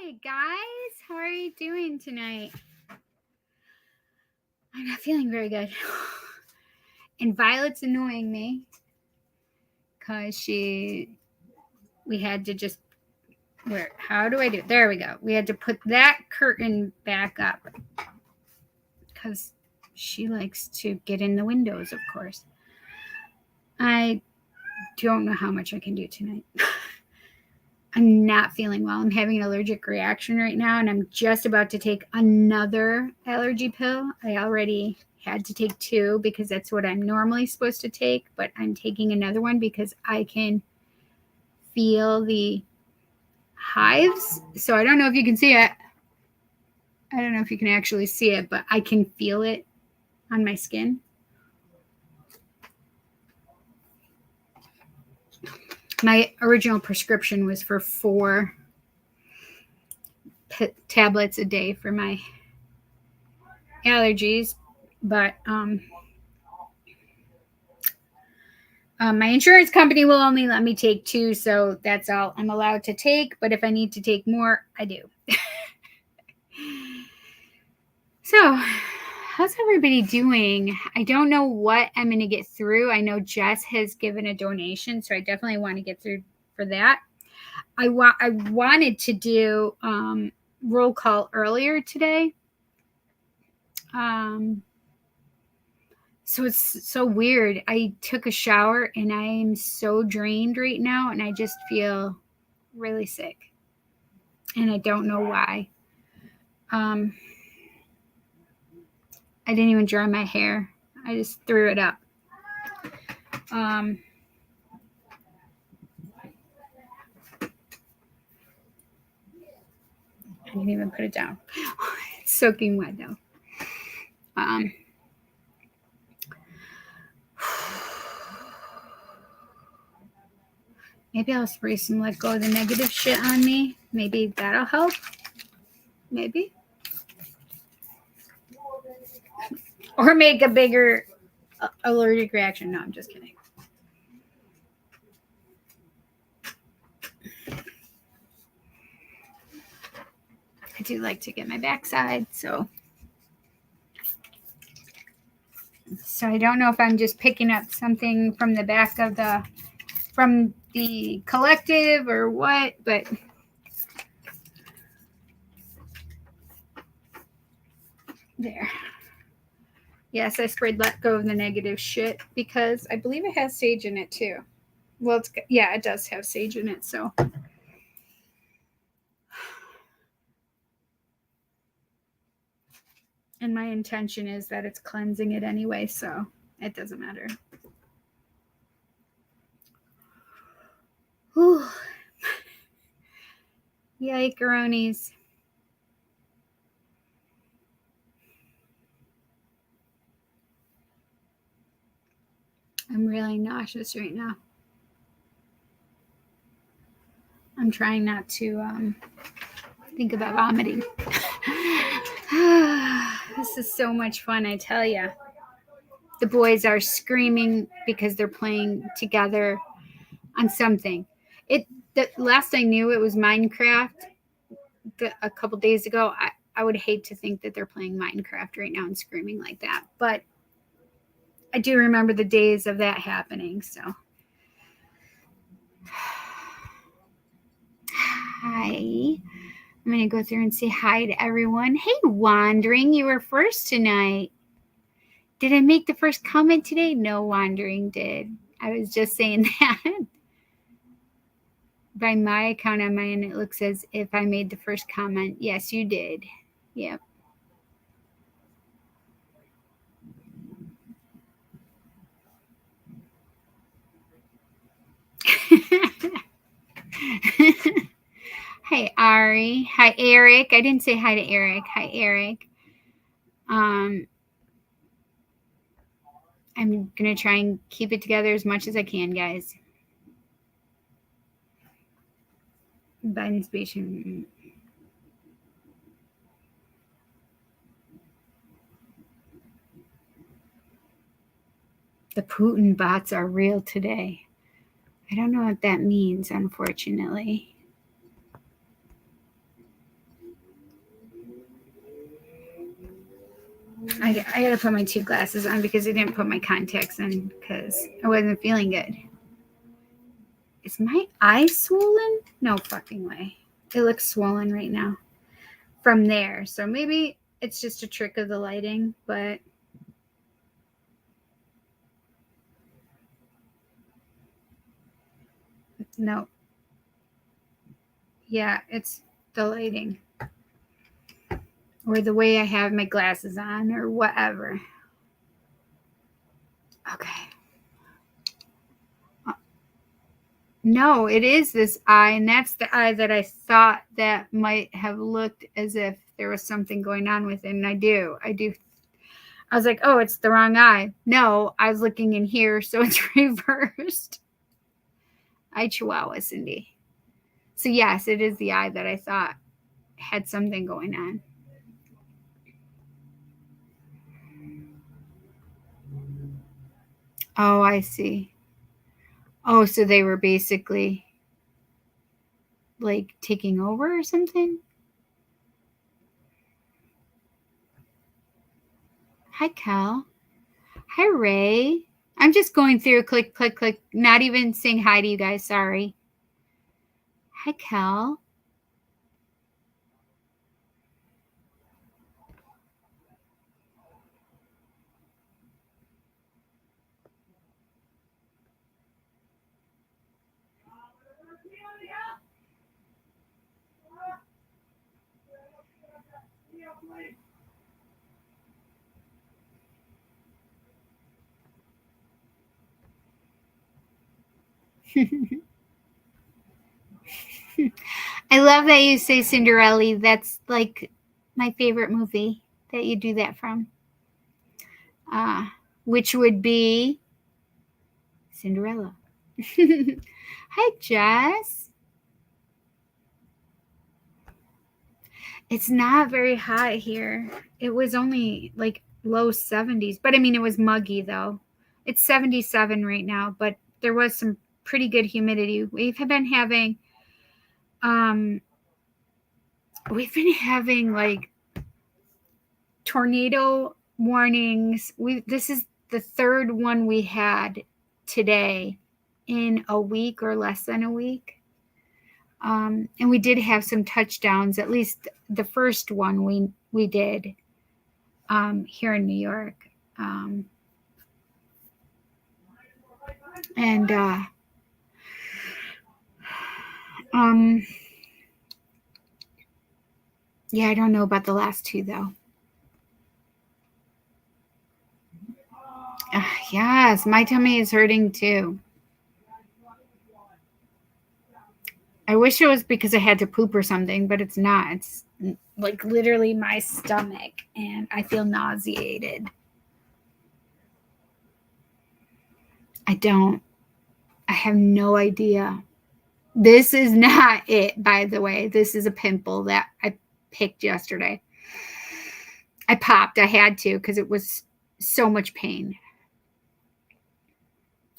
Hi, guys. How are you doing tonight? I'm not feeling very good. And Violet's annoying me because we had to just, how do I do it? There we go. We had to put that curtain back up because she likes to get in the windows, of course. I don't know how much I can do tonight. I'm not feeling well. I'm having an allergic reaction right now, and I'm just about to take another allergy pill. I already had to take 2 because that's what I'm normally supposed to take, but I'm taking another one because I can feel the hives. So I don't know if you can see it. I don't know if you can actually see it, but I can feel it on my skin. My original prescription was for 4 tablets a day for my allergies, but my insurance company will only let me take 2, so that's all I'm allowed to take. But if I need to take more, I do. So, how's everybody doing? I don't know what I'm going to get through. I know Jess has given a donation, so I definitely want to get through for that. I wanted to do roll call earlier today. So it's so weird. I took a shower and I am so drained right now, and I just feel really sick. And I don't know why. I didn't even dry my hair. I just threw it up. I didn't even put it down. It's soaking wet though. Maybe I'll spray some let go of the negative shit on me. Maybe that'll help. Maybe. Or make a bigger allergic reaction. No, I'm just kidding. I do like to get my backside, so I don't know if I'm just picking up something from the back of from the collective or what, but there. Yes, I sprayed let go of the negative shit because I believe it has sage in it too. Well, it does have sage in it, so. And my intention is that it's cleansing it anyway, so it doesn't matter. Whew. Yike-a-ronies. I'm really nauseous right now. I'm trying not to think about vomiting. This is so much fun, I tell you. The boys are screaming because they're playing together on something. The last I knew, it was Minecraft. A couple days ago, I would hate to think that they're playing Minecraft right now and screaming like that, but I do remember the days of that happening. So, hi. I'm going to go through and say hi to everyone. Hey, Wandering, you were first tonight. Did I make the first comment today? No, Wandering did. I was just saying that. By my account on mine, it looks as if I made the first comment. Yes, you did. Yep. Hi, Ari. Hi, Eric. I didn't say hi to Eric. Hi, Eric. I'm going to try and keep it together as much as I can, guys. Biden's patient. The Putin bots are real today. I don't know what that means, unfortunately. I gotta put my 2 glasses on because I didn't put my contacts in because I wasn't feeling good. Is my eye swollen? No fucking way. It looks swollen right now from there. So maybe it's just a trick of the lighting, but no. Yeah, it's the lighting. Or the way I have my glasses on or whatever. Okay. No, it is this eye, and that's the eye that I thought that might have looked as if there was something going on with it, and I do. I was like, oh, it's the wrong eye. No, I was looking in here, so it's reversed. I Chihuahua, Cindy. So yes, it is the eye that I thought had something going on. Oh, I see. Oh, so they were basically like taking over or something? Hi, Cal. Hi, Ray. I'm just going through click, click, click, not even saying hi to you guys. Sorry. Hi, Cal. I love that you say Cinderella. That's like my favorite movie that you do that from. Which would be Cinderella. Hi, Jess. It's not very hot here. It was only like low 70s, but I mean, it was muggy though. It's 77 right now, but there was some pretty good humidity. We've been having like tornado warnings. This is the third one we had today in a week or less than a week. And we did have some touchdowns, at least the first one we did here in New York. Yeah, I don't know about the last two though. Yes, my tummy is hurting too. I wish it was because I had to poop or something, but it's not. It's like literally my stomach, and I feel nauseated. I have no idea. This is not it, by the way. This is a pimple that I picked yesterday. I popped. I had to because it was so much pain.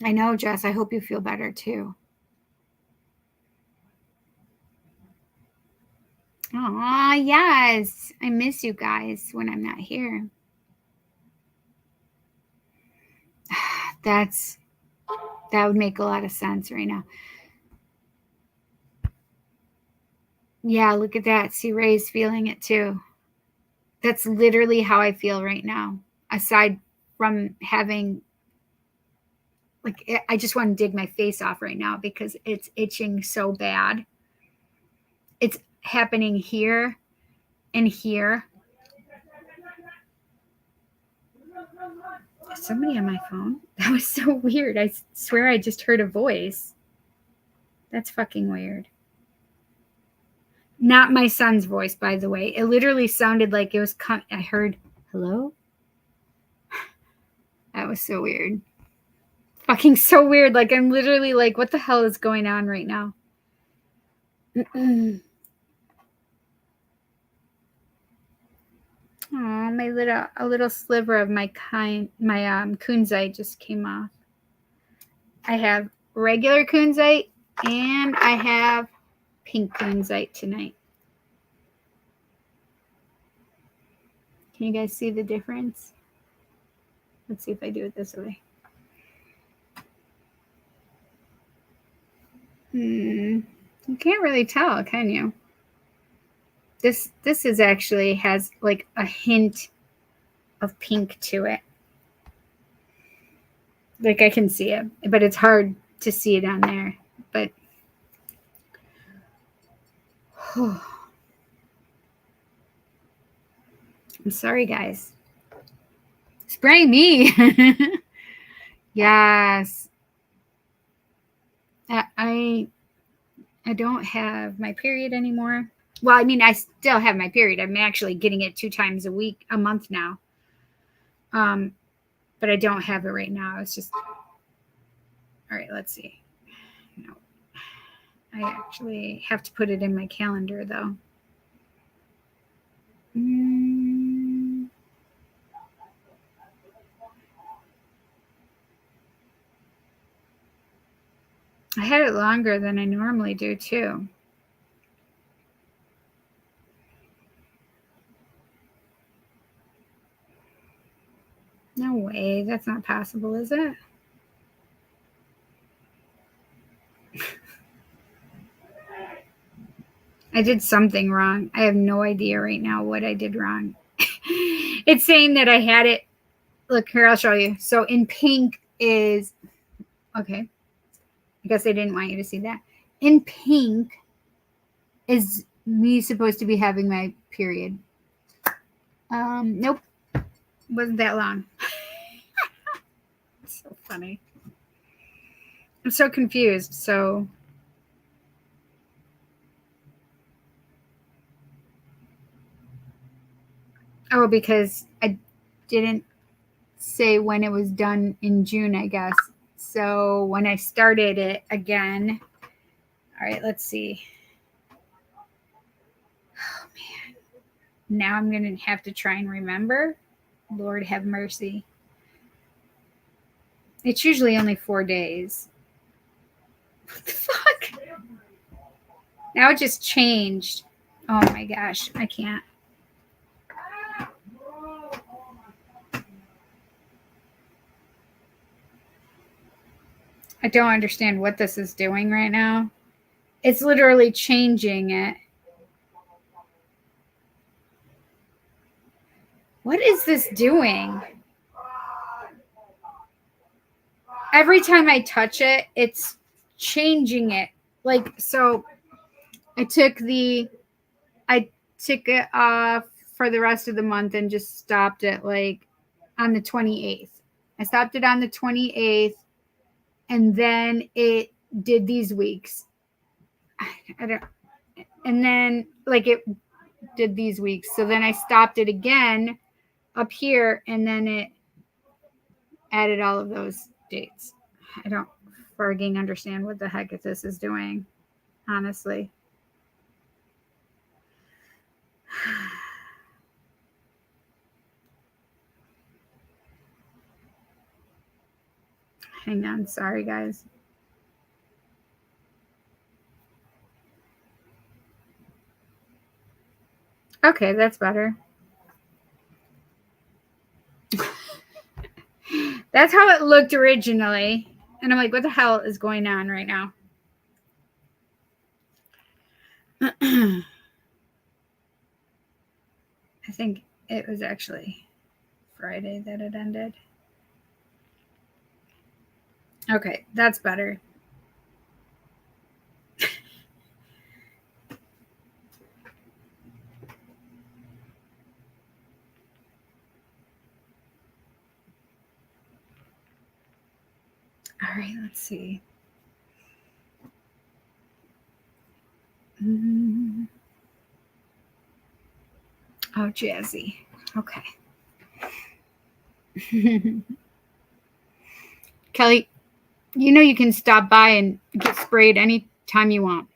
I know, Jess. I hope you feel better too. Aw, yes. I miss you guys when I'm not here. That would make a lot of sense right now. Yeah, look at that. See, Ray's feeling it too. That's literally how I feel right now. Aside from having, like, I just want to dig my face off right now because it's itching so bad. It's happening here and here. Is somebody on my phone? That was so weird. I swear I just heard a voice. That's fucking weird. Not my son's voice, by the way. It literally sounded like it was I heard, hello? That was so weird. Fucking so weird. Like, I'm literally like, what the hell is going on right now? Oh, a little sliver of my kunzite just came off. I have regular kunzite and I have pink kunzite tonight. Can you guys see the difference? Let's see if I do it this way. You can't really tell, can you? This is actually has like a hint of pink to it. Like I can see it, but it's hard to see it on there. But I'm sorry, guys. Spray me. Yes. I don't have my period anymore. Well, I mean, I still have my period. I'm actually getting it 2 times a month now. But I don't have it right now. It's just, all right, let's see. No, I actually have to put it in my calendar though. I had it longer than I normally do too. No way. That's not possible, is it? I did something wrong. I have no idea right now what I did wrong. It's saying that I had it. Look, here, I'll show you. So in pink is, okay. I guess I didn't want you to see that. In pink is me supposed to be having my period. Nope. Wasn't that long. It's so funny. I'm so confused. So because I didn't say when it was done in June, I guess. So when I started it again, all right, let's see. Oh man. Now I'm going to have to try and remember. Lord have mercy. It's usually only 4 days. What the fuck? Now it just changed. Oh my gosh, I can't. I don't understand what this is doing right now. It's literally changing it. What is this doing? Every time I touch it, it's changing it. Like, so I took it off for the rest of the month and just stopped it like on the 28th. I stopped it on the 28th and then it did these weeks. I don't, and then like it did these weeks. So then I stopped it again up here and then it added all of those dates. I don't frigging understand what the heck this is doing, honestly. Hang on, sorry guys. Okay, that's better. That's how it looked originally. And I'm like, what the hell is going on right now? I think it was actually Friday that it ended. Okay, that's better. All right, let's see. Oh, jazzy. Okay. Kelly, you know you can stop by and get sprayed anytime you want.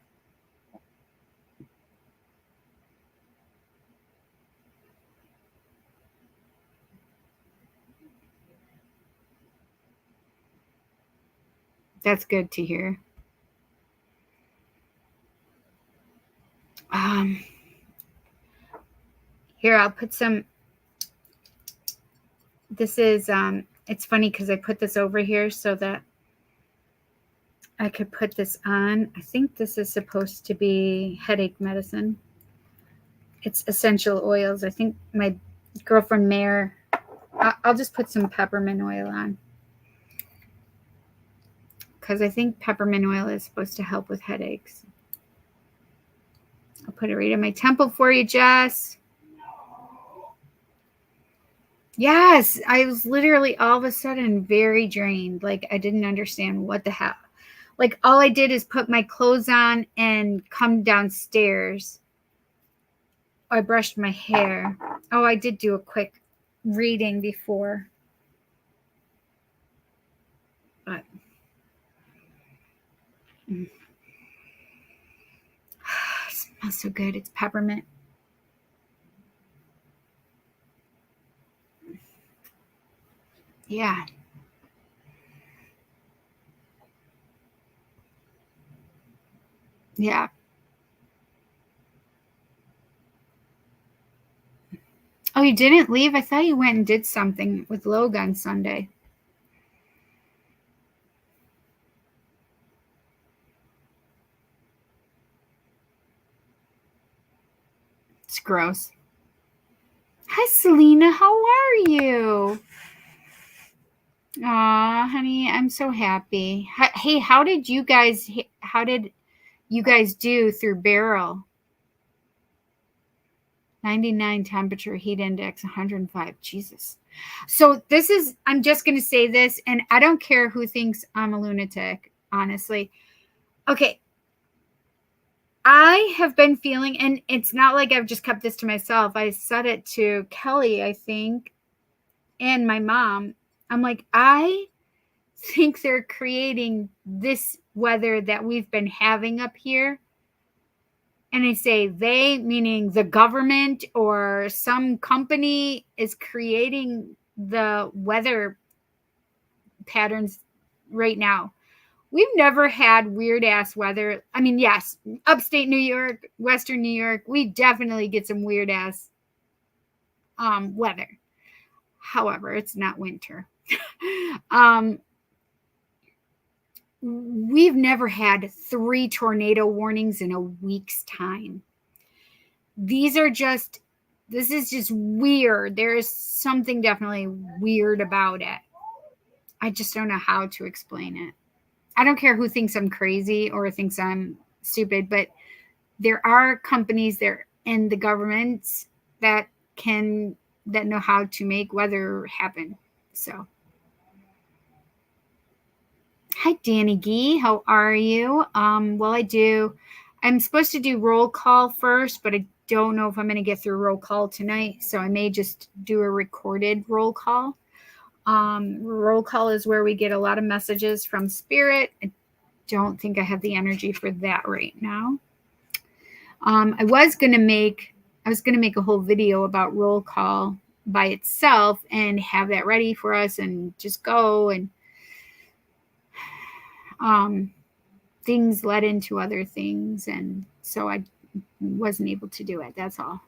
That's good to hear. Here, I'll put some. This is it's funny because I put this over here so that I could put this on. I think this is supposed to be headache medicine. It's essential oils. I think my girlfriend Mare, I'll just put some peppermint oil on, because I think peppermint oil is supposed to help with headaches. I'll put it right in my temple for you, Jess. Yes, I was literally all of a sudden very drained. Like, I didn't understand what the hell. Like, all I did is put my clothes on and come downstairs. I brushed my hair. Oh, I did do a quick reading before. But it smells so good. It's peppermint. Yeah. Yeah. Oh, you didn't leave? I thought you went and did something with Logan Sunday. It's gross. Hi, Selena. How are you? Aw, honey, I'm so happy. Hey, how did you guys do through Barrel? 99 temperature, heat index 105. Jesus. So I'm just going to say this, and I don't care who thinks I'm a lunatic, honestly. Okay. I have been feeling, and it's not like I've just kept this to myself. I said it to Kelly, I think, and my mom. I'm like, I think they're creating this weather that we've been having up here. And I say they, meaning the government or some company, is creating the weather patterns right now. We've never had weird ass weather. I mean, yes, upstate New York, Western New York, we definitely get some weird ass weather. However, it's not winter. We've never had 3 tornado warnings in a week's time. This is just weird. There is something definitely weird about it. I just don't know how to explain it. I don't care who thinks I'm crazy or thinks I'm stupid, but there are companies there in the governments that know how to make weather happen. So, hi, Danny Gee. How are you? Well, I'm supposed to do roll call first, but I don't know if I'm going to get through roll call tonight. So I may just do a recorded roll call. Roll call is where we get a lot of messages from spirit. I don't think I have the energy for that right now. I was going to make a whole video about roll call by itself and have that ready for us and just go, and things led into other things, and so I wasn't able to do it. That's all.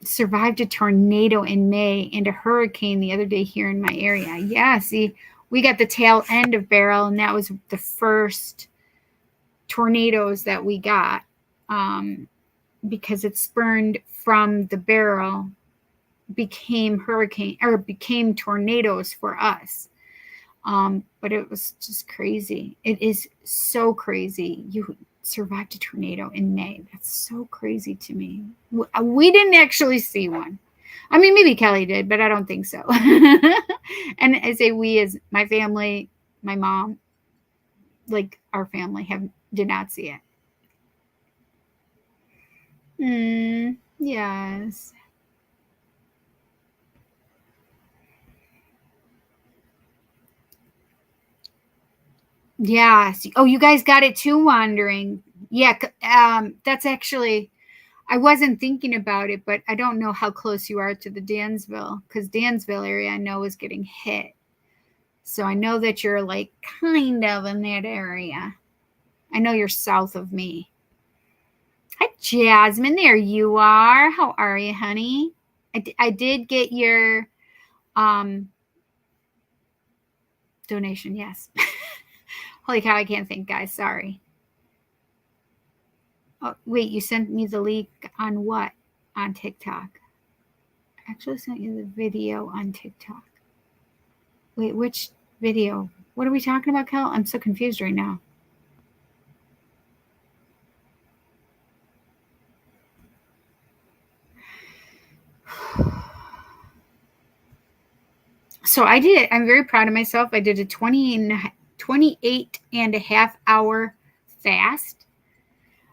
Survived a tornado in May and a hurricane the other day here in my area. Yeah, see, we got the tail end of Barrel, and that was the first tornadoes that we got, because it spurned from the Barrel, became tornadoes for us. But it was just crazy. It is so crazy. You survived a tornado in May. That's so crazy to me. We didn't actually see one. I mean, maybe Kelly did, but I don't think so. And I say we as my family, my mom, like our family, did not see it. Yes. Yeah. Oh, you guys got it too, wandering. Yeah. That's actually, I wasn't thinking about it, but I don't know how close you are to the Dansville, because Dansville area I know is getting hit. So I know that you're like kind of in that area. I know you're south of me. Hi, Jasmine. There you are. How are you, honey? I did get your donation. Yes. Holy cow, I can't think, guys. Sorry. Oh, wait, you sent me the link on what? On TikTok. I actually sent you the video on TikTok. Wait, which video? What are we talking about, Kel? I'm so confused right now. So I did it. I'm very proud of myself. I did a 28 and a half hour fast.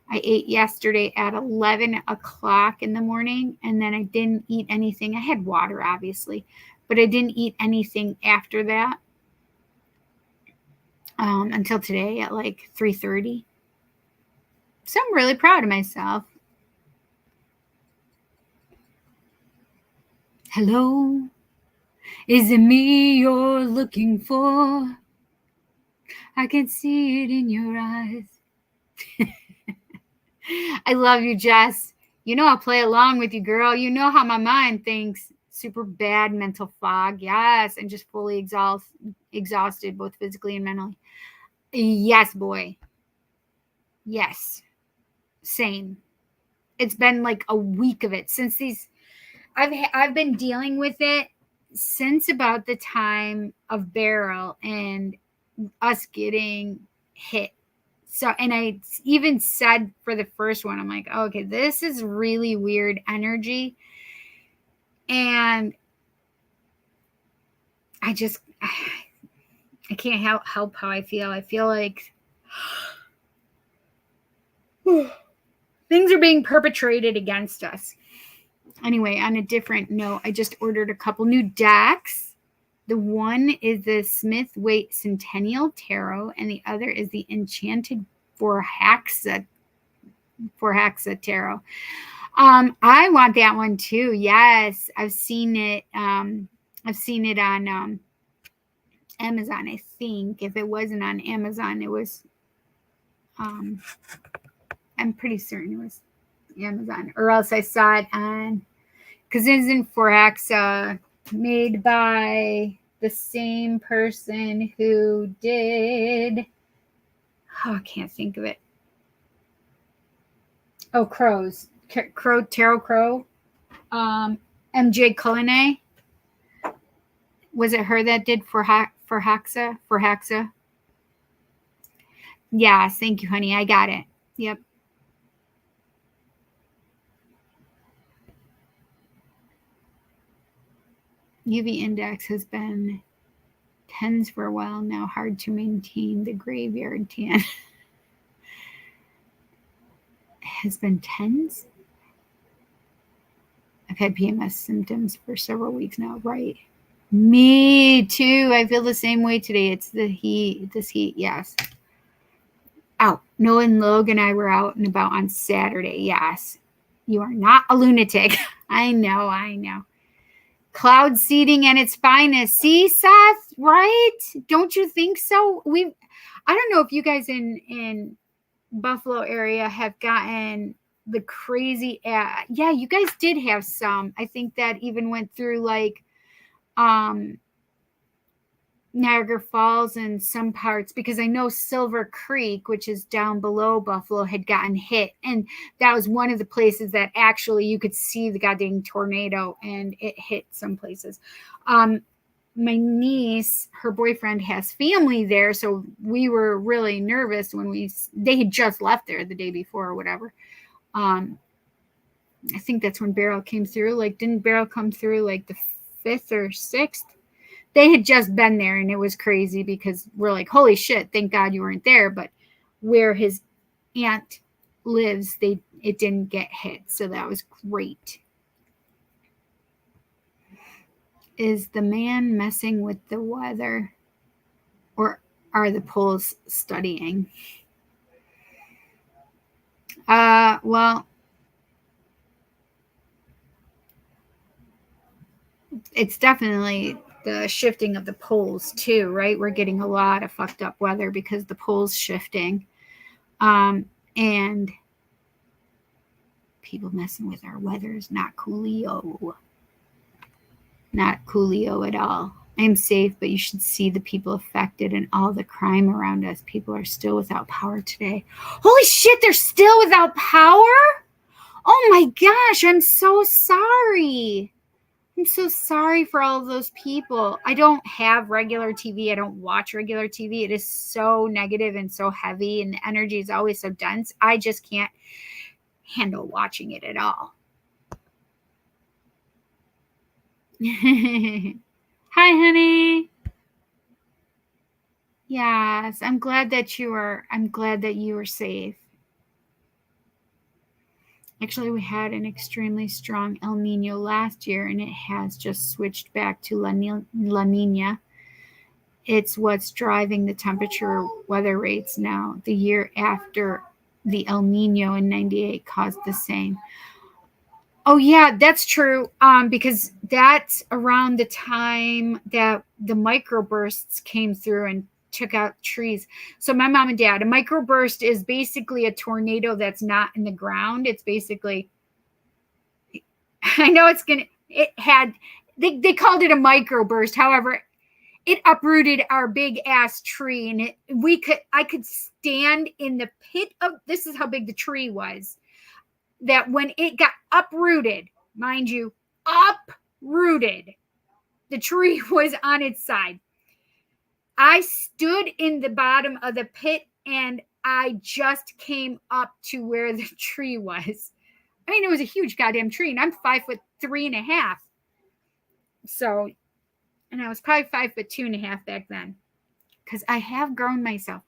I ate yesterday at 11 o'clock in the morning, and then I didn't eat anything. I had water, obviously, but I didn't eat anything after that until today at like 3:30. So I'm really proud of myself. Hello, is it me you're looking for? I can see it in your eyes. I love you, Jess. You know I'll play along with you, girl. You know how my mind thinks. Super bad mental fog. Yes, and just fully exhausted, both physically and mentally. Yes, boy. Yes. Same. It's been like a week of it since these. I've been dealing with it since about the time of Beryl and us getting hit. So, and I even said for the first one, I'm like, oh, okay, this is really weird energy. And I can't help how I feel. I feel like things are being perpetrated against us. Anyway, on a different note, I just ordered a couple new decks. The one is the Smith Waite Centennial Tarot, and the other is the Enchanted Forhaxa Tarot. I want that one too. Yes, I've seen it. I've seen it on Amazon. I think if it wasn't on Amazon, it was. I'm pretty certain it was Amazon, or else I saw it on, because it isn't Forhaxa, made by the same person who did. Oh, I can't think of it. Oh, Tarot Crow. MJ Culinay. Was it her that did Forhaxa? Yes, thank you, honey. I got it. Yep. UV index has been 10s for a while now. Hard to maintain the graveyard tan. Has been 10s? I've had PMS symptoms for several weeks now, right? Me too. I feel the same way today. It's the heat, this heat, yes. Out. Noah and Logan and I were out and about on Saturday, yes. You are not a lunatic. I know. Cloud seeding at its finest. See, Seth, right? Don't you think so? I don't know if you guys in Buffalo area have gotten the crazy yeah, you guys did have some. I think that even went through like Niagara Falls and some parts, because I know Silver Creek, which is down below Buffalo, had gotten hit, and that was one of the places that actually you could see the goddamn tornado, and it hit some places. My niece, her boyfriend has family there, so we were really nervous when they had just left there the day before or whatever. I think that's when Beryl came through. Like, didn't Beryl come through like the 5th or 6th? They had just been there, and it was crazy because we're like, holy shit, thank God you weren't there. But where his aunt lives, it didn't get hit, so that was great. Is the man messing with the weather, or are the poles studying? Well, it's definitely the shifting of the poles too, right? We're getting a lot of fucked up weather because the poles shifting, and people messing with our weather is not coolio. Not coolio at all. I am safe, but you should see the people affected and all the crime around us. People are still without power today. Holy shit, they're still without power? Oh my gosh, I'm so sorry. I'm so sorry for all of those people. I don't have regular TV. I don't watch regular TV. It is so negative and so heavy, and the energy is always so dense. I just can't handle watching it at all. Hi, honey. Yes, I'm glad that you were safe. Actually, we had an extremely strong El Nino last year, and it has just switched back to La Nina. It's what's driving the temperature weather rates now. The year after the El Nino in 98 caused the same. Oh yeah, that's true. Because that's around the time that the microbursts came through and took out trees. So my mom and dad, a microburst is basically a tornado that's not in the ground. It's basically, I know they called it a microburst. However, it uprooted our big ass tree, and I could stand in the pit of, this is how big the tree was, that when it got uprooted, mind you, uprooted, the tree was on its side. I stood in the bottom of the pit and I just came up to where the tree was. I mean, it was a huge goddamn tree, and I'm 5'3.5". So, and I was probably 5'2.5" back then, because I have grown myself.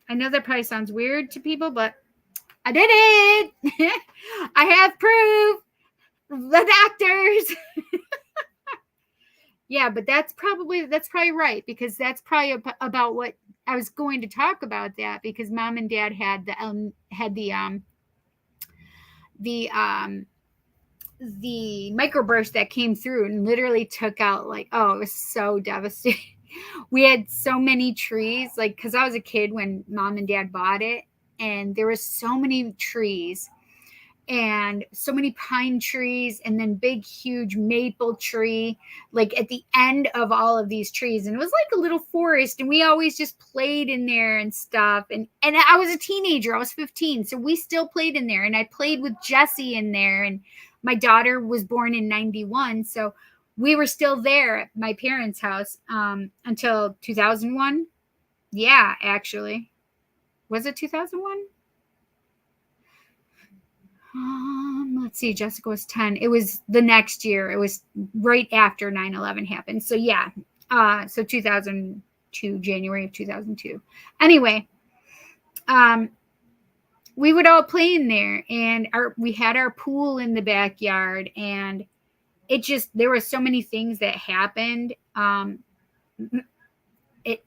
I know that probably sounds weird to people, but I did it. I have proof. The doctors. Yeah, but that's probably right, because that's probably about what I was going to talk about, that because mom and dad had the microburst that came through and literally took out, like, oh, it was so devastating. We had so many trees, like, because I was a kid when mom and dad bought it, and there was so many trees and so many pine trees, and then big huge maple tree like at the end of all of these trees, and it was like a little forest, and we always just played in there and stuff, and I was a teenager. I was 15, so we still played in there, and I played with Jessie in there, and my daughter was born in 91, so we were still there at my parents' house until 2001. Yeah, actually, was it 2001? Let's see, Jessica was 10. It was the next year. It was right after 9/11 happened. So yeah, so 2002, January of 2002. Anyway, we would all play in there, and we had our pool in the backyard, and there were so many things that happened. It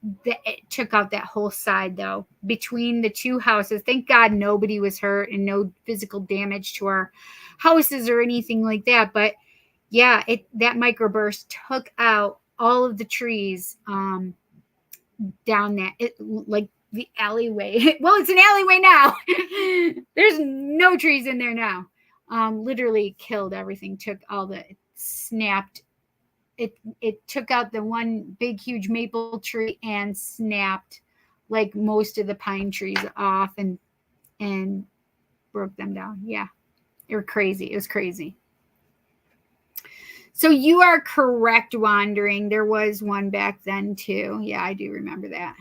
took out that whole side, though, between the two houses. Thank God nobody was hurt and no physical damage to our houses or anything like that. But yeah, that microburst took out all of the trees down like the alleyway. Well, it's an alleyway now. There's no trees in there now. Literally killed everything. Snapped. It took out the one big huge maple tree and snapped like most of the pine trees off and broke them down. Yeah, it was crazy. So you are correct, Wandering. There was one back then too. Yeah, I do remember that.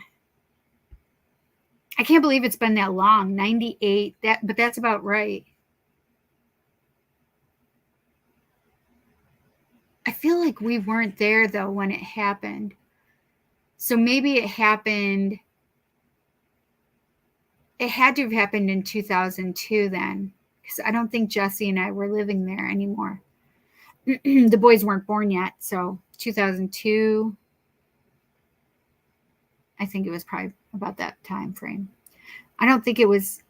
I can't believe it's been that long. 98. But that's about right. I feel like we weren't there, though, when it happened. So maybe it happened. It had to have happened in 2002 then, because I don't think Jesse and I were living there anymore. The boys weren't born yet. So 2002, I think it was probably about that time frame. I don't think it was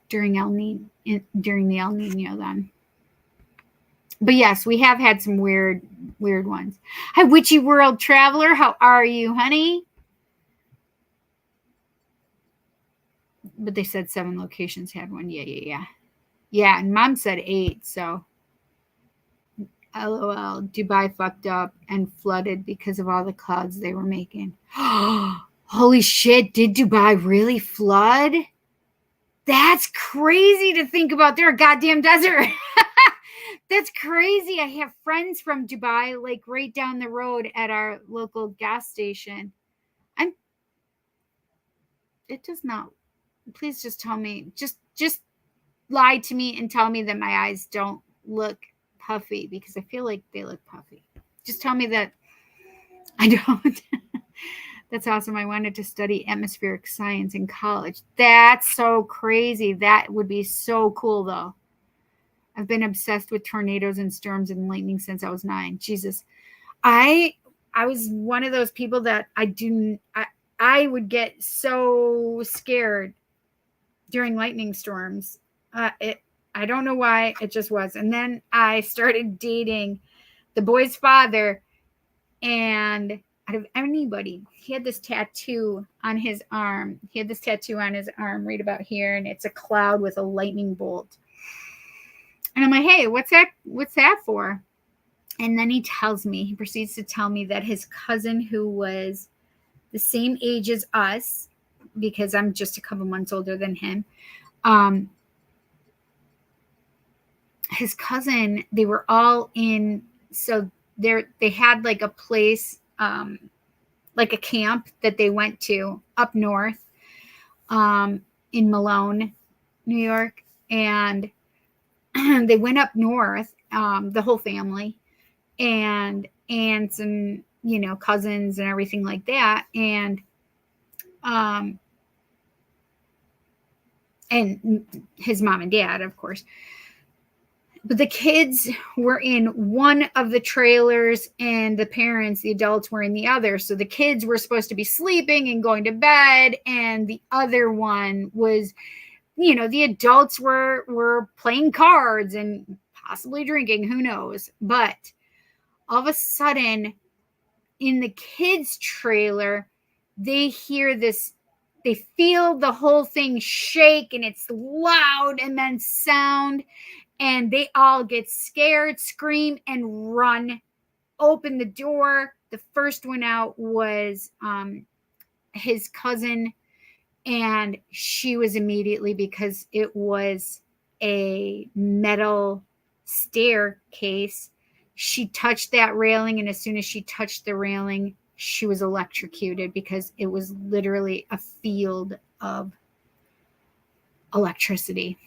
during the El Nino then. But yes, we have had some weird ones. Hi, Witchy World Traveler. How are you, honey? But they said 7 locations had one. Yeah. Yeah, and Mom said 8. So LOL. Dubai fucked up and flooded because of all the clouds they were making. Holy shit, did Dubai really flood? That's crazy to think about. They're a goddamn desert. That's crazy. I have friends from Dubai, like right down the road at our local gas station. It does not. Please just tell me. Just lie to me and tell me that my eyes don't look puffy, because I feel like they look puffy. Just tell me that I don't. That's awesome. I wanted to study atmospheric science in college. That's so crazy. That would be so cool, though. I've been obsessed with tornadoes and storms and lightning since I was 9. Jesus. I was one of those people that I would get so scared during lightning storms. I don't know why, it just was. And then I started dating the boy's father, and out of anybody, he had this tattoo on his arm. Right about here, and it's a cloud with a lightning bolt. And I'm like, hey, what's that for? And then he proceeds to tell me that his cousin, who was the same age as us, because I'm just a couple months older than him, his cousin, they were all in, so they had like a place, like a camp that they went to up north, in Malone, New York. And they went up north, the whole family, and aunts and, cousins and everything like that. And his mom and dad, of course. But the kids were in one of the trailers, and the parents, the adults, were in the other. So the kids were supposed to be sleeping and going to bed, and the other one was, the adults were playing cards and possibly drinking, who knows. But all of a sudden, in the kids' trailer, they hear this, they feel the whole thing shake, and it's loud, and then sound. And they all get scared, scream, and run, open the door. The first one out was his cousin, and she was immediately, because it was a metal staircase, she touched that railing, and as soon as she touched the railing, she was electrocuted, because it was literally a field of electricity.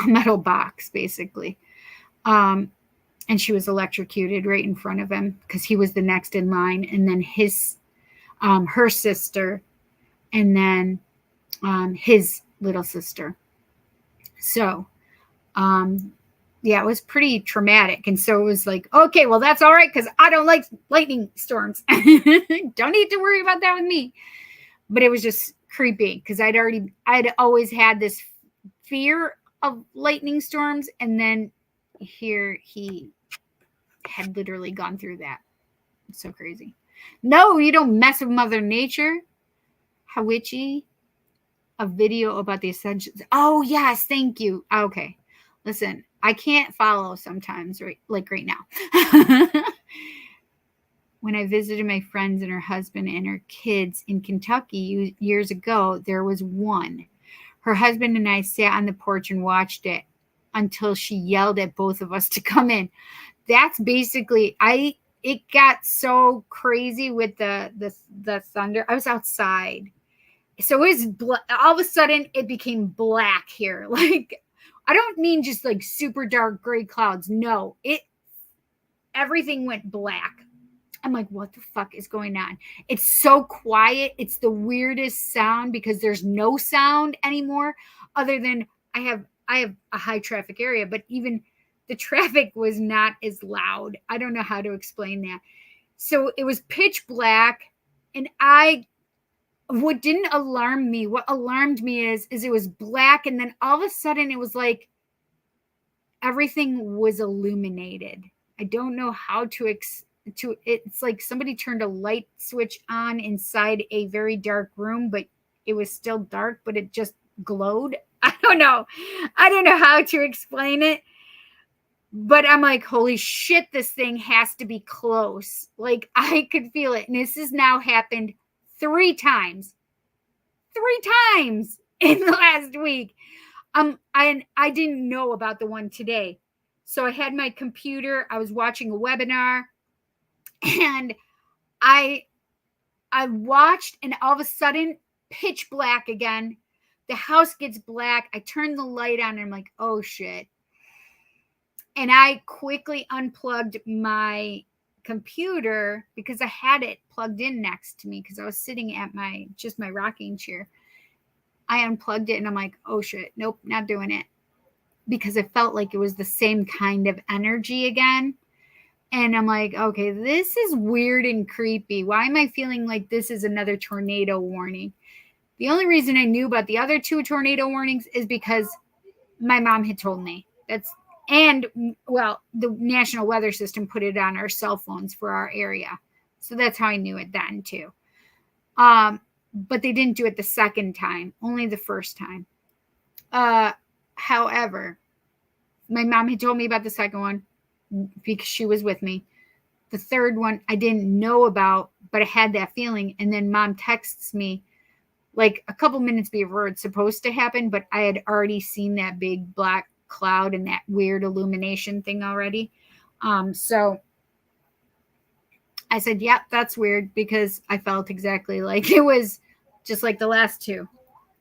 A metal box, basically. And she was electrocuted right in front of him, because he was the next in line, and then her sister, and then his little sister. So it was pretty traumatic. And so it was like, okay, well, that's all right, because I don't like lightning storms. Don't need to worry about that with me. But it was just creepy, because I'd always had this fear of lightning storms, and then here he had literally gone through that. It's so crazy. No, you don't mess with Mother Nature. Hawichi, a video about the Ascensions. Oh, yes, thank you. Okay. Listen, I can't follow sometimes, right now. When I visited my friends and her husband and her kids in Kentucky years ago, there was one. Her husband and I sat on the porch and watched it until she yelled at both of us to come in. That's basically, it got so crazy with the thunder. I was outside. So it was all of a sudden it became black here. Like, I don't mean just like super dark gray clouds. No, everything went black. I'm like, what the fuck is going on? It's so quiet. It's the weirdest sound, because there's no sound anymore, other than I have a high traffic area, but even the traffic was not as loud. I don't know how to explain that. So it was pitch black, and what didn't alarm me, what alarmed me is it was black, and then all of a sudden it was like everything was illuminated. I don't know how it's like somebody turned a light switch on inside a very dark room, but it was still dark, but it just glowed. I don't know how to explain it, But I'm like, holy shit, this thing has to be close. Like, I could feel it. And this has now happened 3 times. 3 times in the last week. I didn't know about the one today. So I had my computer, I was watching a webinar, and I watched, and all of a sudden, pitch black again. The house gets black. I turn the light on, and I'm like, oh shit. And I quickly unplugged my computer because I had it plugged in next to me because I was sitting at my rocking chair. I unplugged it and I'm like, oh shit, nope, not doing it. Because I felt like it was the same kind of energy again. And I'm like, okay, this is weird and creepy. Why am I feeling like this is another tornado warning? The only reason I knew about the other 2 tornado warnings is because my mom had told me. Well, the National Weather System put it on our cell phones for our area. So that's how I knew it then too. But they didn't do it the second time, only the first time. However, my mom had told me about the second one because she was with me. The third one I didn't know about, but I had that feeling. And then mom texts me like a couple minutes before it's supposed to happen, but I had already seen that big black cloud and that weird illumination thing already. So I said, yep, that's weird, because I felt exactly like it was just like the last 2.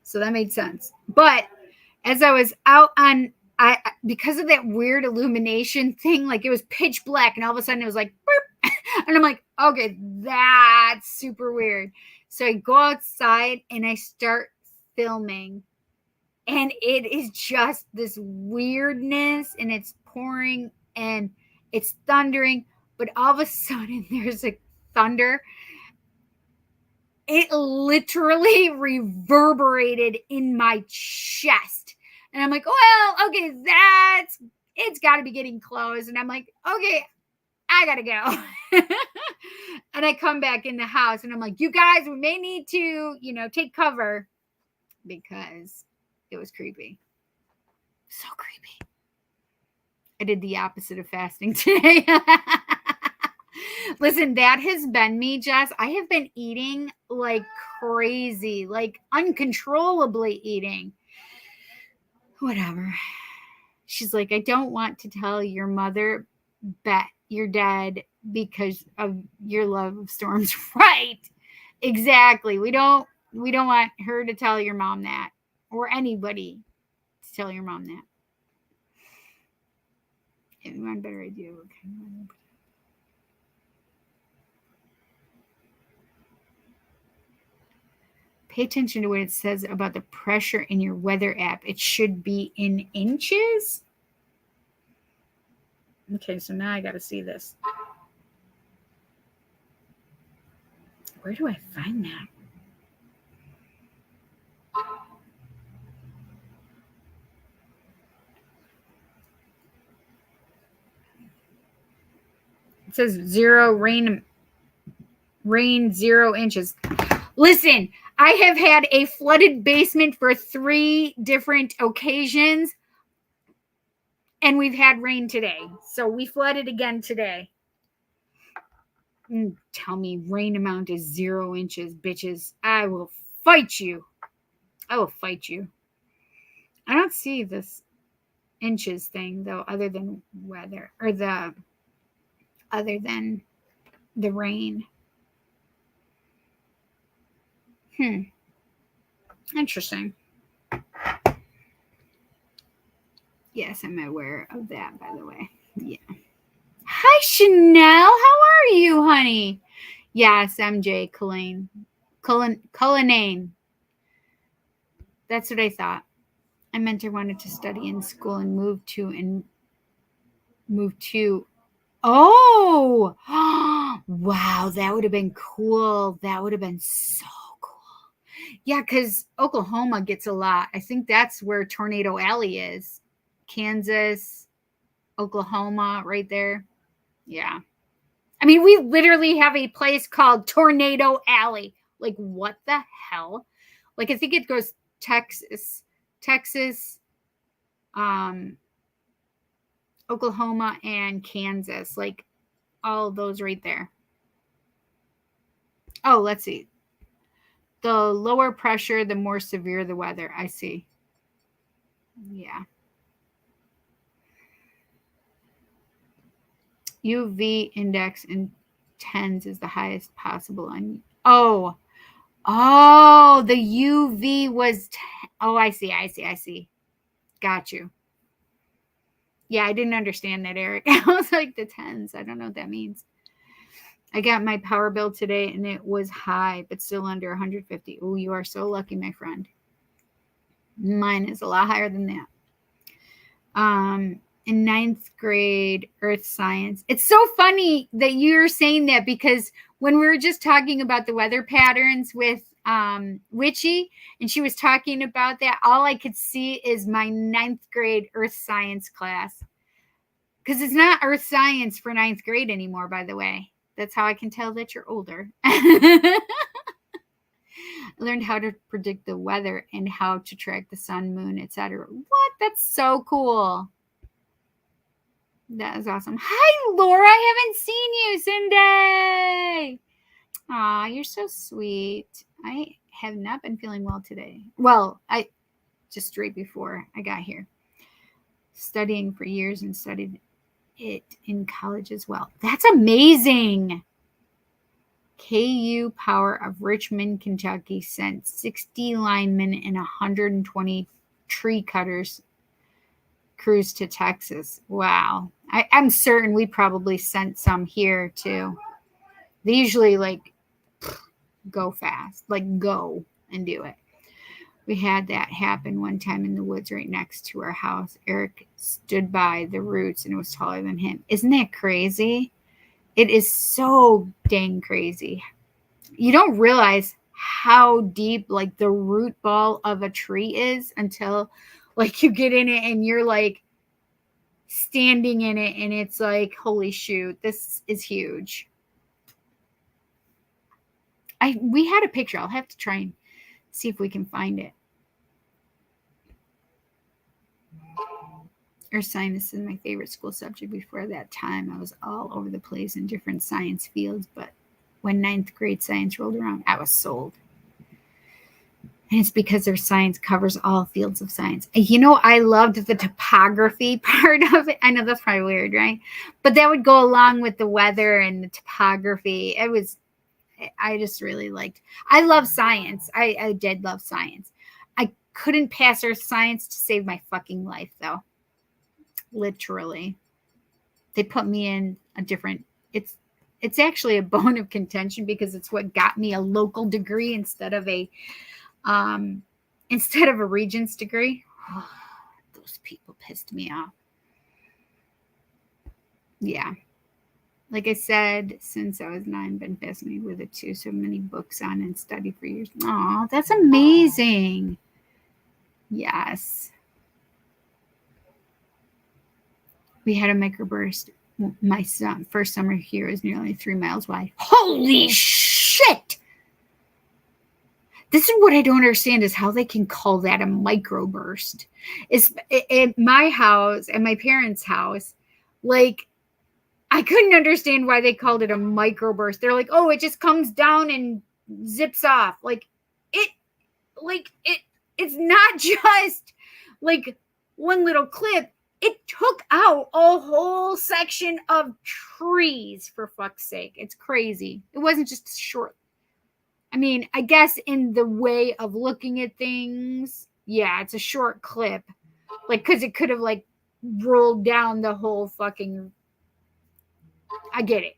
So that made sense. But as I was out on, because of that weird illumination thing, like it was pitch black and all of a sudden it was like, burp. And I'm like, okay, that's super weird. So I go outside and I start filming, and it is just this weirdness, and it's pouring and it's thundering, but all of a sudden there's a thunder. It literally reverberated in my chest. And I'm like, well, okay, it's got to be getting close. And I'm like, okay, I got to go. And I come back in the house and I'm like, you guys, we may need to, take cover, because it was creepy. So creepy. I did the opposite of fasting today. Listen, that has been me, Jess. I have been eating like crazy, like uncontrollably eating. Whatever. She's like, I don't want to tell your mother that you're dead because of your love of storms. Right. Exactly. We don't want her to tell your mom that, or anybody to tell your mom that. If you want a better idea, okay. Pay attention to what it says about the pressure in your weather app. It should be in inches. Okay, so now I got to see this. Where do I find that? It says 0 rain 0 inches. Listen, I have had a flooded basement for 3 different occasions, and we've had rain today. So we flooded again today. Tell me rain amount is 0 inches, bitches. I will fight you. I will fight you. I don't see this inches thing though, other than weather, or other than the rain. Interesting. Yes, I'm aware of that, by the way. Yeah. Hi, Chanel. How are you, honey? Yes, MJ Cullinane. That's what I thought. I meant I wanted to study in school and move to. Oh, wow. That would have been cool. That would have been so cool. Yeah, because Oklahoma gets a lot. I think that's where Tornado Alley is. Kansas, Oklahoma, right there. Yeah. I mean, we literally have a place called Tornado Alley. Like, what the hell? Like, I think it goes Texas, Oklahoma and Kansas, like all of those right there. Oh, let's see. The lower pressure, the more severe the weather. I see. Yeah. UV index in tens is the highest possible. Oh, the UV was. Oh, I see. Got you. Yeah, I didn't understand that, Eric. I was like, the tens. I don't know what that means. I got my power bill today and it was high, but still under 150. Oh, you are so lucky, my friend. Mine is a lot higher than that. In 9th grade, earth science. It's so funny that you're saying that, because when we were just talking about the weather patterns with Witchy, and she was talking about that, all I could see is my 9th grade earth science class. Because it's not earth science for 9th grade anymore, by the way. That's how I can tell that you're older. I learned how to predict the weather and how to track the sun, moon, etc. What? That's so cool. That is awesome. Hi, Laura. I haven't seen you, Cindy. Aw, you're so sweet. I have not been feeling well today. Well, I just straight before I got here. Studying for years and studied it in college as well. That's amazing. KU Power of Richmond, Kentucky sent 60 linemen and 120 tree cutters crews to Texas. Wow. I'm certain we probably sent some here too. They usually like go fast, like go and do it. We had that happen one time in the woods right next to our house. Eric stood by the roots and it was taller than him. Isn't that crazy? It is so dang crazy. You don't realize how deep like the root ball of a tree is until like you get in it and you're like standing in it and it's like, holy shoot, this is huge. We had a picture. I'll have to try and see if we can find it. Earth science is my favorite school subject. Before that time, I was all over the place in different science fields, but when 9th grade science rolled around, I was sold. And it's because their science covers all fields of science. You know, I loved the topography part of it. I know that's probably weird, right? But that would go along with the weather and the topography. I just really liked, I love science. I did love science. I couldn't pass earth science to save my fucking life, though. Literally. They put me in a different, it's actually a bone of contention because it's what got me a local degree instead of a regent's degree. Oh, those people pissed me off. Yeah. Like I said, since I was 9, been fascinated with it too. So many books on and studied for years. Oh, that's amazing. Yes. We had a microburst. My first summer here is nearly 3 miles wide. Holy shit! This is what I don't understand is how they can call that a microburst. It's at my house, at my parents' house, like I couldn't understand why they called it a microburst. They're like, oh, it just comes down and zips off. It's not just like one little clip. It took out a whole section of trees, for fuck's sake. It's crazy. It wasn't just short. I mean, I guess in the way of looking at things, yeah, it's a short clip. Like, because it could have, like, rolled down the whole fucking... I get it.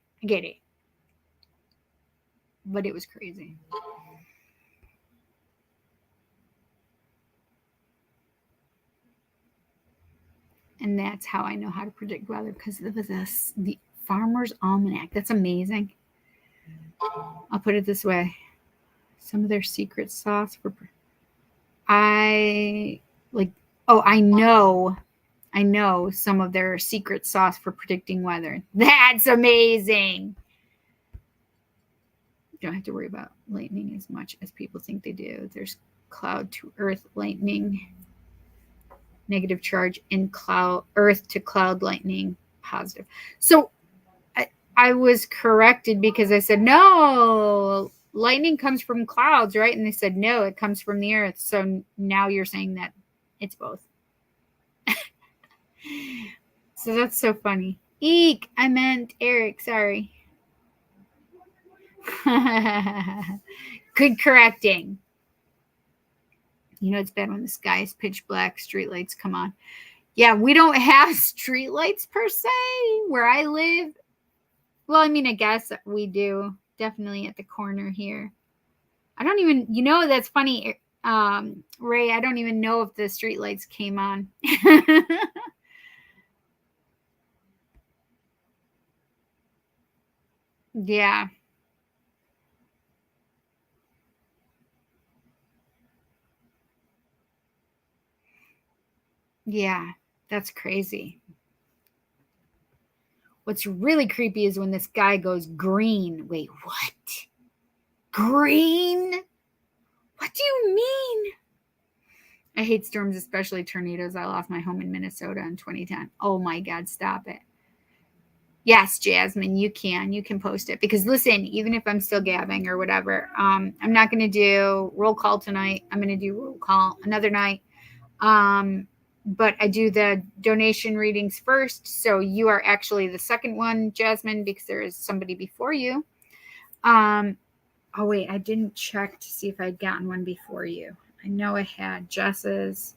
But it was crazy. And that's how I know how to predict weather, because of the Farmer's Almanac. That's amazing. I'll put it this way. Some of their secret sauce for... I know some of their secret sauce for predicting weather. That's amazing. You don't have to worry about lightning as much as people think they do. There's cloud to earth lightning. negative charge in cloud, earth to cloud lightning, positive. So I was corrected because I said, no, lightning comes from clouds, right? And they said, no, it comes from the earth. So now you're saying that it's both. So that's so funny. Eek, I meant Eric, sorry. Good correcting. You know, it's bad when the sky is pitch black, streetlights come on. Yeah, we don't have streetlights per se where I live. Well, I mean, I guess we do. Definitely at the corner here. I don't even, you know, that's funny, Ray, I don't even know if the streetlights came on. Yeah. Yeah, that's crazy. What's really creepy is when this guy goes green. Wait, what? Green? What do you mean? I hate storms, especially tornadoes. I lost my home in Minnesota in 2010. Oh my God, stop it. Yes, Jasmine, you can post it because listen, even if I'm still gabbing or whatever, I'm not going to do roll call tonight. I'm going to do roll call another night. But I do the donation readings first. So you are actually the second one, Jasmine, because there is somebody before you. Oh wait, I didn't check to see if I'd gotten one before you. I know I had Jess's.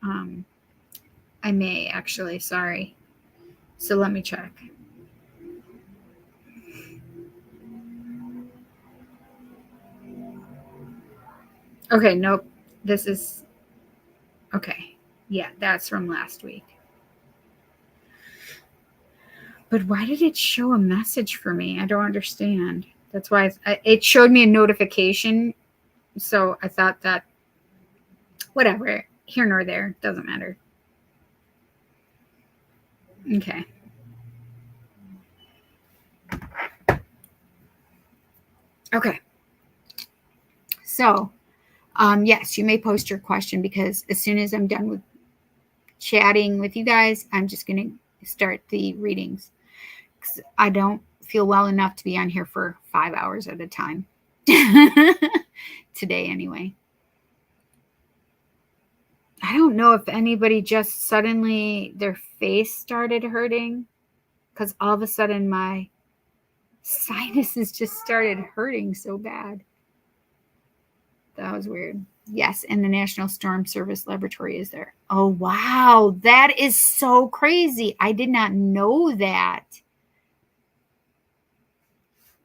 I may actually, sorry. So let me check. Okay, nope. This is okay. Yeah, that's from last week. But why did it show a message for me? I don't understand. That's why it showed me a notification. So I thought that, whatever, here nor there, doesn't matter. Okay. Okay. So, yes, you may post your question because as soon as I'm done with chatting with you guys, I'm just going to start the readings. I don't feel well enough to be on here for 5 hours at a time. Today, anyway. I don't know if anybody just suddenly their face started hurting because all of a sudden my sinuses just started hurting so bad. That was weird. Yes, and the National Storm Service Laboratory is there. Oh, wow. That is so crazy. I did not know that.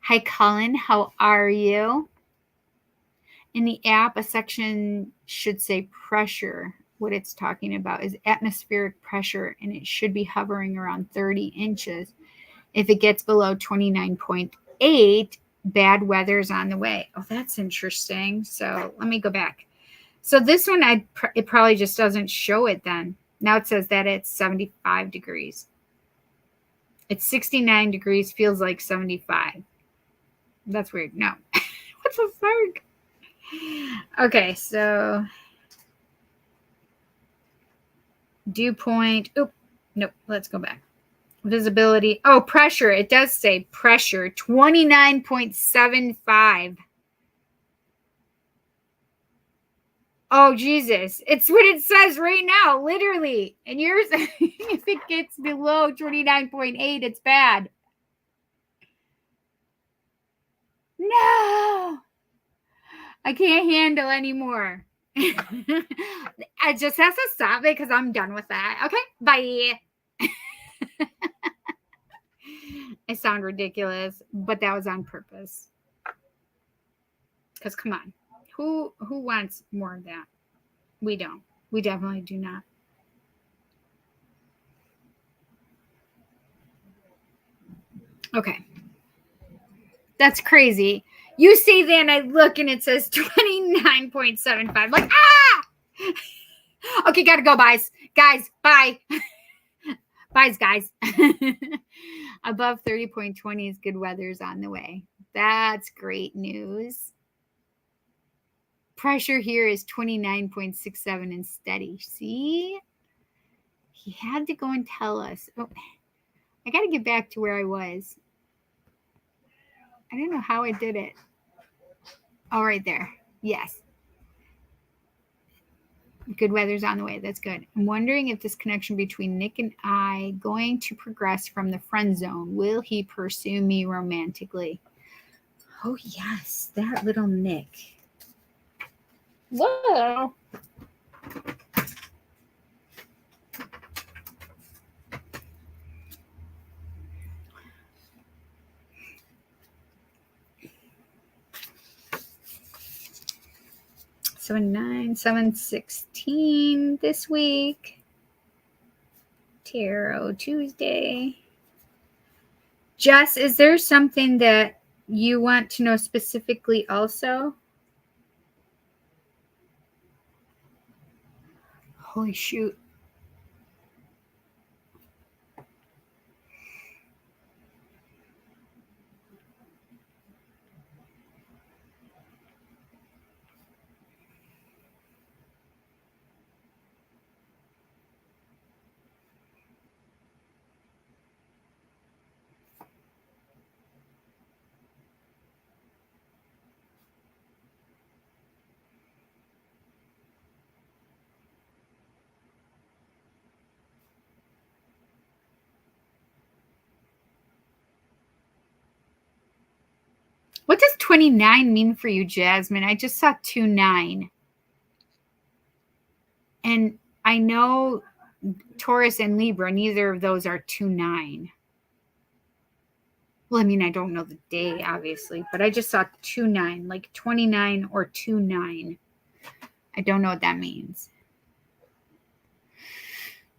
Hi, Colin. How are you? In the app, a section should say pressure. What it's talking about is atmospheric pressure, and it should be hovering around 30 inches. If it gets below 29.8, bad weather's on the way. Oh, that's interesting. So let me go back. So this one, it probably just doesn't show it then. Now it says that it's 75 degrees. It's 69 degrees, feels like 75. That's weird. No. What the fuck? Okay, so dew point. Oh, nope. Let's go back. Visibility. Oh, pressure. It does say pressure. 29.75. Oh, Jesus. It's what it says right now, literally. And yours, if it gets below 29.8, it's bad. No. I can't handle anymore. I just have to stop it because I'm done with that. Okay, bye. I sound ridiculous, but that was on purpose. Because come on, who wants more of that? We don't. We definitely do not. Okay. That's crazy. You say that and I look and it says 29.75. Like, ah! Okay, gotta go, guys. Guys, bye. Bye, guys. Above 30.20 is good weather's on the way. That's great news. pressure here is 29.67 and steady. See? He had to go and tell us. Oh, I got to get back to where I was. I don't know how I did it. Oh, right there. Yes. Good weather's on the way. That's good. I'm wondering if this connection between Nick and I going to progress from the friend zone. Will he pursue me romantically? Oh, yes. That little Nick. Whoa. So 9, 7, 16 this week. Tarot Tuesday. Jess, is there something that you want to know specifically also? Holy shoot. What does 29 mean for you, Jasmine? I just saw 29. And I know Taurus and Libra, neither of those are 29. Well, I mean, I don't know the day, obviously, but I just saw 29, like 29 or 29. I don't know what that means.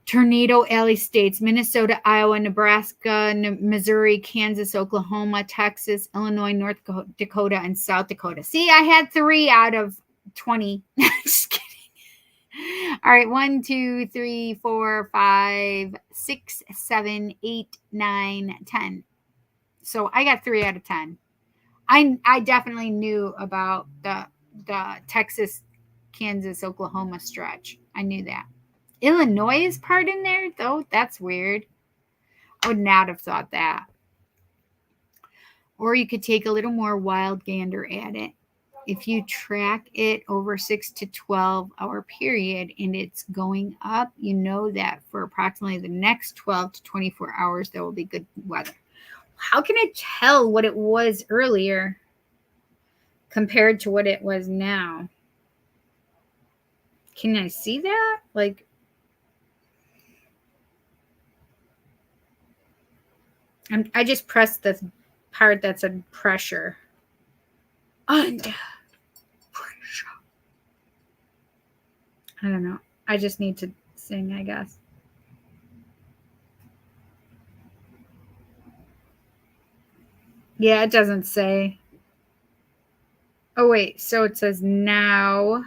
Tornado Alley states: Minnesota, Iowa, Nebraska, Missouri, Kansas, Oklahoma, Texas, Illinois, North Dakota, and South Dakota. See, I had 3 out of 20. Just kidding. All right, 1, 2, 3, 4, 5, 6, 7, 8, 9, 10. So I got 3 out of 10. I definitely knew about the Texas, Kansas, Oklahoma stretch. I knew that. Illinois is part in there, though. That's weird. I would not have thought that. Or you could take a little more wild gander at it. If you track it over 6 to 12 hour period and it's going up, you know that for approximately the next 12 to 24 hours, there will be good weather. How can I tell what it was earlier compared to what it was now? Can I see that? Like, I just pressed the part that said pressure. Under pressure. I don't know. I just need to sing, I guess. Yeah, it doesn't say. Oh, wait. So it says now.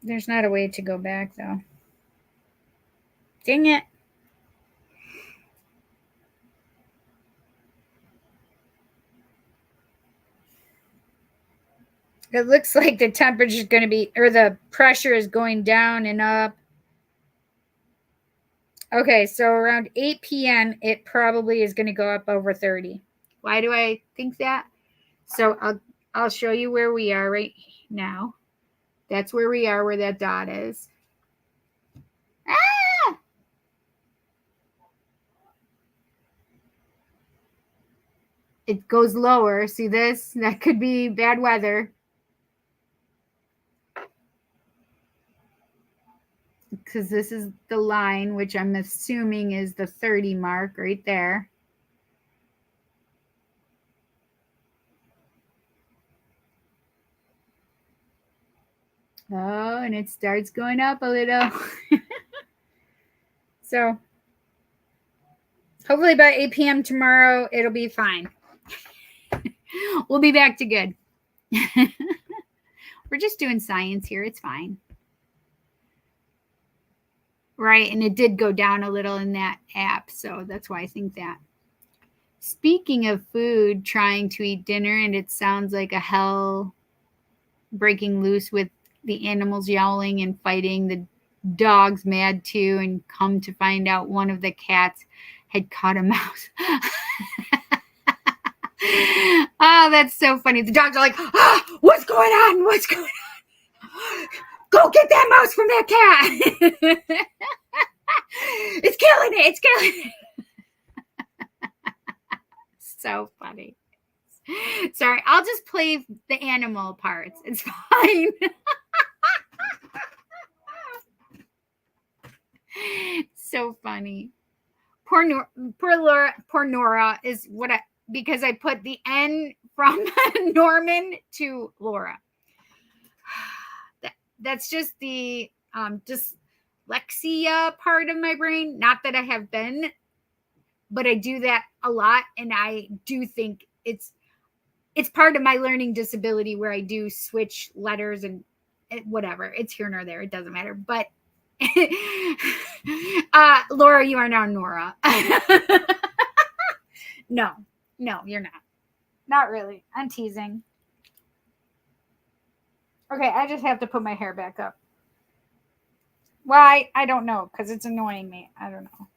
There's not a way to go back, though. Dang it. It looks like the temperature is going to be, or the pressure is going down and up. Okay, so around 8 p.m., it probably is going to go up over 30. Why do I think that? So I'll show you where we are right now. That's where we are, where that dot is. Ah! It goes lower. See this? That could be bad weather. Because this is the line, which I'm assuming is the 30 mark right there. Oh, and it starts going up a little. So hopefully by 8 p.m. tomorrow, it'll be fine. We'll be back to good. We're just doing science here. It's fine. Right, and it did go down a little in that app, so that's why I think that. Speaking of food, trying to eat dinner, and it sounds like a hell breaking loose with the animals yowling and fighting, the dogs mad too, and come to find out one of the cats had caught a mouse. Oh, that's so funny. The dogs are like, what's going on? What's going on? Go get that mouse from that cat. It's killing it. It's killing it. So funny. Sorry, I'll just play the animal parts. It's fine. So funny. Poor Nora is what because I put the N from Norman to Laura. That's just the dyslexia part of my brain. Not that I have been, but I do that a lot, and I do think it's part of my learning disability where I do switch letters and whatever. It's here nor there. It doesn't matter. But Laura, you are now Nora. No, you're not. Not really. I'm teasing. Okay, I just have to put my hair back up. Why? I don't know, because it's annoying me. I don't know.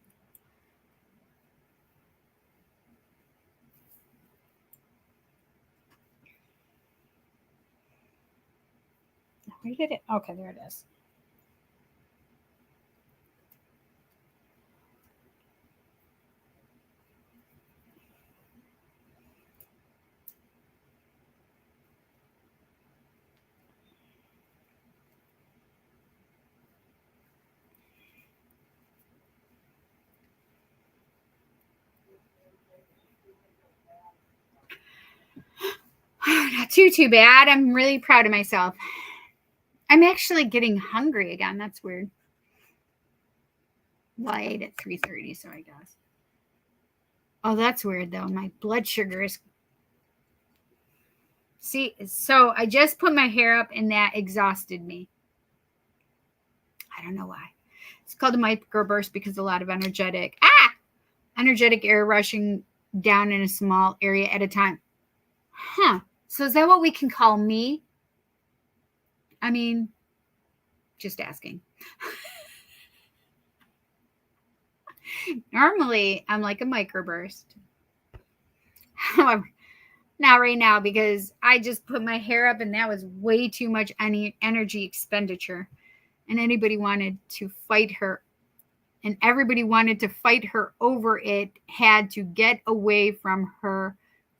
Where did it? Okay, there it is. Not too bad. I'm really proud of myself. I'm actually getting hungry again. That's weird. Well, I ate at 3:30, so I guess. Oh, that's weird, though. My blood sugar is... See, so I just put my hair up, and that exhausted me. I don't know why. It's called a microburst because a lot of energetic air rushing down in a small area at a time. Huh. So is that what we can call me? I mean, just asking. Normally, I'm like a microburst. However, not right now because I just put my hair up and that was way too much energy expenditure. And anybody wanted to fight her, and everybody wanted to fight her over it, had to get away from her,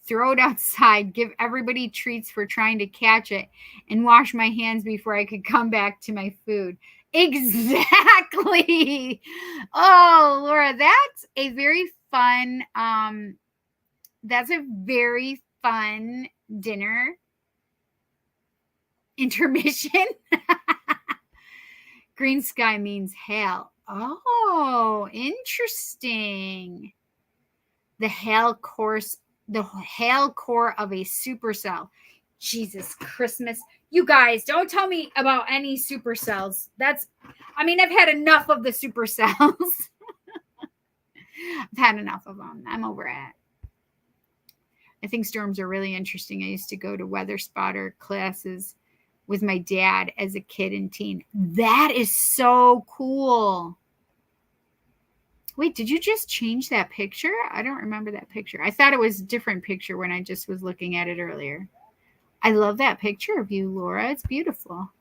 throw it outside, give everybody treats for trying to catch it, and wash my hands before I could come back to my food. Exactly. Oh, Laura, that's a very fun dinner intermission. Green sky means hail. Oh, interesting. The hail core of a supercell. Jesus Christmas. You guys, don't tell me about any supercells. I've had enough of the supercells. I've had enough of them. I'm over it. I think storms are really interesting. I used to go to weather spotter classes with my dad as a kid and teen. That is so cool. Wait, did you just change that picture? I don't remember that picture. I thought it was a different picture when I just was looking at it earlier. I love that picture of you, Laura. It's beautiful.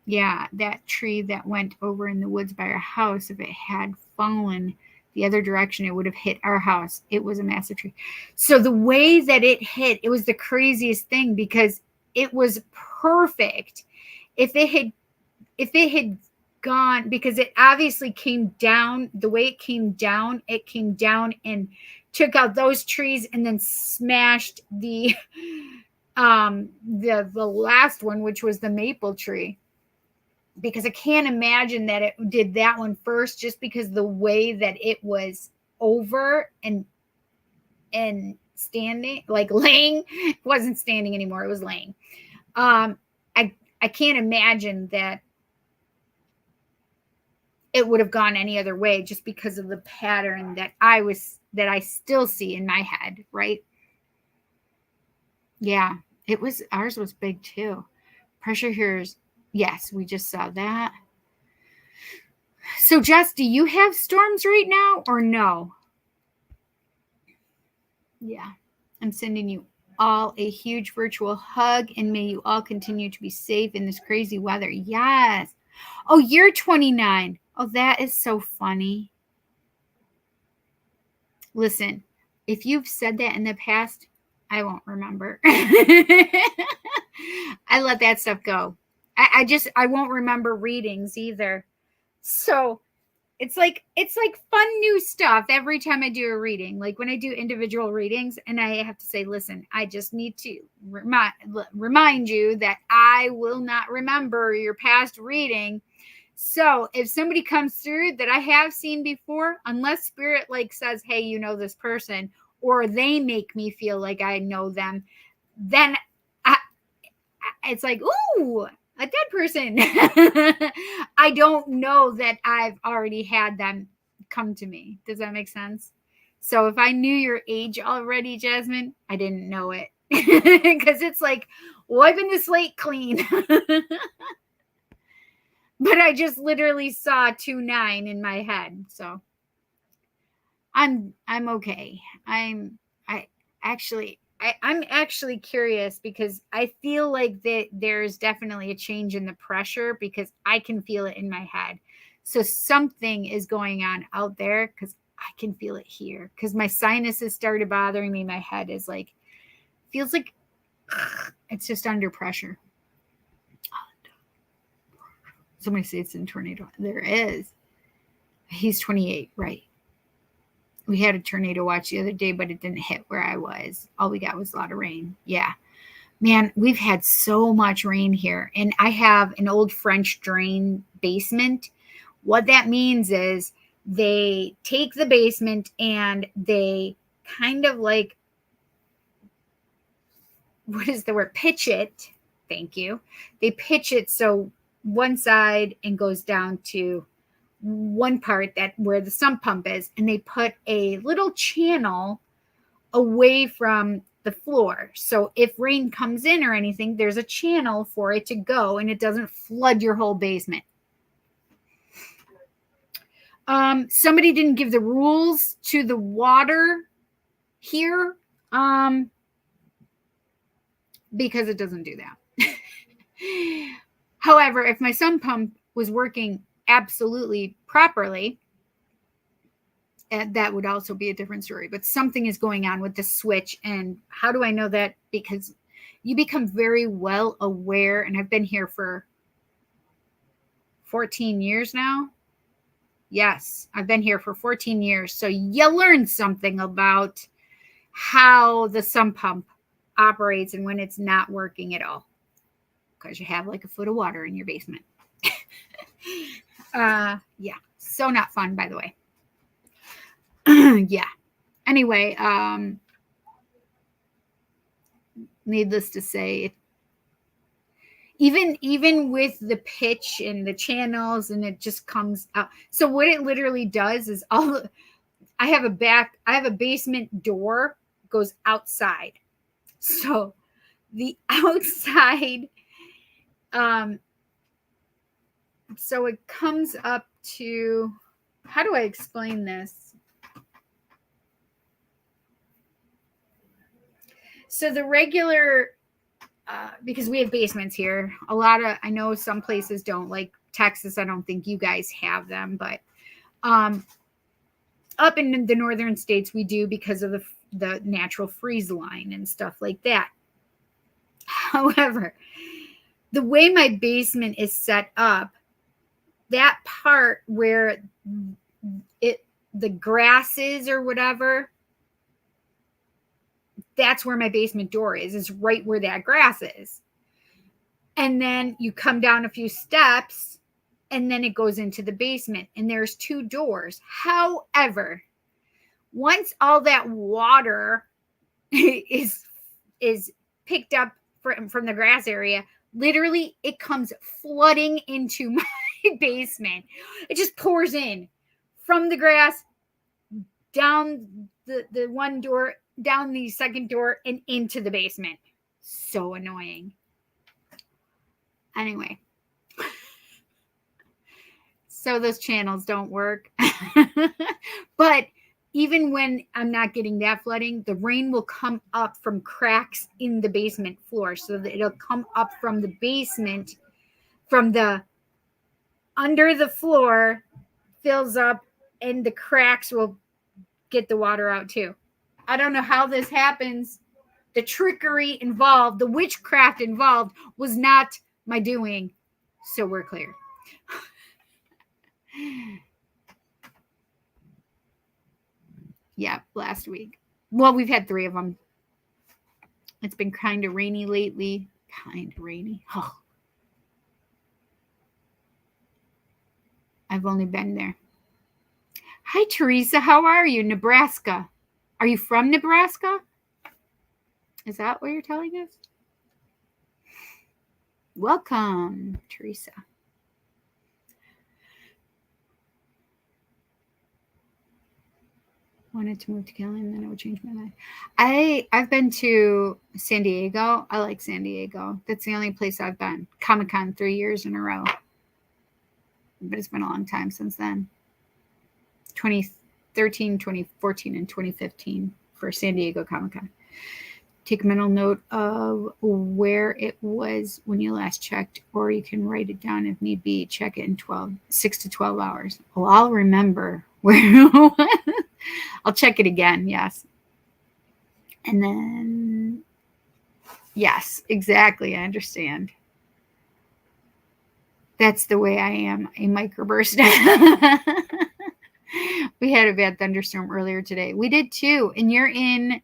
Yeah, that tree that went over in the woods by our house, if it had fallen the other direction, it would have hit our house. It was a massive tree. So the way that it hit, it was the craziest thing because it was perfect. If it had gone, because it obviously came down, the way it came down and took out those trees and then smashed the last one, which was the maple tree. Because I can't imagine that it did that one first, just because the way that it was over and standing, like laying. It wasn't standing anymore, it was laying. I can't imagine that it would have gone any other way, just because of the pattern that I still see in my head, right? Yeah, ours was big too. Pressure here is, yes, we just saw that. So, Jess, do you have storms right now or no? Yeah. I'm sending you all a huge virtual hug, and may you all continue to be safe in this crazy weather. Yes. Oh, you're 29. Oh, that is so funny. Listen, if you've said that in the past, I won't remember. I let that stuff go. I won't remember readings either. So it's like fun new stuff every time I do a reading. Like when I do individual readings and I have to say, listen, I just need to remind you that I will not remember your past reading. So if somebody comes through that I have seen before, unless spirit like says, hey, you know this person, or they make me feel like I know them, then it's like, ooh, a dead person. I don't know that I've already had them come to me. Does that make sense? So if I knew your age already, Jasmine, I didn't know it. Because it's like wiping the slate clean. But I just literally saw 29 in my head. So I'm okay. I'm actually curious because I feel like that there's definitely a change in the pressure because I can feel it in my head. So something is going on out there because I can feel it here because my sinuses started bothering me. My head is like, feels like it's just under pressure. Somebody say it's in tornado. There is. He's 28, right? We had a tornado watch the other day, but it didn't hit where I was. All we got was a lot of rain. Yeah. Man, we've had so much rain here. And I have an old French drain basement. What that means is they take the basement and they kind of like, what is the word? Pitch it. Thank you. They pitch it so one side and goes down to one part that where the sump pump is, and they put a little channel away from the floor. So if rain comes in or anything, there's a channel for it to go and it doesn't flood your whole basement. Somebody didn't give the rules to the water here because it doesn't do that. However, if my sump pump was working absolutely properly, that would also be a different story. But something is going on with the switch. And how do I know that? Because you become very well aware, and I've been here for 14 years now. Yes, I've been here for 14 years. So you learn something about how the sump pump operates and when it's not working at all. Because you have like a foot of water in your basement. Yeah, so not fun, by the way. Yeah. Anyway, needless to say, even with the pitch and the channels, and it just comes out. So what it literally does is I have a basement door goes outside. So the outside, so it comes up to, how do I explain this? So the regular, because we have basements here, I know some places don't, like Texas, I don't think you guys have them, but up in the northern states we do because of the natural freeze line and stuff like that. However, the way my basement is set up, that part where the grass is or whatever, that's where my basement door is right where that grass is. And then you come down a few steps and then it goes into the basement, and there's two doors. However, once all that water is picked up from the grass area, literally it comes flooding into my basement. It just pours in from the grass down the one door, down the second door, and into the basement. So annoying. Anyway. So those channels don't work. But even when I'm not getting that flooding, the rain will come up from cracks in the basement floor. So that it'll come up from the basement, from the under the floor, fills up, and the cracks will get the water out too. I don't know how this happens. The trickery involved, the witchcraft involved was not my doing. So we're clear. Yeah, last week. Well, we've had 3 of them. It's been kind of rainy lately. Kind of rainy. Oh. I've only been there. Hi, Teresa. How are you? Nebraska. Are you from Nebraska? Is that what you're telling us? Welcome, Teresa. Wanted to move to Cali and then I would change my life. I've been to San Diego. I like San Diego. That's the only place I've been. Comic-Con 3 years in a row. But it's been a long time since then. 2013, 2014, and 2015 for San Diego Comic-Con. Take a mental note of where it was when you last checked, or you can write it down if need be. Check it in 6 to 12 hours. Well, I'll remember where it was. I'll check it again, yes. And then, yes, exactly, I understand. That's the way I am, a microburst. We had a bad thunderstorm earlier today. We did too. And you're in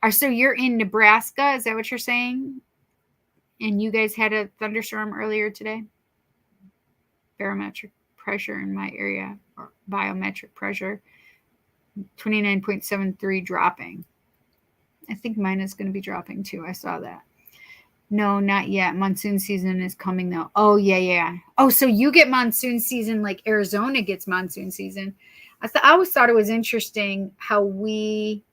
Nebraska, is that what you're saying? And you guys had a thunderstorm earlier today? Barometric pressure in my area, or biometric pressure, 29.73 dropping. I think mine is going to be dropping too. I saw that. No, not yet. Monsoon season is coming though. Oh, yeah. Oh, so you get monsoon season like Arizona gets monsoon season. I always thought it was interesting how we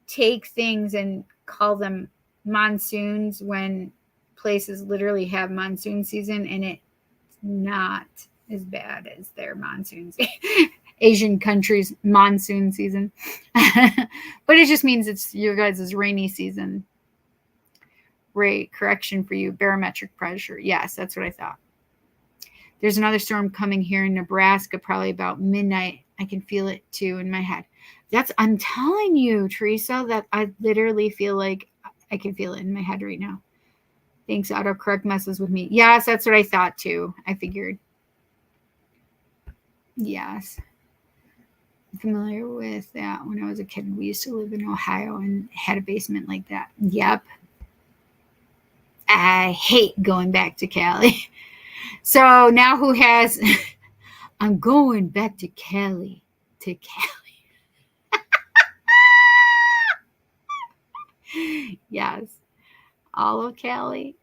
take things and call them monsoons when places literally have monsoon season, and it's not as bad as their monsoon season. Asian countries' monsoon season. But it just means it's your guys' rainy season. Ray, correction for you. Barometric pressure. Yes, that's what I thought. There's another storm coming here in Nebraska, probably about midnight. I can feel it too in my head. I'm telling you, Teresa, that I literally feel like I can feel it in my head right now. Thanks, autocorrect messes with me. Yes, that's what I thought too. I figured. Yes. I'm familiar with that. When I was a kid, we used to live in Ohio and had a basement like that. Yep. I hate going back to Cali. So now who has... I'm going back to Cali. To Cali. Yes. All of Cali.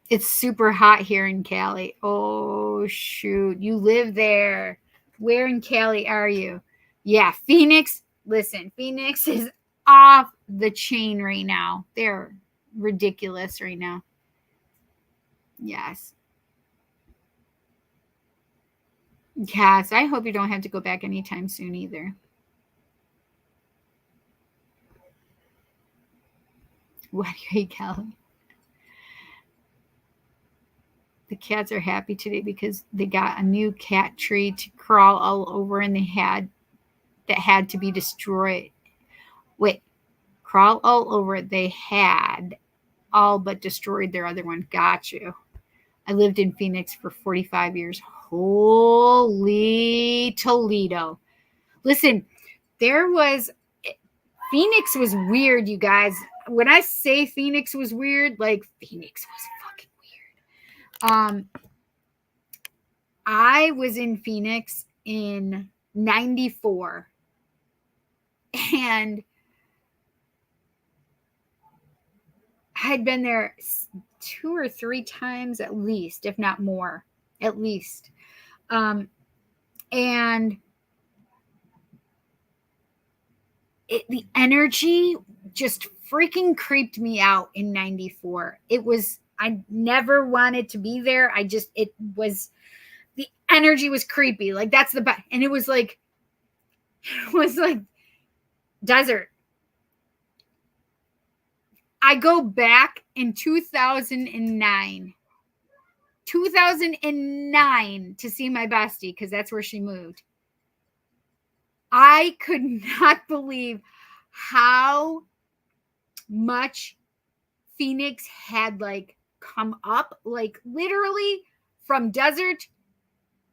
It's super hot here in Cali. Oh, shoot. You live there. Where in Cali are you? Yeah, Phoenix. Listen, Phoenix is off the chain right now. They're ridiculous right now. Yes. Yes, I hope you don't have to go back anytime soon either. Why do you hate Cali? The cats are happy today because they got a new cat tree to crawl all over, and that had to be destroyed. Wait, crawl all over it. They had all but destroyed their other one. Got you. I lived in Phoenix for 45 years. Holy Toledo. Listen, Phoenix was weird, you guys. When I say Phoenix was weird, like Phoenix was fucking weird. I was in Phoenix in 94, and I had been there 2 or 3 times at least, if not more, at least. And the energy just freaking creeped me out in 94. I never wanted to be there. The energy was creepy. Like, that's the best. And it was like desert. I go back in 2009 to see my bestie, because that's where she moved. I could not believe how much Phoenix had like come up, like literally from desert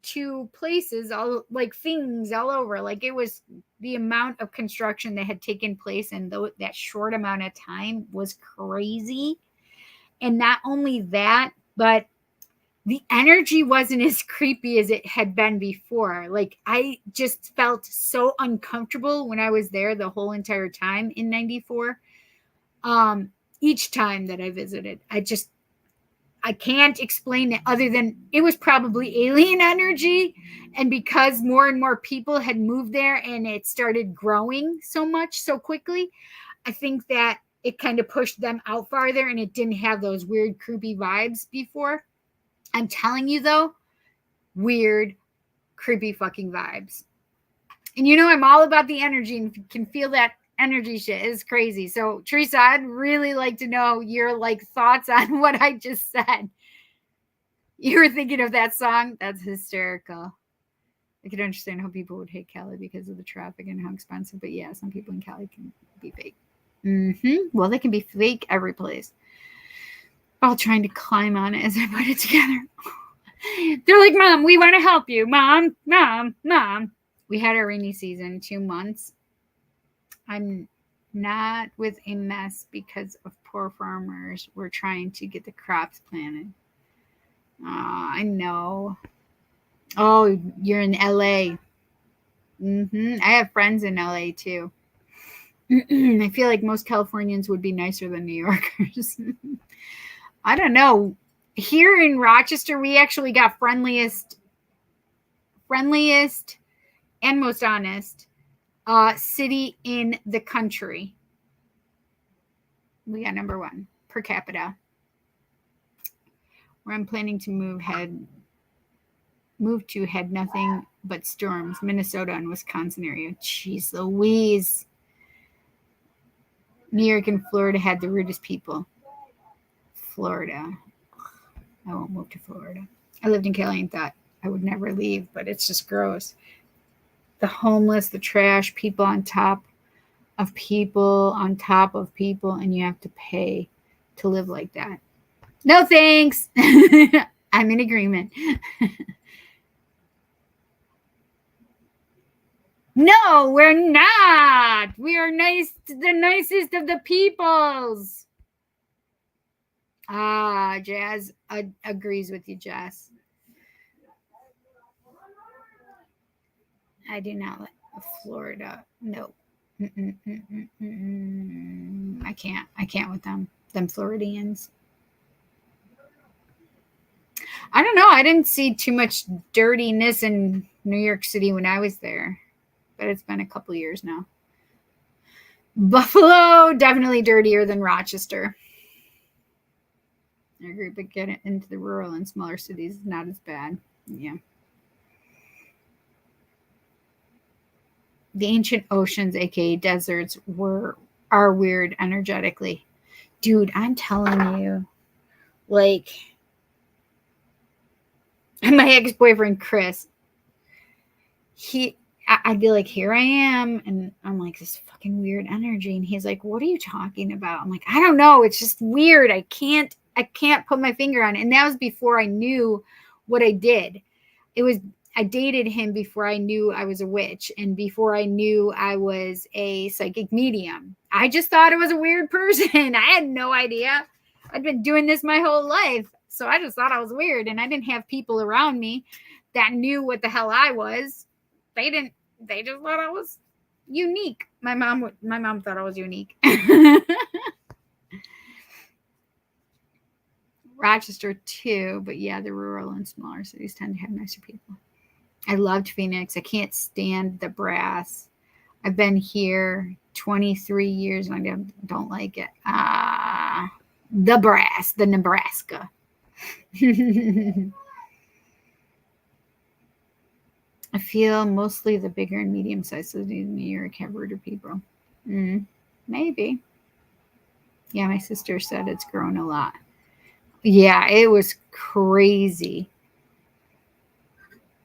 to places, all like things all over. Like, it was the amount of construction that had taken place in that short amount of time was crazy. And not only that, but the energy wasn't as creepy as it had been before. Like, I just felt so uncomfortable when I was there the whole entire time in 94. Each time that I visited, I can't explain it other than it was probably alien energy. And because more and more people had moved there and it started growing so much so quickly, I think that it kind of pushed them out farther and it didn't have those weird, creepy vibes before. I'm telling you, though, weird, creepy fucking vibes. And I'm all about the energy and can feel that energy shit is crazy. So, Teresa, I'd really like to know your like thoughts on what I just said. You were thinking of that song? That's hysterical. I can understand how people would hate Cali because of the traffic and how expensive. But yeah, some people in Cali can be fake. Well, they can be fake every place. All trying to climb on it as I put it together. They're like, Mom, we want to help you. Mom. We had a rainy season, 2 months. I'm not with a mess because of poor farmers. We're trying to get the crops planted. I know. Oh, you're in LA. I have friends in LA too. I feel like most Californians would be nicer than New Yorkers. I don't know. Here in Rochester, we actually got friendliest and most honest city in the country. We got number 1 per capita. Where I'm planning to move to had nothing but storms. Minnesota and Wisconsin area. Jeez Louise. New York and Florida had the rudest people. Florida. I won't move to Florida. I lived in Cali and thought I would never leave, but it's just gross. The homeless, the trash, people on top of people, and you have to pay to live like that. No thanks. I'm in agreement. No, we're not. We are the nicest of the peoples. Jazz agrees with you, Jess. I do not like Florida. No. I can't with them Floridians. I don't know. I didn't see too much dirtiness in New York City when I was there, but it's been a couple years now. Buffalo, definitely dirtier than Rochester. I agree, but getting into the rural and smaller cities is not as bad. Yeah. The ancient oceans, aka deserts, are weird energetically. Dude, I'm telling you, like, my ex-boyfriend Chris, I'd be like, here I am, and I'm like, this fucking weird energy, and he's like, what are you talking about? I'm like, I don't know, it's just weird. I can't put my finger on it. And that was before I knew what I did. I dated him before I knew I was a witch and before I knew I was a psychic medium. I just thought it was a weird person. I had no idea. I'd been doing this my whole life. So I just thought I was weird, and I didn't have people around me that knew what the hell I was. They just thought I was unique. My mom thought I was unique. Rochester too, but yeah, the rural and smaller cities tend to have nicer people. I loved Phoenix. I can't stand the brass. I've been here 23 years. I don't like it. The Nebraska. I feel mostly the bigger and medium-sized cities in New York have ruder people. Maybe. Yeah, my sister said it's grown a lot. Yeah, it was crazy.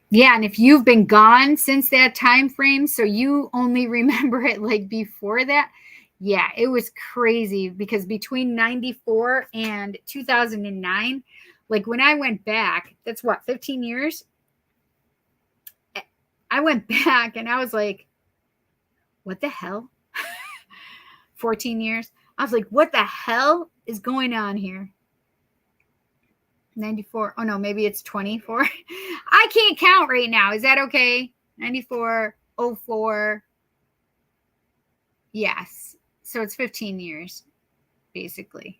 Yeah, and if you've been gone since that time frame, so you only remember it like before that, yeah, it was crazy because between 94 and 2009, like when I went back, that's what, 15 years? I went back and I was like, what the hell? 14 years. I was like, what the hell is going on here? 94. Oh no, maybe it's 24. I can't count right now. Is that okay? 94, 04. Yes. So it's 15 years, basically.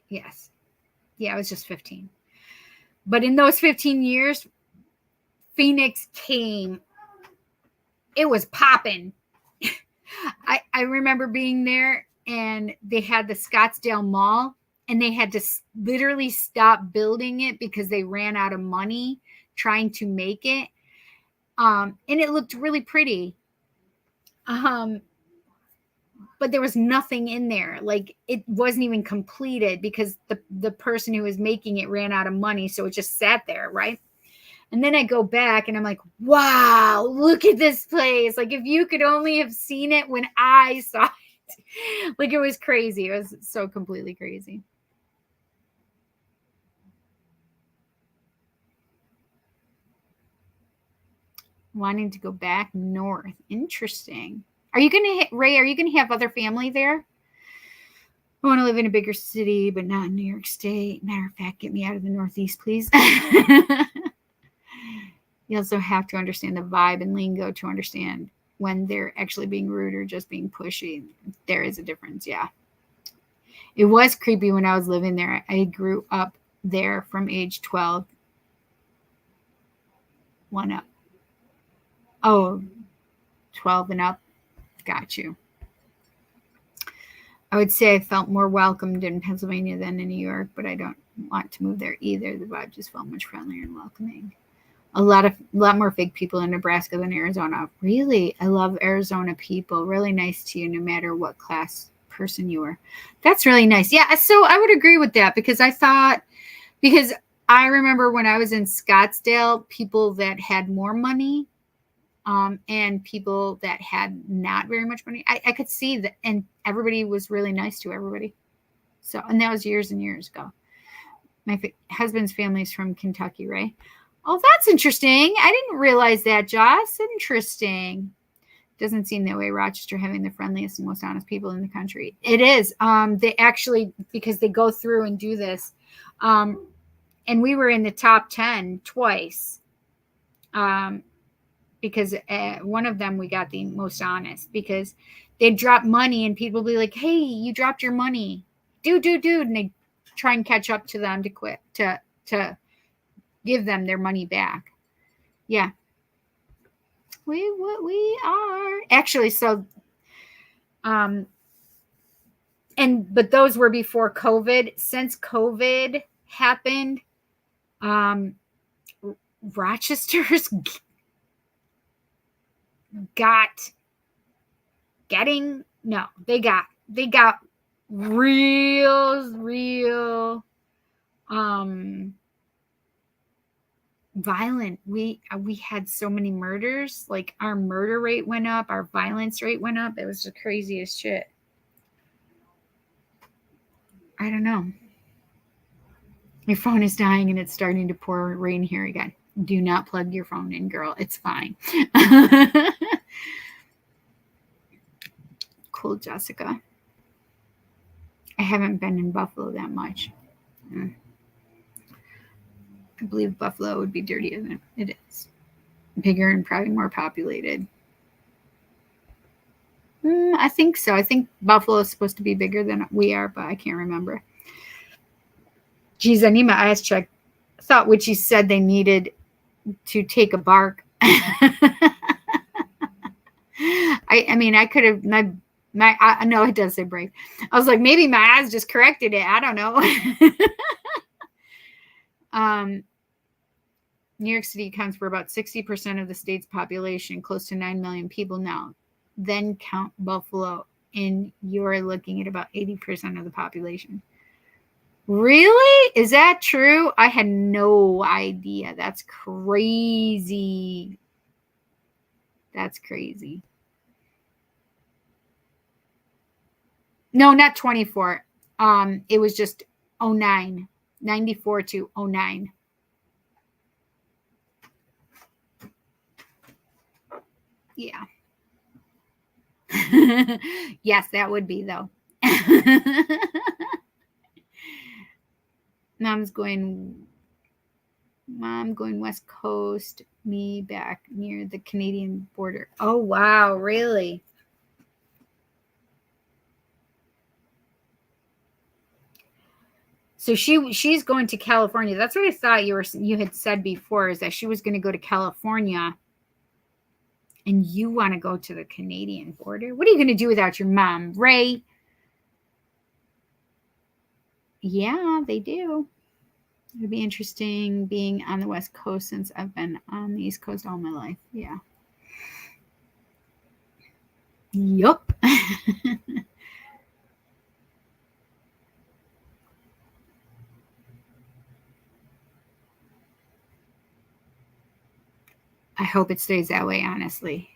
Yes. Yeah, it was just 15. But in those 15 years, Phoenix came. It was popping. I remember being there and they had the Scottsdale Mall and they had to literally stop building it because they ran out of money trying to make it. And it looked really pretty. But there was nothing in there. Like it wasn't even completed because the person who was making it ran out of money. So it just sat there, right? And then I go back and I'm like, wow, look at this place. Like if you could only have seen it when I saw it. Like it was crazy. It was so completely crazy. Wanting to go back north. Interesting. Are you going to, Ray, are you going to have other family there? I want to live in a bigger city, but not in New York State. Matter of fact, get me out of the Northeast, please. You also have to understand the vibe and lingo to understand when they're actually being rude or just being pushy. There is a difference, yeah. It was creepy when I was living there. I grew up there from age 12. One up. Oh, 12 and up. Got you. I would say I felt more welcomed in Pennsylvania than in New York, but I don't want to move there either. The vibe just felt much friendlier and welcoming. A lot more fake people in Nebraska than Arizona. Really? I love Arizona people. Really nice to you no matter what class person you are. That's really nice. Yeah, so I would agree with that because I remember when I was in Scottsdale, people that had more money and people that had not very much money, I could see that, and everybody was really nice to everybody. So, and that was years and years ago. My husband's family is from Kentucky, right? Oh, that's interesting. I didn't realize that, Joss. Interesting. Doesn't seem that way. Rochester having the friendliest and most honest people in the country. It is. They actually, because they go through and do this. And we were in the top 10 twice. Because one of them we got the most honest because they'd drop money and people would be like, hey, you dropped your money. Dude. And they try and catch up to them to quit, to give them their money back. Yeah. We are actually so but those were before COVID. Since COVID happened, Rochester's they got real violent. We had so many murders. Like our murder rate went up, our violence rate went up. It was the craziest shit. I don't know. Your phone is dying and it's starting to pour rain here again. Do not plug your phone in, girl. It's fine. Cool, Jessica. I haven't been in Buffalo that much. I believe Buffalo would be dirtier than it is. Bigger and probably more populated. I think so. I think Buffalo is supposed to be bigger than we are, but I can't remember. Geez, I need my eyes checked. I thought Witchy said they needed to take a bark. I mean, I could have no, it does say brave. I was like, maybe my eyes just corrected it. I don't know. New York City accounts for about 60% of the state's population, close to 9 million people now. Then count Buffalo, and you're looking at about 80% of the population. Really? Is that true? I had no idea. That's crazy. That's crazy. No, not 24. It was just 09, 94 to 09. Yeah. Yes, that would be though. Mom going West Coast, me back near the Canadian border. Oh, wow. Really? So she's going to California. That's what I thought you had said before, is that she was going to go to California and you want to go to the Canadian border. What are you going to do without your mom, Ray? Yeah, they do. It'd be interesting being on the West Coast since I've been on the East Coast all my life. Yeah. Yup. I hope it stays that way, honestly.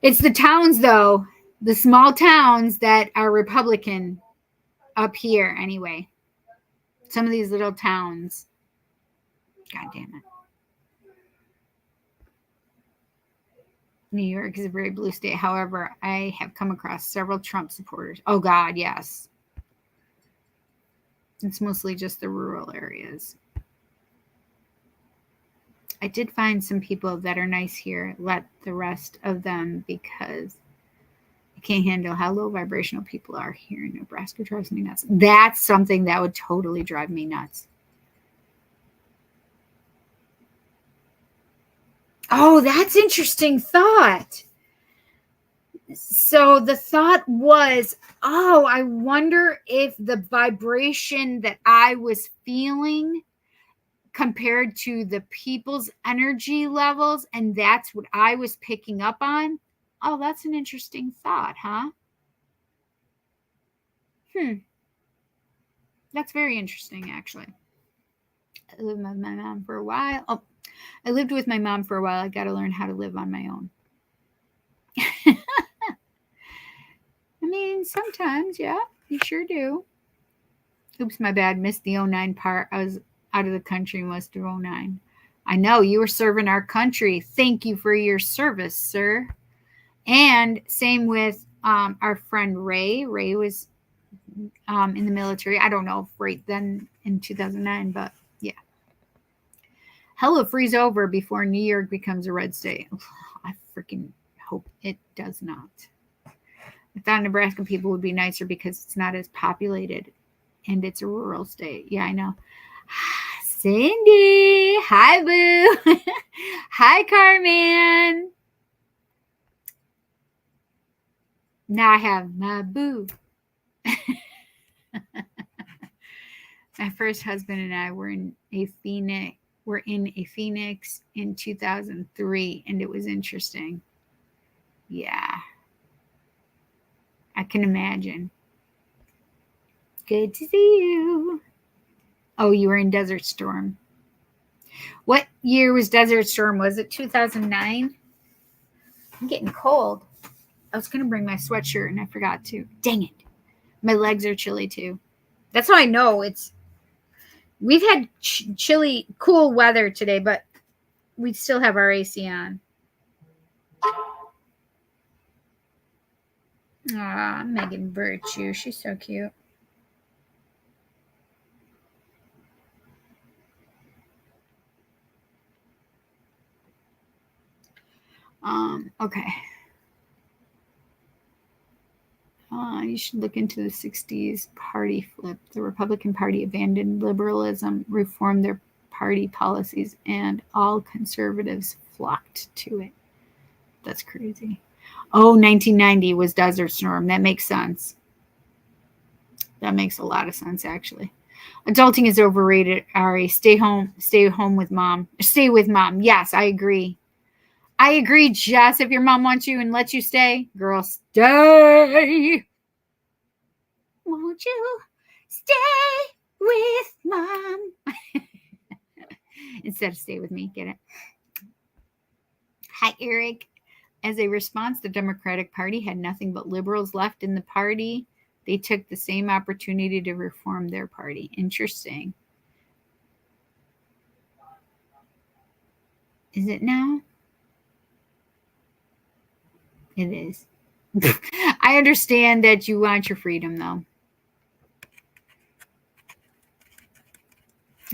It's the towns, though, the small towns that are Republican up here, anyway. Some of these little towns. God damn it. New York is a very blue state. However, I have come across several Trump supporters. Oh, God, yes. It's mostly just the rural areas. I did find some people that are nice here. Let the rest of them, because I can't handle how low vibrational people are here in Nebraska. Drives me nuts. That's something that would totally drive me nuts. Oh, that's interesting thought. So the thought was, oh, I wonder if the vibration that I was feeling compared to the people's energy levels, and that's what I was picking up on. Oh, that's an interesting thought, huh? That's very interesting, actually. I lived with my mom for a while. Oh, I lived with my mom for a while. I got to learn how to live on my own. I mean, sometimes, yeah, you sure do. Oops, my bad. Missed the 09 part. I was out of the country most of 09. I know, you were serving our country. Thank you for your service, sir. And same with our friend Ray. Ray was in the military. I don't know if right then in 2009, but yeah. Hell will freeze over before New York becomes a red state. I freaking hope it does not. I thought Nebraska people would be nicer because it's not as populated and it's a rural state. Yeah, I know. Cindy. Hi, boo. Hi, Carmen. Now I have my boo. My first husband and I were in a Phoenix. We're in a Phoenix in 2003, and it was interesting. Yeah. I can imagine. Good to see you. Oh, you were in Desert Storm. What year was Desert Storm? Was it 2009? I'm getting cold. I was going to bring my sweatshirt, and I forgot to. Dang it. My legs are chilly, too. That's how I know it's... We've had chilly, cool weather today, but we still have our AC on. Aw, Megan Virtue. She's so cute. Okay. You should look into the 60s party flip. The Republican Party abandoned liberalism, reformed their party policies, and all conservatives flocked to it. That's crazy. Oh, 1990 was Desert Storm. That makes sense. That makes a lot of sense, actually. Adulting is overrated, Ari. Stay home with mom. Stay with mom. Yes, I agree. I agree, Jess. If your mom wants you and lets you stay, girl, stay. Won't you stay with mom? Instead of stay with me. Get it? Hi, Eric. As a response, the Democratic Party had nothing but liberals left in the party. They took the same opportunity to reform their party. Interesting. Is it now? It is. I understand that you want your freedom, though.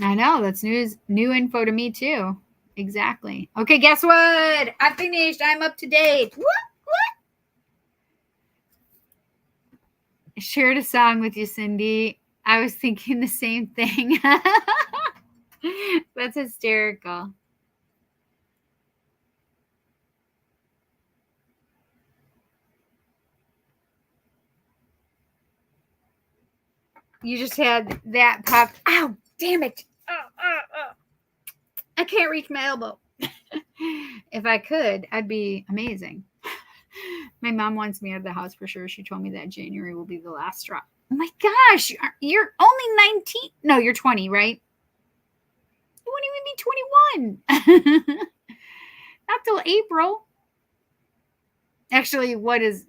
I know. That's new info to me, too. Exactly. Okay, guess what? I finished. I'm up to date. What? I shared a song with you, Cindy. I was thinking the same thing. That's hysterical. You just had that pop. Ow, damn it. Oh. I can't reach my elbow. If I could, I'd be amazing. My mom wants me out of the house for sure. She told me that January will be the last straw. Oh my gosh, you're only 19. No, you're 20, right? You won't even be 21. Not till April. Actually, what is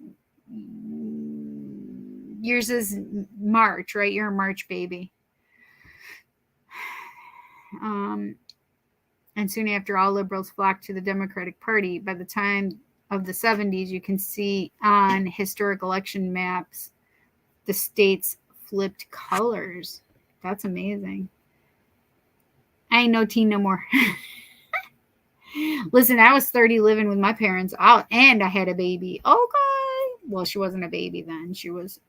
yours is March, right? You're a March baby. And soon after, all liberals flocked to the Democratic Party. By the time of the 70s, you can see on historic election maps the states flipped colors. That's amazing. I ain't no teen no more. Listen, I was 30 living with my parents out, and I had a baby. Okay. Well, she wasn't a baby then. She was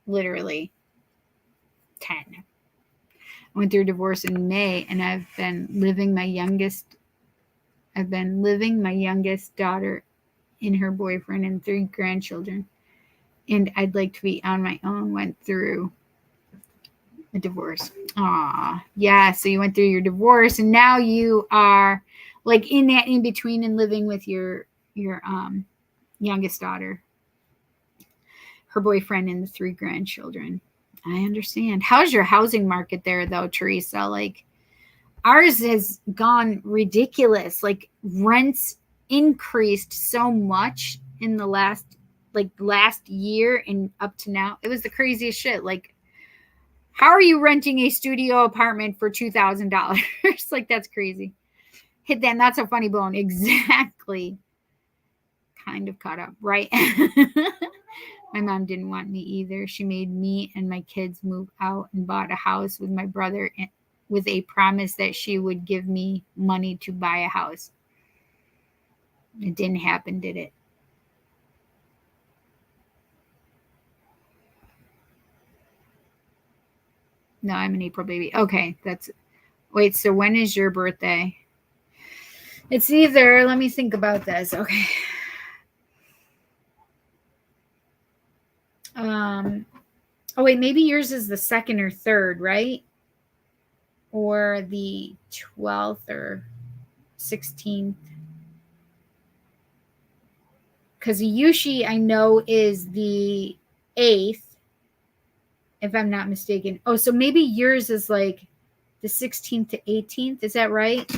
literally 10. I went through a divorce in May, and I've been living my youngest daughter and her boyfriend and 3 grandchildren. And I'd like to be on my own. Went through a divorce. Aw, yeah. So you went through your divorce, and now you are like in that in between and living with your youngest daughter, her boyfriend, and the 3 grandchildren. I understand. How's your housing market there, though, Teresa? Like, ours has gone ridiculous. Like, rents increased so much in the last year and up to now. It was the craziest shit. Like, how are you renting a studio apartment for $2,000? Like, that's crazy. Hit that not so funny bone. Exactly. Kind of caught up, right? My mom didn't want me either. She made me and my kids move out and bought a house with my brother with a promise that she would give me money to buy a house. It didn't happen, did it? No, I'm an April baby. Okay, wait, so when is your birthday? It's either, let me think about this. Okay. Oh wait, maybe yours is the 2nd or 3rd, right? Or the 12th or 16th. Because Yushi, I know, is the 8th, if I'm not mistaken. Oh, so maybe yours is like the 16th to 18th. Is that right?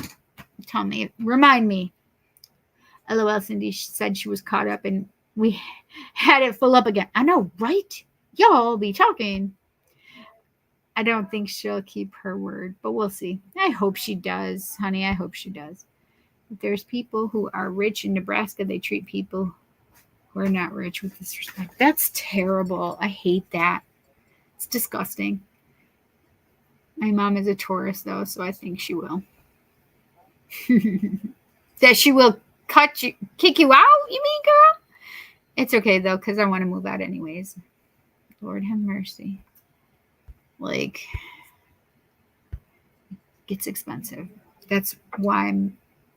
Tell me. Remind me. LOL, Cindy said she was caught up and we had it full up again. I know, right? Y'all be talking. I don't think she'll keep her word, but we'll see. I hope she does, honey. I hope she does. If there's people who are rich in Nebraska, they treat people who are not rich with disrespect. That's terrible. I hate that. It's disgusting. My mom is a Taurus, though, so I think she will. That she will kick you out, you mean, girl? It's okay, though, because I want to move out anyways. Lord have mercy. Like, it gets expensive. That's why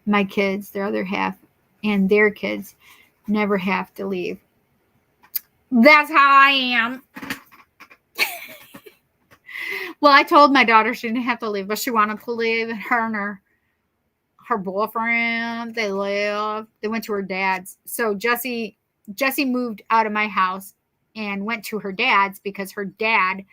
my kids, their other half, and their kids Never have to leave. That's how I am. Well, I told my daughter she didn't have to leave, but she wanted to leave. Her and her boyfriend, they left. They went to her dad's. So Jessie moved out of my house and went to her dad's because her dad,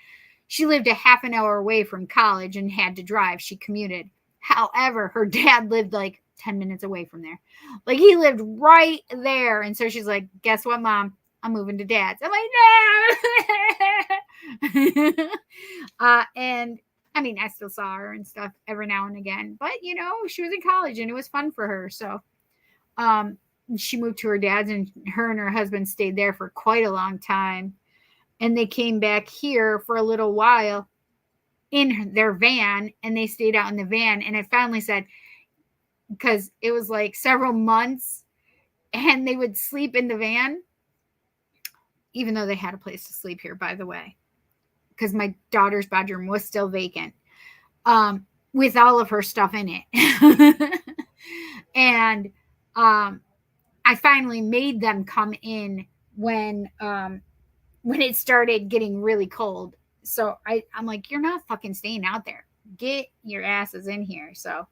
she lived a half an hour away from college and had to drive. She commuted. However, her dad lived like 10 minutes away from there. Like he lived right there. And so she's like, guess what, Mom? I'm moving to Dad's. I'm like, no. And I mean, I still saw her and stuff every now and again, but you know, she was in college and it was fun for her. So, she moved to her dad's, and her husband stayed there for quite a long time. And they came back here for a little while in their van, and they stayed out in the van. And I finally said, because it was like several months, and they would sleep in the van, even though they had a place to sleep here, by the way, because my daughter's bedroom was still vacant, with all of her stuff in it. And I finally made them come in when it started getting really cold. So I'm like, you're not fucking staying out there. Get your asses in here. So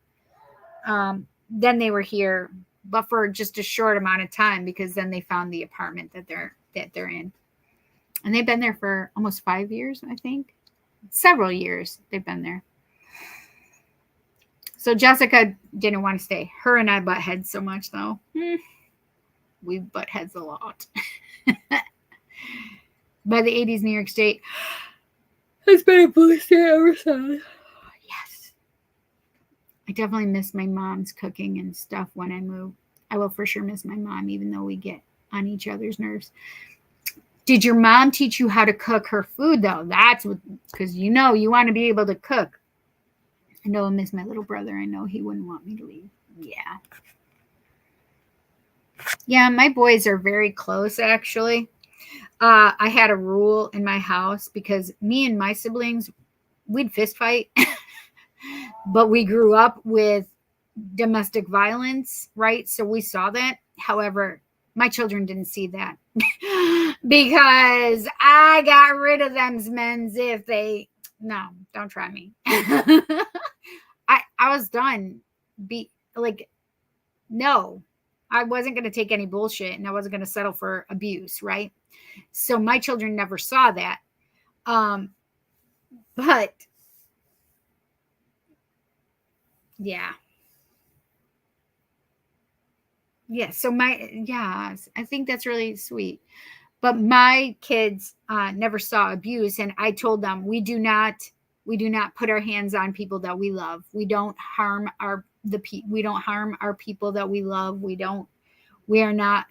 then they were here, but for just a short amount of time, because then they found the apartment that they're in. And they've been there for almost 5 years, I think. Several years they've been there. So Jessica didn't want to stay. Her and I butt heads so much, though. We butt heads a lot. By the 80s, New York State has been a blue state ever since. Yes. I definitely miss my mom's cooking and stuff when I move. I will for sure miss my mom, even though we get on each other's nerves. Did your mom teach you how to cook her food, though? That's what, because you want to be able to cook. I know I miss my little brother. I know he wouldn't want me to leave. Yeah. Yeah, my boys are very close, actually. I had a rule in my house because me and my siblings, we'd fist fight. But we grew up with domestic violence, right? So we saw that. However, my children didn't see that because I got rid of them's men's if they, no, don't try me. I was done. No, I wasn't going to take any bullshit, and I wasn't going to settle for abuse, right? So my children never saw that. But yeah. Yeah. So I think that's really sweet. But my kids never saw abuse, and I told them we do not put our hands on people that we love. We don't harm we don't harm our people that we love. We are not,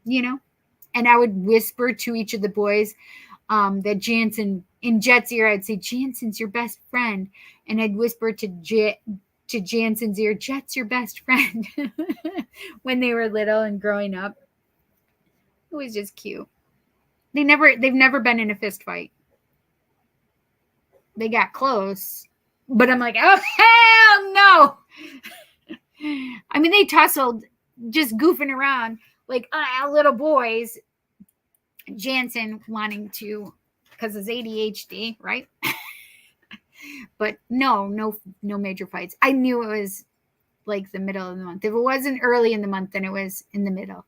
And I would whisper to each of the boys that Jansen, in Jet's ear, I'd say, Jansen's your best friend. And I'd whisper to Jansen's ear, Jet's your best friend. When they were little and growing up. It was just cute. They've never been in a fist fight. They got close, but I'm like, oh, hell no. I mean, they tussled, just goofing around like little boys. Jansen wanting to, because his ADHD, right? But no major fights. I knew it was like the middle of the month. If it wasn't early in the month, then it was in the middle.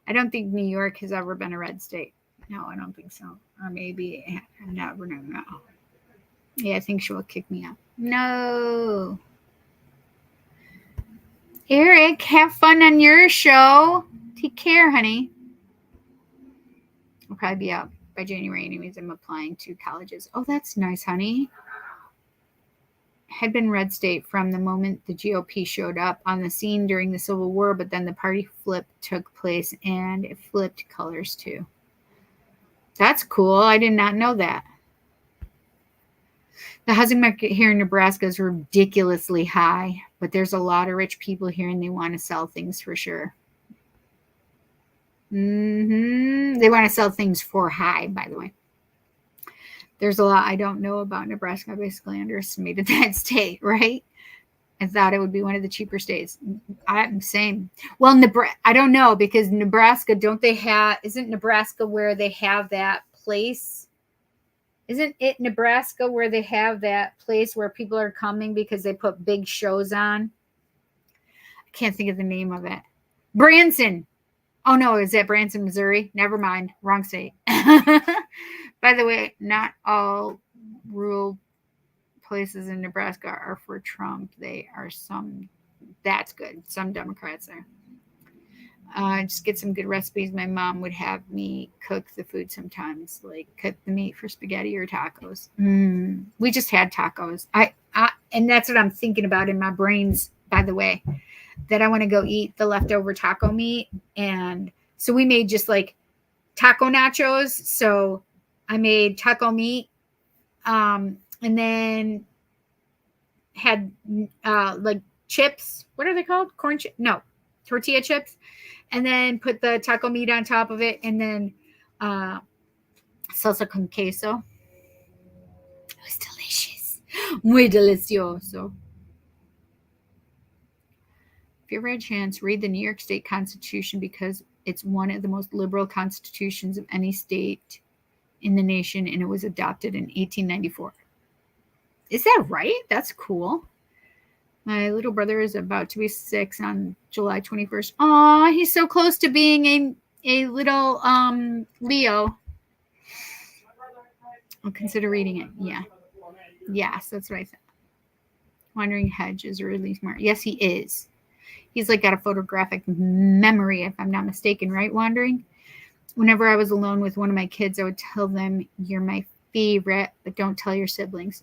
I don't think New York has ever been a red state. No, I don't think so. Or maybe I never know. Yeah, I think she will kick me out. No. Eric, have fun on your show. Take care, honey. I'll probably be out by January anyways. I'm applying to colleges. Oh, that's nice, honey. Had been red state from the moment the GOP showed up on the scene during the Civil War, but then the party flip took place and it flipped colors too. That's cool. I did not know that. The housing market here in Nebraska is ridiculously high, but there's a lot of rich people here and they want to sell things for sure. They want to sell things for high, by the way. There's a lot I don't know about Nebraska. I basically underestimated that state, right? I thought it would be one of the cheaper states. I'm same. Well, Nebraska, I don't know, because Nebraska, isn't Nebraska where they have that place? Isn't it Nebraska where they have that place where people are coming because they put big shows on? I can't think of the name of it. Branson. Oh, no, is that Branson, Missouri? Never mind. Wrong state. By the way, not all rural places in Nebraska are for Trump. They are some. That's good. Some Democrats there. Just get some good recipes. My mom would have me cook the food sometimes, like cut the meat for spaghetti or tacos. We just had tacos. And that's what I'm thinking about in my brains, by the way, that I want to go eat the leftover taco meat. And so we made just like taco nachos. So I made taco meat, and then had like chips. What are they called? Tortilla chips. And then put the taco meat on top of it, and then salsa con queso. It was delicious. Muy delicioso. If you ever had a chance, read the New York State Constitution, because it's one of the most liberal constitutions of any state in the nation, and it was adopted in 1894. Is that right? That's cool. My little brother is about to be 6 on July 21st. Aw, he's so close to being a little Leo. I'll consider reading it. Yeah. Yes, that's what I thought. Wandering Hedge is really smart. Yes, he is. He's like got a photographic memory, if I'm not mistaken, right, Wandering? Whenever I was alone with one of my kids, I would tell them, "You're my favorite, but don't tell your siblings."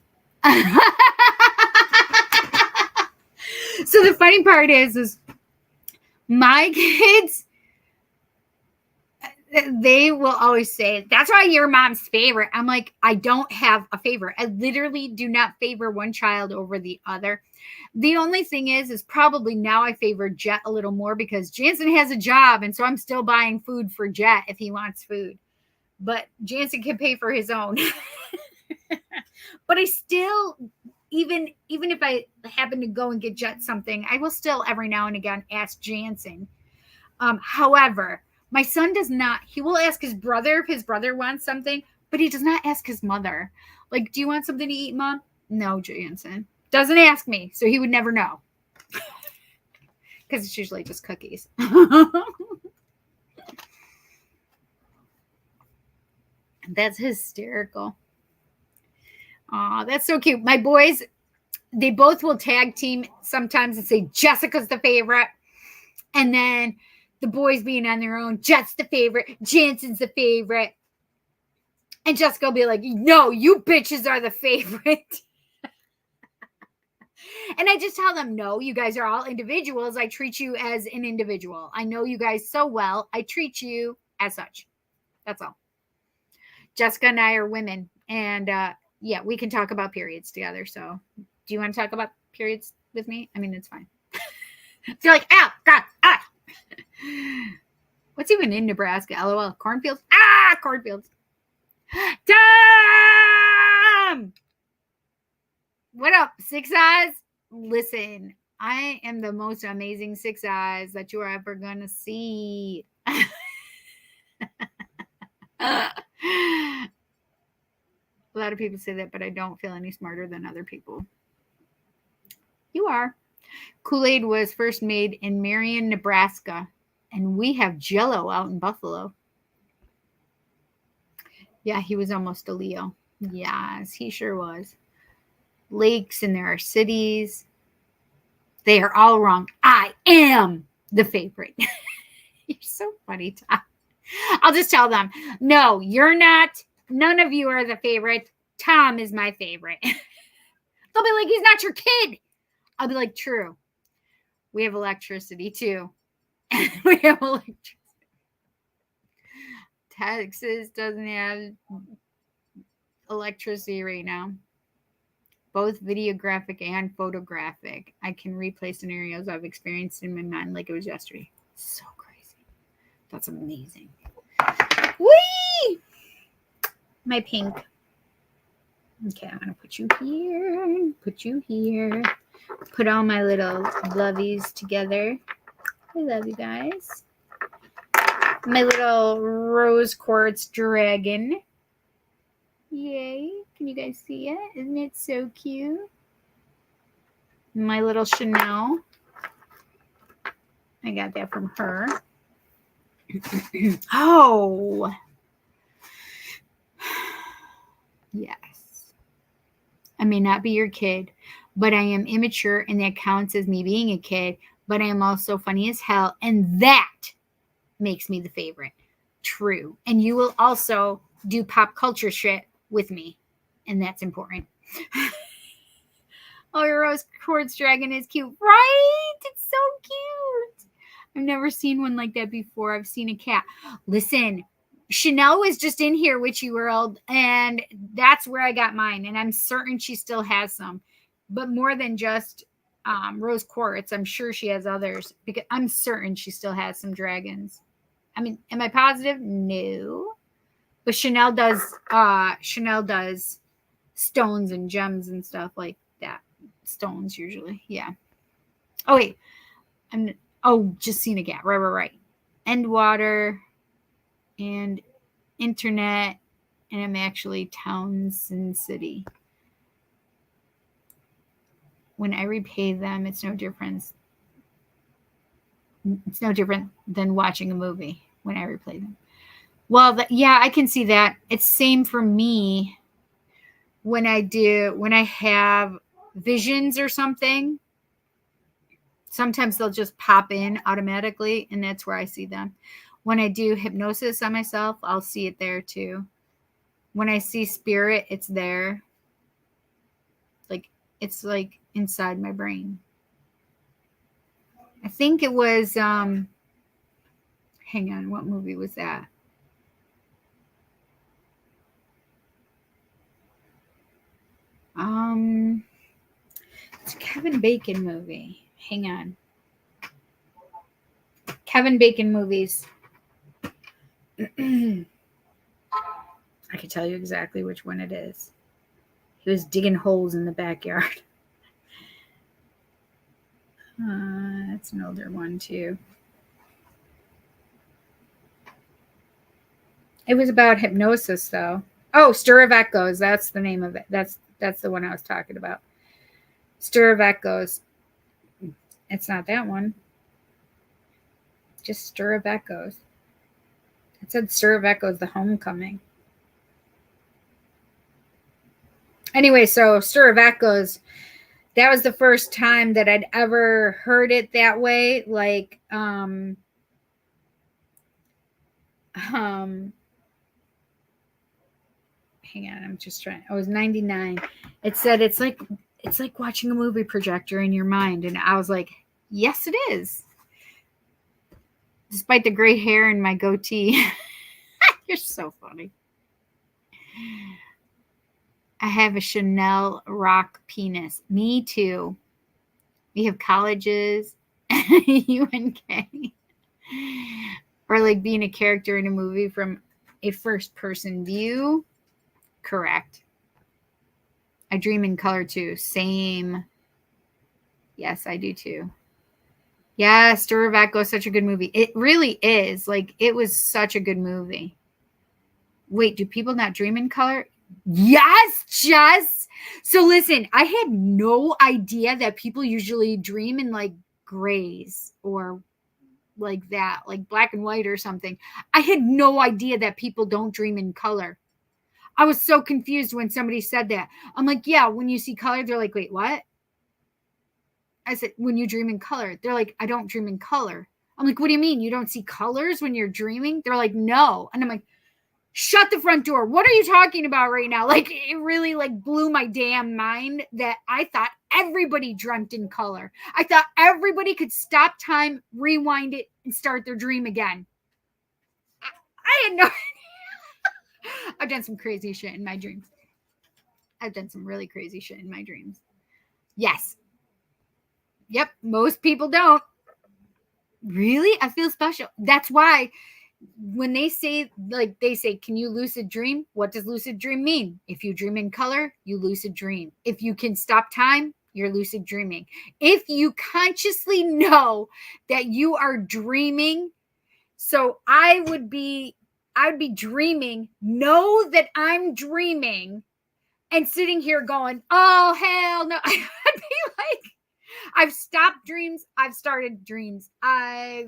So the funny part is my kids, they will always say, "That's why you're mom's favorite." I'm like, I don't have a favorite. I literally do not favor one child over the other. The only thing is probably now I favor Jet a little more because Jansen has a job, and so I'm still buying food for Jet if he wants food. But Jansen can pay for his own. But I still, even if I happen to go and get Jet something, I will still every now and again ask Jansen. However, my son does not. He will ask his brother if his brother wants something, but he does not ask his mother. Like, "Do you want something to eat, Mom?" No, Jansen. Doesn't ask me, so he would never know. Because it's usually just cookies. That's hysterical. Aw, that's so cute. My boys, they both will tag team sometimes and say Jessica's the favorite. And then the boys being on their own, Jet's the favorite, Jansen's the favorite. And Jessica will be like, "No, you bitches are the favorite." And I just tell them, "No, you guys are all individuals. I treat you as an individual. I know you guys so well. I treat you as such." That's all. Jessica and I are women. And yeah, we can talk about periods together. So do you want to talk about periods with me? I mean, it's fine. If you're like, "Ah, God, ah." What's even in Nebraska? LOL. Cornfields? Ah, cornfields. Tom! What up, Six Eyes? Listen, I am the most amazing Six Eyes that you're ever going to see. A lot of people say that, but I don't feel any smarter than other people. You are. Kool-Aid was first made in Marion, Nebraska, and we have Jell-O out in Buffalo. Yeah, he was almost a Leo. Yes, he sure was. Lakes, and there are cities. They are all wrong. I am the favorite. You're so funny, Tom. I'll just tell them, "No, you're not. None of you are the favorite. Tom is my favorite." They'll be like, "He's not your kid." I'll be like, "True. We have electricity too." We have electricity. Texas doesn't have electricity right now. Both videographic and photographic. I can replay scenarios I've experienced in my mind like it was yesterday. So crazy. That's amazing. Whee! My pink. Okay, I'm going to put you here. Put you here. put all my little lovies together. I love you guys. My little rose quartz dragon. Yay. Can you guys see it? Isn't it so cute? My little Chanel. I got that from her. Oh. Yes. I may not be your kid, but I am immature, and that counts as me being a kid, but I am also funny as hell, and that makes me the favorite. True. And you will also do pop culture shit with me, and that's important. Oh, your rose quartz dragon is cute, right? It's so cute. I've never seen one like that before. I've seen a cat. Listen, Chanel was just in here, Witchy World, and that's where I got mine, and I'm certain she still has some, but more than just rose quartz. I'm sure she has others, because I'm certain she still has some dragons. I mean, am I positive? No. But Chanel does stones and gems and stuff like that. Stones usually. Yeah. Oh wait. Just seen a cat. Right. End water and internet, and I'm actually Townsend City. When I repay them, it's no different than watching a movie when I replay them. Well, I can see that. It's same for me when I have visions or something. Sometimes they'll just pop in automatically, and that's where I see them. When I do hypnosis on myself, I'll see it there too. When I see spirit, it's there. It's like inside my brain. I think it was, hang on, what movie was that? It's a Kevin Bacon movie. Hang on. Kevin Bacon movies. I can tell you exactly which one it is. He was digging holes in the backyard. That's an older one too. It was about hypnosis though. Oh, Stir of Echoes. That's the name of it. That's the one I was talking about. Stir of Echoes. It's not that one. Just Stir of Echoes. It said Stir of Echoes, The Homecoming. Anyway, so Stir of Echoes, that was the first time that I'd ever heard it that way. Like, hang on, I'm just trying. I was 99. It said it's like watching a movie projector in your mind. And I was like, yes, it is. Despite the gray hair and my goatee. You're so funny. I have a Chanel rock penis. Me too. We have colleges. UNK. Or like being a character in a movie from a first person view. Correct. I dream in color too. Same. Yes, I do too. Yeah, Stir of Echoes, such a good movie. It really is. Like, it was such a good movie. Wait, do people not dream in color? Yes, Jess. So listen, I had no idea that people usually dream in like grays or like that, like black and white or something. I had no idea that people don't dream in color. I was so confused when somebody said that. I'm like, yeah, when you see color, they're like, wait, what? I said, when you dream in color. They're like, I don't dream in color. I'm like, what do you mean? You don't see colors when you're dreaming? They're like, no. And I'm like, shut the front door. What are you talking about right now? Like, it really like blew my damn mind that I thought everybody dreamt in color. I thought everybody could stop time, rewind it, and start their dream again. I had no idea. I've done some crazy shit in my dreams. I've done some really crazy shit in my dreams. Yes. Yep. Most people don't. Really? I feel special. That's why when they say, can you lucid dream? What does lucid dream mean? If you dream in color, you lucid dream. If you can stop time, you're lucid dreaming. If you consciously know that you are dreaming, so I would be dreaming, know that I'm dreaming, and sitting here going, oh, hell no. I'd be like, I've stopped dreams. I've started dreams. I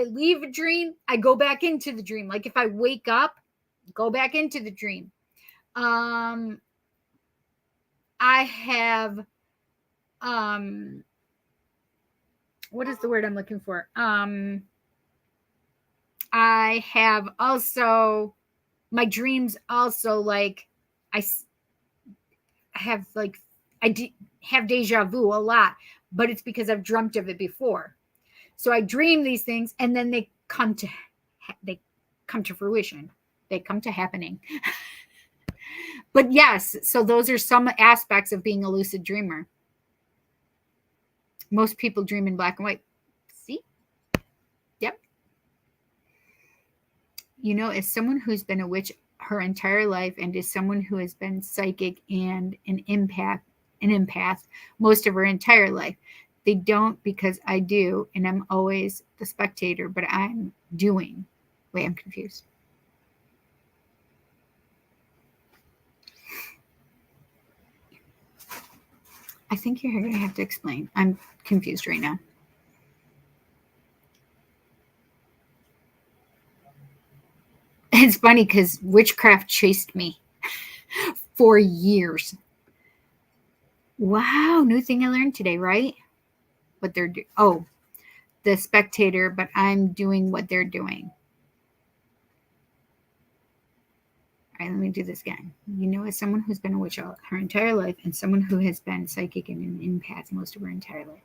leave a dream. I go back into the dream. Like if I wake up, go back into the dream. I have, what is the word I'm looking for? I have also, my dreams also, like, I have, like, have deja vu a lot, but it's because I've dreamt of it before. So I dream these things, and then they come to fruition. They come to happening. But yes, so those are some aspects of being a lucid dreamer. Most people dream in black and white. See? Yep. You know, as someone who's been a witch her entire life, and as someone who has been psychic and an empath most of her entire life, they don't because I do, and I'm always the spectator, but I'm doing. Wait, I'm confused. I think you're going to have to explain. I'm confused right now. It's funny because witchcraft chased me for years. Wow, new thing I learned today, right? What they're doing. Oh, the spectator, but I'm doing what they're doing. All right, let me do this again. You know, as someone who's been a witch her entire life, and someone who has been psychic and an empath most of her entire life,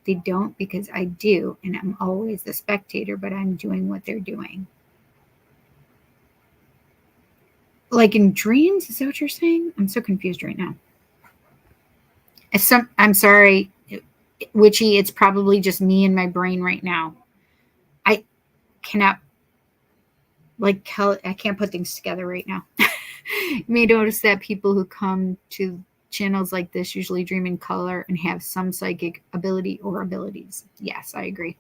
they don't because I do, and I'm always the spectator, but I'm doing what they're doing. Like in dreams? Is that what you're saying? I'm so confused right now. I'm sorry, witchy, it's probably just me and my brain right now. I cannot, like, I can't put things together right now. You may notice that people who come to channels like this usually dream in color and have some psychic ability or abilities. Yes, I agree.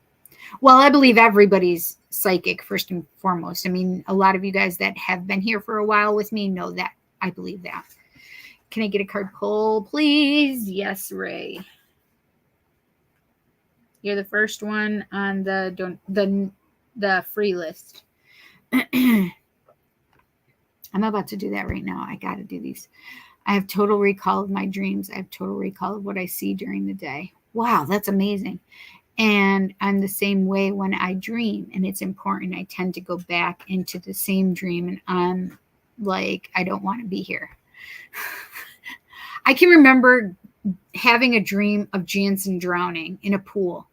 Well, I believe everybody's psychic first and foremost. I mean, a lot of you guys that have been here for a while with me know that. I believe that. Can I get a card pull, please? Yes, Ray. You're the first one on the free list. I'm about to do that right now. I got to do these. I have total recall of my dreams. I have total recall of what I see during the day. Wow, that's amazing. And I'm the same way when I dream, and it's important. I tend to go back into the same dream, and I'm like, I don't want to be here. I can remember having a dream of Jansen drowning in a pool.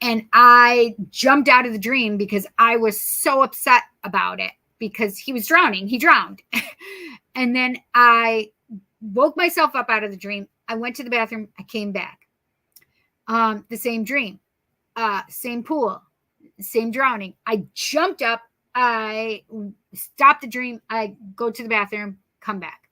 And I jumped out of the dream because I was so upset about it because he was drowning. He drowned. And then I woke myself up out of the dream. I went to the bathroom. I came back. The same dream, same pool, same drowning. I jumped up. I stopped the dream. I go to the bathroom, come back.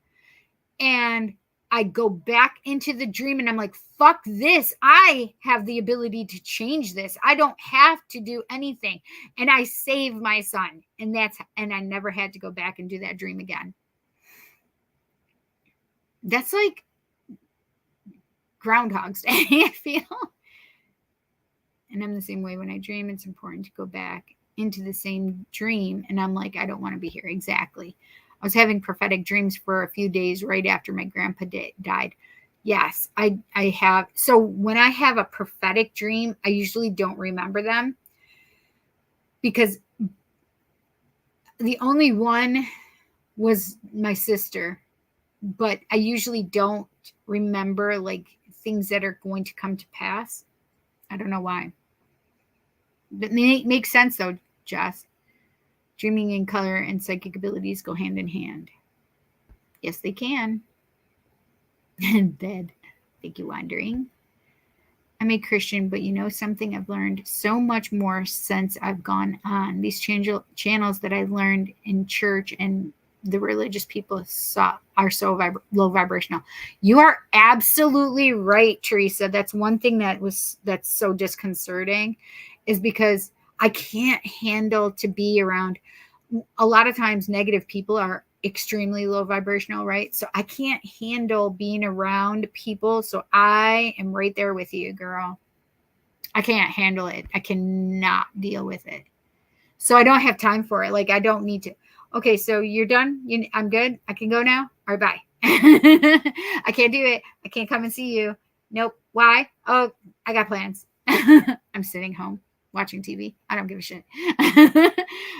And I go back into the dream, and I'm like, fuck this. I have the ability to change this. I don't have to do anything. And I saved my son. And I never had to go back and do that dream again. That's like Groundhog's Day, I feel. And I'm the same way when I dream. It's important to go back into the same dream. And I'm like, I don't want to be here. Exactly. I was having prophetic dreams for a few days right after my grandpa died. Yes, I have. So when I have a prophetic dream, I usually don't remember them because the only one was my sister. But I usually don't remember like things that are going to come to pass. I don't know why. That makes sense though, Jess. Dreaming in color and psychic abilities go hand in hand. Yes, they can. And bed. Think you're wondering. I'm a Christian, but you know something? I've learned so much more since I've gone on these channels that I learned in church and the religious people are so low vibrational. You are absolutely right, Teresa. That's one thing that's so disconcerting, is because I can't handle to be around. A lot of times negative people are extremely low vibrational, right? So I can't handle being around people. So I am right there with you, girl. I can't handle it. I cannot deal with it. So I don't have time for it. Like, I don't need to. Okay, so you're done? I'm good? I can go now? All right, bye. I can't do it. I can't come and see you. Nope. Why? Oh, I got plans. I'm sitting home watching TV. I don't give a shit. I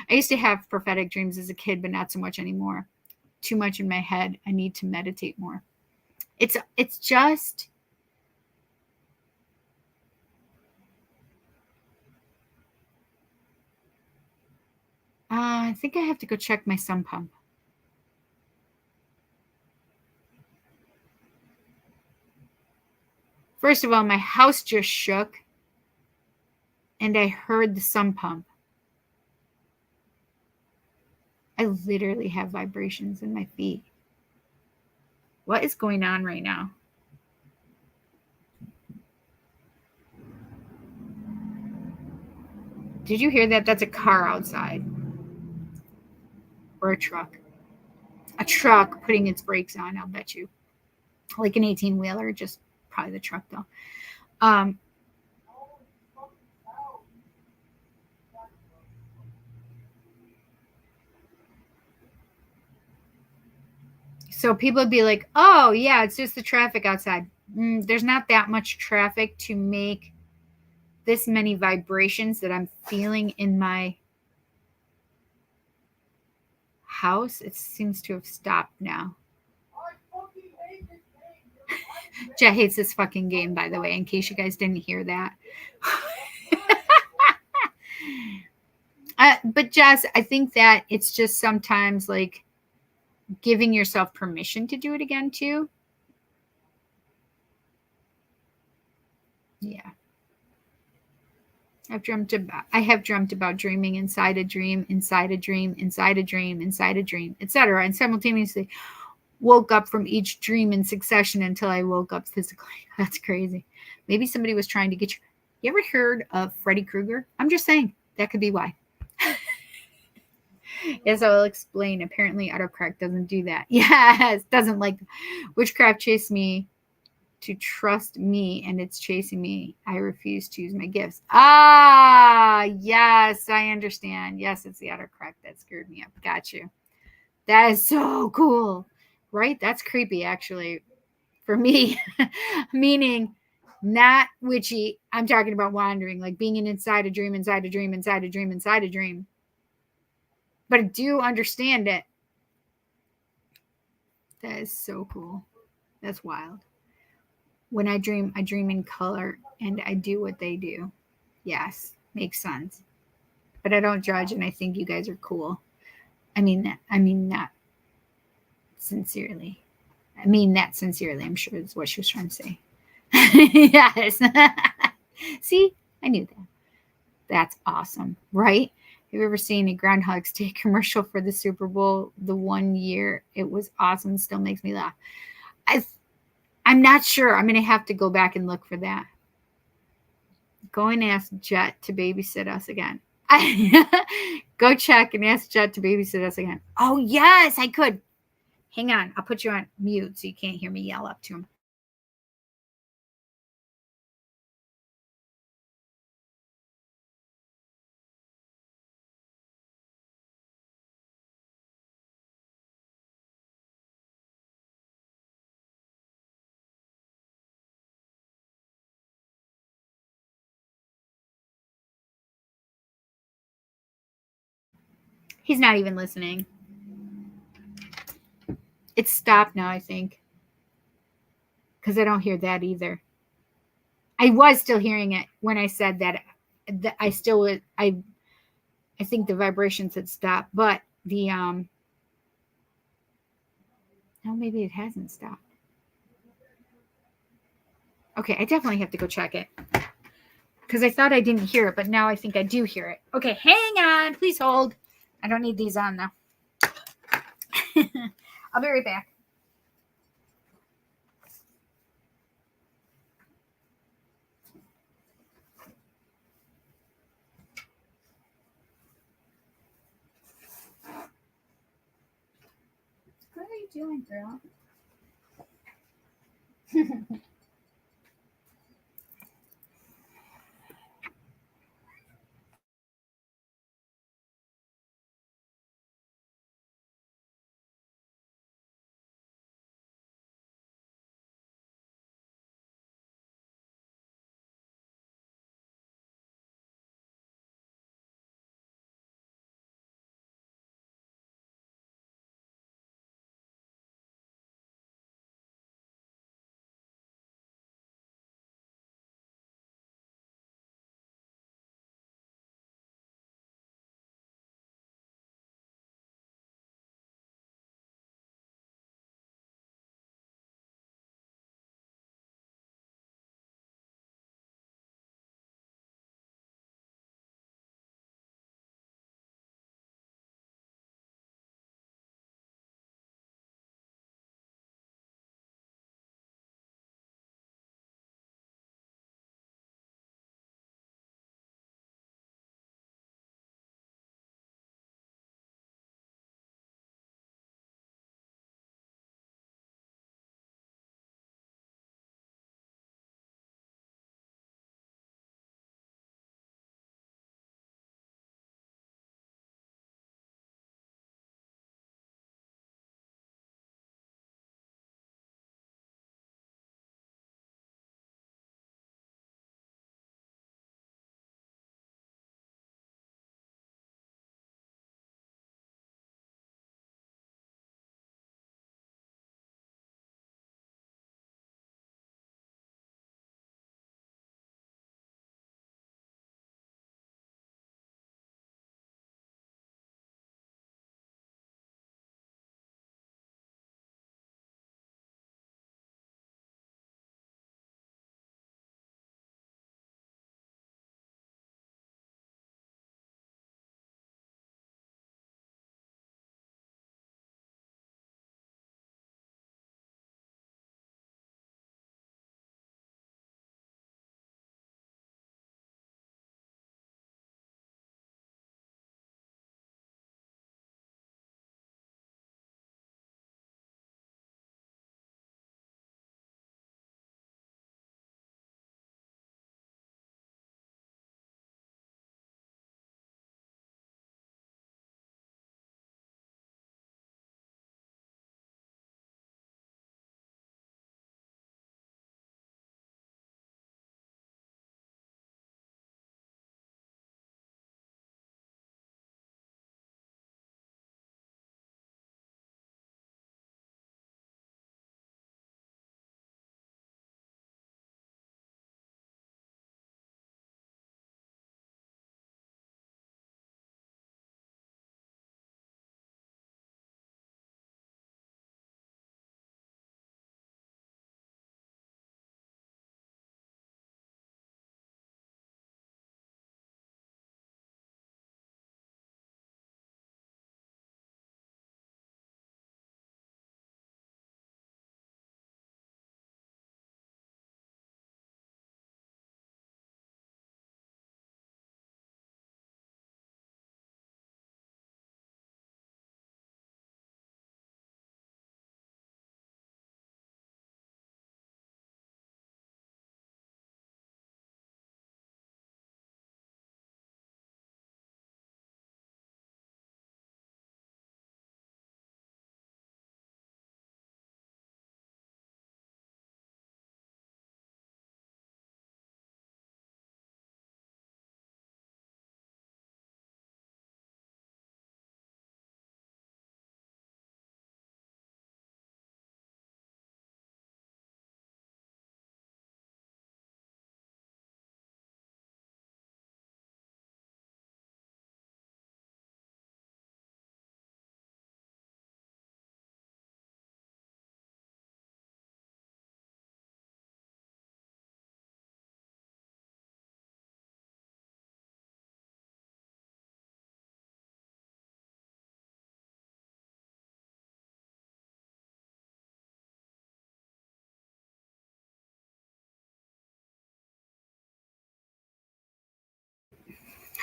used to have prophetic dreams as a kid, but not so much anymore. Too much in my head. I need to meditate more. It's just... I think I have to go check my sump pump. First of all, my house just shook, and I heard the sump pump. I literally have vibrations in my feet. What is going on right now? Did you hear that? That's a car outside. Or a truck. A truck putting its brakes on, I'll bet you. Like an 18-wheeler, just probably the truck though. So people would be like, oh, yeah, it's just the traffic outside. There's not that much traffic to make this many vibrations that I'm feeling in my house. It seems to have stopped now. Jet hates this fucking game, by the way, in case you guys didn't hear that. But Jess, I think that it's just sometimes like giving yourself permission to do it again too. Yeah. I have dreamt about dreaming inside a dream, inside a dream, inside a dream, inside a dream, etc. And simultaneously woke up from each dream in succession until I woke up physically. That's crazy. Maybe somebody was trying to get you. You ever heard of Freddy Krueger? I'm just saying that could be why. Yes, I will explain. Apparently, autocorrect doesn't do that. Yes, doesn't like witchcraft chase me to trust me, and it's chasing me. I refuse to use my gifts. Ah, yes, I understand. Yes, it's the autocorrect that screwed me up. Got you. That is so cool, right? That's creepy, actually, for me. Meaning, not witchy. I'm talking about wandering, like being inside a dream, inside a dream, inside a dream, inside a dream. But I do understand it. That is so cool. That's wild. When I dream in color, and I do what they do. Yes, makes sense. But I don't judge, and I think you guys are cool. I mean that sincerely. I mean that sincerely. I'm sure is what she was trying to say. Yes. See, I knew that. That's awesome, right? Have you ever seen a Groundhog's Day commercial for the Super Bowl? The one year, it was awesome. It still makes me laugh. I'm not sure. I'm going to have to go back and look for that. Go and ask Jet to babysit us again. Go check and ask Jet to babysit us again. Oh, yes, I could. Hang on. I'll put you on mute so you can't hear me yell up to him. He's not even listening. It's stopped now, I think. Because I don't hear that either. I was still hearing it when I said that. I still was. I think the vibrations had stopped, but the no, maybe it hasn't stopped. Okay, I definitely have to go check it because I thought I didn't hear it, but now I think I do hear it. Okay, hang on, please hold. I don't need these on though. I'll be right back. What are you doing, girl?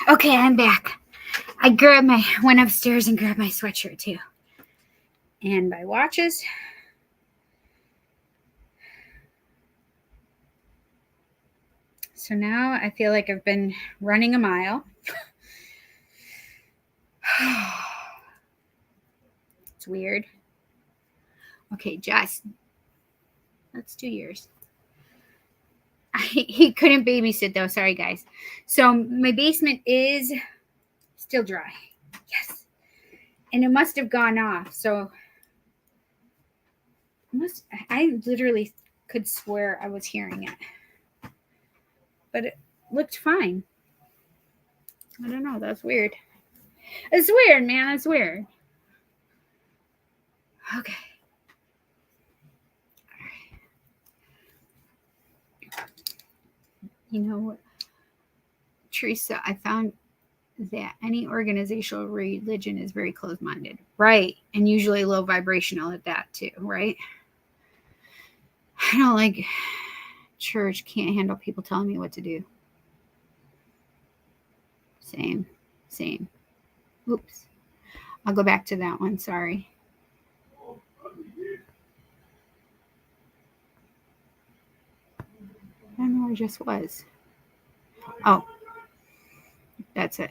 Okay, I'm back. I went upstairs and grabbed my sweatshirt too. And my watches. So now I feel like I've been running a mile. It's weird. Okay, Jess. Let's do yours. He couldn't babysit though. Sorry, guys. So my basement is still dry. Yes. And it must have gone off. So I literally could swear I was hearing it. But it looked fine. I don't know. That's weird. It's weird, man. It's weird. Okay. You know what, Teresa, I found that any organizational religion is very closed-minded. Right. And usually low vibrational at that too, right? I don't like church. Can't handle people telling me what to do. Same. Oops. I'll go back to that one. Sorry. I don't know where I just was. Oh, that's it.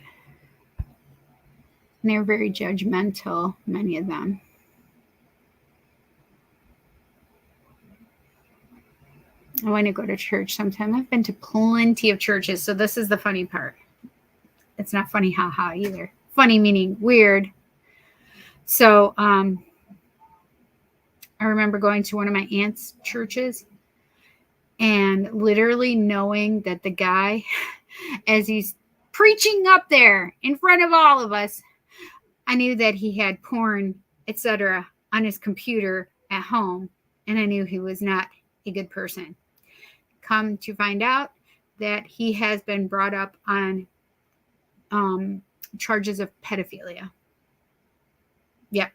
And they're very judgmental, many of them. I want to go to church sometime. I've been to plenty of churches, so this is the funny part. It's not funny, haha, either. Funny meaning weird. So, I remember going to one of my aunt's churches and literally knowing that the guy, as he's preaching up there in front of all of us, I knew that he had porn, etc., on his computer at home, and I knew he was not a good person. Come to find out that he has been brought up on charges of pedophilia. Yep.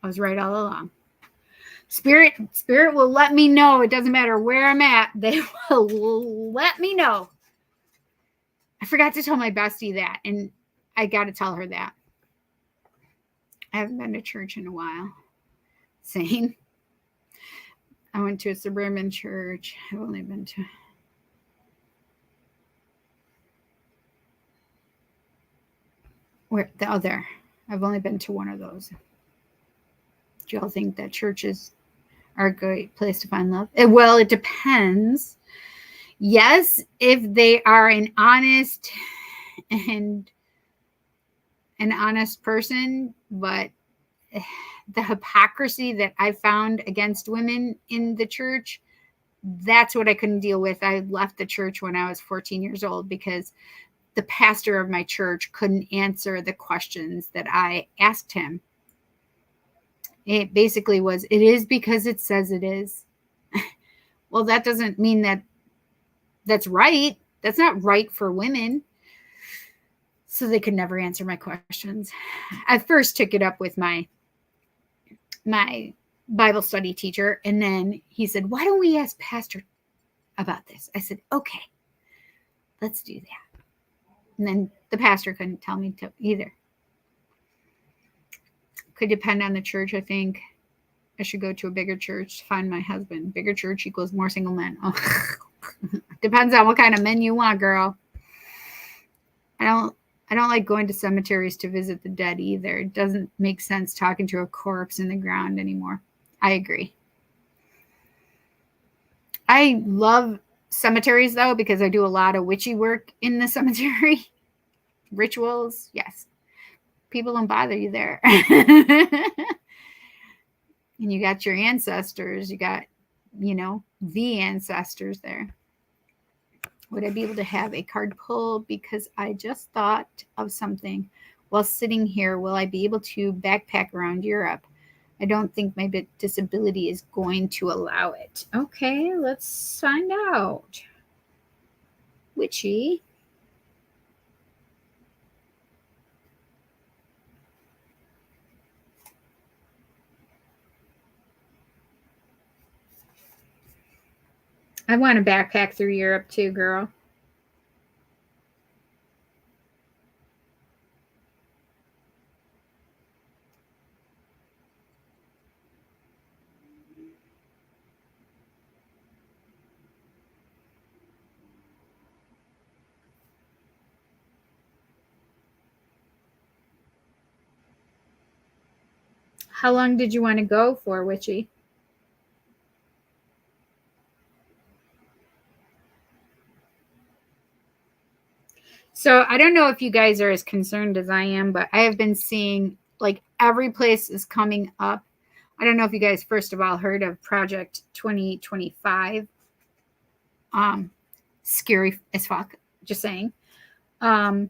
I was right all along. Spirit will let me know. It doesn't matter where I'm at. They will let me know. I forgot to tell my bestie that, and I got to tell her that. I haven't been to church in a while. Same. I went to a suburban church. I've only been to... Where? The other. I've only been to one of those. Do y'all think that churches are a great place to find love? Well, it depends. Yes, if they are an honest person, but the hypocrisy that I found against women in the church, that's what I couldn't deal with. I left the church when I was 14 years old because the pastor of my church couldn't answer the questions that I asked him. It basically was, it is because it says it is. Well, that doesn't mean that that's right. That's not right for women. So they could never answer my questions. I first took it up with my Bible study teacher, and then he said, why don't we ask Pastor about this? I said, okay, let's do that. And then the pastor couldn't tell me to either. Could depend on the church. I think I should go to a bigger church to find my husband. Bigger church equals more single men. Oh. Depends on what kind of men you want, girl. I don't like going to cemeteries to visit the dead either. It doesn't make sense talking to a corpse in the ground anymore. I agree. I love cemeteries though, because I do a lot of witchy work in the cemetery. Rituals, yes. People don't bother you there. And you got your ancestors. You got, the ancestors there. Would I be able to have a card pull? Because I just thought of something while sitting here. Will I be able to backpack around Europe? I don't think my disability is going to allow it. Okay, let's find out. Witchy. I want to backpack through Europe too, girl. How long did you want to go for, Witchy? So I don't know if you guys are as concerned as I am, but I have been seeing like every place is coming up. I don't know if you guys, first of all, heard of Project 2025. Scary as fuck, just saying. But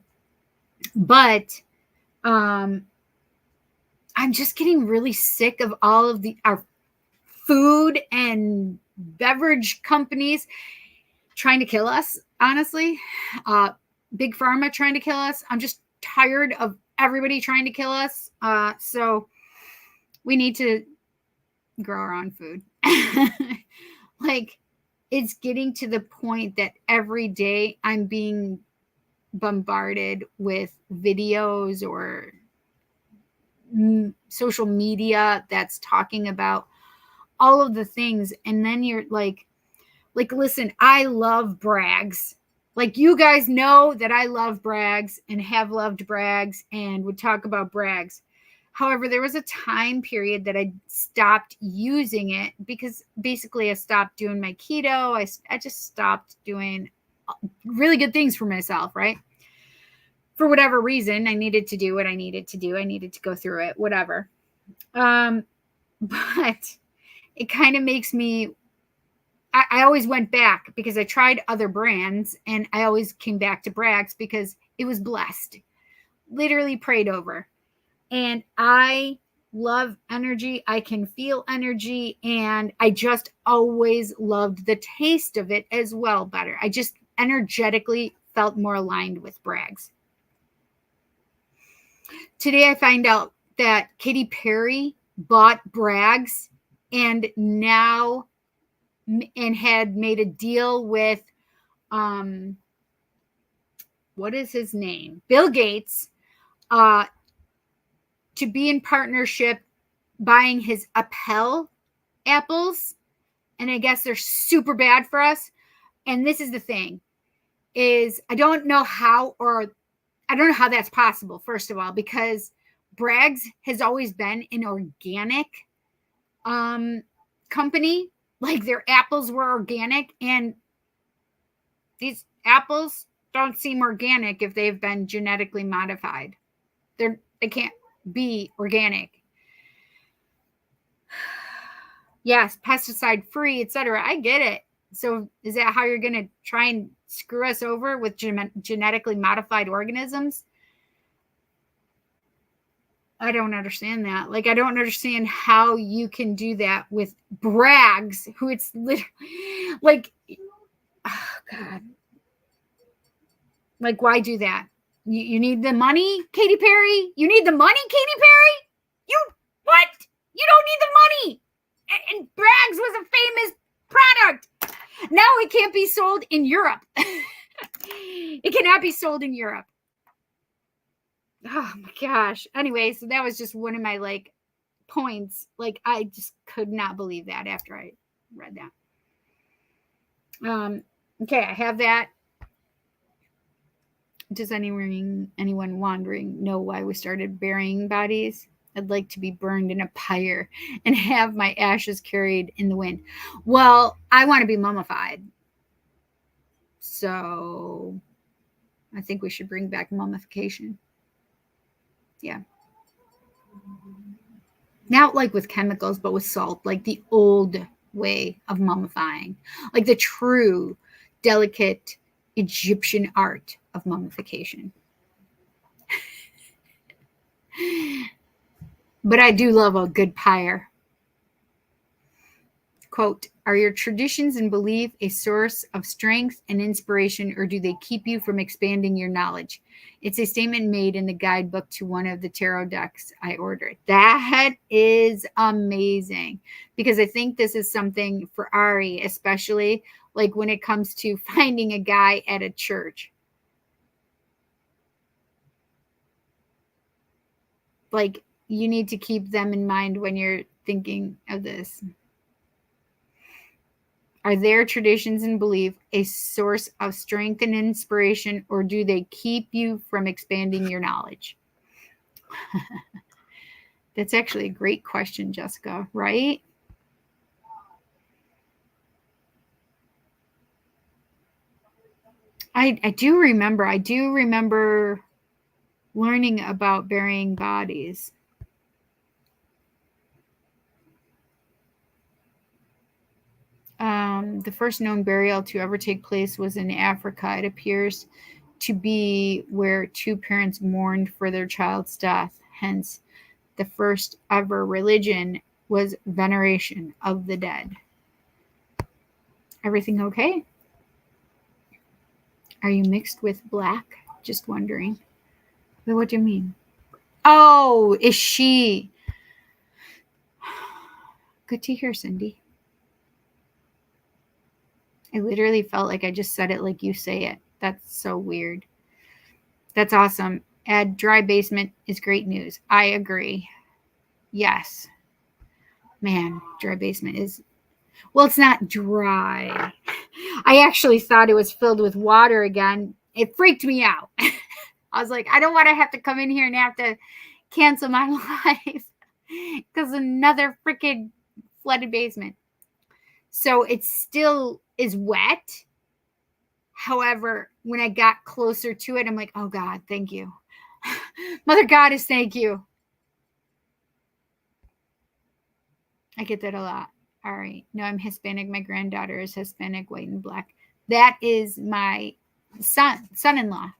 I'm just getting really sick of all of our food and beverage companies trying to kill us, honestly. Big Pharma trying to kill us. I'm just tired of everybody trying to kill us. So we need to grow our own food. Like, it's getting to the point that every day I'm being bombarded with videos or social media that's talking about all of the things. And then you're like, listen, I love Bragg's. Like, you guys know that I love Bragg's and have loved Bragg's and would talk about Bragg's. However, there was a time period that I stopped using it because basically I stopped doing my keto. I just stopped doing really good things for myself, right? For whatever reason, I needed to do what I needed to do. I needed to go through it, whatever. But it kind of makes me, I always went back because I tried other brands and I always came back to Bragg's because it was blessed, literally prayed over. And I love energy. I can feel energy. And I just always loved the taste of it as well better. I just energetically felt more aligned with Bragg's. Today I find out that Katy Perry bought Bragg's and now and had made a deal with what is his name? Bill Gates, to be in partnership buying his Appel apples. And I guess they're super bad for us. And this is the thing is I don't know how that's possible, first of all, because Bragg's has always been an organic company. Like, their apples were organic, and these apples don't seem organic if they've been genetically modified. They can't be organic. Yes, pesticide free, etc. I get it. So is that how you're going to try and screw us over with genetically modified organisms? I don't understand that. Like, I don't understand how you can do that with Bragg's, who it's literally like, oh God. Like, why do that? You need the money, Katy Perry? You need the money, Katy Perry? What? You don't need the money. And Bragg's was a famous product. Now it can't be sold in Europe. It cannot be sold in Europe. Oh my gosh. Anyway, so that was just one of my points. Like, I just could not believe that after I read that. Okay, I have that. Does anyone wondering know why we started burying bodies? I'd like to be burned in a pyre and have my ashes carried in the wind. Well, I want to be mummified. So I think we should bring back mummification. Yeah. Not like with chemicals, but with salt, like the old way of mummifying, like the true, delicate Egyptian art of mummification. But I do love a good pyre. Quote, are your traditions and belief a source of strength and inspiration, or do they keep you from expanding your knowledge? It's a statement made in the guidebook to one of the tarot decks I ordered. That is amazing, because I think this is something for Ari, especially like when it comes to finding a guy at a church. Like, you need to keep them in mind when you're thinking of this. Are their traditions and belief a source of strength and inspiration, or do they keep you from expanding your knowledge? That's actually a great question, Jessica, right? I do remember learning about burying bodies. The first known burial to ever take place was in Africa. It appears to be where two parents mourned for their child's death. Hence, the first ever religion was veneration of the dead. Everything okay? Are you mixed with black? Just wondering. What do you mean? Oh, is she? Good to hear, Cindy. I literally felt like I just said it like you say it. That's so weird. That's awesome. Add dry basement is great news. I agree. Yes. Man, dry basement is, well, it's not dry. I actually thought it was filled with water again. It freaked me out. I was like, I don't want to have to come in here and have to cancel my life because another freaking flooded basement. So it still is wet. However, when I got closer to it, I'm like, oh God, thank you. Mother Goddess, thank you. I get that a lot. All right. No, I'm Hispanic. My granddaughter is Hispanic, white, and black. That is my son-in-law.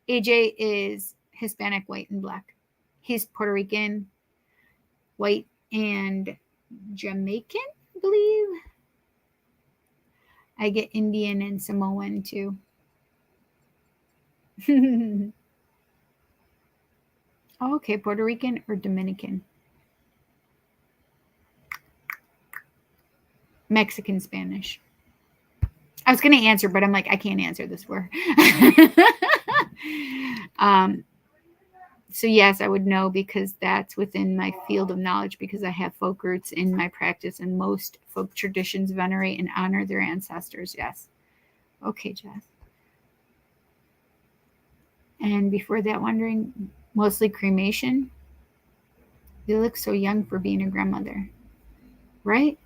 AJ is Hispanic, white, and black. He's Puerto Rican, white, and Jamaican, I believe. I get Indian and Samoan too. Okay, Puerto Rican or Dominican? Mexican Spanish. I was going to answer, but I'm like, I can't answer this for so yes, I would know because that's within my field of knowledge because I have folk roots in my practice and most folk traditions venerate and honor their ancestors. Yes. Okay, Jess. And before that, wondering, mostly cremation. You look so young for being a grandmother, right?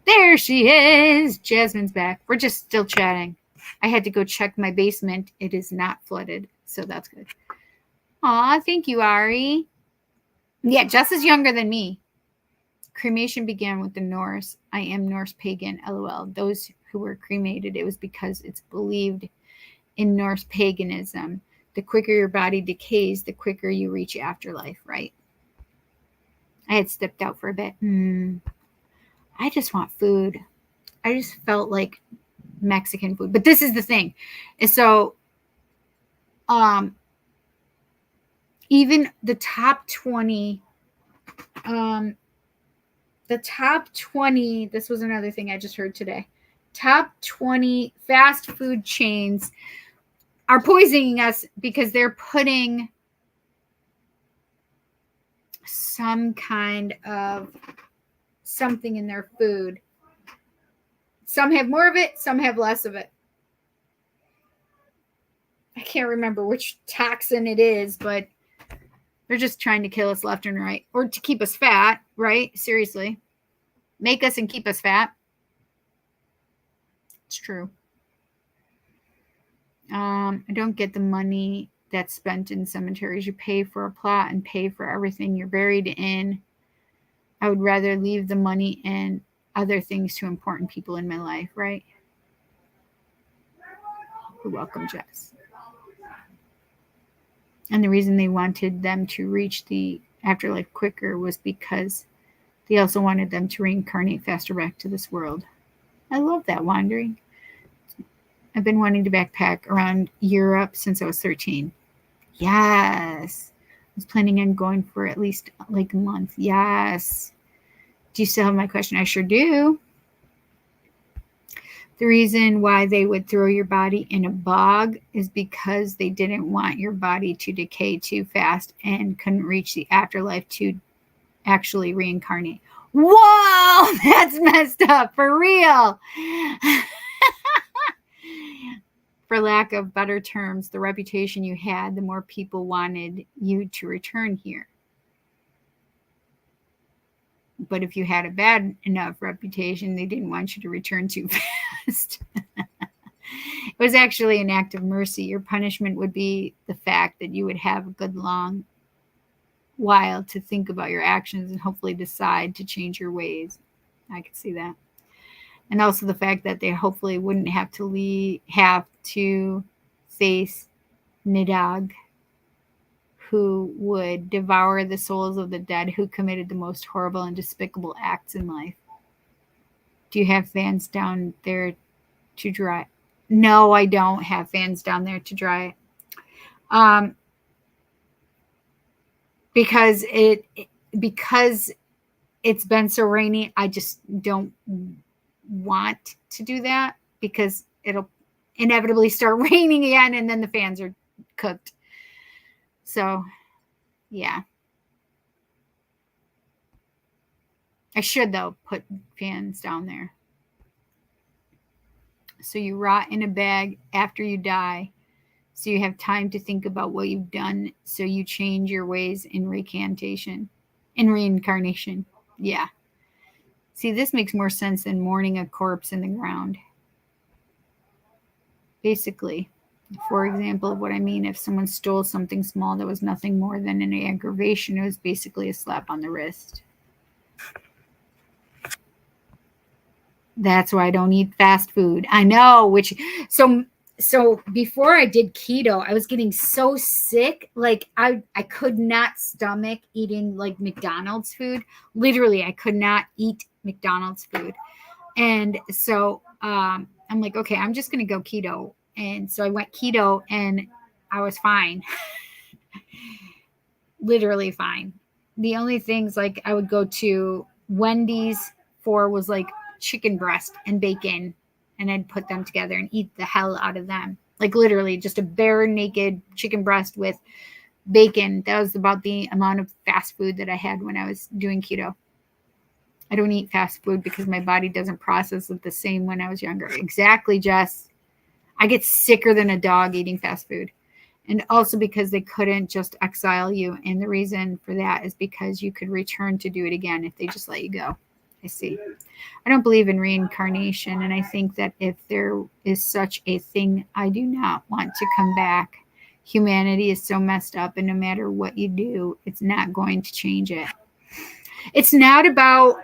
There she is. Jasmine's back. We're just still chatting. I had to go check my basement. It is not flooded, so that's good. Aw, thank you, Ari. Yeah, Jess is younger than me. Cremation began with the Norse. I am Norse pagan, lol. Those who were cremated, it was because it's believed in Norse paganism. The quicker your body decays, the quicker you reach afterlife, right? I had stepped out for a bit. I just want food. I just felt like Mexican food. But this is the thing. So, even the top 20, this was another thing I just heard today. Top 20 fast food chains are poisoning us because they're putting some kind of something in their food. Some have more of it, some have less of it. I can't remember which toxin it is, but they're just trying to kill us left and right or to keep us fat, right? Seriously. Make us and keep us fat. It's true. I don't get the money that's spent in cemeteries. You pay for a plot and pay for everything you're buried in. I would rather leave the money and other things to important people in my life, right? You're welcome, Jess. And the reason they wanted them to reach the afterlife quicker was because they also wanted them to reincarnate faster back to this world. I love that, wandering. I've been wanting to backpack around Europe since I was 13. Yes. I was planning on going for at least like a month. Yes. Do you still have my question? I sure do. The reason why they would throw your body in a bog is because they didn't want your body to decay too fast and couldn't reach the afterlife to actually reincarnate. Whoa, that's messed up for real. For lack of better terms, the reputation you had, the more people wanted you to return here. But if you had a bad enough reputation, they didn't want you to return too fast. It was actually an act of mercy. Your punishment would be the fact that you would have a good long while to think about your actions and hopefully decide to change your ways. I could see that. And also the fact that they hopefully wouldn't have to face Nidog, who would devour the souls of the dead who committed the most horrible and despicable acts in life. Do you have fans down there to dry? No, I don't have fans down there to dry. Because it's been so rainy, I just don't want to do that because it'll inevitably start raining again and then the fans are cooked. So, yeah. I should, though, put fans down there. So you rot in a bag after you die. So you have time to think about what you've done. So you change your ways in reincarnation. Yeah. See, this makes more sense than mourning a corpse in the ground. Basically, for example, what I mean, if someone stole something small that was nothing more than an aggravation, it was basically a slap on the wrist. That's why I don't eat fast food. I know, so before I did keto, I was getting so sick. Like I could not stomach eating like McDonald's food. Literally, I could not eat McDonald's food. And so I'm like, okay, I'm just going to go keto. And so I went keto and I was fine. Literally fine. The only things like I would go to Wendy's for was like chicken breast and bacon, and I'd put them together and eat the hell out of them. Like literally just a bare naked chicken breast with bacon. That was about the amount of fast food that I had when I was doing keto. I don't eat fast food because my body doesn't process it the same when I was younger. Exactly, Jess. I get sicker than a dog eating fast food. And also because they couldn't just exile you. And the reason for that is because you could return to do it again if they just let you go. I see. I don't believe in reincarnation. And I think that if there is such a thing, I do not want to come back. Humanity is so messed up. And no matter what you do, it's not going to change it. It's not about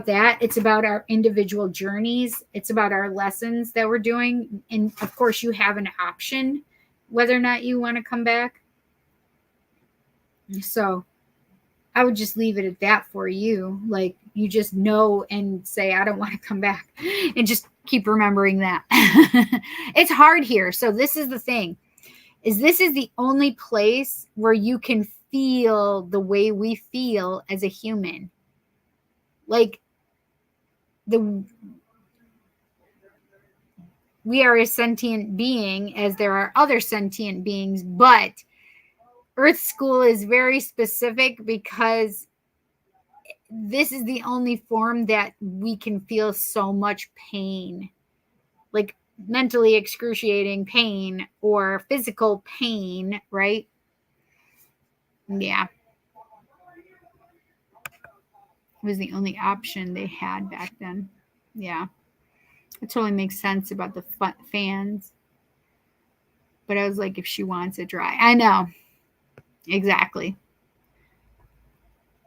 that. It's about our individual journeys. It's about our lessons that we're doing. And of course, you have an option whether or not you want to come back. So I would just leave it at that for you. Like you just know and say, I don't want to come back, and just keep remembering that. It's hard here. So this is the thing, is this is the only place where you can feel the way we feel as a human. Like we are a sentient being, as there are other sentient beings, but Earth School is very specific because this is the only form that we can feel so much pain, like mentally excruciating pain or physical pain, right? Yeah. It was the only option they had back then. Yeah. It totally makes sense about the fans. But I was like, if she wants it dry. I know. Exactly.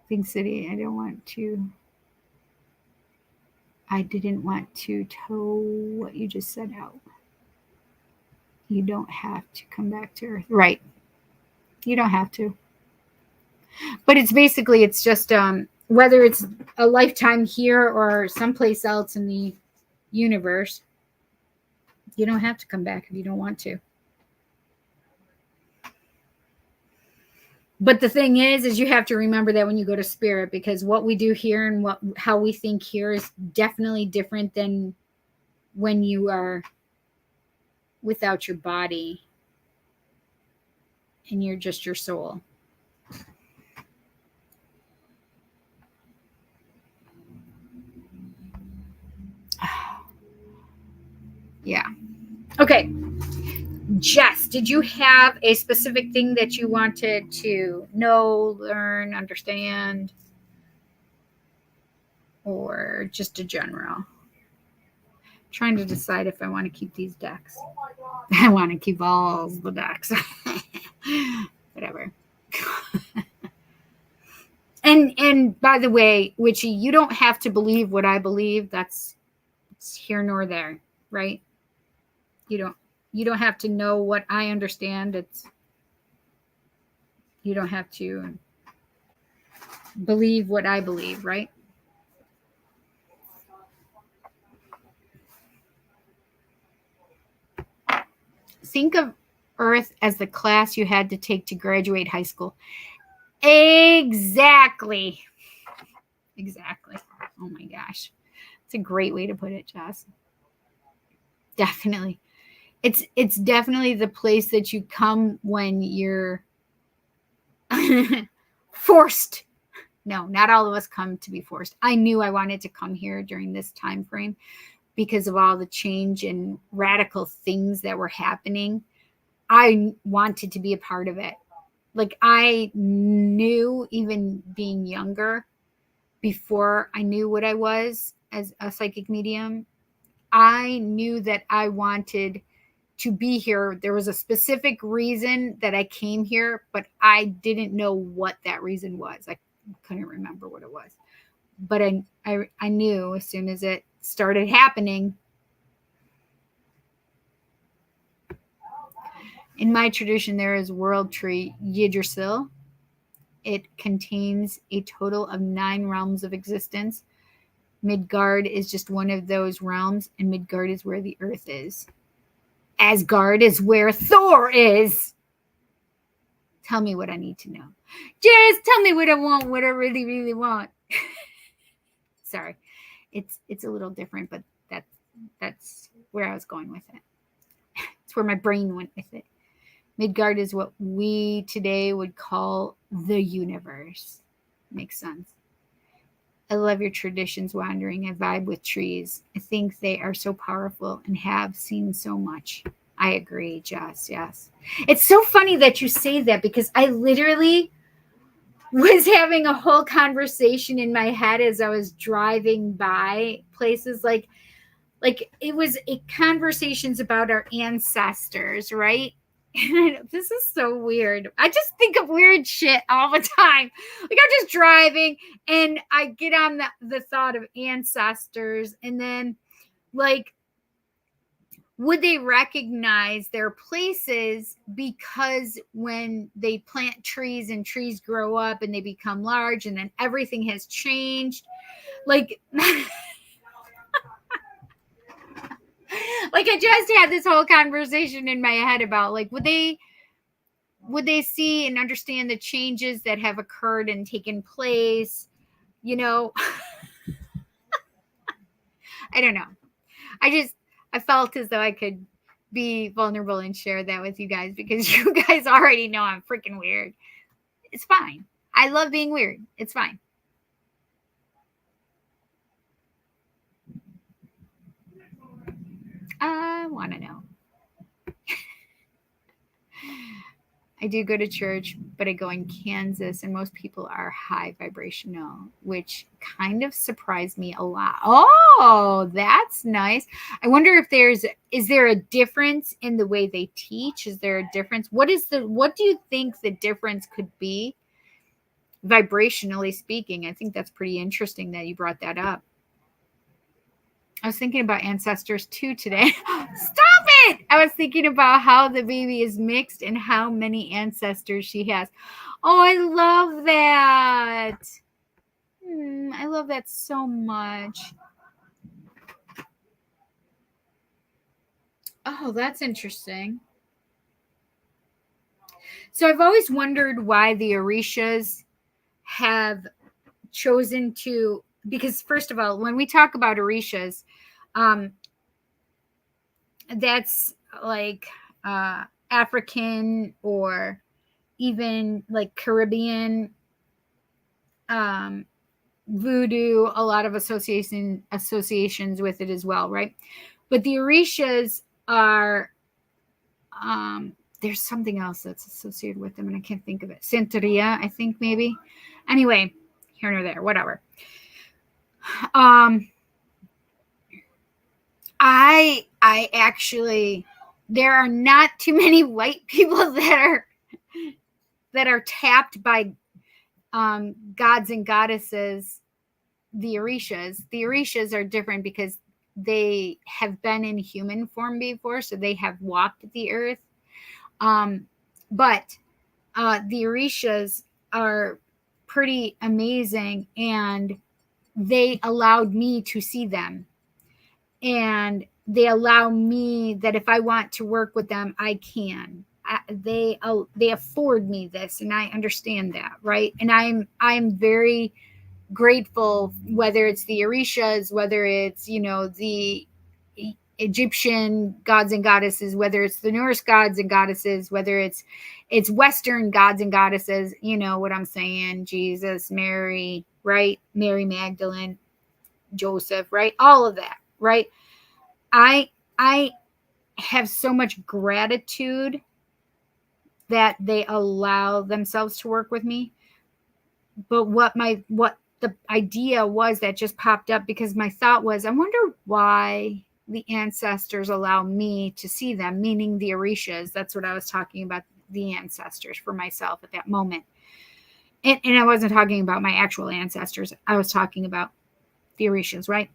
Pink City, I didn't want to toe what you just said out. You don't have to come back to Earth. Right. You don't have to. But it's just whether it's a lifetime here or someplace else in the universe, you don't have to come back if you don't want to. But the thing is you have to remember that when you go to spirit, because what we do here and how we think here is definitely different than when you are without your body and you're just your soul. Yeah. Okay. Jess, did you have a specific thing that you wanted to know, learn, understand? or just a general. Trying to decide if I want to keep these decks. I want to keep all the decks. Whatever. And by the way, Witchy, you don't have to believe what I believe. That's it's here nor there, right? You don't have to know what I understand. You don't have to believe what I believe, right? Think of Earth as the class you had to take to graduate high school. Exactly. Oh my gosh. It's a great way to put it, Jess. Definitely. It's definitely the place that you come when you're forced. No, not all of us come to be forced. I knew I wanted to come here during this time frame because of all the change and radical things that were happening. I wanted to be a part of it. Like I knew, even being younger, before I knew what I was as a psychic medium, I knew that I wanted to be here. There was a specific reason that I came here, but I didn't know what that reason was. I couldn't remember what it was. But I knew as soon as it started happening. In my tradition, there is world tree Yggdrasil. It contains a total of 9 realms of existence. Midgard is just one of those realms, and Midgard is where the earth is. Asgard is where Thor is. Tell me what I need to know. Just tell me what I want, what I really, really want. Sorry. It's a little different, but that's where I was going with it. It's where my brain went with it. Midgard is what we today would call the universe. Makes sense. I love your traditions wandering. I vibe with trees. I think they are so powerful and have seen so much. I agree, Jess. Yes. It's so funny that you say that because I literally was having a whole conversation in my head as I was driving by places like it was conversations about our ancestors, right? This is so weird. I just think of weird shit all the time. Like I'm just driving and I get on the thought of ancestors, and then like, would they recognize their places? Because when they plant trees and trees grow up and they become large and then everything has changed. Like like I just had this whole conversation in my head about like, would they see and understand the changes that have occurred and taken place? You know, I don't know. I felt as though I could be vulnerable and share that with you guys because you guys already know I'm freaking weird. It's fine. I love being weird. It's fine. I want to know. I do go to church, but I go in Kansas, and most people are high vibrational, which kind of surprised me a lot. Oh, that's nice. I wonder if is there a difference in the way they teach? Is there a difference? What do you think the difference could be, vibrationally speaking? I think that's pretty interesting that you brought that up. I was thinking about ancestors too today. Stop it! I was thinking about how the baby is mixed and how many ancestors she has. Oh, I love that. I love that so much. Oh, that's interesting. So I've always wondered why the Orishas have chosen to, because first of all, when we talk about Orishas, that's like African or even like Caribbean voodoo, a lot of associations with it as well, right? But the Orishas are there's something else that's associated with them and I can't think of it. Santeria, I think, maybe. Anyway, here nor there, whatever. I actually, there are not too many white people that are tapped by gods and goddesses. The Orishas. The Orishas are different because they have been in human form before, so they have walked the earth. But the Orishas are pretty amazing, and they allowed me to see them. And they allow me that if I want to work with them, I can. They afford me this, and I understand that, right? And I'm very grateful, whether it's the Orishas, whether it's, the Egyptian gods and goddesses, whether it's the Norse gods and goddesses, whether it's Western gods and goddesses, you know what I'm saying? Jesus, Mary, right? Mary Magdalene, Joseph, right? All of that, right? I have so much gratitude that they allow themselves to work with me. But what the idea was that just popped up, because my thought was, I wonder why the ancestors allow me to see them, meaning the Orishas. That's what I was talking about, the ancestors, for myself at that moment. And I wasn't talking about my actual ancestors. I was talking about the Orishas, right?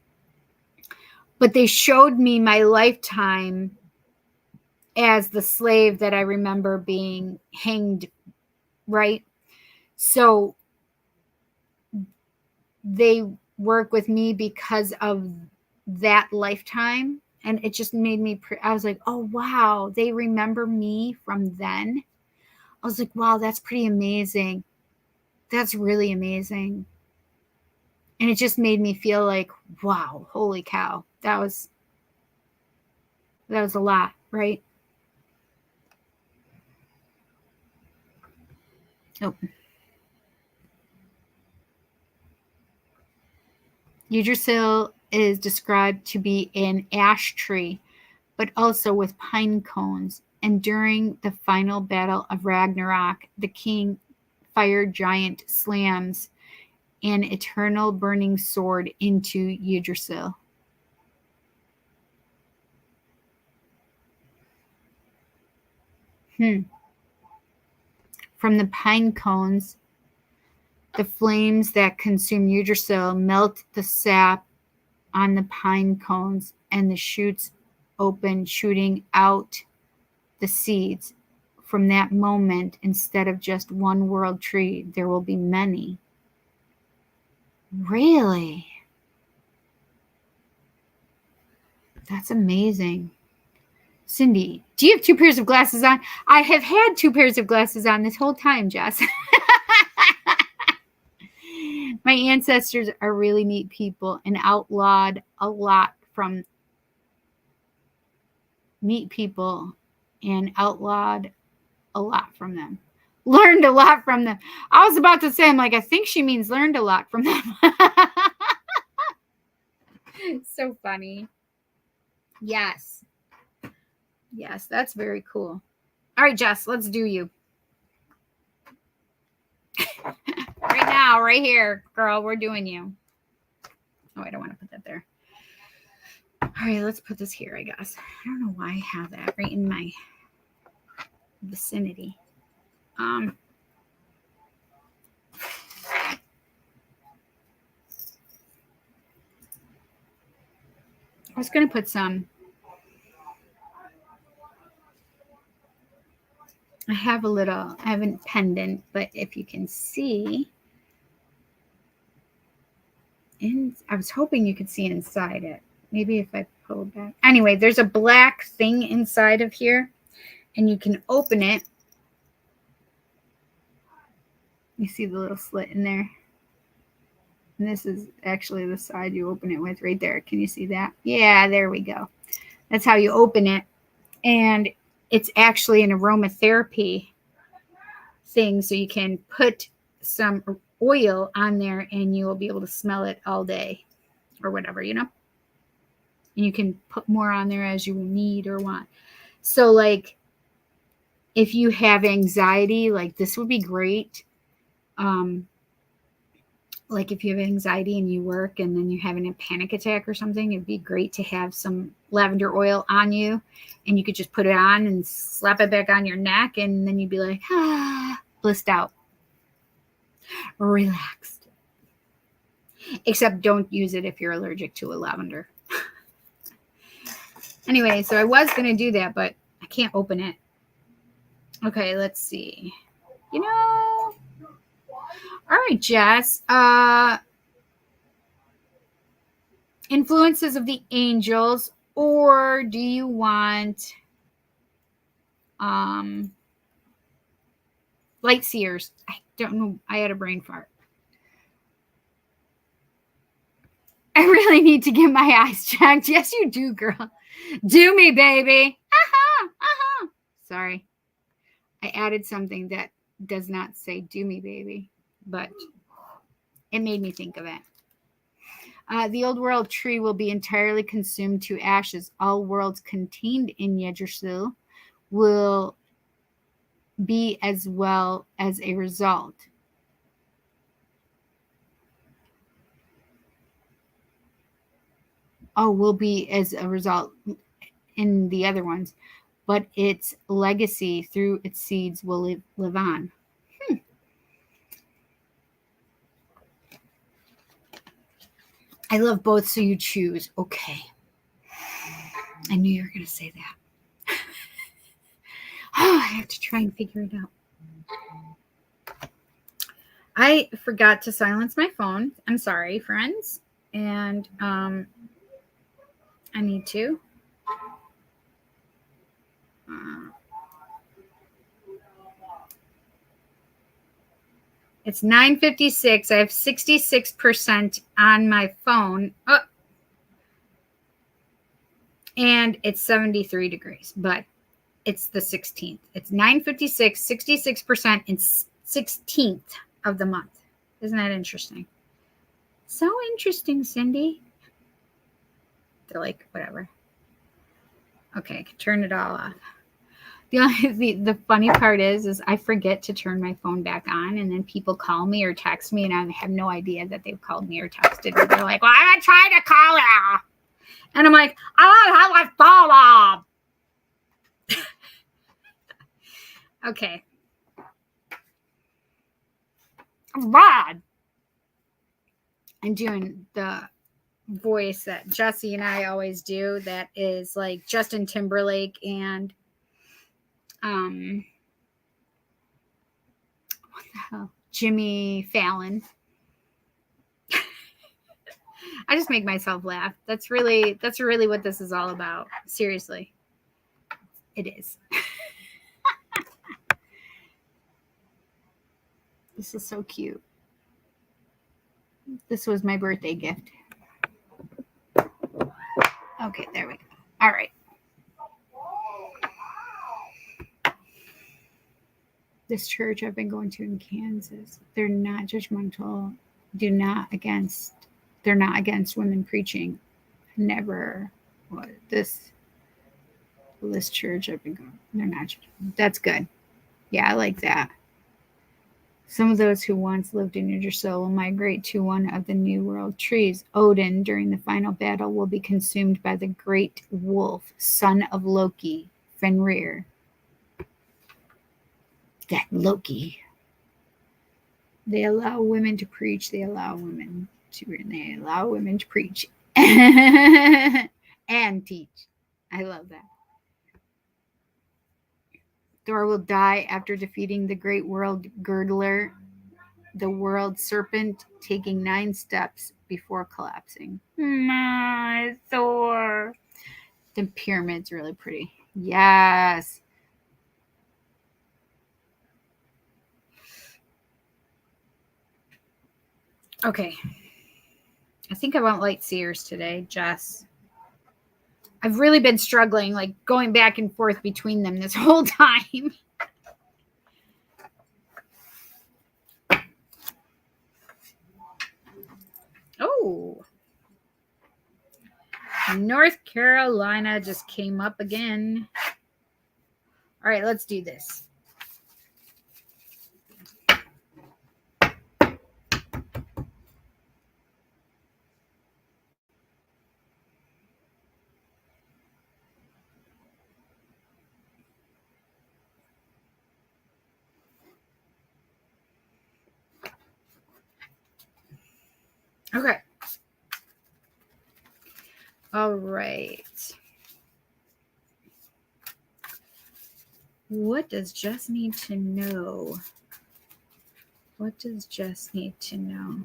But they showed me my lifetime as the slave that I remember being hanged, right? So they work with me because of that lifetime. And it just made me, I was like, oh, wow, they remember me from then. I was like, wow, that's pretty amazing. That's really amazing. And it just made me feel like, wow, holy cow, that was a lot, right? Oh. Yggdrasil is described to be an ash tree, but also with pine cones. And during the final battle of Ragnarok, the king fire giant slams an eternal burning sword into Yggdrasil. From the pine cones, the flames that consume Yggdrasil melt the sap on the pine cones, and the shoots open, shooting out the seeds. From that moment, instead of just one world tree, there will be many. Really? That's amazing. Cindy, do you have 2 pairs of glasses on? I have had 2 pairs of glasses on this whole time, Jess. My ancestors are really neat people and outlawed a lot from neat people and outlawed a lot from them. Learned a lot from them. I was about to say, I'm like, I think she means learned a lot from them. So funny. Yes. Yes, that's very cool. All right, Jess, let's do you. Right now, right here, girl, we're doing you. Oh, I don't want to put that there. All right, let's put this here, I guess. I don't know why I have that right in my vicinity. I was going to put some. I have a pendant, but if you can see, I was hoping you could see inside it. Maybe if I pull back. Anyway, there's a black thing inside of here, and you can open it. You see the little slit in there? And this is actually the side you open it with right there. Can you see that? Yeah, there we go. That's how you open it. And it's actually an aromatherapy thing. So you can put some oil on there and you will be able to smell it all day or whatever, you know? And you can put more on there as you need or want. So like if you have anxiety, like this would be great. like if you have anxiety and you work and then you're having a panic attack or something, it'd be great to have some lavender oil on you, and you could just put it on and slap it back on your neck, and then you'd be like, blissed out, relaxed. Except don't use it if you're allergic to a lavender. Anyway, so I was going to do that, but I can't open it. Okay, let's see. All right, Jess. Influences of the angels, or do you want light seers? I don't know. I had a brain fart. I really need to get my eyes checked. Yes, you do, girl. Do me, baby. Sorry. I added something that does not say do me, baby, but it made me think of it. The old world tree will be entirely consumed to ashes. All worlds contained in Yggdrasil will be as well as a result. Will be as a result in the other ones, but its legacy through its seeds will live on. I love both, so you choose. Okay. I knew you were going to say that. I have to try and figure it out. I forgot to silence my phone. I'm sorry, friends. And I need to. It's 9:56. I have 66% on my phone. Oh. And it's 73 degrees, but it's the 16th. It's 9:56, 66%, and 16th of the month. Isn't that interesting? So interesting, Cindy. They're like, whatever. Okay, I can turn it all off. The funny part is I forget to turn my phone back on, and then people call me or text me, and I have no idea that they've called me or texted me. They're like, well, I'm trying to call you. And I'm like, I don't have my phone off. Okay. Rod. I'm doing the voice that Jesse and I always do. That is like Justin Timberlake and what the hell? Jimmy Fallon. I just make myself laugh. That's really what this is all about. Seriously. It is. This is so cute. This was my birthday gift. Okay, there we go. All right. This church I've been going to in Kansas, they're not judgmental. They're not against women preaching. Never. What this church I've been going. They're not. That's good. Yeah, I like that. Some of those who once lived in Yggdrasil will migrate to one of the New World trees. Odin, during the final battle, will be consumed by the great wolf, son of Loki, Fenrir. That Loki. They allow women to preach. They allow women to preach and teach. I love that. Thor will die after defeating the great world girdler, the world serpent, taking 9 steps before collapsing. Thor. The pyramid's really pretty. Yes. Okay. I think I want light seers today, Jess. I've really been struggling, like going back and forth between them this whole time. Oh. North Carolina just came up again. All right, let's do this. Okay. All right. What does Jess need to know? What does Jess need to know?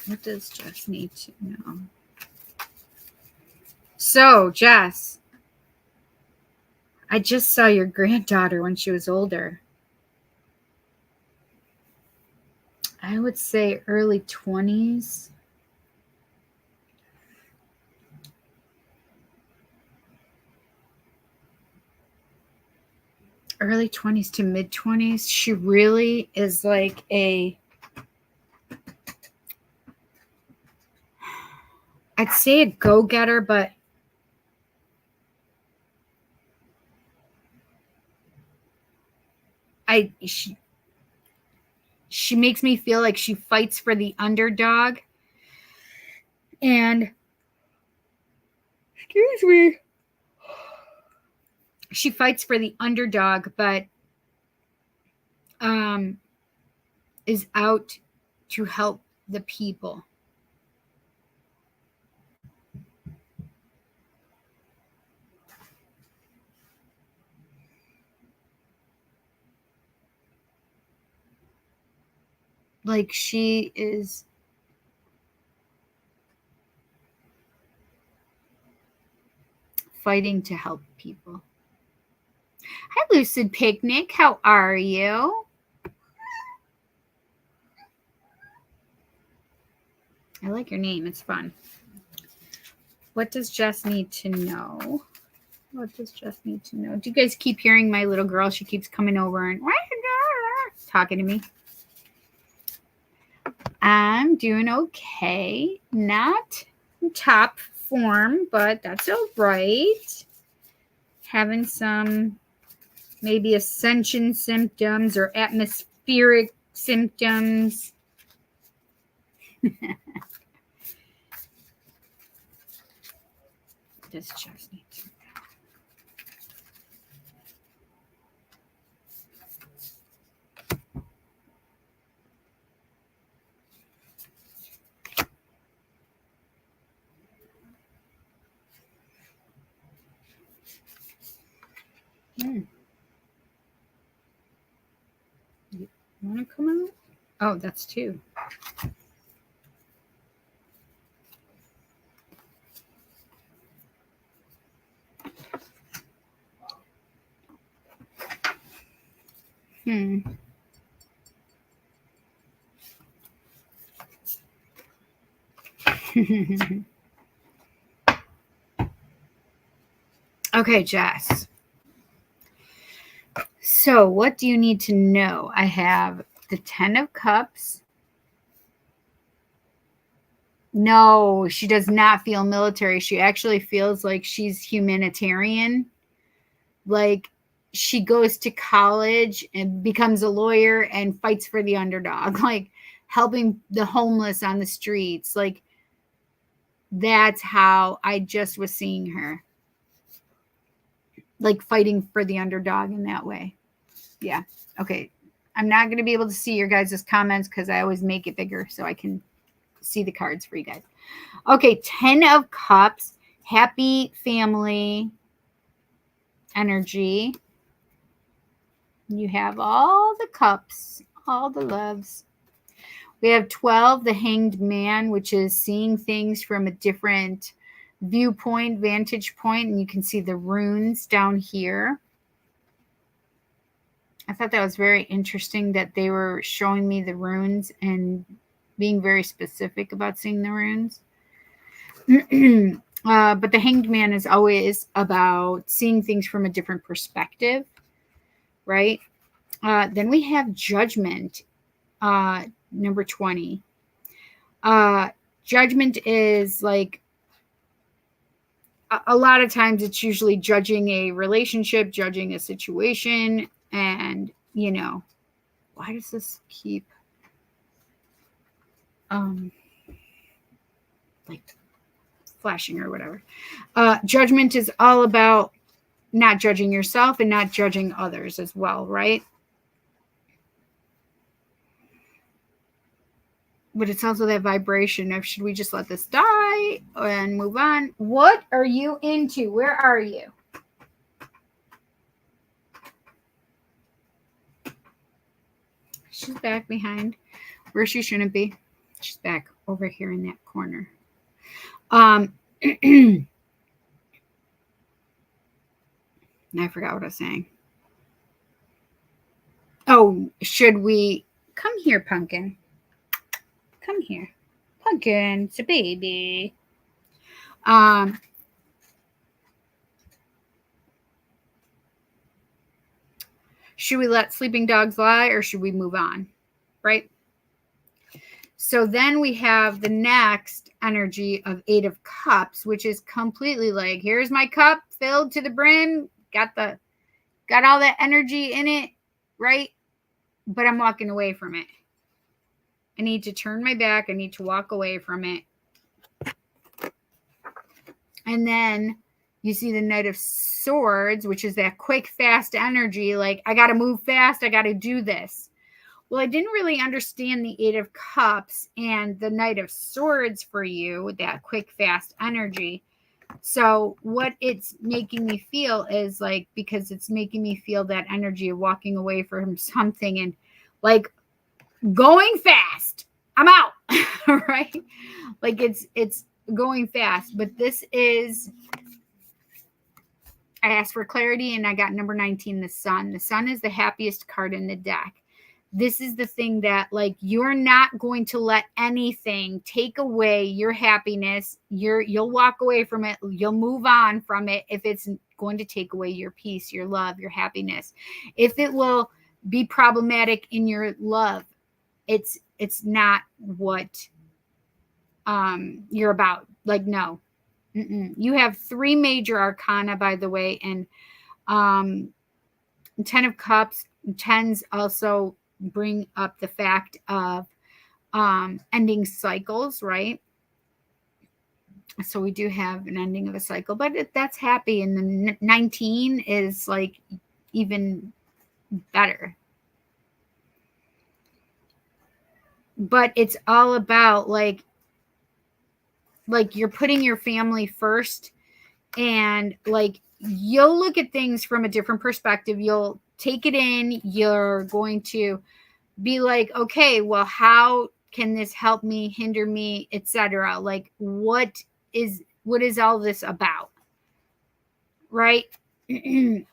What does Jess need to know? So, Jess, I just saw your granddaughter when she was older. I would say early 20s. Early 20s to mid 20s. She really is like I'd say a go-getter, but she makes me feel like she fights for the underdog. And excuse me. She fights for the underdog, but is out to help the people. Like she is fighting to help people. Hi, Lucid Picnic. How are you? I like your name. It's fun. What does Jess need to know? What does Jess need to know? Do you guys keep hearing my little girl? She keeps coming over and talking to me. I'm doing okay. Not in top form, but that's all right. Having some maybe ascension symptoms or atmospheric symptoms. This just needs to You want to come out? Oh, that's 2. Okay, Jess. So what do you need to know? I have the 10 of Cups. No, she does not feel military. She actually feels like she's humanitarian. Like she goes to college and becomes a lawyer and fights for the underdog, like helping the homeless on the streets. Like that's how I just was seeing her. Like fighting for the underdog in that way. Yeah. Okay. I'm not going to be able to see your guys' comments because I always make it bigger so I can see the cards for you guys. Okay. 10 of Cups. Happy family energy. You have all the cups, all the loves. We have 12, the Hanged Man, which is seeing things from a different viewpoint, vantage point, and you can see the runes down here. I thought that was very interesting that they were showing me the runes and being very specific about seeing the runes. But the Hanged Man is always about seeing things from a different perspective, right? Then we have Judgment, number 20. Judgment is like a lot of times it's usually judging a relationship, judging a situation, and you know, why does this keep like flashing or whatever? Judgment is all about not judging yourself and not judging others as well, right? but it's also that vibration of, should we just let this die and move on? What are you into? Where are you? She's back behind where she shouldn't be. She's back over here in that corner. I forgot what I was saying. Oh, should we come here, Pumpkin? Come here. Pumpkin, it's a baby. Should we let sleeping dogs lie, or should we move on? Right? So then we have the next energy of 8 of Cups, which is completely like, here's my cup filled to the brim, got all that energy in it, right? But I'm walking away from it. I need to turn my back. I need to walk away from it. And then you see the Knight of Swords, which is that quick, fast energy. Like, I got to move fast. I got to do this. Well, I didn't really understand the 8 of Cups and the Knight of Swords for you with that quick, fast energy. So what it's making me feel is like, because it's making me feel that energy of walking away from something and like going fast. I'm out, right? Like it's going fast. But this is, I asked for clarity and I got number 19, the Sun. The Sun is the happiest card in the deck. This is the thing that, like, you're not going to let anything take away your happiness. You'll walk away from it. You'll move on from it if it's going to take away your peace, your love, your happiness. If it will be problematic in your love, it's not what you're about. Like, no. You have 3 major arcana, by the way, and 10 of Cups. 10s also bring up the fact of ending cycles, right? So we do have an ending of a cycle, but that's happy. And the 19 is like even better. But it's all about like you're putting your family first, and like you'll look at things from a different perspective. You'll take it in. You're going to be like, okay, well, how can this help me, hinder me, etc.? Like, what is all this about, right? And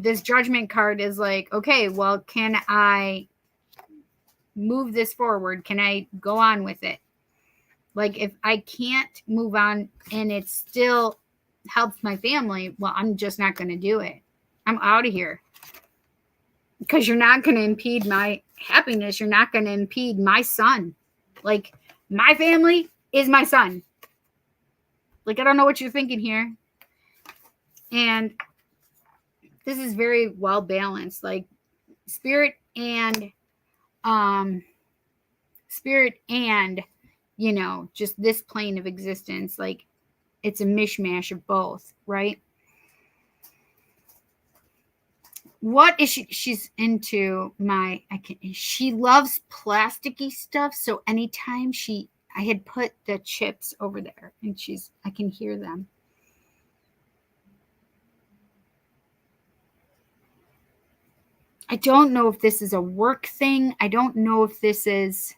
this Judgment card is like, okay, well, can I move this forward? Can I go on with it? Like, if I can't move on and it still helps my family, well, I'm just not going to do it. I'm out of here. Because you're not going to impede my happiness. You're not going to impede my son. Like, my family is my son. Like, I don't know what you're thinking here. And this is very well balanced. Like, spirit and you know, just this plane of existence. Like, it's a mishmash of both, right? What is she's into she loves plasticky stuff. So anytime I had put the chips over there and I can hear them. I don't know if this is a work thing. I don't know if this is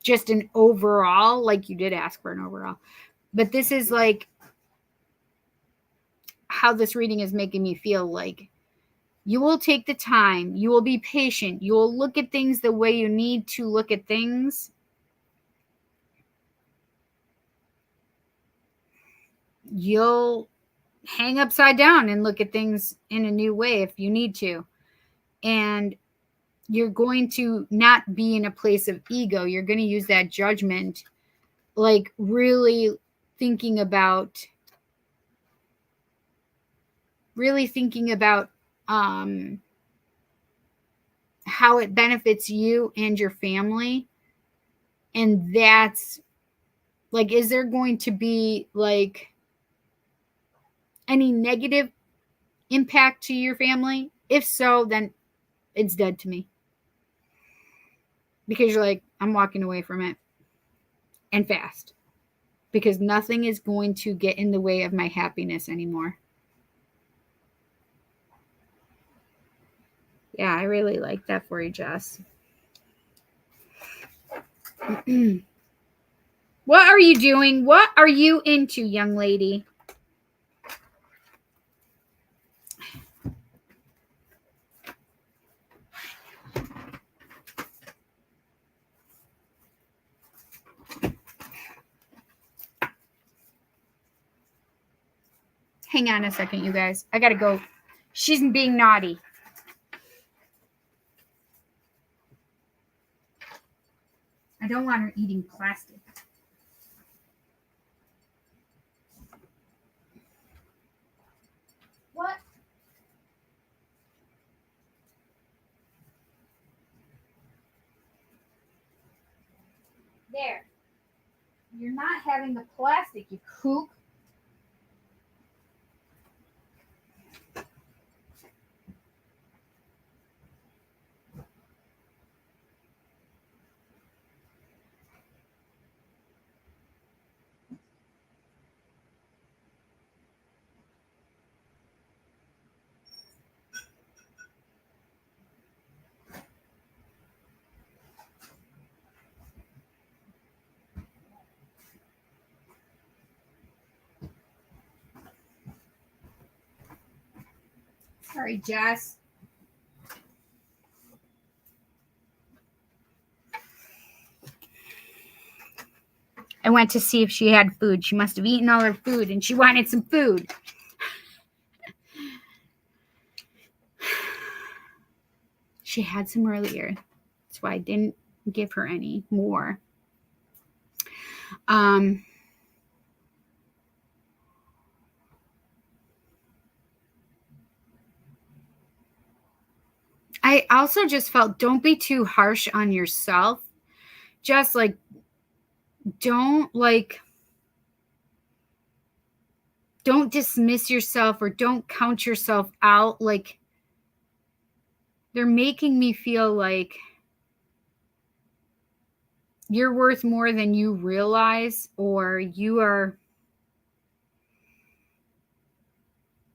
just an overall, like you did ask for an overall, but this is like how this reading is making me feel. Like, you will take the time, you will be patient, you will look at things the way you need to look at things. You'll hang upside down and look at things in a new way if you need to. And you're going to not be in a place of ego. You're going to use that judgment, like really thinking about how it benefits you and your family. And that's like, is there going to be like any negative impact to your family? If so, then it's dead to me. because you're like, I'm walking away from it, and fast, because nothing is going to get in the way of my happiness anymore. Yeah, I really like that for you, Jess. What are you doing? What are you into, young lady? Hang on a second, you guys. I gotta go. She's being naughty. I don't want her eating plastic. What? There. You're not having the plastic, you kook. Sorry, Jess. I went to see if she had food. She must have eaten all her food and she wanted some food. She had some earlier. That's why I didn't give her any more. I also just felt, don't be too harsh on yourself. Just like, don't dismiss yourself or don't count yourself out. Like, they're making me feel like you're worth more than you realize, or you are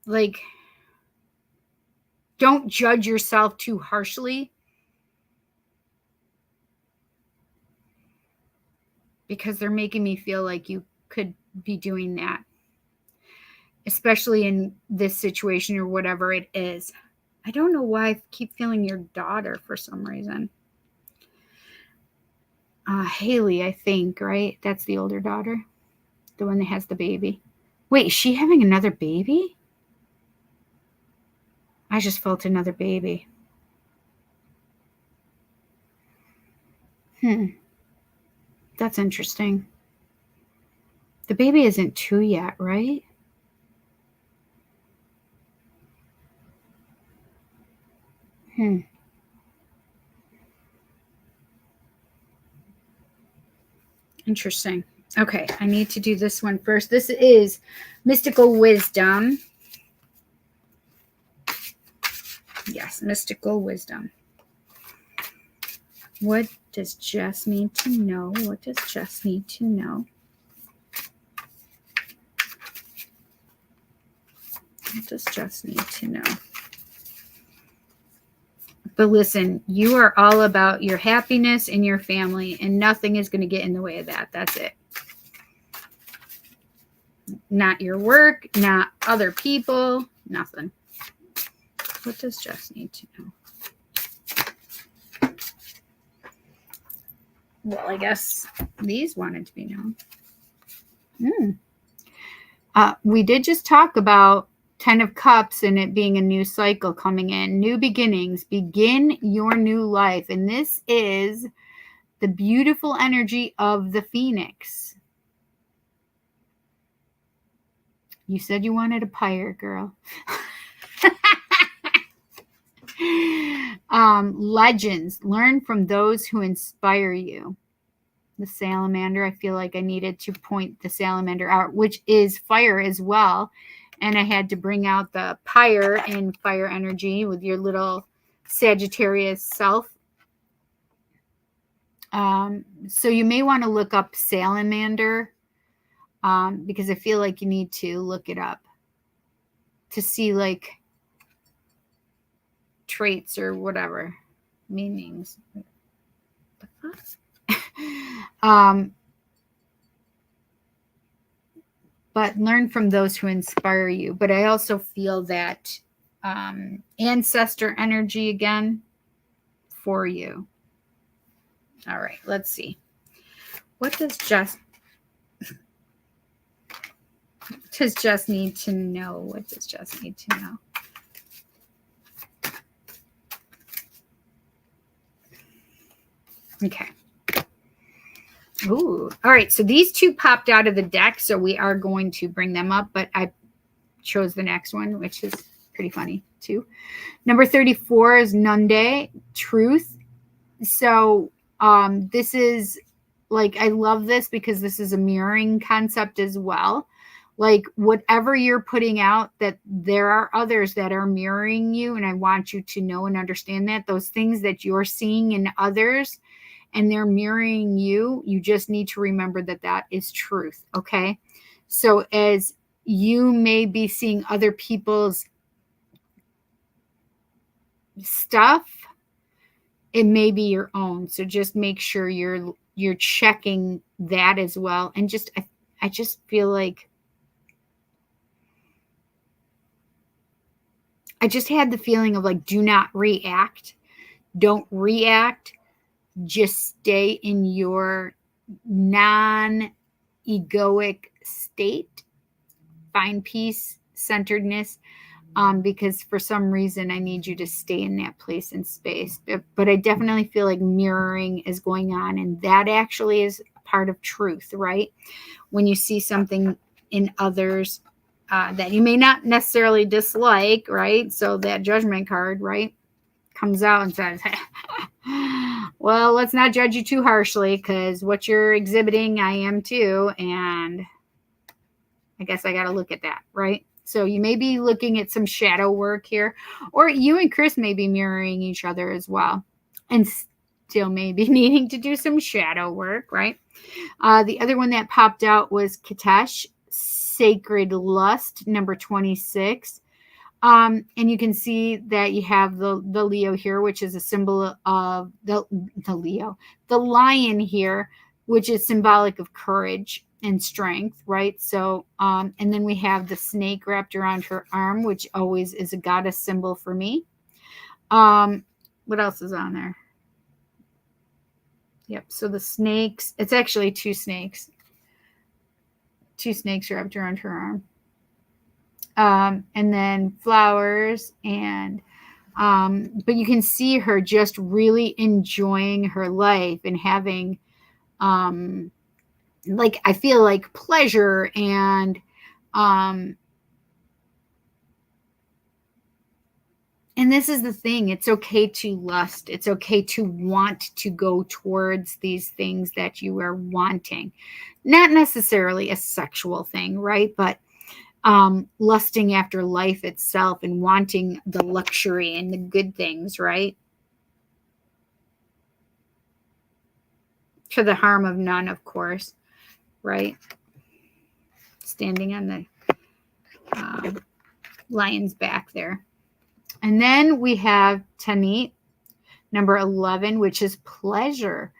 like, don't judge yourself too harshly, because they're making me feel like you could be doing that, especially in this situation or whatever it is. I don't know why I keep feeling your daughter for some reason. Haley, I think, right? That's the older daughter, the one that has the baby. Wait, is she having another baby? I just felt another baby. That's interesting. The baby isn't 2 yet, right? Interesting. Okay, I need to do this one first. This is Mystical Wisdom. Yes, Mystical Wisdom. What does Jess need to know? What does Jess need to know? What does Jess need to know? But listen, you are all about your happiness and your family, and nothing is going to get in the way of that. That's it. Not your work, not other people, nothing. What does Jess need to know? Well, I guess these wanted to be known. We did just talk about 10 of Cups and it being a new cycle coming in. New beginnings. Begin your new life. And this is the beautiful energy of the Phoenix. You said you wanted a pyre, girl. Legends. Learn from those who inspire you. The salamander. I feel like I needed to point the salamander out, which is fire as well. And I had to bring out the pyre and fire energy with your little Sagittarius self. So you may want to look up salamander, because I feel like you need to look it up to see like traits or whatever meanings. But learn from those who inspire you. But I also feel that ancestor energy again for you. All right, let's see. What does Jess need to know? What does Jess need to know? Okay. Ooh. All right. So these two popped out of the deck, so we are going to bring them up, but I chose the next one, which is pretty funny too. Number 34 is Nunde, truth. So this is like, I love this because this is a mirroring concept as well. Like whatever you're putting out, that there are others that are mirroring you. And I want you to know and understand that those things that you're seeing in others and they're mirroring you, you just need to remember that that is truth. Okay. So as you may be seeing other people's stuff, it may be your own. So just make sure you're checking that as well. And just, I just feel like I just had the feeling of like, do not react. Don't react. Just stay in your non-egoic state. Find peace, centeredness, because for some reason I need you to stay in that place and space. But I definitely feel like mirroring is going on, and that actually is part of truth, right? When you see something in others that you may not necessarily dislike, right? So that judgment card, right, comes out and says, well, let's not judge you too harshly because what you're exhibiting, I am too. And I guess I got to look at that, right? So you may be looking at some shadow work here, or you and Chris may be mirroring each other as well and still may be needing to do some shadow work, right? The other one that popped out was Katesh, Sacred Lust, number 26. And you can see that you have the Leo here, which is a symbol of the Leo, the lion here, which is symbolic of courage and strength, right? So, and then we have the snake wrapped around her arm, which always is a goddess symbol for me. What else is on there? Yep. So the snakes, it's actually two snakes wrapped around her arm. And then flowers and, but you can see her just really enjoying her life and having, like, I feel like pleasure and, and this is the thing, it's okay to lust. It's okay to want to go towards these things that you are wanting. Not necessarily a sexual thing, right? But lusting after life itself and wanting the luxury and the good things, right? To the harm of none, of course, right? Standing on the lion's back there. And then we have Tanit, number 11, which is pleasure.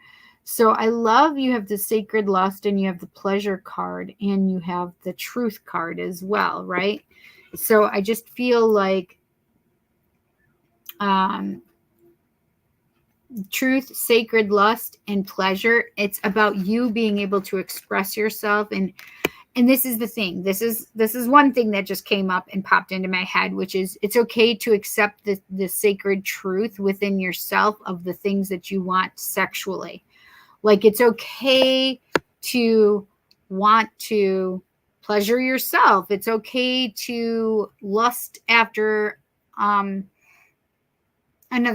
So I love you have the sacred lust and you have the pleasure card and you have the truth card as well, right? So I just feel like truth, sacred lust, and pleasure. It's about you being able to express yourself. And this is the thing. This is one thing that just came up and popped into my head, which is it's okay to accept the sacred truth within yourself of the things that you want sexually. Like it's okay to want to pleasure yourself. It's okay to lust after another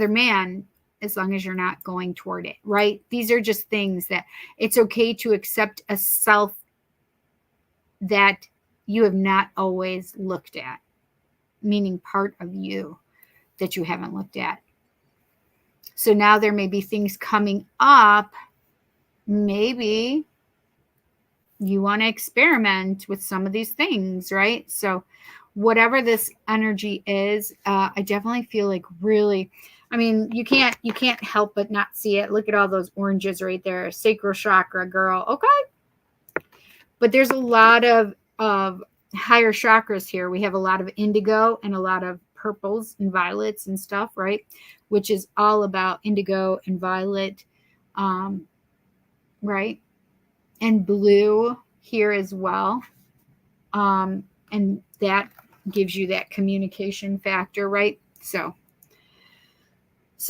man as long as you're not going toward it, right? These are just things that it's okay to accept a self that you have not always looked at, meaning part of you that you haven't looked at. So now there may be things coming up maybe you want to experiment with some of these things, right? So whatever this energy is, I definitely feel like really, I mean, you can't help but not see it. Look at all those oranges right there. Sacral chakra, girl. Okay. But there's a lot of higher chakras here. We have a lot of indigo and a lot of purples and violets and stuff, right? Which is all about indigo and violet, right? And blue here as well. And that gives you that communication factor, right? So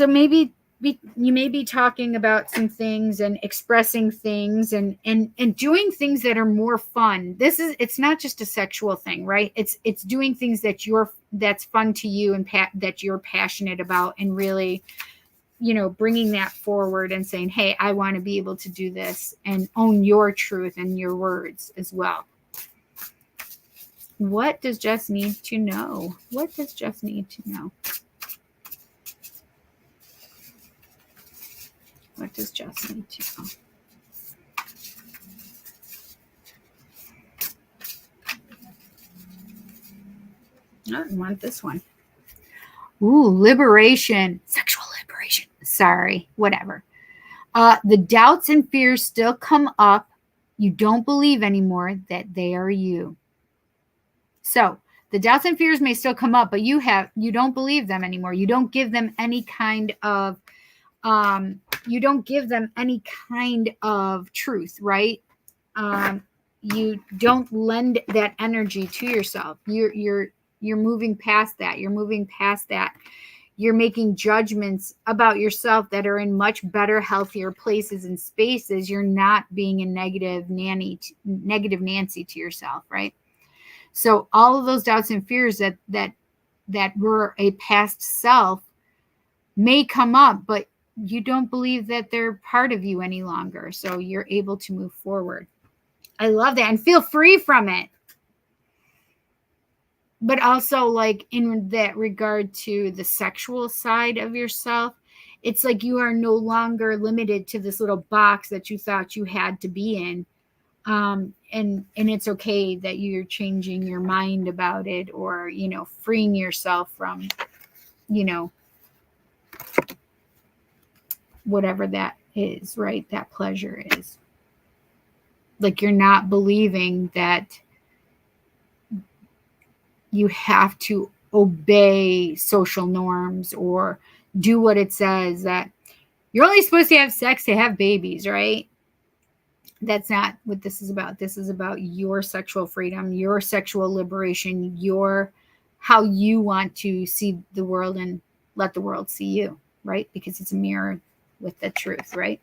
maybe you may be talking about some things and expressing things and doing things that are more fun. It's not just a sexual thing, right? It's doing things that's fun to you and that you're passionate about, and really, bringing that forward and saying, hey, I want to be able to do this and own your truth and your words as well. What does Jess need to know? What does Jess need to know? What does Jess need to know? I don't want this one. Ooh, liberation. Sexual liberation. Sorry, whatever. The doubts and fears still come up. You don't believe anymore that they are you. So the doubts and fears may still come up, but you don't believe them anymore. You don't give them any kind of truth, right? You don't lend that energy to yourself. You're moving past that. You're moving past that. You're making judgments about yourself that are in much better, healthier places and spaces. You're not being a negative Nancy to yourself, right? So all of those doubts and fears that were a past self may come up, but you don't believe that they're part of you any longer. So you're able to move forward. I love that. And feel free from it. But also, like, in that regard to the sexual side of yourself, it's like you are no longer limited to this little box that you thought you had to be in. And it's okay that you're changing your mind about it, or, freeing yourself from, whatever that is, right? That pleasure is. Like, you're not believing that you have to obey social norms or do what it says, that you're only supposed to have sex to have babies, right? That's not what this is about. This is about your sexual freedom, your sexual liberation, how you want to see the world and let the world see you, right? Because it's a mirror with the truth, right?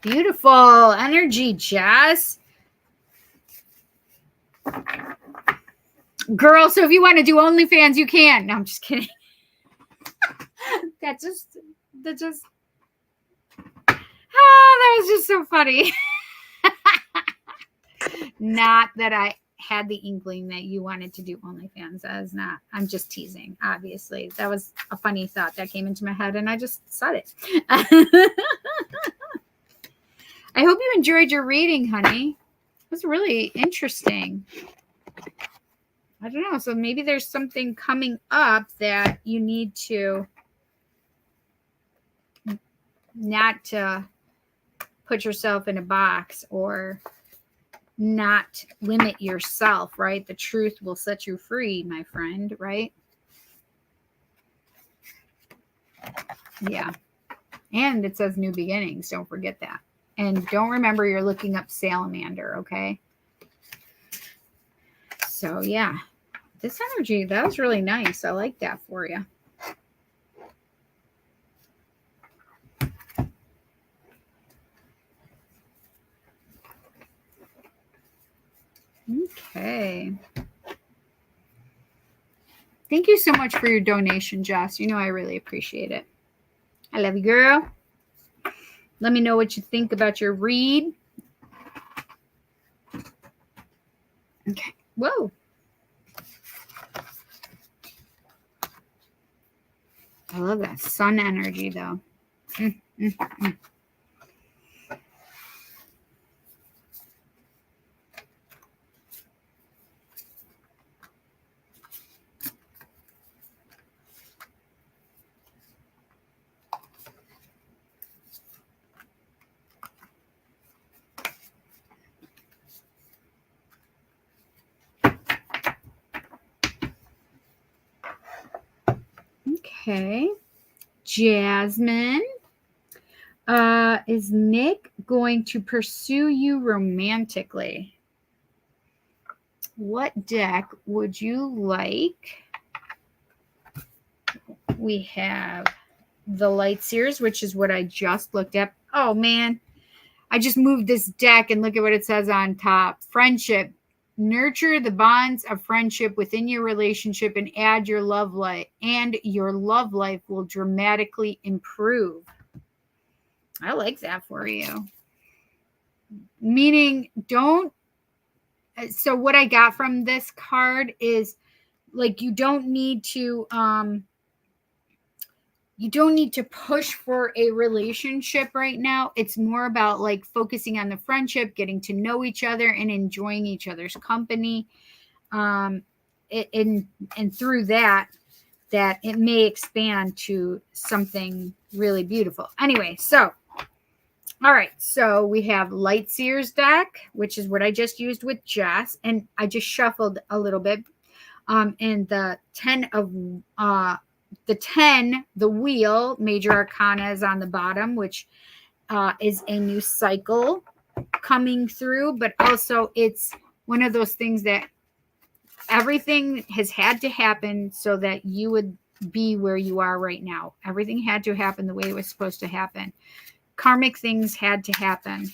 Beautiful energy, Jess. Girl, so if you want to do OnlyFans, you can. No, I'm just kidding. that was just so funny. Not that I had the inkling that you wanted to do OnlyFans. That is not. I'm just teasing, obviously. That was a funny thought that came into my head, and I just said it. I hope you enjoyed your reading, honey. It was really interesting. I don't know. So maybe there's something coming up that you need to not to put yourself in a box, or not limit yourself, right? The truth will set you free, my friend, right? Yeah. And it says new beginnings. Don't forget that. And don't remember you're looking up salamander, okay? So, yeah. This energy, that was really nice. I like that for you. Okay. Thank you so much for your donation, Jess. You know I really appreciate it. I love you, girl. Let me know what you think about your read. Okay. Whoa. I love that sun energy, though. Okay. Jasmine. Is Nick going to pursue you romantically? What deck would you like? We have the Light Seers, which is what I just looked at. Oh, man. I just moved this deck and look at what it says on top. Friendship. Nurture the bonds of friendship within your relationship and add your love life, and your love life will dramatically improve. I like that for you. Meaning, don't. So what I got from this card is like you don't need to push for a relationship right now. It's more about like focusing on the friendship, getting to know each other and enjoying each other's company. And through that it may expand to something really beautiful. Anyway, so all right, so we have Light Seers deck, which is what I just used with Jess, and I just shuffled a little bit. And the 10 of the wheel, major arcana is on the bottom, which is a new cycle coming through, but also it's one of those things that everything has had to happen so that you would be where you are right now. Everything had to happen the way it was supposed to happen. Karmic things had to happen.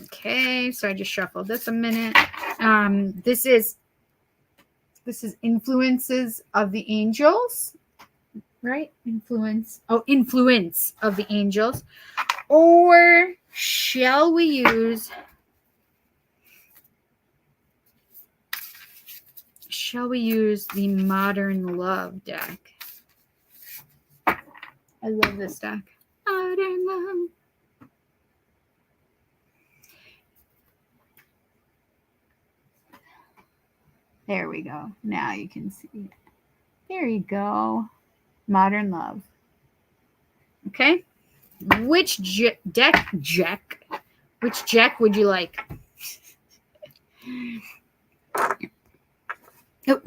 Okay, so I just shuffled this a minute. This is influences of the angels, right? Influence of the angels. Or shall we use the Modern Love deck? I love this deck. Modern Love. There we go. Now you can see it. There you go. Modern Love. Okay. Which deck would you like? Oh.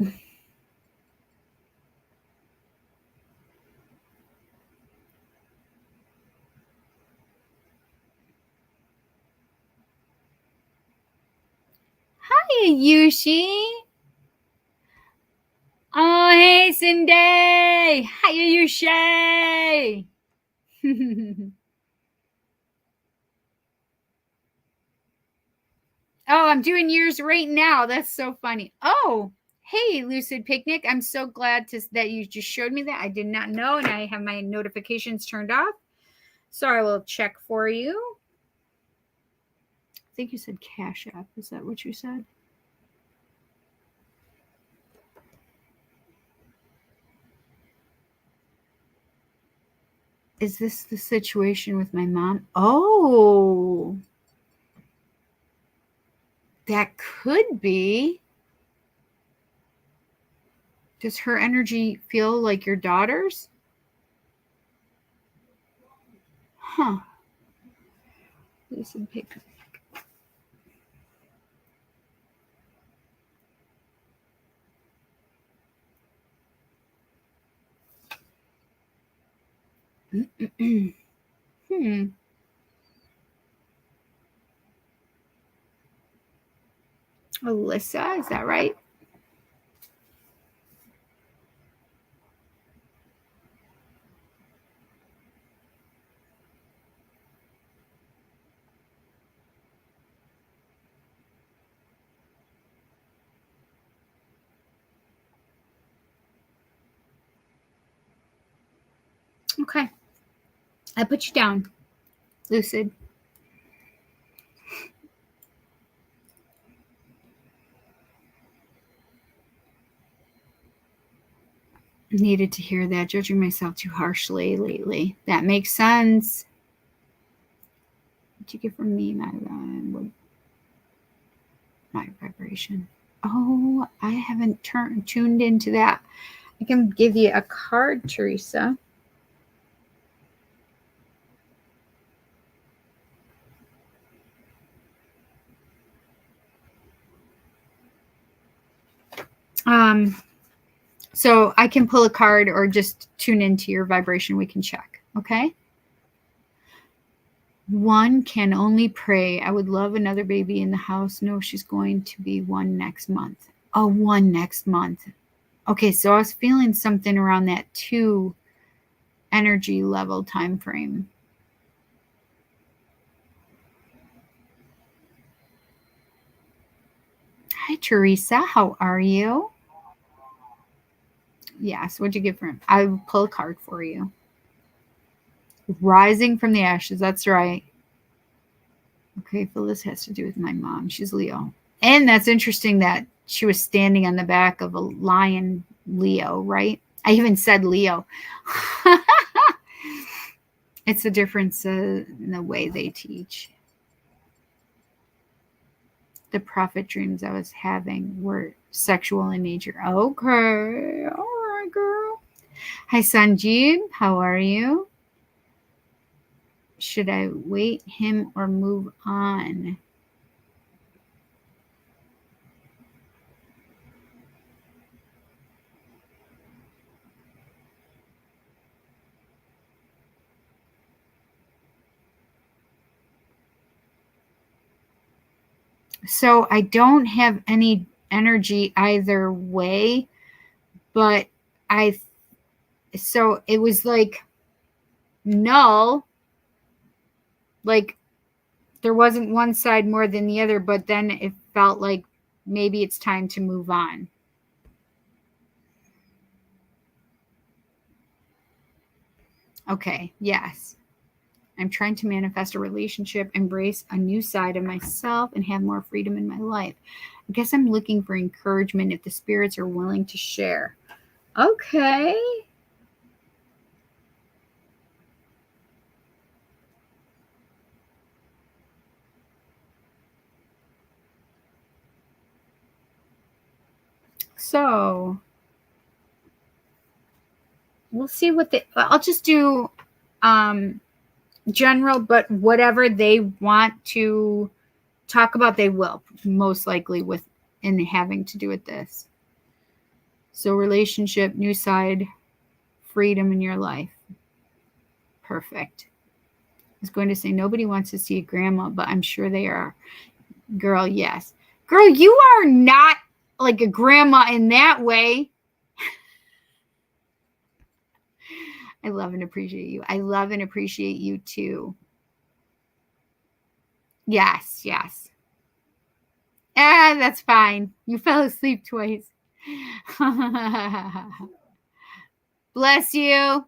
Hi, Yushi. Oh, hey, Cindy. Hi, Yushi. Oh, I'm doing yours right now. That's so funny. Oh, hey, Lucid Picnic. I'm so glad that you just showed me that. I did not know, and I have my notifications turned off. So I will check for you. I think you said CashApp. Is that what you said? Is this the situation with my mom? Oh, that could be. Does her energy feel like your daughter's? Huh. Listen, paper. Alyssa, is that right? Okay. I put you down, Lucid. Needed to hear that. Judging myself too harshly lately. That makes sense. What you get from me, my vibration? Oh, I haven't tuned into that. I can give you a card, Teresa. So I can pull a card or just tune into your vibration. We can check. Okay. One can only pray. I would love another baby in the house. No, she's going to be one next month. Oh, one next month. Okay, so I was feeling something around that 2 energy level time frame. Hi, Teresa. How are you? Yes, what'd you get from him? I will pull a card for you. Rising from the ashes. That's right. Okay, Phyllis has to do with my mom. She's Leo. And that's interesting that she was standing on the back of a lion Leo, right? I even said Leo. It's the difference in the way they teach. The prophet dreams I was having were sexual in nature. Okay. All right, girl. Hi, Sanjeev. How are you? Should I wait him or move on? So I don't have any energy either way, but so it was like null, like there wasn't one side more than the other, but then it felt like maybe it's time to move on. Okay, yes. I'm trying to manifest a relationship, embrace a new side of myself, and have more freedom in my life. I guess I'm looking for encouragement if the spirits are willing to share. Okay. So we'll see what I'll just do general, but whatever they want to talk about, they will most likely in having to do with this. So relationship, new side, freedom in your life. Perfect. I was going to say nobody wants to see a grandma, but I'm sure they are. Girl, yes. Girl, you are not like a grandma in that way. I love and appreciate you. I love and appreciate you too. Yes, yes. That's fine. You fell asleep twice. Bless you.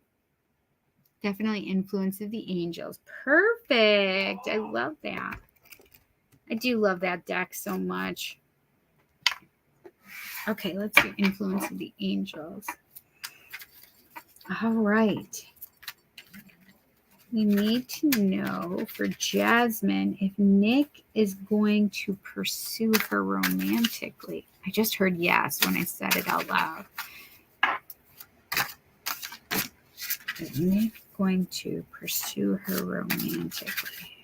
Definitely influence of the angels. Perfect. I love that. I do love that deck so much. Okay, let's do influence of the angels. All right. We need to know for Jasmine if Nick is going to pursue her romantically. I just heard yes when I said it out loud. Is Nick going to pursue her romantically?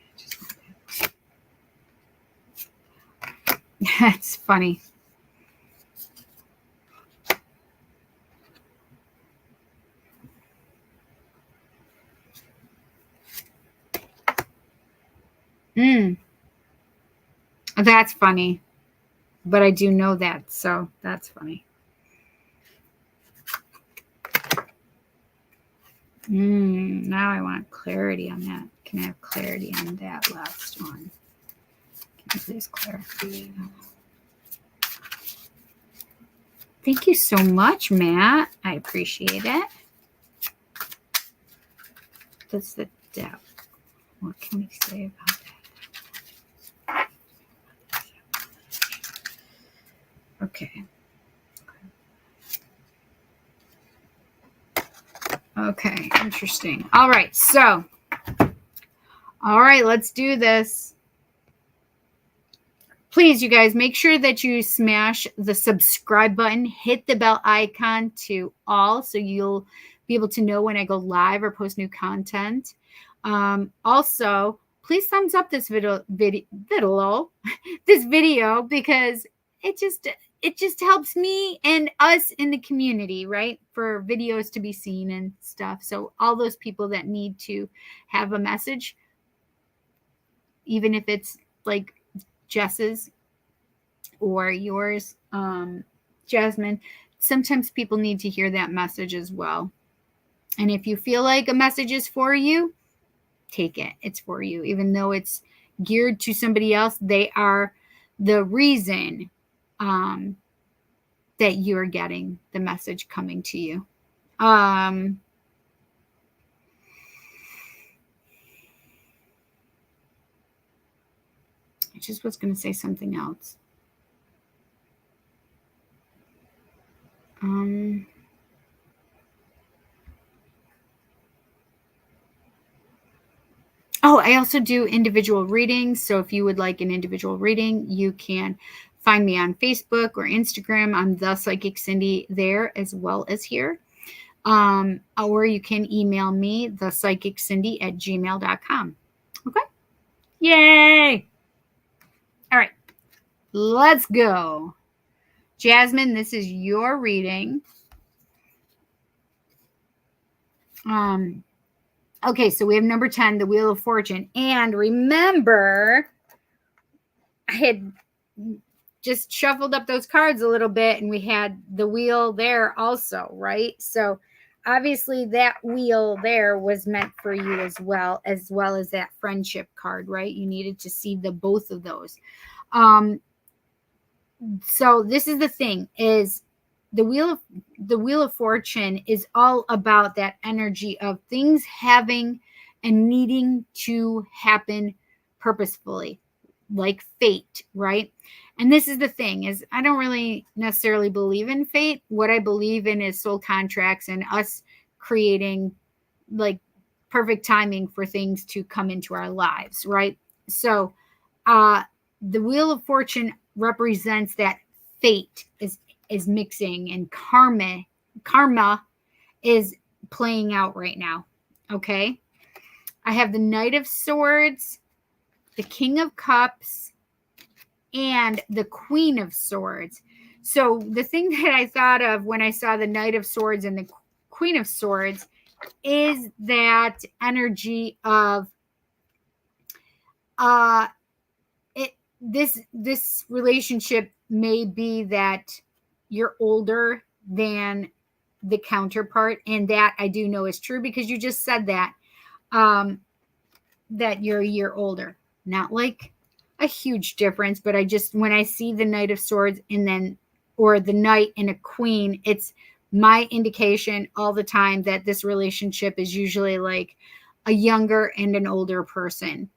That's funny. That's funny. But I do know that, so that's funny. Now I want clarity on that. Can I have clarity on that last one? Can you please clarify? Thank you so much, Matt. I appreciate it. That's the depth. What can we say about that? Okay. Okay, interesting. All right, so, all right, let's do this. Please, you guys, make sure that you smash the subscribe button, hit the bell icon to all, so you'll be able to know when I go live or post new content. Also, please thumbs up this video because it just helps me and us in the community, right? For videos to be seen and stuff. So all those people that need to have a message, even if it's like Jess's or yours, Jasmine, sometimes people need to hear that message as well. And if you feel like a message is for you, take it. It's for you. Even though it's geared to somebody else, they are the reason that you're getting the message coming to you. I just was going to say something else. Oh, I also do individual readings. So if you would like an individual reading, you can find me on Facebook or Instagram. I'm ThePsychicCindy there as well as here. Or you can email me, ThePsychicCindy@gmail.com. Okay? Yay! All right. Let's go. Jasmine, this is your reading. Okay, so we have number 10, the Wheel of Fortune. And remember, I had just shuffled up those cards a little bit, and we had the wheel there also, right? So obviously that wheel there was meant for you as well as that friendship card, right? You needed to see the both of those. So this is the thing, is the Wheel of Fortune is all about that energy of things having and needing to happen purposefully, like fate, right? And this is the thing, is I don't really necessarily believe in fate. What I believe in is soul contracts and us creating like perfect timing for things to come into our lives, right? So the Wheel of Fortune represents that fate is mixing, and karma is playing out right now. Okay, I have the Knight of Swords, the King of Cups, and the Queen of Swords. So the thing that I thought of when I saw the Knight of Swords and the Queen of Swords is that energy of this relationship may be that you're older than the counterpart, and that I do know is true because you just said that that you're a year older. Not like a huge difference, but I just, when I see the Knight of Swords and then, or the Knight and a Queen, it's my indication all the time that this relationship is usually like a younger and an older person.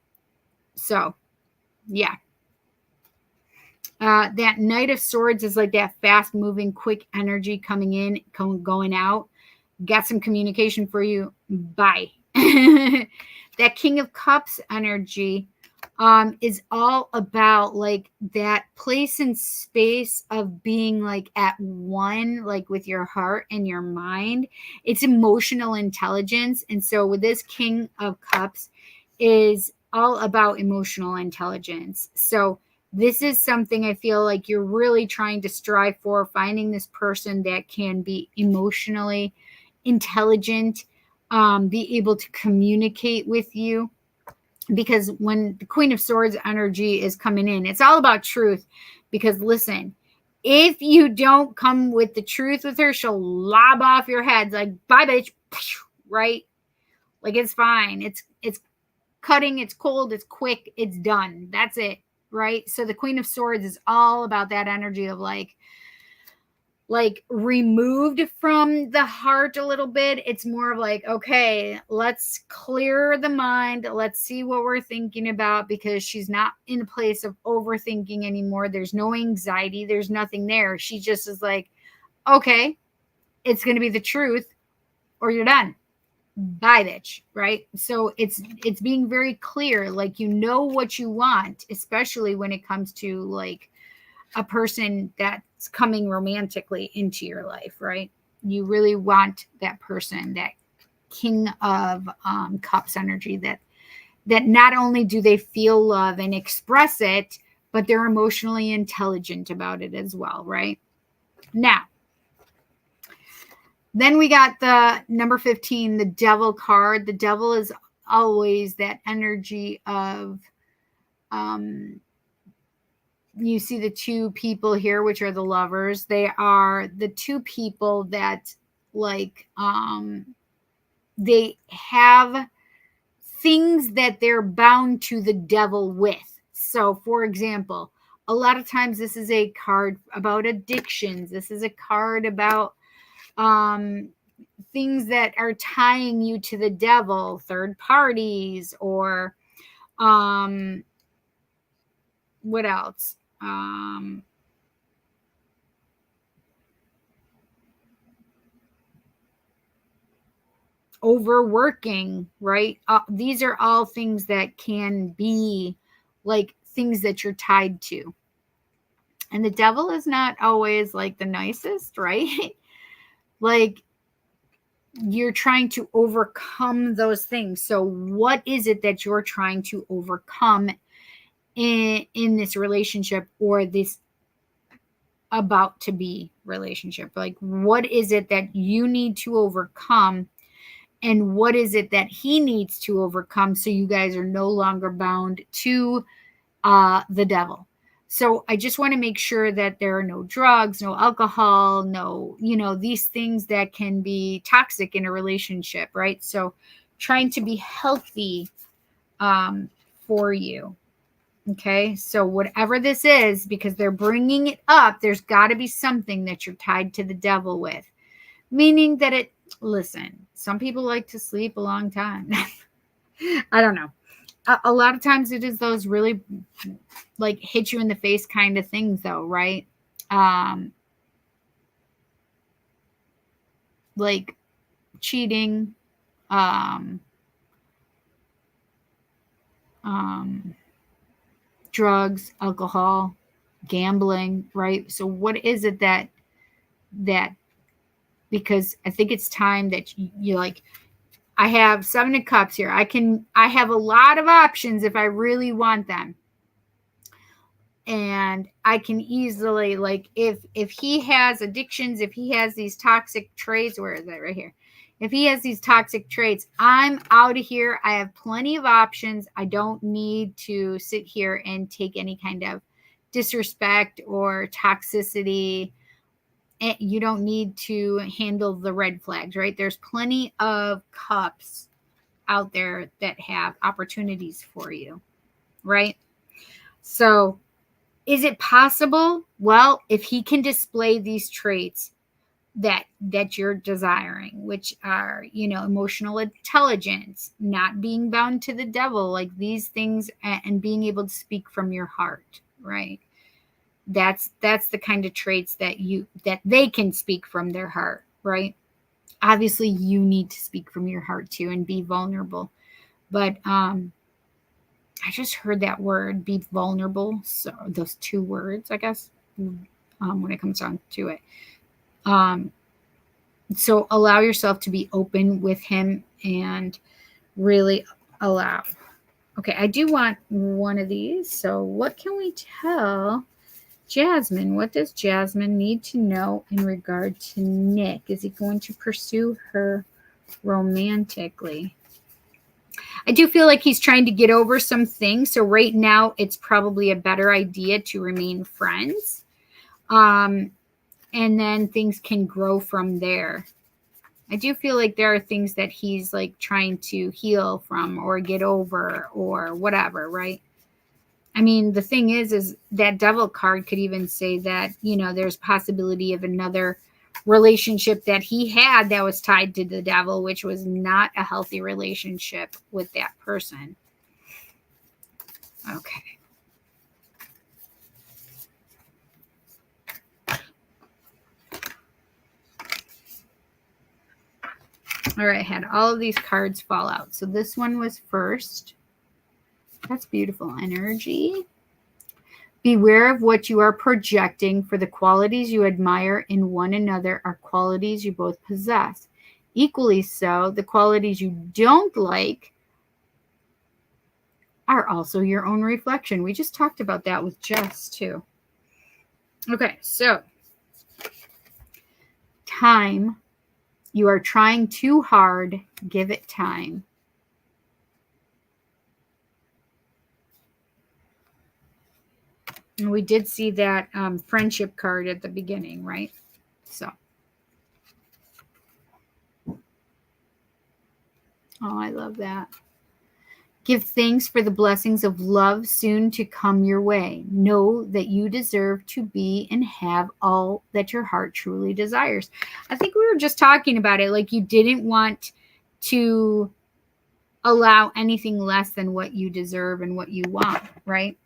So yeah. That Knight of Swords is like that fast moving, quick energy coming in, going out. Got some communication for you. Bye. That King of Cups energy is all about like that place and space of being like at one, like with your heart and your mind. It's emotional intelligence. And so with this King of Cups is all about emotional intelligence. So this is something I feel like you're really trying to strive for, finding this person that can be emotionally intelligent, be able to communicate with you. Because when the Queen of Swords energy is coming in, it's all about truth. Because listen, if you don't come with the truth with her, she'll lob off your heads like, bye, bitch, right? Like, it's fine. It's cutting, it's cold, it's quick, it's done. That's it, right? So the Queen of Swords is all about that energy of like removed from the heart a little bit. It's more of like, okay, let's clear the mind. Let's see what we're thinking about, because she's not in a place of overthinking anymore. There's no anxiety. There's nothing there. She just is like, okay, it's going to be the truth or you're done. bye, bitch, right? So it's being very clear, like, you know what you want, especially when it comes to like a person that's coming romantically into your life, right? You really want that person, that King of Cups energy, that not only do they feel love and express it, but they're emotionally intelligent about it as well, right? Now, then we got the number 15, the Devil card. The Devil is always that energy of, you see the two people here, which are the lovers. They are the two people that, like, they have things that they're bound to the devil with. So, for example, a lot of times this is a card about addictions. This is a card about things that are tying you to the devil, third parties, or what else? Overworking, right? These are all things that can be like things that you're tied to. And the devil is not always like the nicest, right? Like, you're trying to overcome those things. So what is it that you're trying to overcome in this relationship, or this about to be relationship? Like, what is it that you need to overcome, and what is it that he needs to overcome, so you guys are no longer bound to the devil? So I just want to make sure that there are no drugs, no alcohol, no, these things that can be toxic in a relationship, right? So trying to be healthy for you. Okay. So whatever this is, because they're bringing it up, there's got to be something that you're tied to the devil with, meaning that listen, some people like to sleep a long time. I don't know. A lot of times it is those really like hit you in the face kind of things, though, right? Like cheating, drugs, alcohol, gambling, right? So what is it that because I think it's time that you like, I have 7 of Cups here. I have a lot of options if I really want them. And I can easily, like, if he has addictions, if he has these toxic traits, where is that? Right here. If he has these toxic traits, I'm out of here. I have plenty of options. I don't need to sit here and take any kind of disrespect or toxicity. You don't need to handle the red flags, right? There's plenty of cups out there that have opportunities for you, right? So is it possible? Well, if he can display these traits that you're desiring, which are, emotional intelligence, not being bound to the devil, like these things, and being able to speak from your heart, right? That's the kind of traits that they can speak from their heart, right? Obviously you need to speak from your heart too and be vulnerable. But I just heard that word, be vulnerable. So those 2 words, I guess, when it comes down to it. So allow yourself to be open with him and really allow. Okay, I do want one of these. So what can we tell Jasmine? What does Jasmine need to know in regard to Nick? Is he going to pursue her romantically? I do feel like he's trying to get over some things. So right now, it's probably a better idea to remain friends. And then things can grow from there. I do feel like there are things that he's like trying to heal from or get over or whatever, right? I mean, the thing is that devil card could even say that, there's possibility of another relationship that he had that was tied to the devil, which was not a healthy relationship with that person. Okay. All right, I had all of these cards fall out. So this one was first. That's beautiful energy. Beware of what you are projecting, for the qualities you admire in one another are qualities you both possess. Equally so, the qualities you don't like are also your own reflection. We just talked about that with Jess too. Okay, so time. You are trying too hard. Give it time. And we did see that friendship card at the beginning, right? So. Oh, I love that. Give thanks for the blessings of love soon to come your way. Know that you deserve to be and have all that your heart truly desires. I think we were just talking about it. Like, you didn't want to allow anything less than what you deserve and what you want, right?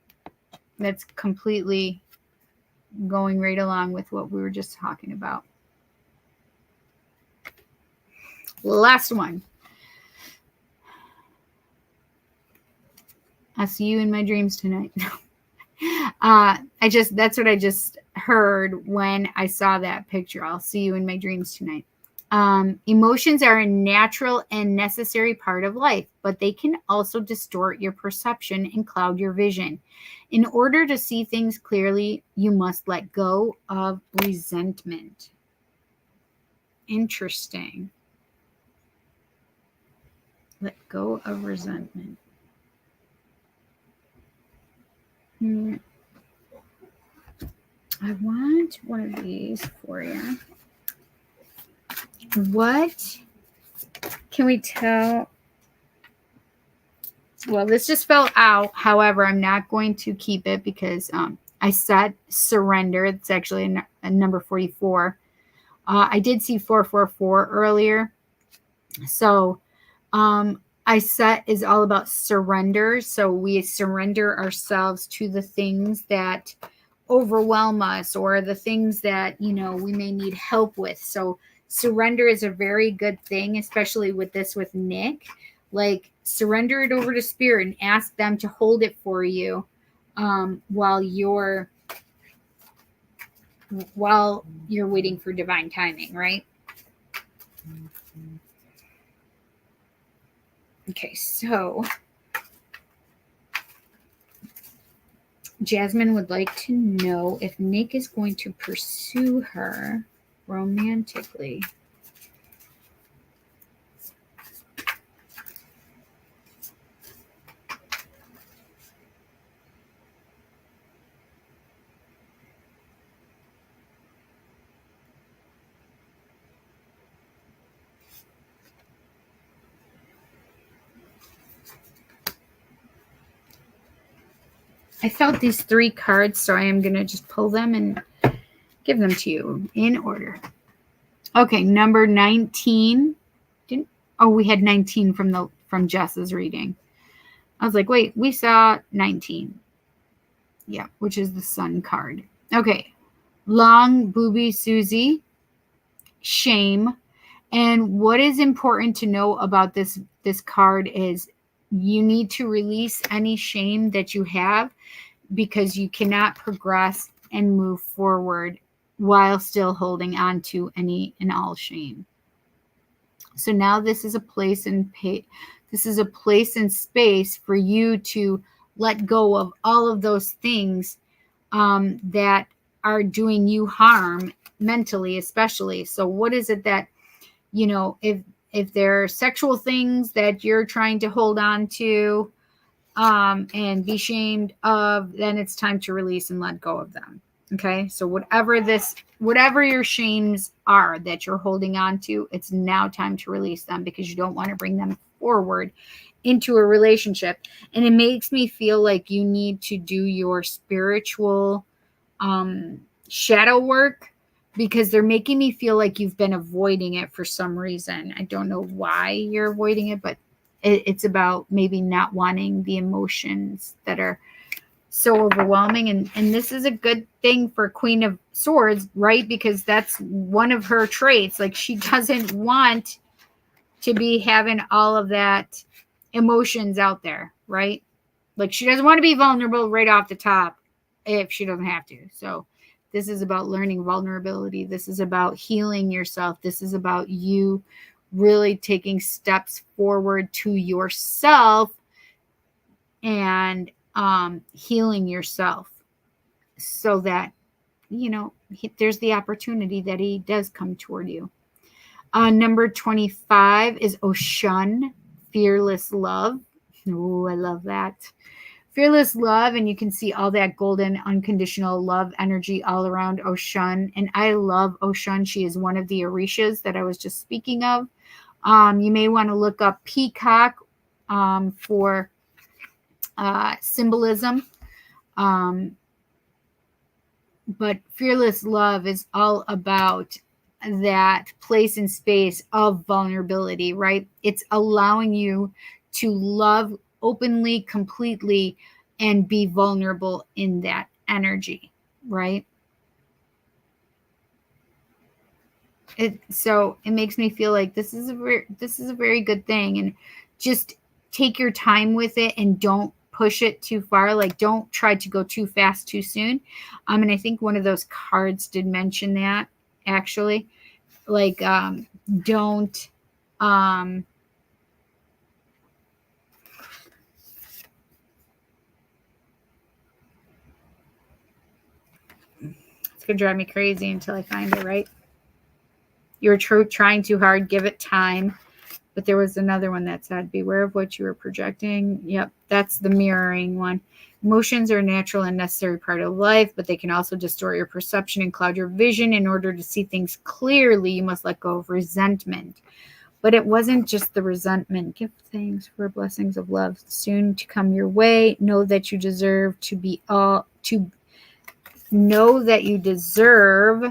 That's completely going right along with what we were just talking about. Last one. I'll see you in my dreams tonight. That's what I just heard when I saw that picture. I'll see you in my dreams tonight. Emotions are a natural and necessary part of life, but they can also distort your perception and cloud your vision. In order to see things clearly, you must let go of resentment. Interesting. Let go of resentment. I want one of these for you. What can we tell? Well, this just fell out. However, I'm not going to keep it because I said surrender. It's actually a number 44. I did see 444 earlier. So I set is all about surrender. So we surrender ourselves to the things that overwhelm us, or the things that, we may need help with. So surrender is a very good thing, especially with this with Nick. Like, surrender it over to spirit and ask them to hold it for you while you're waiting for divine timing, right? Okay, so Jasmine would like to know if Nick is going to pursue her romantically. I felt these 3 cards, so I am going to just pull them and give them to you in order. Okay, number 19. We had 19 from Jess's reading. I was like, wait, we saw 19. Yeah, which is the Sun card. Okay, long booby Susie, shame. And what is important to know about this card is you need to release any shame that you have, because you cannot progress and move forward while still holding on to any and all shame. So now this is a place and space for you to let go of all of those things that are doing you harm mentally, especially. So what is it that, if there are sexual things that you're trying to hold on to and be shamed of, then it's time to release and let go of them. Okay, so whatever your shames are that you're holding on to, it's now time to release them, because you don't want to bring them forward into a relationship. And it makes me feel like you need to do your spiritual shadow work, because they're making me feel like you've been avoiding it for some reason. I don't know why you're avoiding it, but it's about maybe not wanting the emotions that are so overwhelming. And this is a good thing for Queen of Swords, right? Because that's one of her traits. Like, she doesn't want to be having all of that emotions out there, right? Like she doesn't want to be vulnerable right off the top if she doesn't have to. So this is about learning vulnerability. This is about healing yourself. This is about you really taking steps forward to yourself and healing yourself so that, there's the opportunity that he does come toward you. Number 25 is Oshun, fearless love. Oh, I love that. Fearless love, and you can see all that golden unconditional love energy all around Oshun. And I love Oshun. She is one of the Orishas that I was just speaking of. You may want to look up peacock for symbolism. But fearless love is all about that place and space of vulnerability, right? It's allowing you to love openly, completely, and be vulnerable in that energy, right? So it makes me feel like this is a very good thing, and just take your time with it and don't push it too far. Like, don't try to go too fast too soon. And I think one of those cards did mention that, actually. Like, don't it's gonna drive me crazy until I find it, right? You're trying too hard, give it time. But there was another one that said, beware of what you are projecting. Yep, that's the mirroring one. Emotions are a natural and necessary part of life, but they can also distort your perception and cloud your vision. In order to see things clearly, you must let go of resentment. But it wasn't just the resentment. Give thanks for blessings of love soon to come your way. Know that you deserve to be know that you deserve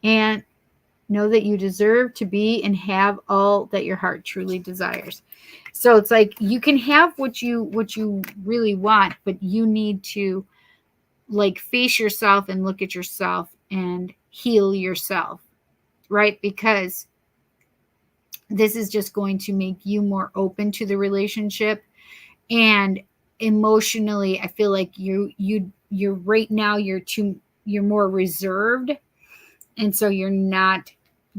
and know that you deserve to be and have all that your heart truly desires. So it's like you can have what you really want, but you need to like face yourself and look at yourself and heal yourself, right? Because this is just going to make you more open to the relationship. And emotionally, I feel like you're right now, you're more reserved. And so you're not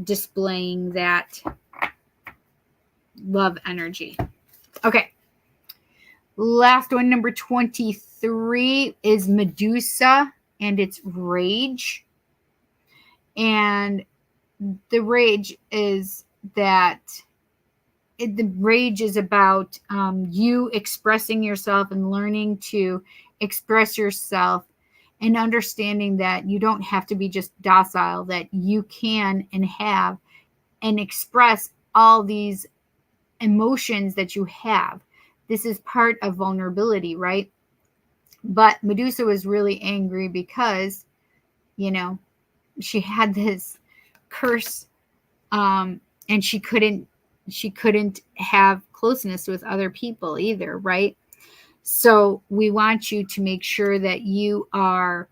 displaying that love energy. Okay. Last one, number 23 is Medusa, and it's rage. And the rage is that the rage is about you expressing yourself and learning to express yourself and understanding that you don't have to be just docile, that you can and have and express all these emotions that you have. This is part of vulnerability, right? But Medusa was really angry because, she had this curse and she couldn't have closeness with other people either, right? So we want you to make sure that you are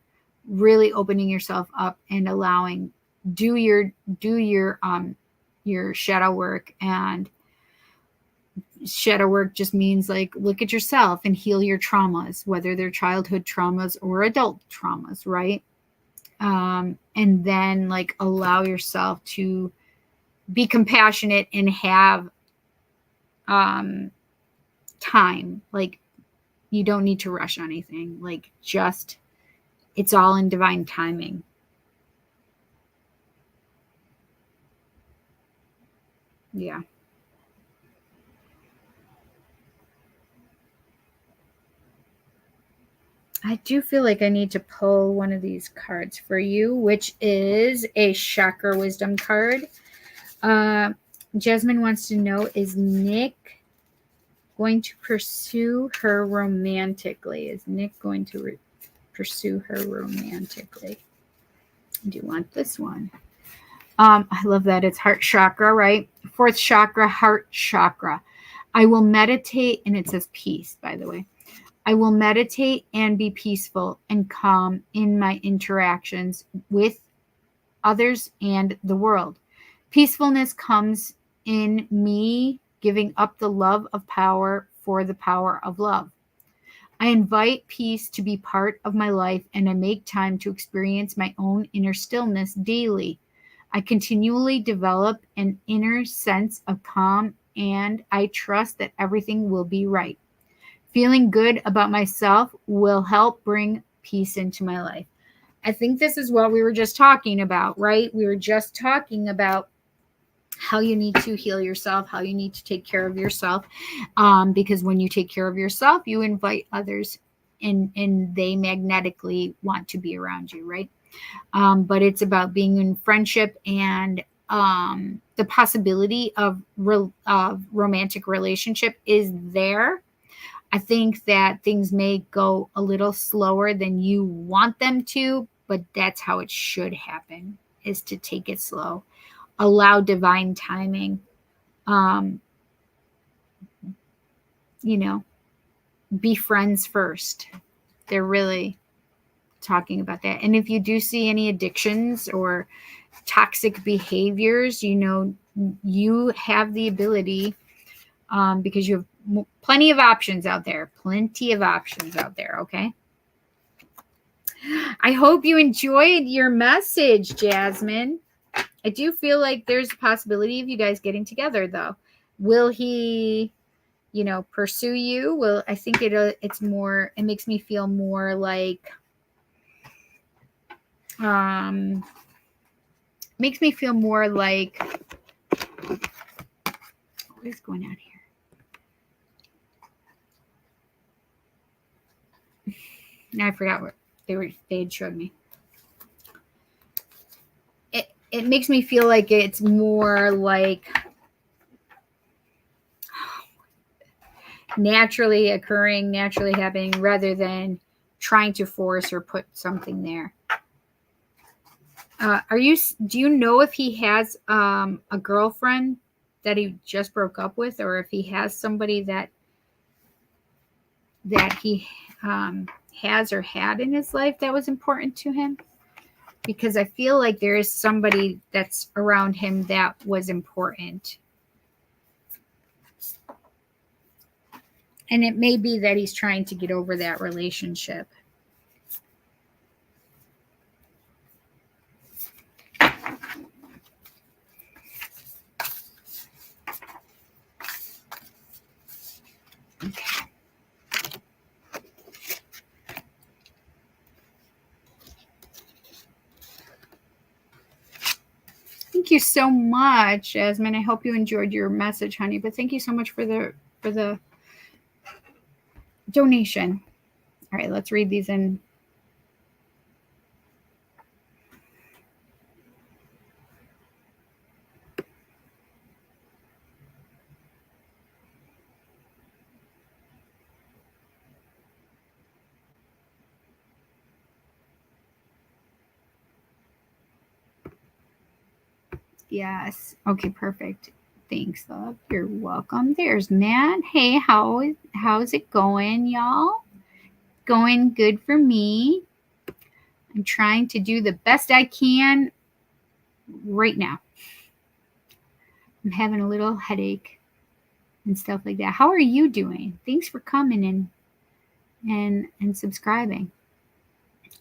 really opening yourself up and allowing do your shadow work. And shadow work just means like look at yourself and heal your traumas, whether they're childhood traumas or adult traumas, right? And then like allow yourself to be compassionate and have time. Like, you don't need to rush anything. Like, just, it's all in divine timing. Yeah. I do feel like I need to pull one of these cards for you, which is a chakra wisdom card. Jasmine wants to know, is Nick going to pursue her romantically? Is Nick going to pursue her romantically? Do you want this one? I love that. It's heart chakra, right? Fourth chakra, heart chakra. I will meditate, and it says peace, by the way. I will meditate and be peaceful and calm in my interactions with others and the world. Peacefulness comes in me giving up the love of power for the power of love. I invite peace to be part of my life, and I make time to experience my own inner stillness daily. I continually develop an inner sense of calm, and I trust that everything will be right. Feeling good about myself will help bring peace into my life. I think this is what we were just talking about, right? We were just talking about how you need to heal yourself, how you need to take care of yourself. Because when you take care of yourself, you invite others, and they magnetically want to be around you, right? But it's about being in friendship, and the possibility of romantic relationship is there. I think that things may go a little slower than you want them to, but that's how it should happen, is to take it slow. Allow divine timing. Be friends first. They're really talking about that. And if you do see any addictions or toxic behaviors, you have the ability, because you have plenty of options out there. Okay. I hope you enjoyed your message, Jasmine. I do feel like there's a possibility of you guys getting together, though. Will he, pursue you? Well, I think it's more, it makes me feel more like, makes me feel more like, what is going on here? Now I forgot what they had showed me. It makes me feel like it's more like naturally occurring, naturally happening, rather than trying to force or put something there. Do you know if he has a girlfriend that he just broke up with, or if he has somebody that he has or had in his life that was important to him? Because I feel like there is somebody that's around him that was important. And it may be that he's trying to get over that relationship. Okay. Thank you so much, Jasmine. I hope you enjoyed your message, honey. But thank you so much for the donation. All right, let's read these in. Yes. Okay, perfect. Thanks, love. You're welcome. There's Matt. Hey, how's it going, y'all? Going good for me. I'm trying to do the best I can right now. I'm having a little headache and stuff like that. How are you doing? Thanks for coming in and subscribing.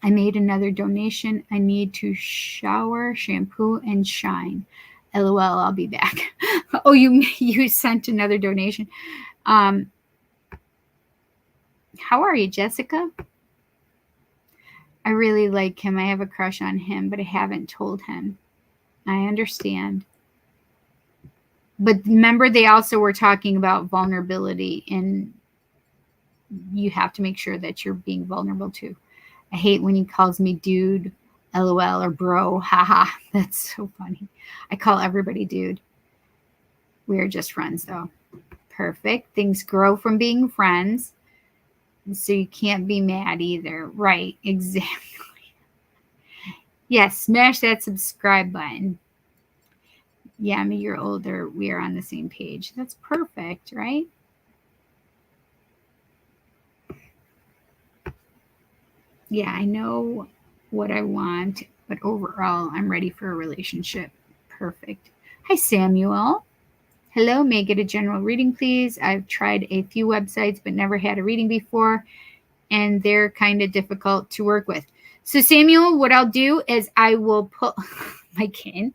I made another donation. I need to shower, shampoo, and shine. LOL, I'll be back. Oh, you sent another donation. How are you, Jessica? I really like him. I have a crush on him, but I haven't told him. I understand. But remember, they also were talking about vulnerability, and you have to make sure that you're being vulnerable too. I hate when he calls me dude, LOL, or bro. Haha, that's so funny. I call everybody dude. We are just friends, though. Perfect. Things grow from being friends. So you can't be mad either. Right, exactly. Yes, smash that subscribe button. Yeah, I'm a year older. We are on the same page. That's perfect, right? Yeah, I know what I want, but overall, I'm ready for a relationship. Perfect. Hi, Samuel. Hello, may I get a general reading, please? I've tried a few websites but never had a reading before, and they're kind of difficult to work with. So, Samuel, what I'll do is I will pull my cane.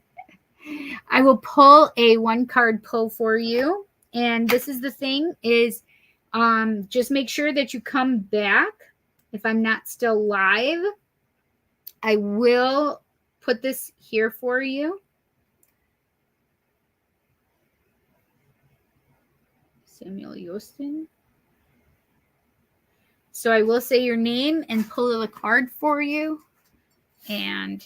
I will pull a one card pull for you. And this is the thing is just make sure that you come back. If I'm not still live, I will put this here for you. Samuel Yostin. So I will say your name and pull a card for you. And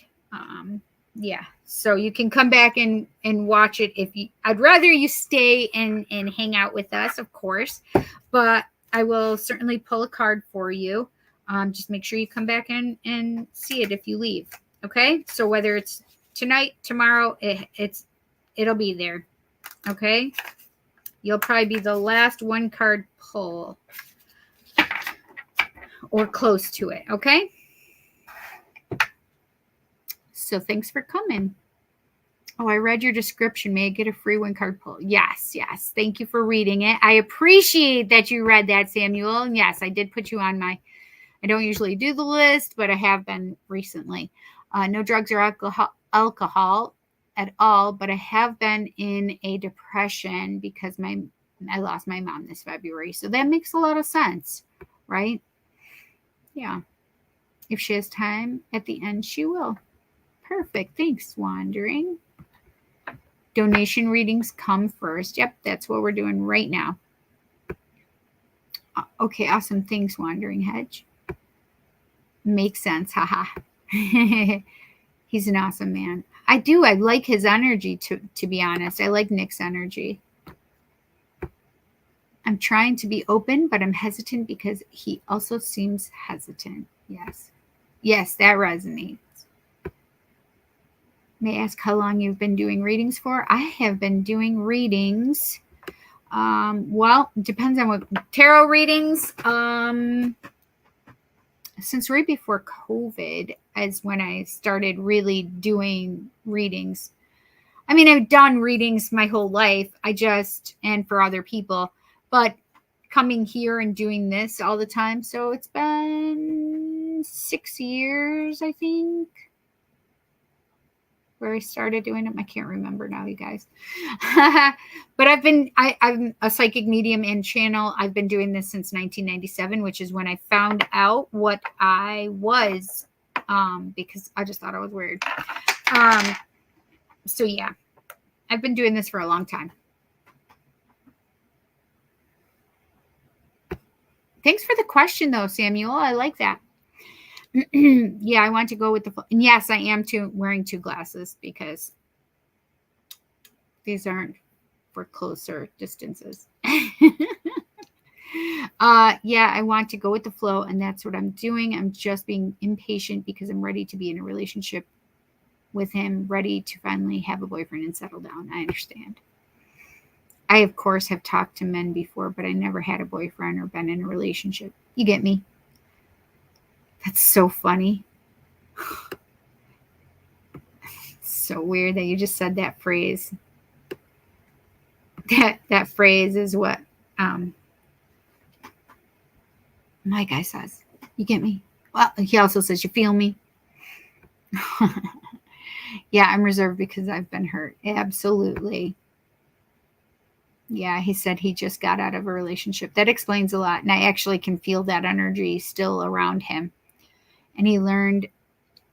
yeah, so you can come back and watch it if you. I'd rather you stay and hang out with us, of course, but I will certainly pull a card for you. Just make sure you come back and see it if you leave. Okay, so whether it's tonight, tomorrow, it'll be there. Okay, you'll probably be the last one card pull or close to it. Okay. So thanks for coming. Oh, I read your description. May I get a free one card pull? Yes, yes. Thank you for reading it. I appreciate that you read that, Samuel. And yes, I did put you on my, I don't usually do the list, but I have been recently. No drugs or alcohol at all, but I have been in a depression because I lost my mom this February. So that makes a lot of sense, right? Yeah. If she has time at the end, she will. Perfect. Thanks, Wandering. Donation readings come first. Yep, that's what we're doing right now. Okay, awesome. Thanks, Wandering Hedge. Makes sense. Haha. He's an awesome man. I do. I like his energy, to be honest. I like Nick's energy. I'm trying to be open, but I'm hesitant because he also seems hesitant. Yes. Yes, that resonates. May I ask how long you've been doing readings for? I have been doing readings. Well, it depends on what tarot readings. Since right before COVID is when I started really doing readings. I mean, I've done readings my whole life. And for other people, but coming here and doing this all the time. So it's been 6 years, I think, where I started doing them. I can't remember now, you guys. But I'm a psychic medium and channel. I've been doing this since 1997, which is when I found out what I was, because I just thought I was weird. So yeah, I've been doing this for a long time. Thanks for the question, though, Samuel. I like that. Yeah, I want to go with the, and yes, I am wearing two glasses because these aren't for closer distances. Yeah, I want to go with the flow, and that's what I'm doing. I'm just being impatient because I'm ready to be in a relationship with him, ready to finally have a boyfriend and settle down. I understand. I, of course, have talked to men before, but I never had a boyfriend or been in a relationship. You get me? That's so funny. So weird that you just said that phrase. That phrase is what my guy says. You get me? Well, he also says, you feel me? Yeah, I'm reserved because I've been hurt. Absolutely. Yeah, he said he just got out of a relationship. That explains a lot. And I actually can feel that energy still around him. And he learned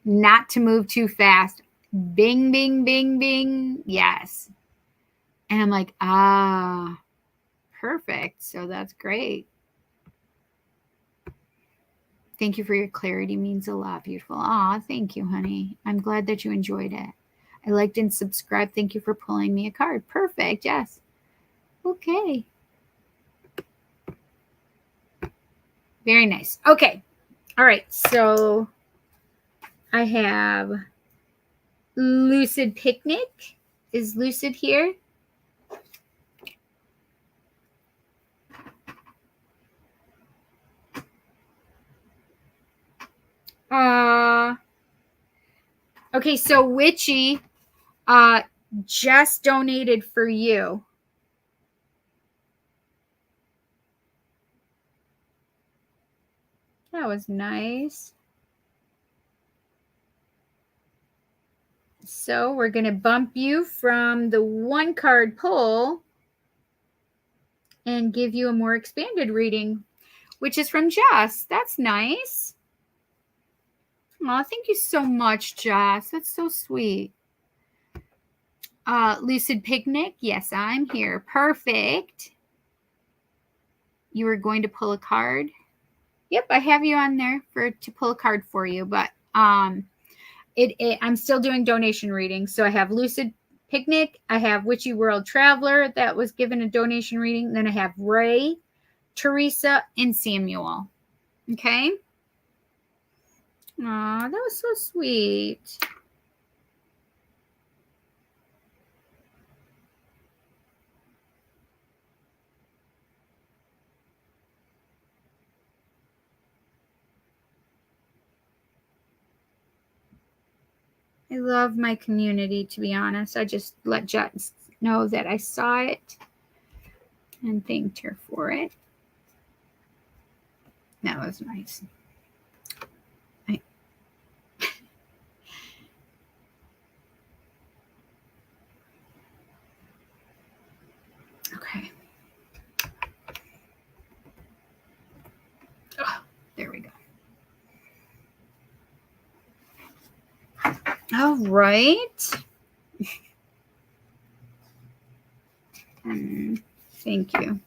not to move too fast. Bing, bing, bing, bing. Yes. And I'm like, perfect. So that's great. Thank you for your clarity. Means a lot. Beautiful. Aw, thank you, honey. I'm glad that you enjoyed it. I liked and subscribed. Thank you for pulling me a card. Perfect. Yes. Okay. Very nice. Okay. All right. So I have Lucid Picnic. Is Lucid here? Okay, so Witchy, just donated for you. That was nice. So we're going to bump you from the 1 card pull and give you a more expanded reading, which is from Jess. That's nice. Oh, thank you so much, Jess. That's so sweet. Lucid Picnic. Yes, I'm here. Perfect. You were going to pull a card. Yep, I have you on there to pull a card for you, but I'm still doing donation readings. So I have Lucid Picnic. I have Witchy World Traveler that was given a donation reading. Then I have Ray, Teresa, and Samuel. Okay. Aw, that was so sweet. I love my community, to be honest. I just let Jess know that I saw it and thanked her for it. That was nice. Okay. Oh, there we go. All right. Thank you.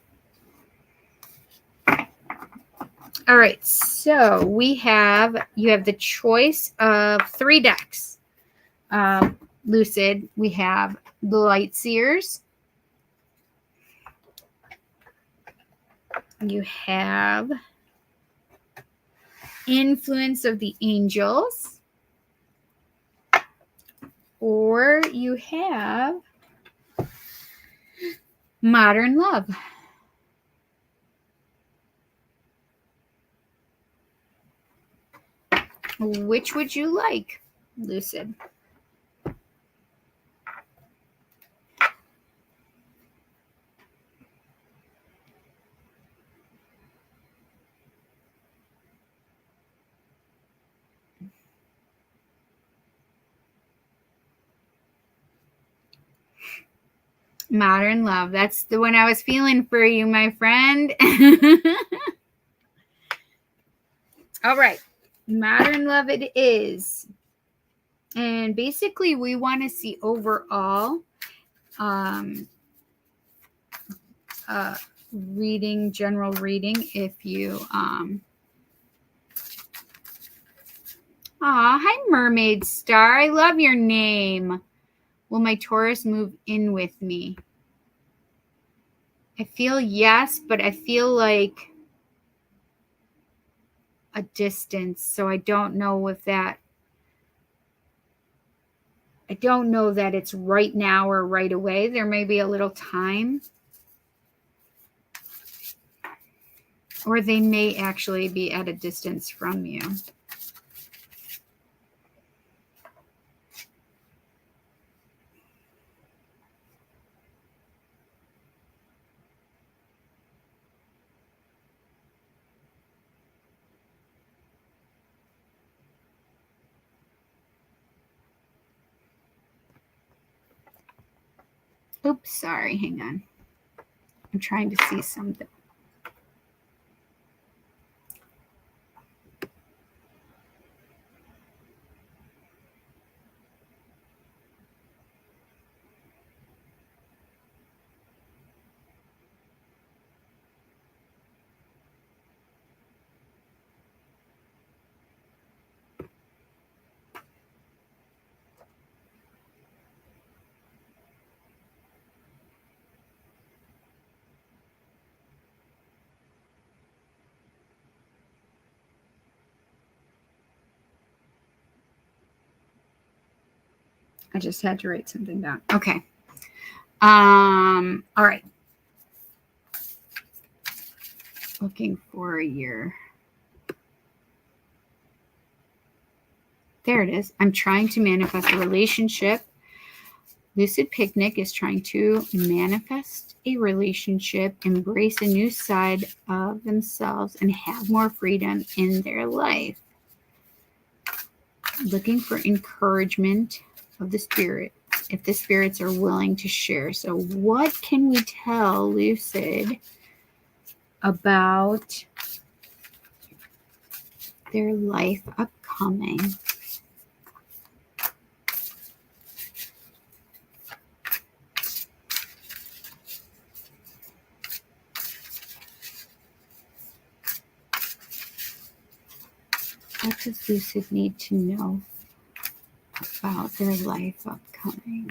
All right. So you have the choice of 3 decks. Lucid, we have the Light Seers. You have Influence of the Angels. Or you have Modern Love. Which would you like, Lucid? Modern Love. That's the one I was feeling for you, my friend. All right. Modern Love it is. And basically, we want to see overall reading, general reading. If you hi, Mermaid Star. I love your name. Will my Taurus move in with me? I feel yes, but I feel like a distance. So I don't know if that, I don't know that it's right now or right away. There may be a little time. Or they may actually be at a distance from you. Oops, sorry, hang on. I'm trying to see something. I just had to write something down. Okay. All right. Looking for a year. There it is. I'm trying to manifest a relationship. Lucid Picnic is trying to manifest a relationship, embrace a new side of themselves, and have more freedom in their life. Looking for encouragement of the spirit, if the spirits are willing to share. So what can we tell Lucid about their life upcoming? What does Lucid need to know about their life upcoming?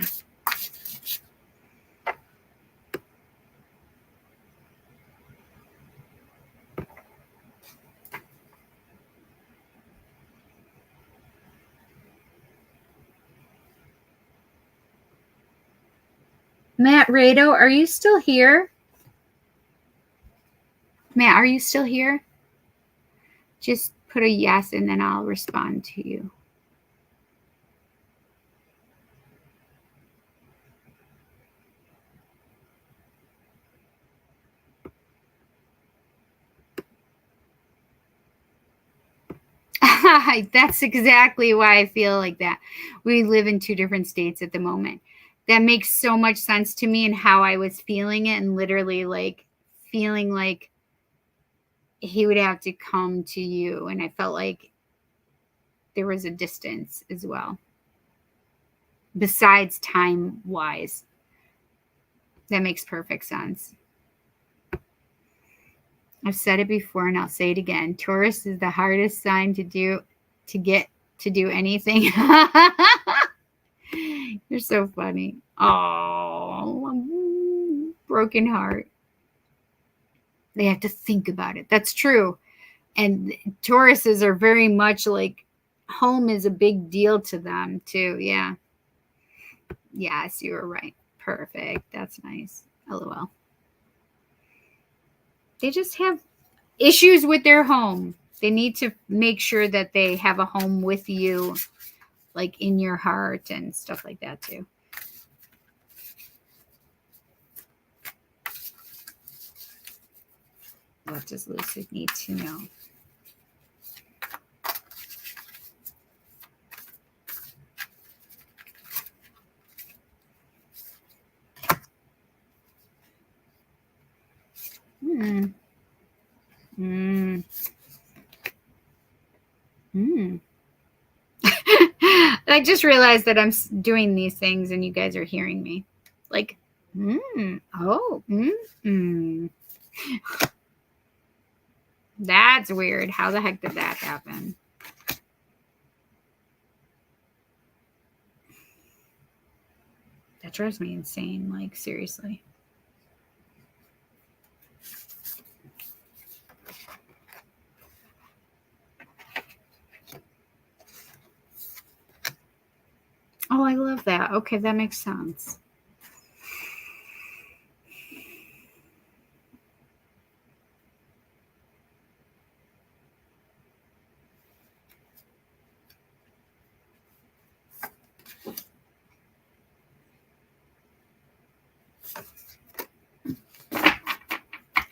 Matt Rado, are you still here? Matt, are you still here? Just put a yes and then I'll respond to you. That's exactly why I feel like that. We live in two different states at the moment. That makes so much sense to me and how I was feeling it, and literally like feeling like he would have to come to you. And I felt like there was a distance as well. Besides time wise. That makes perfect sense. I've said it before and I'll say it again. Taurus is the hardest sign to get to do anything. You're so funny. Oh, broken heart. They have to think about it. That's true. And Tauruses are very much like home is a big deal to them too. Yeah. Yes, you were right. Perfect. That's nice. LOL. They just have issues with their home. They need to make sure that they have a home with you, like in your heart and stuff like that too. What does Lucid need to know? I just realized that I'm doing these things and you guys are hearing me. Like, That's weird. How the heck did that happen? That drives me insane. Like, seriously. Oh, I love that. Okay, that makes sense.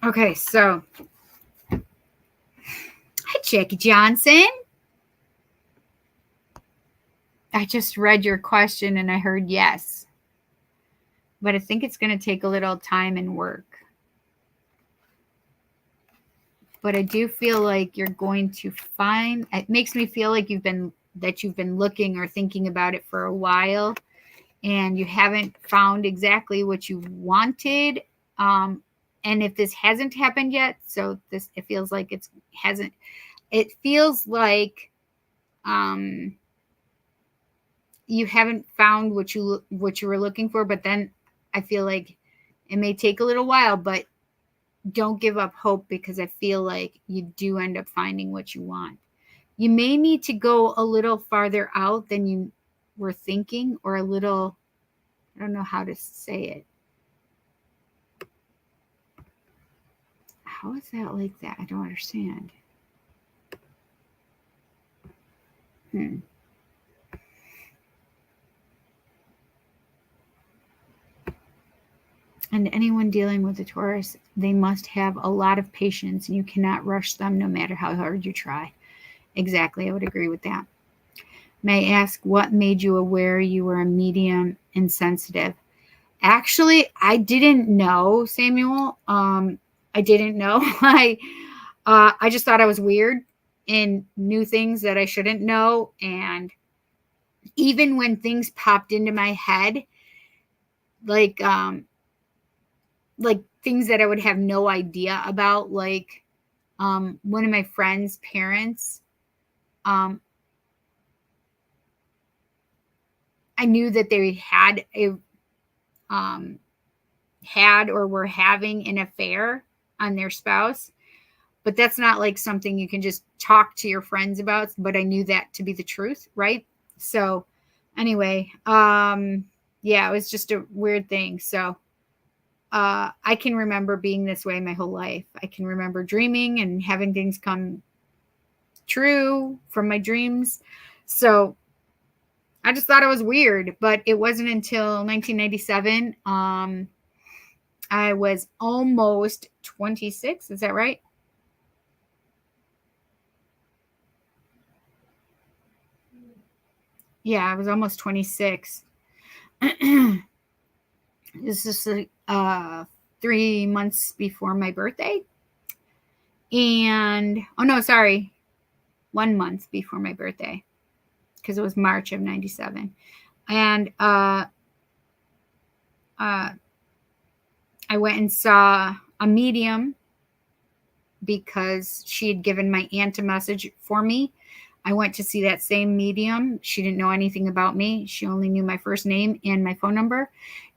Okay, so hi, Jackie Johnson. I just read your question and I heard yes. But I think it's going to take a little time and work. But I do feel like you're going to find, it makes me feel like you've been looking or thinking about it for a while and you haven't found exactly what you wanted. And if this hasn't happened yet, so this, it feels like it feels like you haven't found what you were looking for, but then I feel like it may take a little while, but don't give up hope because I feel like you do end up finding what you want. You may need to go a little farther out than you were thinking, or a little, I don't know how to say it. How is that like that? I don't understand. And anyone dealing with a Taurus, they must have a lot of patience, and you cannot rush them no matter how hard you try. Exactly. I would agree with that. May I ask what made you aware you were a medium and sensitive? Actually, I didn't know, Samuel. I didn't know. I just thought I was weird and knew things that I shouldn't know. And even when things popped into my head, like things that I would have no idea about, like one of my friend's parents, I knew that they had or were having an affair on their spouse, but that's not like something you can just talk to your friends about. But I knew that to be the truth, right? So anyway, yeah, it was just a weird thing. So I can remember being this way my whole life. I can remember dreaming and having things come true from my dreams. So I just thought it was weird, but it wasn't until 1997. I was almost 26. Is that right? Yeah, I was almost 26. This is 3 months before my birthday. And, oh no, sorry, 1 month before my birthday, because it was March of 97. And I went and saw a medium because she had given my aunt a message for me. I went to see that same medium. She didn't know anything about me. She only knew my first name and my phone number.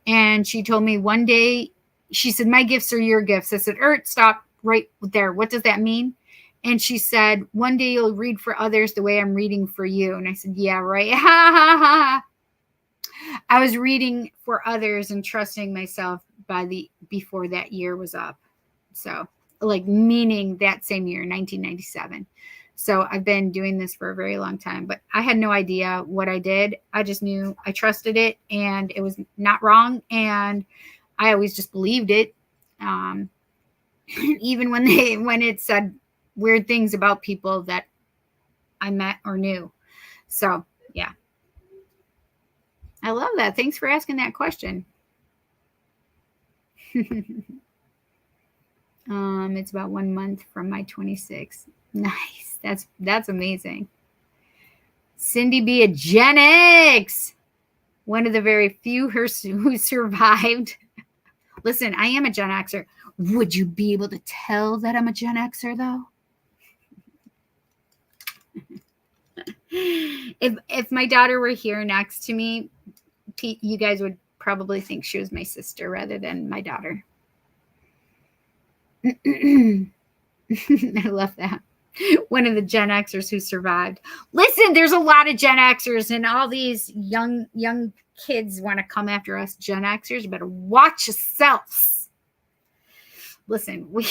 And she told me one day, she said, my gifts are your gifts. I said, stop right there. What does that mean? And she said, one day you'll read for others the way I'm reading for you. And I said, yeah, right. Ha ha ha. I was reading for others and trusting myself before that year was up. So like meaning that same year, 1997. So I've been doing this for a very long time, but I had no idea what I did. I just knew I trusted it and it was not wrong. And I always just believed it. Even when it said weird things about people that I met or knew. So yeah. I love that. Thanks for asking that question. It's about 1 month from my 26. Nice. That's amazing. Cindy B, a Gen X. One of the very few who survived. Listen, I am a Gen Xer. Would you be able to tell that I'm a Gen Xer, though? If my daughter were here next to me, you guys would probably think she was my sister rather than my daughter. I love that. One of the Gen Xers who survived. Listen, there's a lot of Gen Xers, and all these young kids want to come after us Gen Xers. You better watch yourselves. Listen, we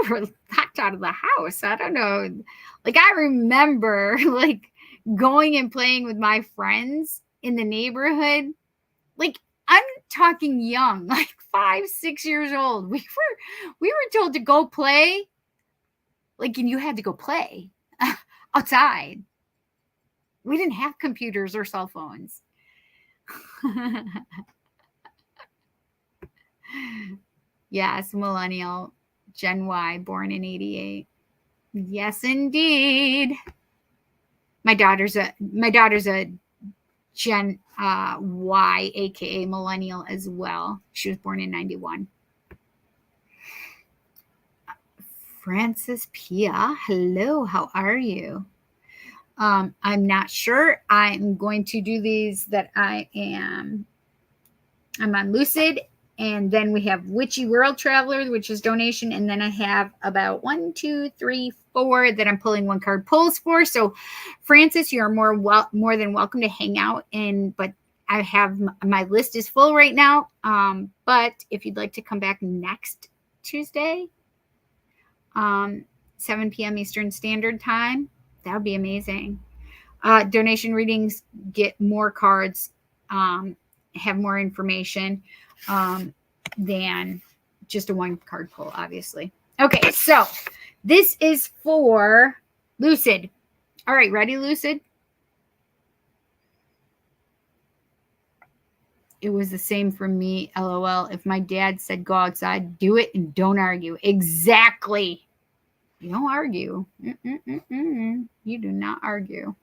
were locked out of the house. I don't know. Like, I remember like going and playing with my friends in the neighborhood. Like, I'm talking young, like 5, 6 years old. We were told to go play. Like, and you had to go play outside. We didn't have computers or cell phones. Yes, millennial, Gen Y, born in 88. Yes, indeed. My daughter's a Gen Y, aka millennial as well. She was born in 91. Francis Pia, hello, how are you? I'm not sure. I'm going to do these that I'm on Lucid, and then we have Witchy World Traveler, which is donation, and then I have about 1, 2, 3, 4 that I'm pulling one card pulls for. So Francis, you're more than welcome to hang out but I have my list is full right now. But if you'd like to come back next Tuesday, 7 p.m. Eastern Standard Time, that would be amazing. Donation readings get more cards, have more information. than just a one card pull, obviously. Okay, so this is for Lucid. All right, ready, Lucid? It was the same for me, LOL. If my dad said go outside, do it and don't argue. Exactly. You don't argue. You do not argue.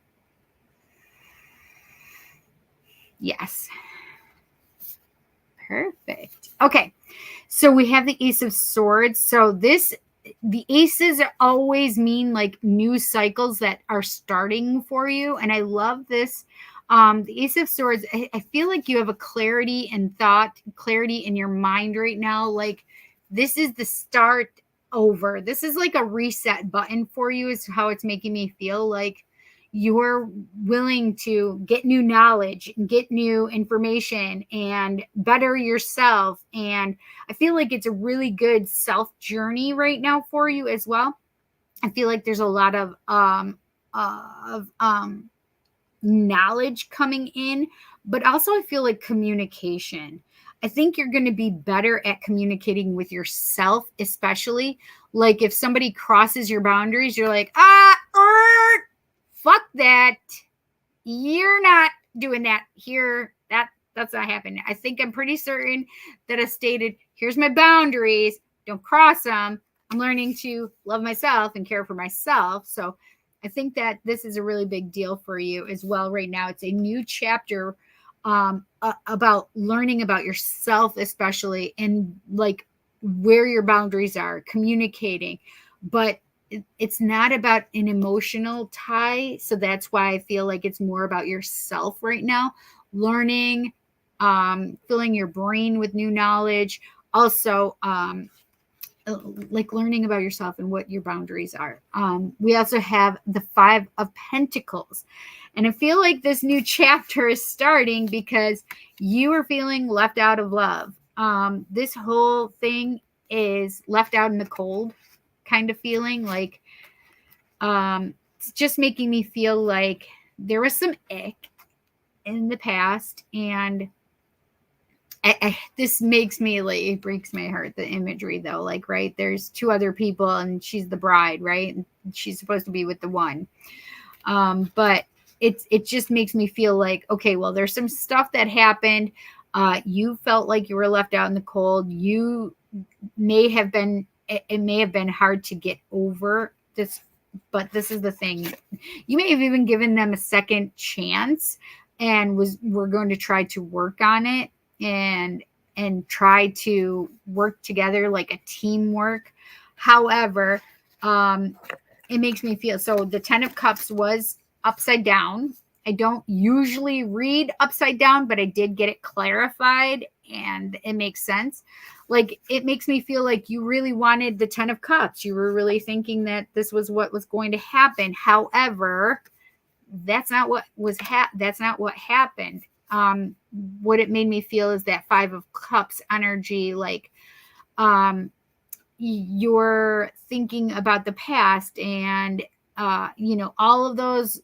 Yes. Perfect. Okay. So we have the Ace of Swords. So the aces always mean like new cycles that are starting for you. And I love this. The Ace of Swords, I feel like you have a clarity and thought, clarity in your mind right now. Like this is the start over. This is like a reset button for you is how it's making me feel. Like you're willing to get new knowledge and get new information and better yourself. And I feel like it's a really good self journey right now for you as well. I feel like there's a lot of knowledge coming in, but also I feel like communication. I think you're going to be better at communicating with yourself, especially like if somebody crosses your boundaries, you're like, fuck that. You're not doing that here. That's not happening. I think I'm pretty certain that I stated, here's my boundaries. Don't cross them. I'm learning to love myself and care for myself. So I think that this is a really big deal for you as well right now. It's a new chapter about learning about yourself, especially, and like where your boundaries are, communicating. But it's not about an emotional tie. So that's why I feel like it's more about yourself right now, learning, filling your brain with new knowledge. Also, like learning about yourself and what your boundaries are. We also have the Five of Pentacles. And I feel like this new chapter is starting because you are feeling left out of love. This whole thing is left out in the cold kind of feeling. Like it's just making me feel like there was some ick in the past, and this makes me like, it breaks my heart, the imagery though, like, right, there's two other people and she's the bride, right, and she's supposed to be with the one, but it just makes me feel like, okay, well, there's some stuff that happened. You felt like you were left out in the cold. You may have been, it may have been hard to get over this, but this is the thing, you may have even given them a second chance and we're going to try to work on it and try to work together like a teamwork. However, it makes me feel, so the 10 of Cups was upside down. I don't usually read upside down, but I did get it clarified and it makes sense. Like, it makes me feel like you really wanted the 10 of Cups. You were really thinking that this was what was going to happen. However, that's not what was that's not what happened. What it made me feel is that 5 of Cups energy, like you're thinking about the past, and you know, all of those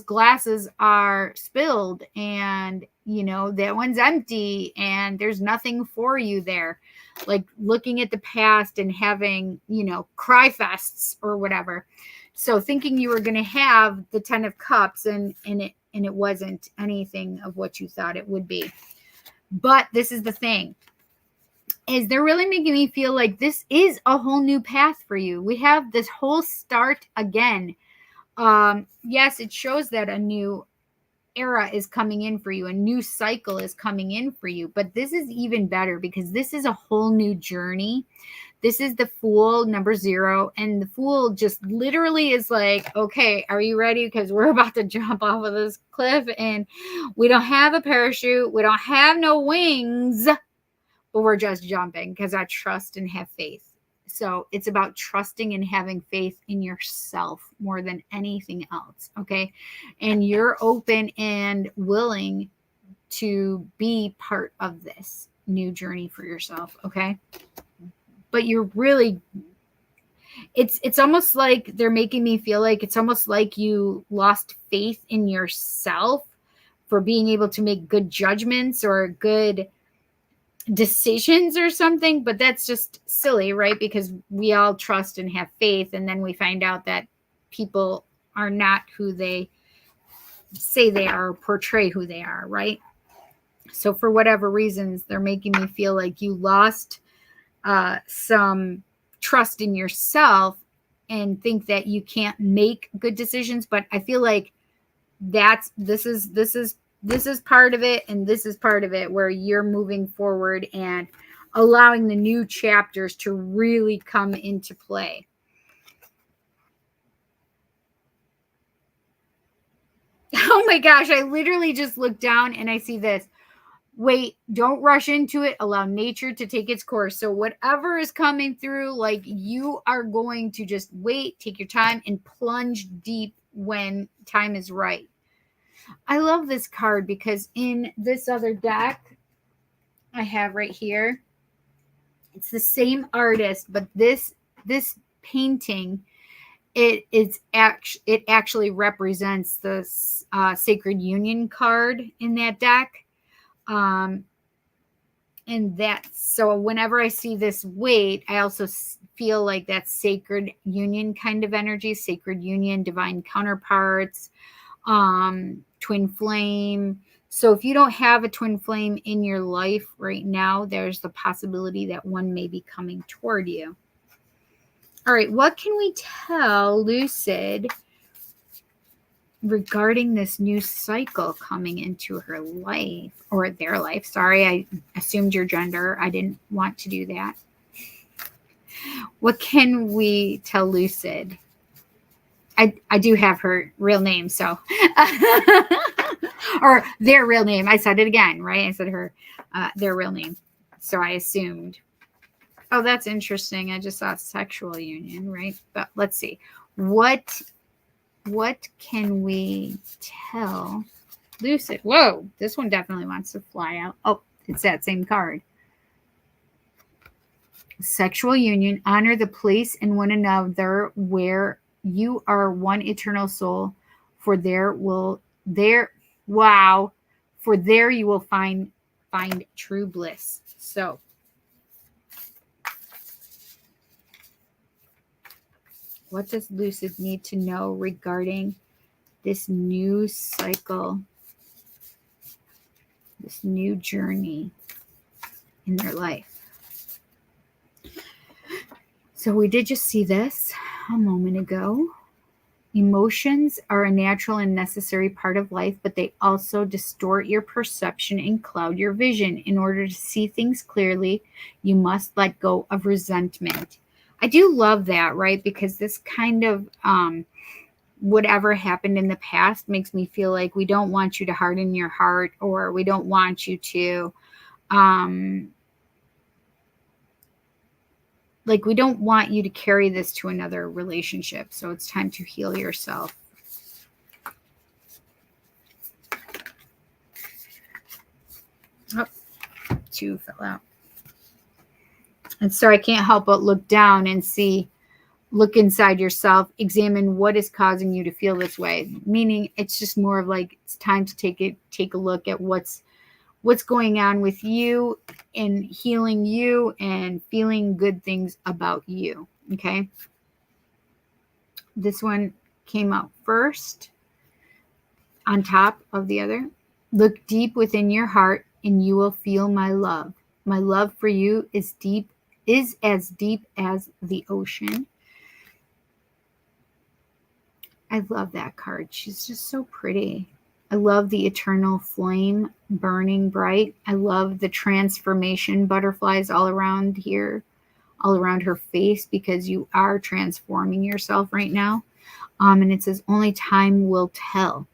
glasses are spilled, and you know that one's empty and there's nothing for you there. Like looking at the past and having, you know, cry fests or whatever. So thinking you were going to have the 10 of Cups and it wasn't anything of what you thought it would be. But this is the thing, is they're really making me feel like this is a whole new path for you. We have this whole start again. Yes, it shows that a new era is coming in for you. A new cycle is coming in for you. But this is even better because this is a whole new journey. This is the Fool, number 0. And the Fool just literally is like, okay, are you ready? Because we're about to jump off of this cliff and we don't have a parachute. We don't have no wings, but we're just jumping because I trust and have faith. So it's about trusting and having faith in yourself more than anything else. Okay. And you're open and willing to be part of this new journey for yourself. Okay. But you're really, it's almost like they're making me feel like it's almost like you lost faith in yourself for being able to make good judgments or good decisions or something, but that's just silly, right? Because we all trust and have faith, and then we find out that people are not who they say they are or portray who they are, right? So for whatever reasons, they're making me feel like you lost some trust in yourself and think that you can't make good decisions. But I feel like this is part of it, and this is part of it, where you're moving forward and allowing the new chapters to really come into play. Oh my gosh, I literally just looked down and I see this. Wait, don't rush into it. Allow nature to take its course. So whatever is coming through, like, you are going to just wait, take your time, and plunge deep when time is right. I love this card because in this other deck I have right here, it's the same artist, but this painting, it actually represents the Sacred Union card in that deck. And so whenever I see this weight, I also feel like that's Sacred Union kind of energy, Sacred Union, divine counterparts, twin flame. So if you don't have a twin flame in your life right now, there's the possibility that one may be coming toward you. All right, what can we tell Lucid regarding this new cycle coming into her life, or their life? Sorry, I assumed your gender. I didn't want to do that. What can we tell Lucid? I do have her real name, so or their real name. I said it again, right? I said their real name. So I assumed. Oh, that's interesting. I just saw sexual union, right? But let's see. What can we tell Lucid? Whoa, this one definitely wants to fly out. Oh, it's that same card. Sexual union. Honor the place in one another where you are one eternal soul, for there you will find true bliss. So what does Lucid need to know regarding this new cycle, this new journey in their life? So we did just see this a moment ago. Emotions are a natural and necessary part of life, but they also distort your perception and cloud your vision. In order to see things clearly, you must let go of resentment. I do love that, right? Because this kind of whatever happened in the past makes me feel like we don't want you to harden your heart, or we don't want you to like, we don't want you to carry this to another relationship. So it's time to heal yourself. Oh, 2 fell out. And so I can't help but look down and look inside yourself, examine what is causing you to feel this way. Meaning it's just more of like, it's time to take a look at what's going on with you, and healing you and feeling good things about you. Okay. This one came up first on top of the other. Look deep within your heart and you will feel my love. My love for you is as deep as the ocean. I love that card. She's just so pretty. I love the eternal flame burning bright. I love the transformation butterflies all around here, all around her face, because you are transforming yourself right now. And it says only time will tell.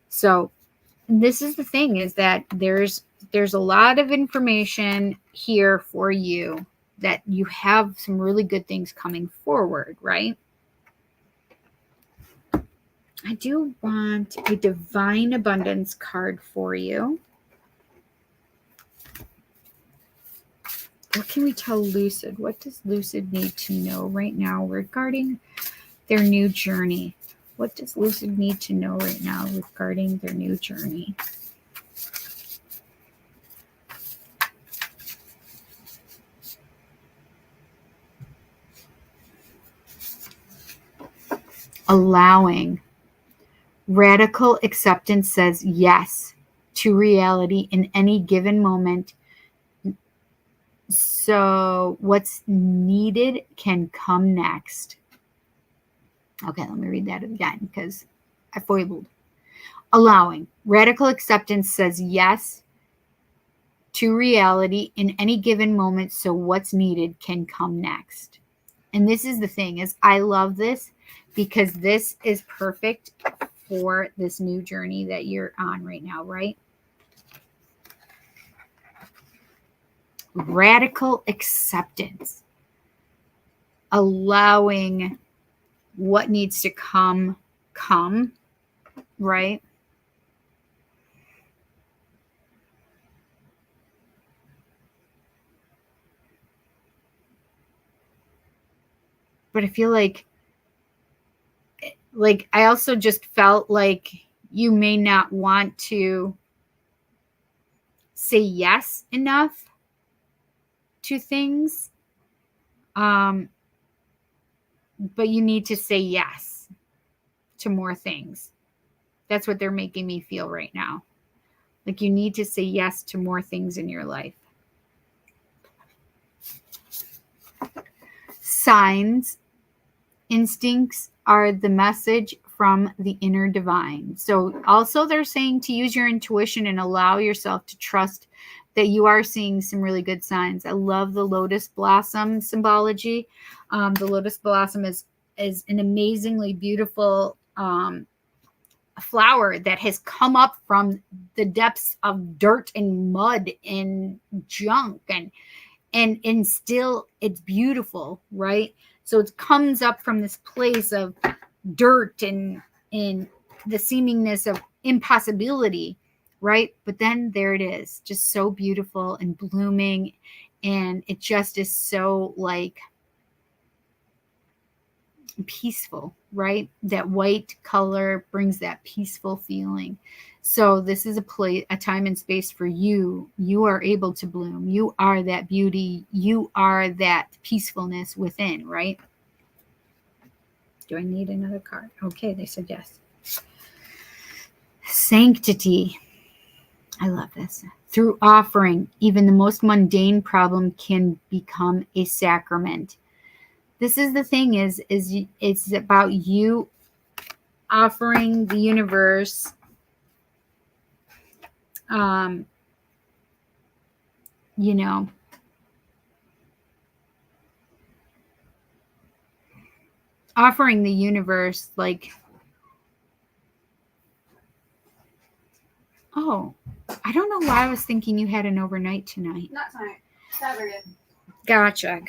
So this is the thing, is that there's a lot of information here for you, that you have some really good things coming forward, right? I do want a divine abundance card for you. What can we tell Lucid? What does Lucid need to know right now regarding their new journey? What does Lucid need to know right now regarding their new journey? allowing. Radical acceptance says yes to reality in any given moment. So what's needed can come next. Okay, let me read that again because I foibled. Allowing. Radical acceptance says yes to reality in any given moment, so what's needed can come next. And this is the thing, is I love this because this is perfect for this new journey that you're on right now, right? Radical acceptance. Allowing what needs to come, right? But I feel like I also just felt like you may not want to say yes enough to things. But you need to say yes to more things. That's what they're making me feel right now. Like you need to say yes to more things in your life. Signs, instincts are the message from the inner divine. So also they're saying to use your intuition and allow yourself to trust that you are seeing some really good signs. I love the lotus blossom symbology. The lotus blossom is an amazingly beautiful flower that has come up from the depths of dirt and mud and junk and still it's beautiful, right? So it comes up from this place of dirt and the seemingness of impossibility, right? But then there it is, just so beautiful and blooming, and it just is so like peaceful, right? That white color brings that peaceful feeling. So this is a time and space for you. You are able to bloom. You are that beauty. You are that peacefulness within, right? Do I need another card? Okay, they said yes. Sanctity. I love this. Through offering, even the most mundane problem can become a sacrament. This is the thing, is it's about you offering the universe you know, offering the universe like, oh, I don't know why I was thinking you had an overnight tonight. Not tonight. Saturday. Gotcha.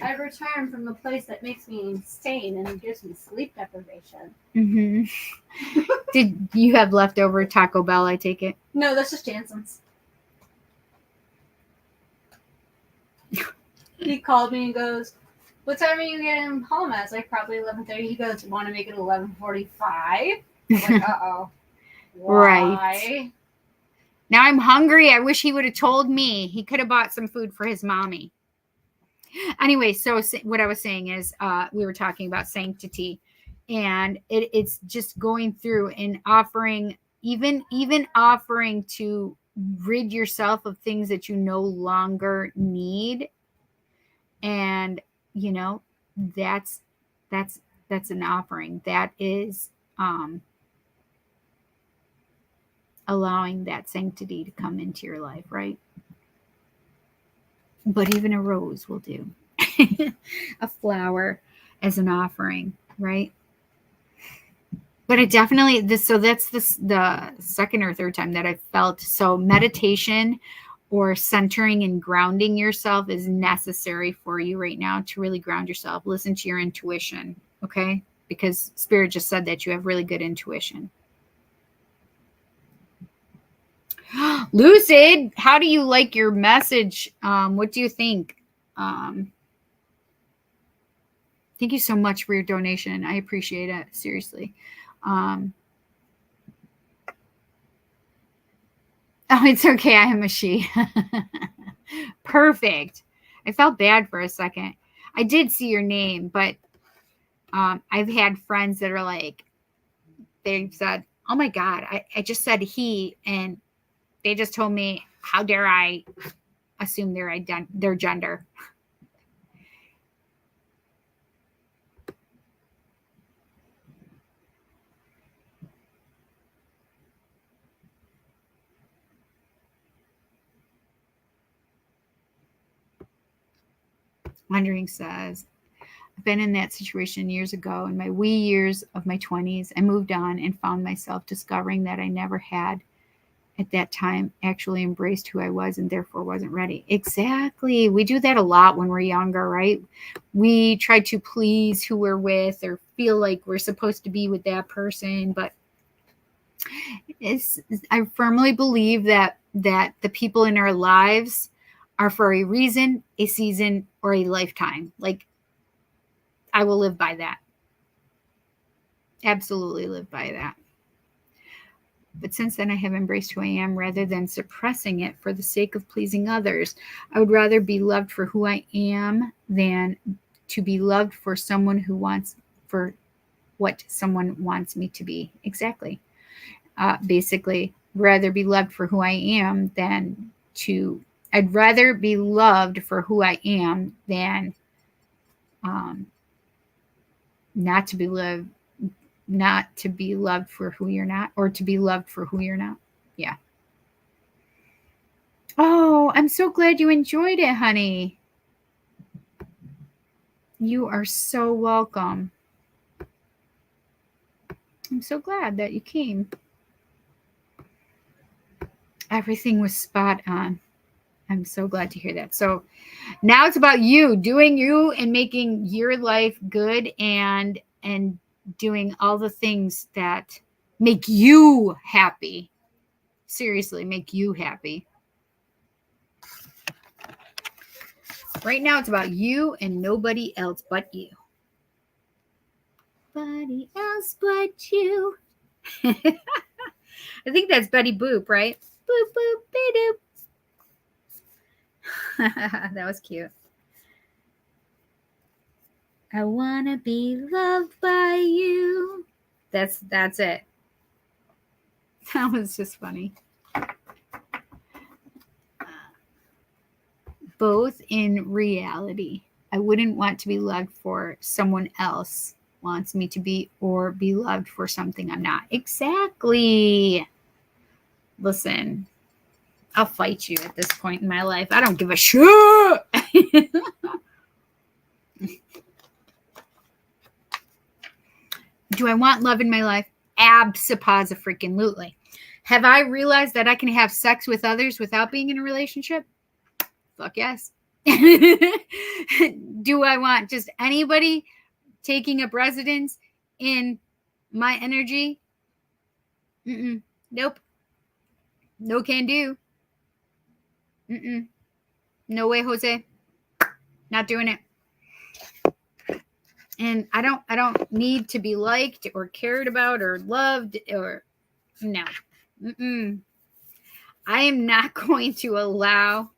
I returned from the place that makes me insane and gives me sleep deprivation. Mm-hmm. Did you have leftover Taco Bell, I take it? No, that's just Jansen's. He called me and goes, "What time are you getting home?" I was like, "Probably 11:30. He goes, "Want to make it 11:45?" I'm like, uh-oh. Why? Right. Now I'm hungry. I wish he would have told me. He could have bought some food for his mommy. Anyway, so what I was saying is we were talking about sanctity, and it's just going through and offering, even offering to rid yourself of things that you no longer need. And you know, that's an offering. That is allowing that sanctity to come into your life, right? But even a rose will do. A flower as an offering, right? But it definitely, so that's the second or third time that I felt. So meditation or centering and grounding yourself is necessary for you right now to really ground yourself. Listen to your intuition, okay? Because Spirit just said that you have really good intuition. Lucid, how do you like your message? What do you think? Thank you so much for your donation. I appreciate it. Seriously. Oh, it's okay. I am a she. Perfect. I felt bad for a second. I did see your name, but I've had friends that are like, they've said, oh my God, I just said he, and they just told me, how dare I assume their gender. Wondering says, I've been in that situation years ago. In my wee years of my 20s, I moved on and found myself discovering that I never had at that time actually embraced who I was and therefore wasn't ready. Exactly. We do that a lot when we're younger, right? We try to please who we're with or feel like we're supposed to be with that person, but I firmly believe that the people in our lives are for a reason, a season, or a lifetime. Like, I will live by that. Absolutely live by that. But since then, I have embraced who I am rather than suppressing it for the sake of pleasing others. I would rather be loved for who I am than to be loved for for what someone wants me to be. Exactly. Basically, rather be loved for who I am than I'd rather be loved for who I am than not to be loved for who you're not, or to be loved for who you're not. Yeah. Oh, I'm so glad you enjoyed it, honey. You are so welcome. I'm so glad that you came. Everything was spot on. I'm so glad to hear that. So now it's about you doing you and making your life good and doing all the things that make you happy. Seriously, make you happy. Right now it's about you and nobody else but you. Nobody else but you. I think that's Betty Boop, right? Boop, boop, be-doop. That was cute. I want to be loved by you. That's it. That was just funny. Both in reality. I wouldn't want to be loved for someone else wants me to be, or be loved for something I'm not. Exactly. Listen, I'll fight you at this point in my life. I don't give a shit. Do I want love in my life? Abso-freaking-lutely. Have I realized that I can have sex with others without being in a relationship? Fuck yes. Do I want just anybody taking up residence in my energy? Nope. No can do. No way, Jose. Not doing it. And I don't need to be liked or cared about or loved or no. I am not going to allow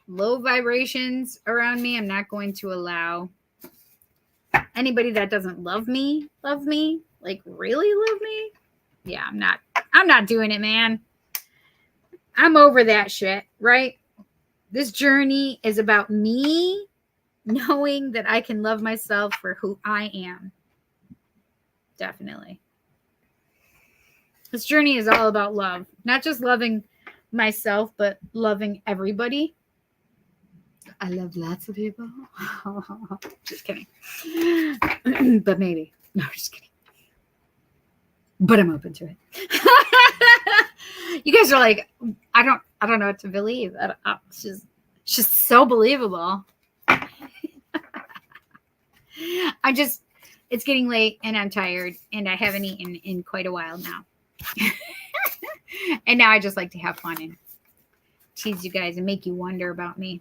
low vibrations around me. I'm not going to allow anybody that doesn't love me, like really love me. Yeah, I'm not doing it, man. I'm over that shit, right? This journey is about me knowing that I can love myself for who I am. Definitely. This journey is all about love, not just loving myself, but loving everybody. I love lots of people. Just kidding. But maybe. No, just kidding. But I'm open to it. You guys are like, I don't know what to believe. It's just so believable. It's getting late and I'm tired and I haven't eaten in quite a while now. And now I just like to have fun and tease you guys and make you wonder about me.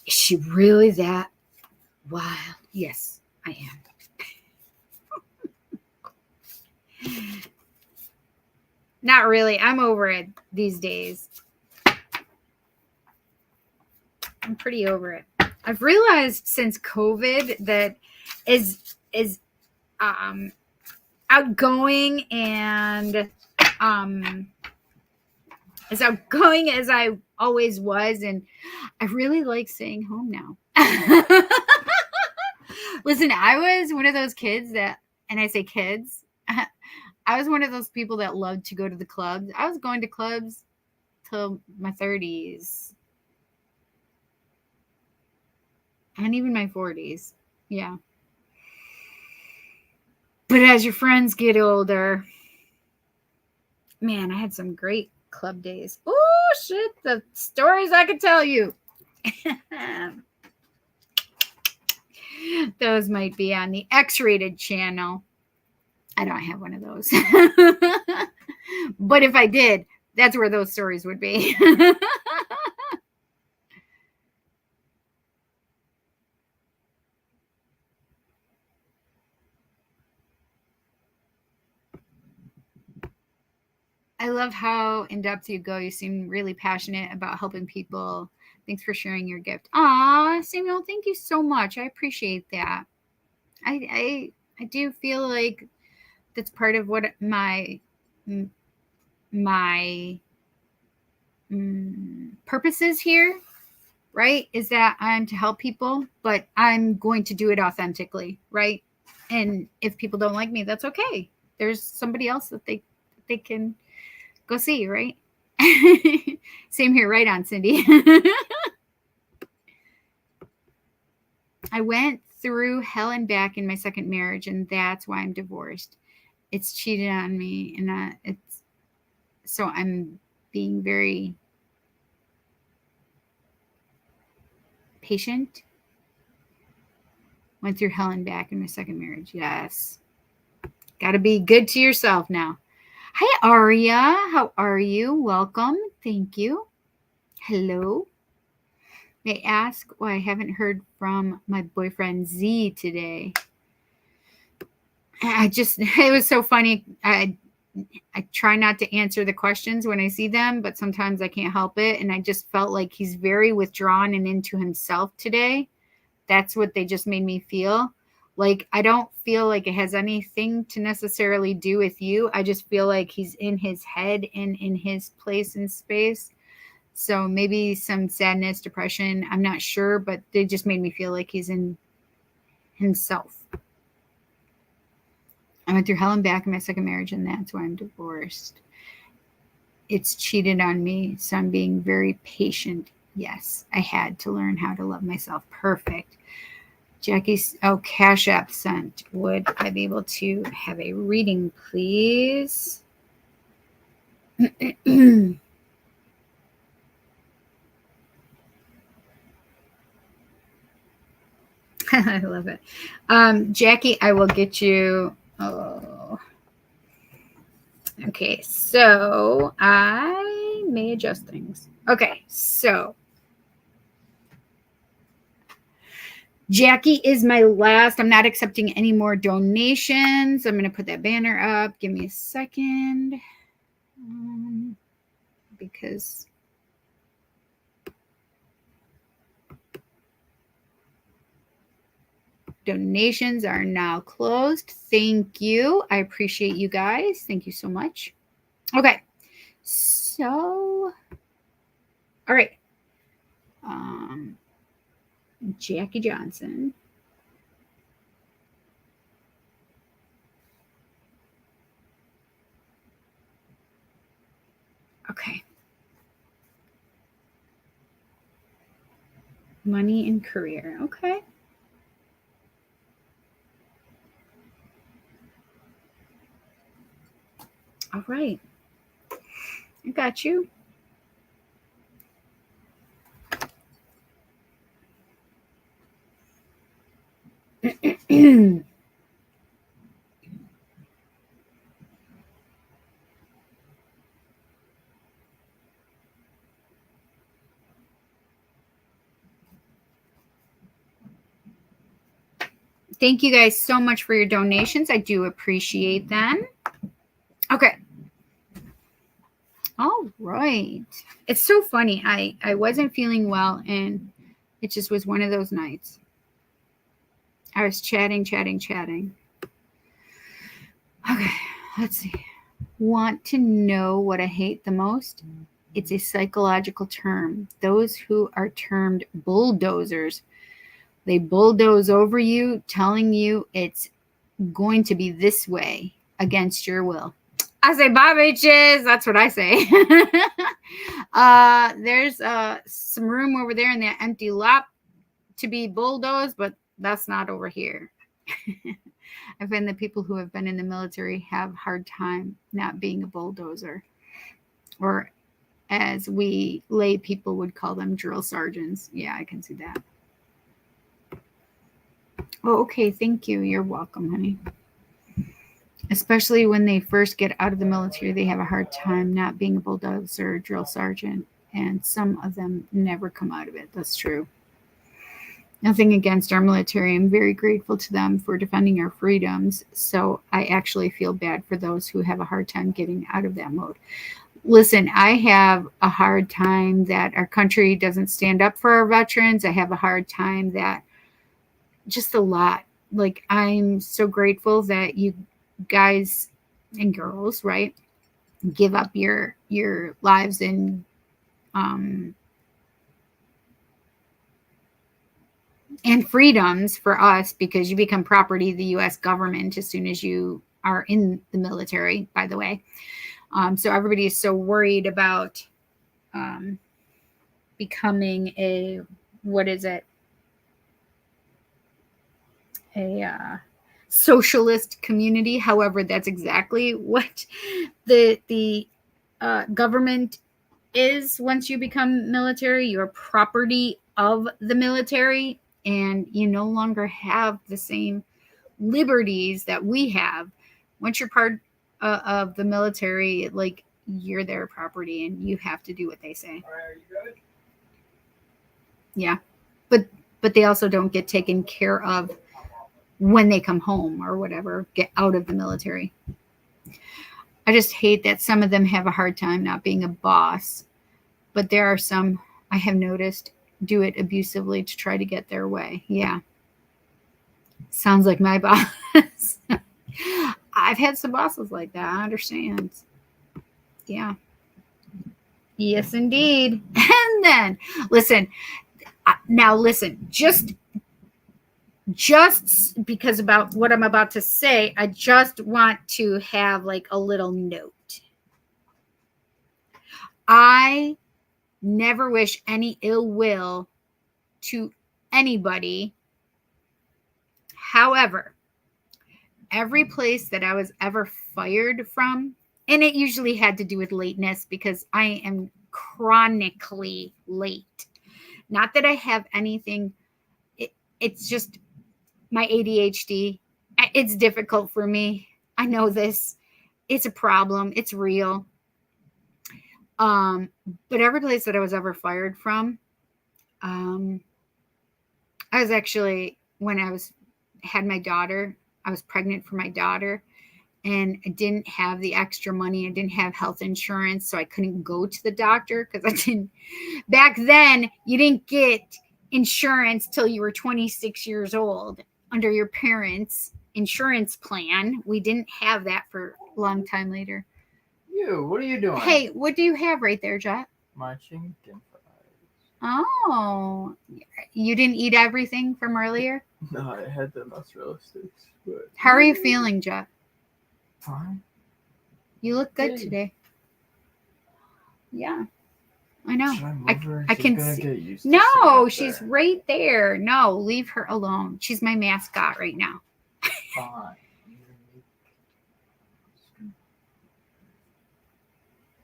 Is she really that wild? Yes, I am. Not really. I'm over it these days. I'm pretty over it. I've realized since COVID that as outgoing and as outgoing as I always was, and I really like staying home now. Listen, I was one of those kids that, and I say kids, I was one of those people that loved to go to the clubs. I was going to clubs till my 30s and even my 40s. Yeah. But as your friends get older, man, I had some great club days. Oh, shit. The stories I could tell you. Those might be on the X-rated channel. I don't have one of those. But if I did, that's where those stories would be. I love how in depth you go. You seem really passionate about helping people. Thanks for sharing your gift. Aw, Samuel, thank you so much. I appreciate that. I do feel like that's part of what my purpose is here, right? Is that I'm to help people, but I'm going to do it authentically, right? And if people don't like me, that's okay. There's somebody else that they can go see, right? Same here, right on, Cindy. I went through hell and back in my second marriage, and that's why I'm divorced. It's cheated on me, and it's so I'm being very patient. Went through hell and back in my second marriage. Yes. Got to be good to yourself now. Hi, Aria. How are you? Welcome. Thank you. Hello. May I ask why I haven't heard from my boyfriend Z today? It was so funny. I try not to answer the questions when I see them, but sometimes I can't help it. And I just felt like he's very withdrawn and into himself today. That's what they just made me feel. Like, I don't feel like it has anything to necessarily do with you. I just feel like he's in his head and in his place and space. So maybe some sadness, depression, I'm not sure, but they just made me feel like he's in himself. I went through hell and back in my second marriage, and that's why I'm divorced. It's cheated on me, so I'm being very patient. Yes, I had to learn how to love myself. Perfect. Jackie's, CashApp sent. Would I be able to have a reading, please? I love it. Jackie, I will get you. Oh. Okay, so I may adjust things. Okay, so Jackie is my last. I'm not accepting any more donations. I'm going to put that banner up. Give me a second. Because donations are now closed. Thank you. I appreciate you guys. Thank you so much. Okay. So, all right. Jackie Johnson. Okay. Money and career. Okay. All right. I got you. Thank you guys so much for your donations. I do appreciate them. Okay. All right. It's so funny. I wasn't feeling well, and it just was one of those nights. I was chatting. Okay, let's see. Want to know what I hate the most? It's a psychological term. Those who are termed bulldozers. They bulldoze over you, telling you it's going to be this way against your will. I say, bye, bitches. That's what I say. There's some room over there in that empty lot to be bulldozed, but that's not over here. I find that people who have been in the military have a hard time not being a bulldozer, or as we lay people would call them, drill sergeants. Yeah, I can see that. Oh, okay. Thank you. You're welcome, honey. Especially when they first get out of the military, they have a hard time not being a bulldozer or drill sergeant, and some of them never come out of it. That's true. Nothing against our military. I'm very grateful to them for defending our freedoms. So I actually feel bad for those who have a hard time getting out of that mode. Listen, I have a hard time that our country doesn't stand up for our veterans. I have a hard time that just a lot. Like, I'm so grateful that you guys and girls, right, give up your lives and freedoms for us, because you become property of the U.S. government as soon as you are in the military, by the way. So everybody is so worried about becoming a, what is it? A socialist community. However, that's exactly what the government is. Once you become military, you're property of the military, and you no longer have the same liberties that we have. Once you're part of the military, like, you're their property and you have to do what they say. Are you good? Yeah, but they also don't get taken care of when they come home or whatever, get out of the military. I just hate that some of them have a hard time not being a boss, but there are some I have noticed do it abusively to try to get their way. Yeah. Sounds like my boss. I've had some bosses like that. I understand. Yeah. Yes, indeed. And then, listen, just because about what I'm about to say, I just want to have like a little note. I never wish any ill will to anybody. However, every place that I was ever fired from, and it usually had to do with lateness, because I am chronically late. Not that I have anything, it's just my ADHD. It's difficult for me. I know this. It's a problem. It's real. But every place that I was ever fired from, I was actually, when I had my daughter, I was pregnant for my daughter, and I didn't have the extra money. I didn't have health insurance, so I couldn't go to the doctor because I didn't. Back then, you didn't get insurance till you were 26 years old under your parents' insurance plan. We didn't have that for a long time later. What are you doing? Hey, what do you have right there, Jet? My chicken fries. Oh, you didn't eat everything from earlier? No, I had the mozzarella sticks. But... How are you feeling, Jet? Fine. You look good today. Yeah, I know. Should I move her? I can gonna see. Get used to No, she's right there. No, leave her alone. She's my mascot right now. Fine.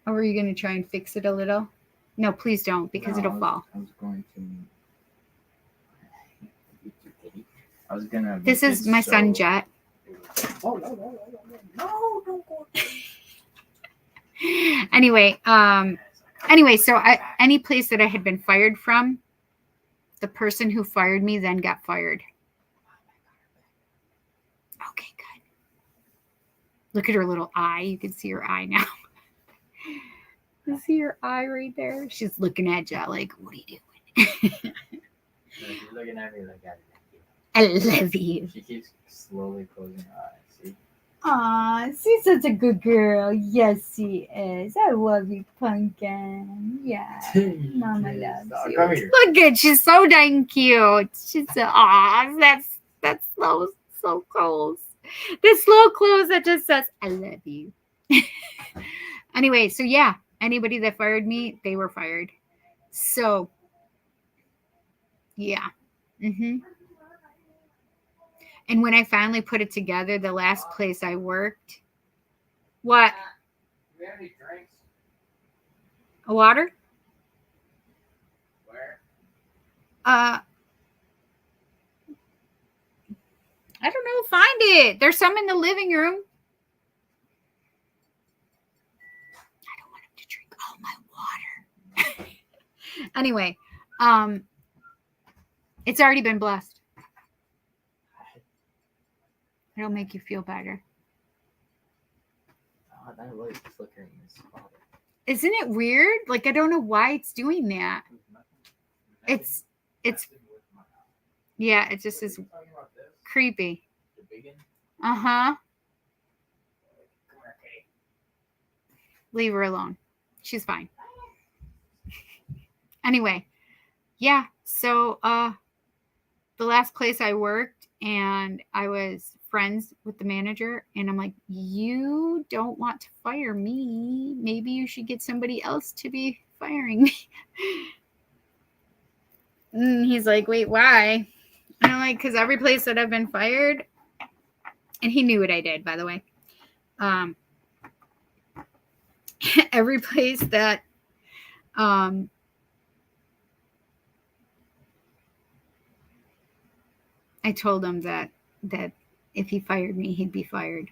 Oh, are you going to try and fix it a little? No, please don't, because it'll fall. I was going to. This is my son, Jet. Oh, no, don't go. Anyway, so any place that I had been fired from, the person who fired me then got fired. Okay, good. Look at her little eye. You can see her eye now. You see her eye right there? She's looking at Jet like, what are you doing? She's looking at me like, I love you. She keeps slowly closing her eyes. See? Aw, she's such a good girl. Yes, she is. I love you, Pumpkin. Yeah. Mama loves you. Come here. Look at, she's so dang cute. She's that's so close. This little close that just says I love you. Anyway, so yeah, anybody that fired me, they were fired. So yeah. And when I finally put it together, the last place I worked, what? Do you have any drinks? A water? Where? I don't know. Find it. There's some in the living room. I don't want him to drink all my water. Anyway, it's already been blessed. It'll make you feel better. Oh, that light is flickering in this spot. Isn't it weird? Like, I don't know why it's doing that. It's yeah, it just is creepy. Uh-huh. Leave her alone. She's fine. Anyway, yeah, so the last place I worked, and I was friends with the manager, and I'm like, you don't want to fire me. Maybe you should get somebody else to be firing me. And he's like, wait, why? And I'm like, because every place that I've been fired, and he knew what I did, by the way. Every place that I told him that if he fired me, he'd be fired.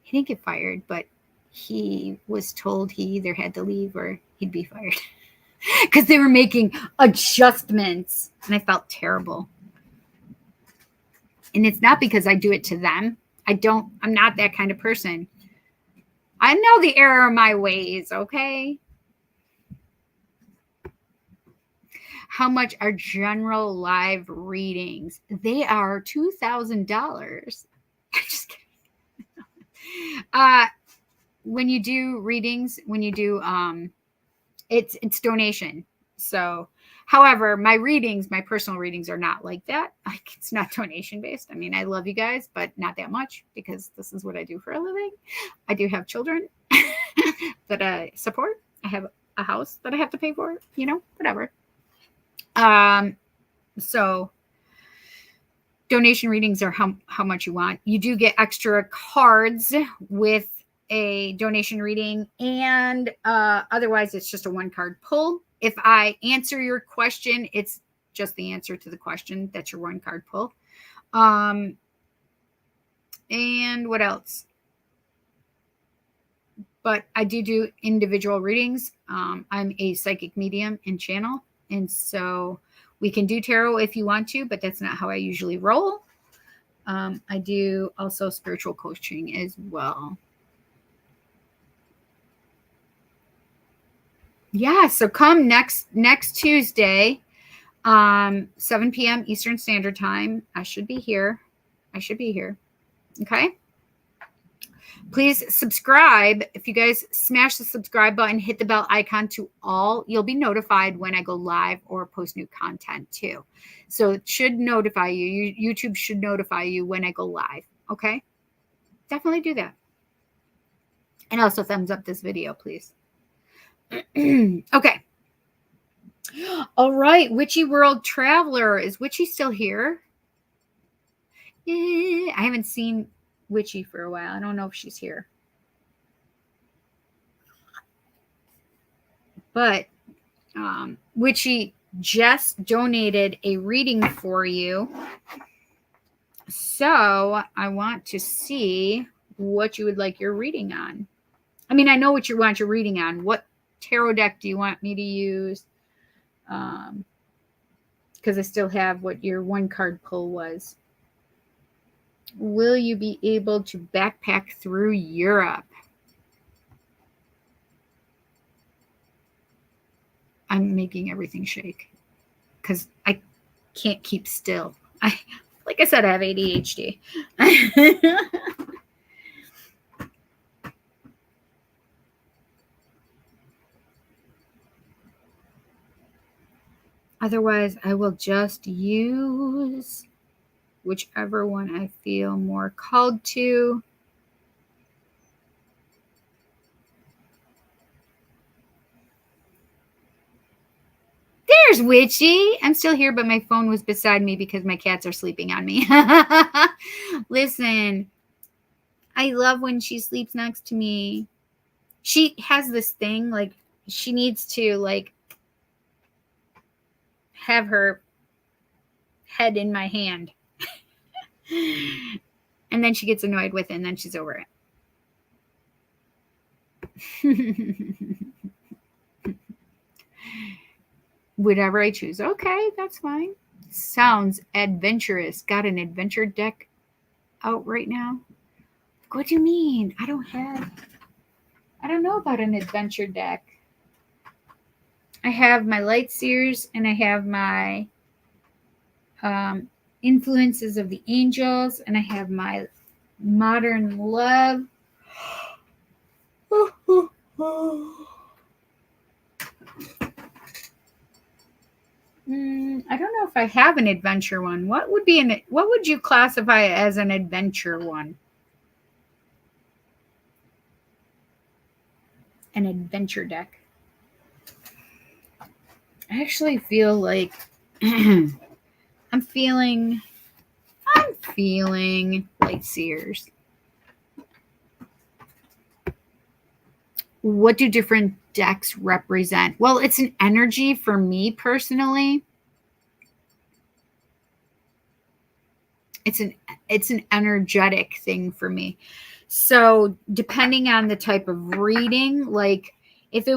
He didn't get fired, but he was told he either had to leave or he'd be fired. Because they were making adjustments, and I felt terrible. And it's not because I do it to them. I'm not that kind of person. I know the error of my ways, okay? How much are general live readings? They are $2,000. I'm just kidding. When you do readings, it's donation. So, however, my personal readings are not like that. Like, it's not donation based. I mean, I love you guys, but not that much, because this is what I do for a living. I do have children that I support. I have a house that I have to pay for, whatever. So donation readings are how much you want. You do get extra cards with a donation reading, and otherwise it's just a one card pull. If I answer your question, it's just the answer to the question. That's your one card pull. And what else? But I do individual readings. I'm a psychic medium and channel, and so we can do tarot if you want to, but that's not how I usually roll. I do also spiritual coaching as well. Yeah, so come next Tuesday, 7 p.m. Eastern Standard Time. I should be here. Okay? Please subscribe. If you guys smash the subscribe button, hit the bell icon to all, you'll be notified when I go live or post new content too. So it should notify you. YouTube should notify you when I go live. Okay? Definitely do that. And also thumbs up this video, please. Okay. All right. Witchy World Traveler. Is Witchy still here? I haven't seen Witchy for a while. I don't know if she's here. But Witchy just donated a reading for you. So I want to see what you would like your reading on. I mean, I know what you want your reading on. What tarot deck do you want me to use? Because I still have what your one card pull was. Will you be able to backpack through Europe? I'm making everything shake because I can't keep still. Like I said, I have ADHD. Otherwise, I will just use whichever one I feel more called to. There's Witchy. I'm still here, but my phone was beside me because my cats are sleeping on me. Listen, I love when she sleeps next to me. She has this thing, like, she needs to, like, have her head in my hand. And then she gets annoyed with it, and then she's over it. Whatever I choose. Okay, that's fine. Sounds adventurous. Got an adventure deck out right now. What do you mean? I don't know about an adventure deck. I have my light seers and I have my influences of the angels and I have my modern love. I don't know if I have an adventure one. What would you classify as an adventure one? An adventure deck. I actually feel like I'm feeling light seers. What do different decks represent? Well, it's an energy for me personally. It's an energetic thing for me. So depending on the type of reading, like if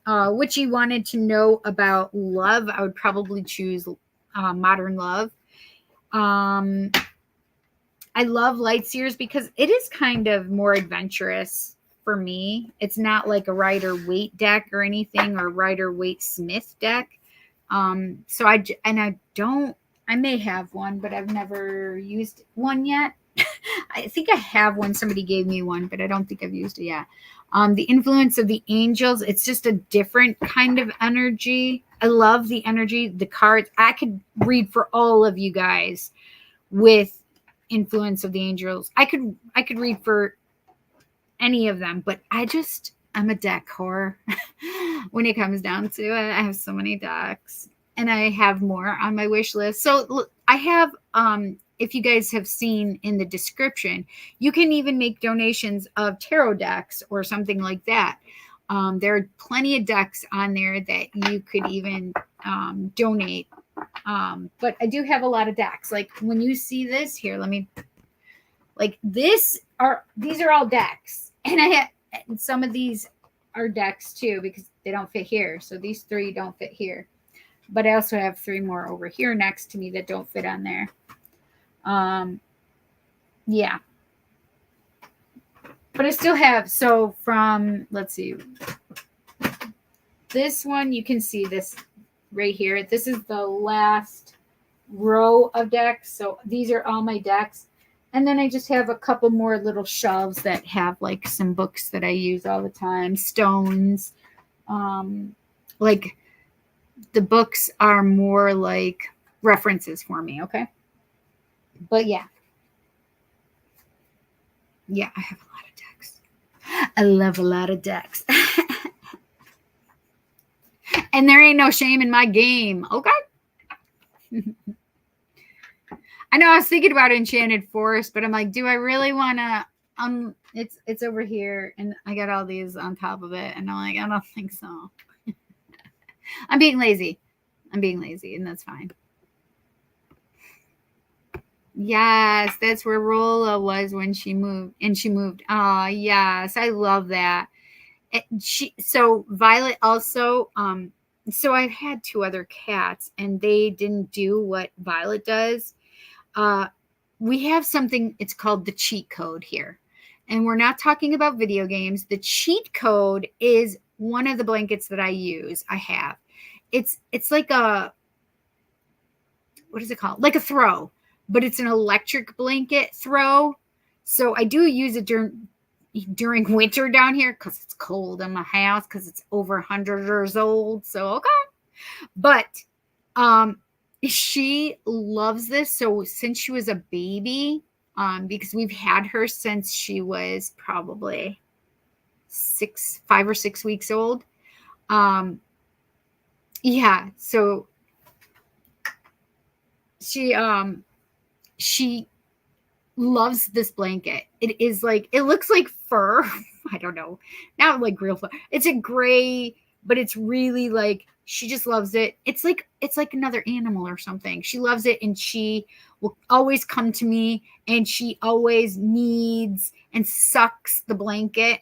Witchy wanted to know about love, I would probably choose modern love. I love light seers because it is kind of more adventurous for me. It's not like a Rider-Waite deck or anything, or Rider-Waite Smith deck. So I may have one, but I've never used one yet. I think I have one. Somebody gave me one, but I don't think I've used it yet. The influence of the angels, it's just a different kind of energy. I love the energy, the cards. I could read for all of you guys with influence of the angels. I could read for any of them, but I'm a deck whore. When it comes down to it, I have so many decks and I have more on my wish list. So I have, if you guys have seen in the description, you can even make donations of tarot decks or something like that. There are plenty of decks on there that you could even donate. But I do have a lot of decks. Like when you see this here, these are all decks. And some of these are decks too, because they don't fit here. So these 3 don't fit here. But I also have 3 more over here next to me that don't fit on there. Yeah. But I still have, so from, let's see. This one, you can see this right here. This is the last row of decks. So these are all my decks. And then I just have a couple more little shelves that have like some books that I use all the time, stones. Like the books are more like references for me, okay? But yeah. Yeah, I have a lot of decks. I love a lot of decks. And there ain't no shame in my game, okay? I know I was thinking about Enchanted Forest, but I'm like, do I really want to? It's over here, and I got all these on top of it, and I'm like, I don't think so. I'm being lazy, and that's fine. Yes, that's where Rolla was when she moved, Oh, yes, I love that. So Violet also, so I've had 2 other cats, and they didn't do what Violet does. We have something, it's called the cheat code here. And we're not talking about video games. The cheat code is one of the blankets that I use. I have. It's like what is it called? Like a throw, but it's an electric blanket throw. So I do use it during winter down here because it's cold in my house because it's over 100 years old. So, okay. But She loves this. So since she was a baby, because we've had her since she was probably 5 or 6 weeks old. Yeah, so she loves this blanket. It is like, it looks like fur. I don't know, not like real fur. It's a gray, but it's really like, she just loves it. It's like another animal or something. She loves it, and she will always come to me, and she always needs and sucks the blanket.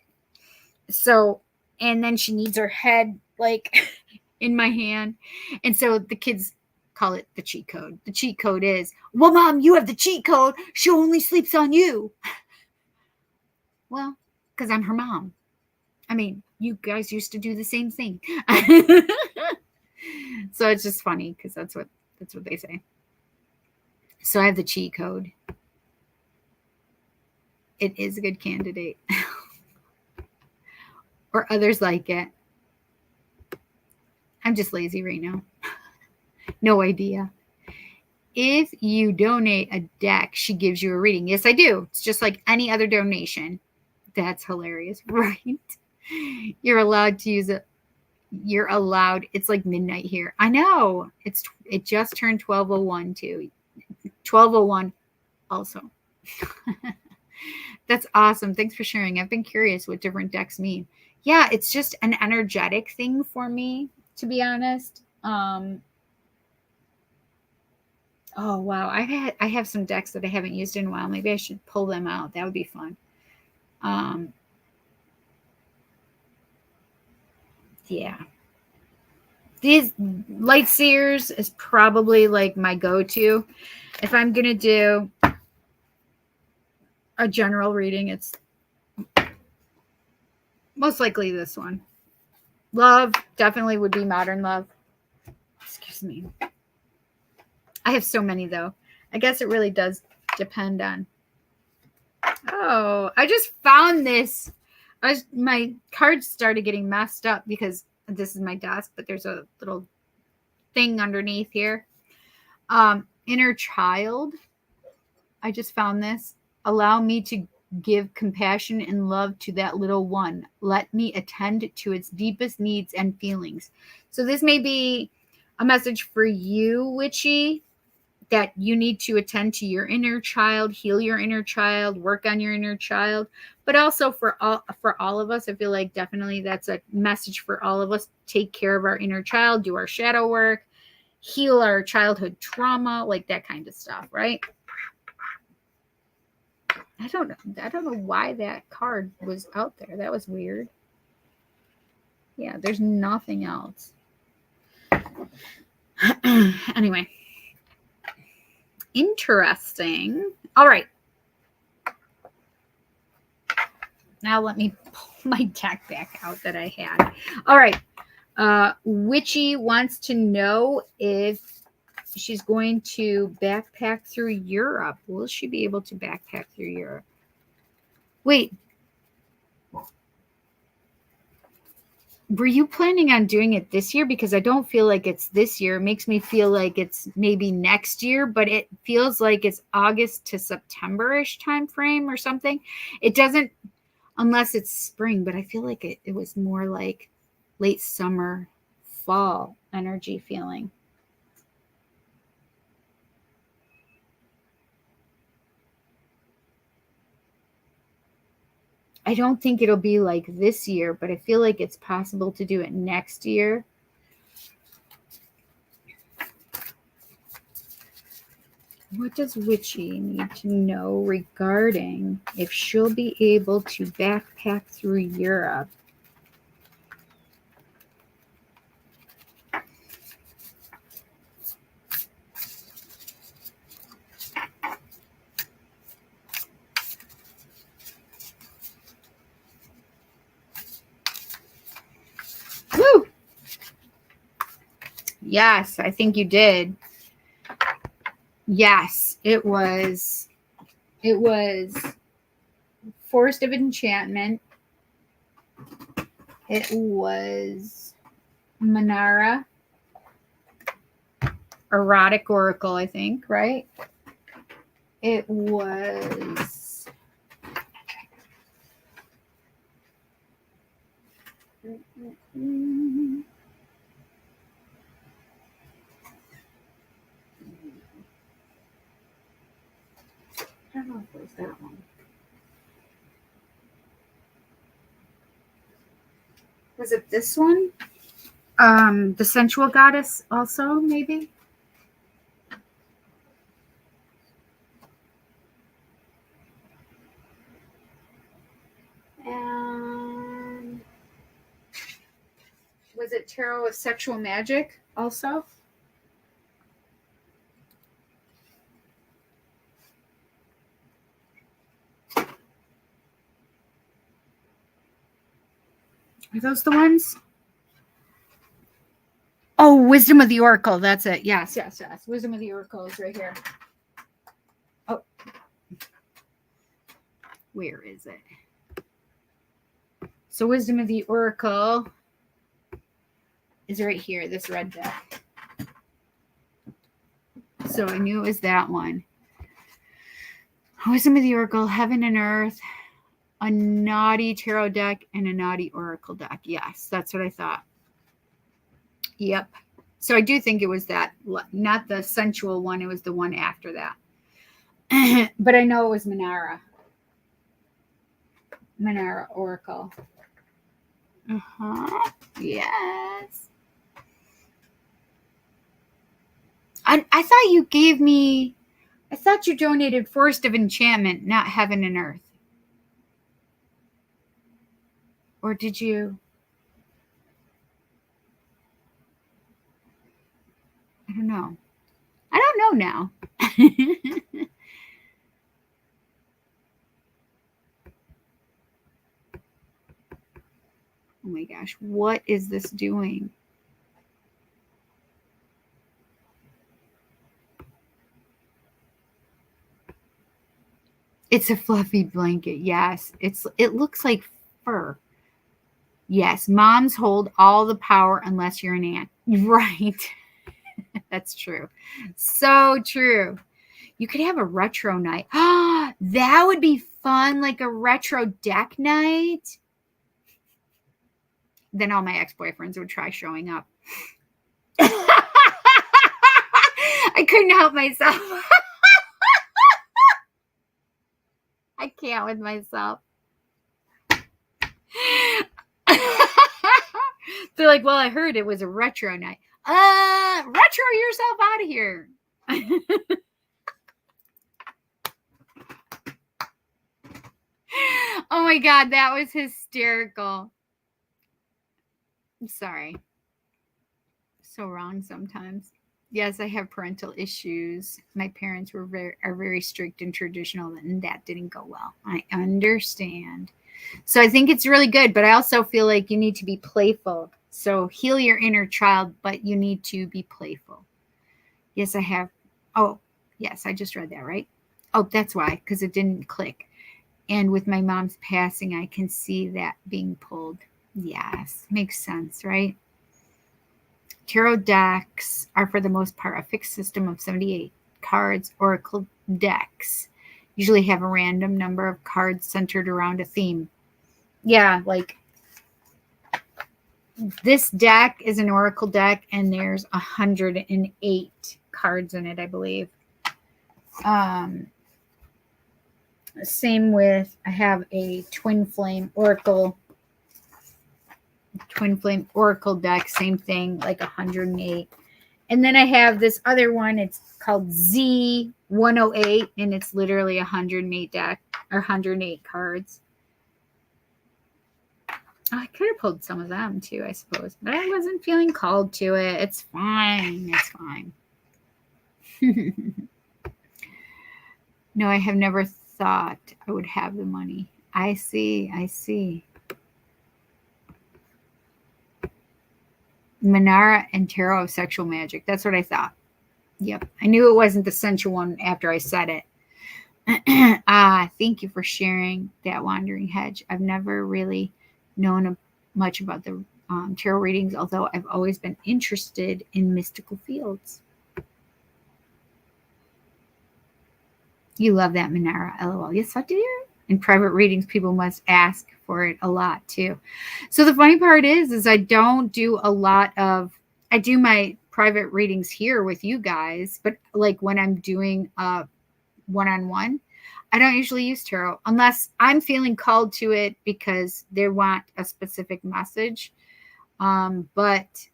So, and then she needs her head like in my hand. And so the kids call it the cheat code. The cheat code is, well, Mom, you have the cheat code. She only sleeps on you. Well, because I'm her mom. I mean, you guys used to do the same thing. So it's just funny because that's what they say. So I have the cheat code. It is a good candidate. Or others like it. I'm just lazy right now. No idea. If you donate a deck, she gives you a reading. Yes, I do. It's just like any other donation. That's hilarious, right? You're allowed to use it. You're allowed. It's like midnight here. I know. It just turned 12:01 too. 12:01 also. That's awesome. Thanks for sharing. I've been curious what different decks mean. Yeah, it's just an energetic thing for me, to be honest. Oh wow, I have some decks that I haven't used in a while. Maybe I should pull them out. That would be fun. Yeah. These Light Seers is probably like my go-to. If I'm gonna do a general reading, it's most likely this one. Love definitely would be Modern Love. Excuse me. I have so many though. I guess it really does depend on. Oh, I just found this. My cards started getting messed up because this is my desk, but there's a little thing underneath here. Inner child. I just found this. Allow me to give compassion and love to that little one. Let me attend to its deepest needs and feelings. So this may be a message for you, Witchy, that you need to attend to your inner child, heal your inner child, work on your inner child, but also for all of us. I feel like definitely that's a message for all of us. Take care of our inner child, do our shadow work, heal our childhood trauma, like that kind of stuff, right? I don't know why that card was out there. That was weird. Yeah, there's nothing else. Anyway. Interesting. All right. Now let me pull my deck back out that I had. All right. Witchy wants to know if she's going to backpack through Europe. Will she be able to backpack through Europe? Wait. Were you planning on doing it this year? Because I don't feel like it's this year. It makes me feel like it's maybe next year, but it feels like it's August to September-ish time frame or something. It doesn't, unless it's spring, but I feel like it was more like late summer, fall energy feeling. I don't think it'll be like this year, but I feel like it's possible to do it next year. What does Witchy need to know regarding if she'll be able to backpack through Europe? Woo! Yes, I think you did. Yes, it was Forest of Enchantment. It was Manara. erotic oracle, I think, right? It was I don't know if it was that one. Was it this one? The sensual goddess also, maybe? And was it tarot of sexual magic also? Are those the ones? Oh, Wisdom of the Oracle. That's it. Yes. Wisdom of the Oracle is right here. Oh. Where is it? So Wisdom of the Oracle is right here, this red deck. So I knew it was that one. Wisdom of the Oracle, Heaven and Earth, a naughty tarot deck, and a naughty oracle deck. Yes, that's what I thought. Yep. So I do think it was that, not the sensual one. It was the one after that. But I know it was Manara Oracle. Yes. I thought you gave me, I thought you donated Forest of Enchantment, not Heaven and Earth. Or did you? I don't know. I don't know now. Oh my gosh, what is this doing? It's a fluffy blanket. Yes, it looks like fur. Yes, moms hold all the power unless you're an aunt. Right. That's true. So true. You could have a retro night. Ah, that would be fun, like a retro deck night. Then all my ex-boyfriends would try showing up. I couldn't help myself. I can't with myself. They're like, well, I heard it was a retro night. Retro yourself out of here. Oh my God, that was hysterical. I'm sorry. So wrong sometimes. Yes, I have parental issues. My parents are very strict and traditional, and that didn't go well. I understand. So I think it's really good, but I also feel like you need to be playful. So heal your inner child, but you need to be playful. Yes, I have. Oh, yes, I just read that, right? Oh, that's why, because it didn't click. And with my mom's passing, I can see that being pulled. Yes, makes sense, right? Tarot decks are, for the most part, a fixed system of 78 cards. Oracle decks usually have a random number of cards centered around a theme. Yeah, like this deck is an oracle deck, and there's 108 cards in it, I believe. Same with, I have a Twin Flame Oracle deck, same thing, like 108. And then I have this other one, it's called Z108, and it's literally 108 deck, or 108 cards. I could have pulled some of them too, I suppose, but I wasn't feeling called to it. It's fine. It's fine. No, I have never thought I would have the money. I see. Manara and Tarot of Sexual Magic. That's what I thought. Yep. I knew it wasn't the sensual one after I said it. Thank you for sharing that, Wandering Hedge. I've never really known much about the tarot readings, although I've always been interested in mystical fields. You love that Minara, LOL. Yes, I do. In private readings, people must ask for it a lot too. So the funny part is I don't do a lot of, I do my private readings here with you guys, but like when I'm doing a one-on-one, I don't usually use tarot unless I'm feeling called to it because they want a specific message. But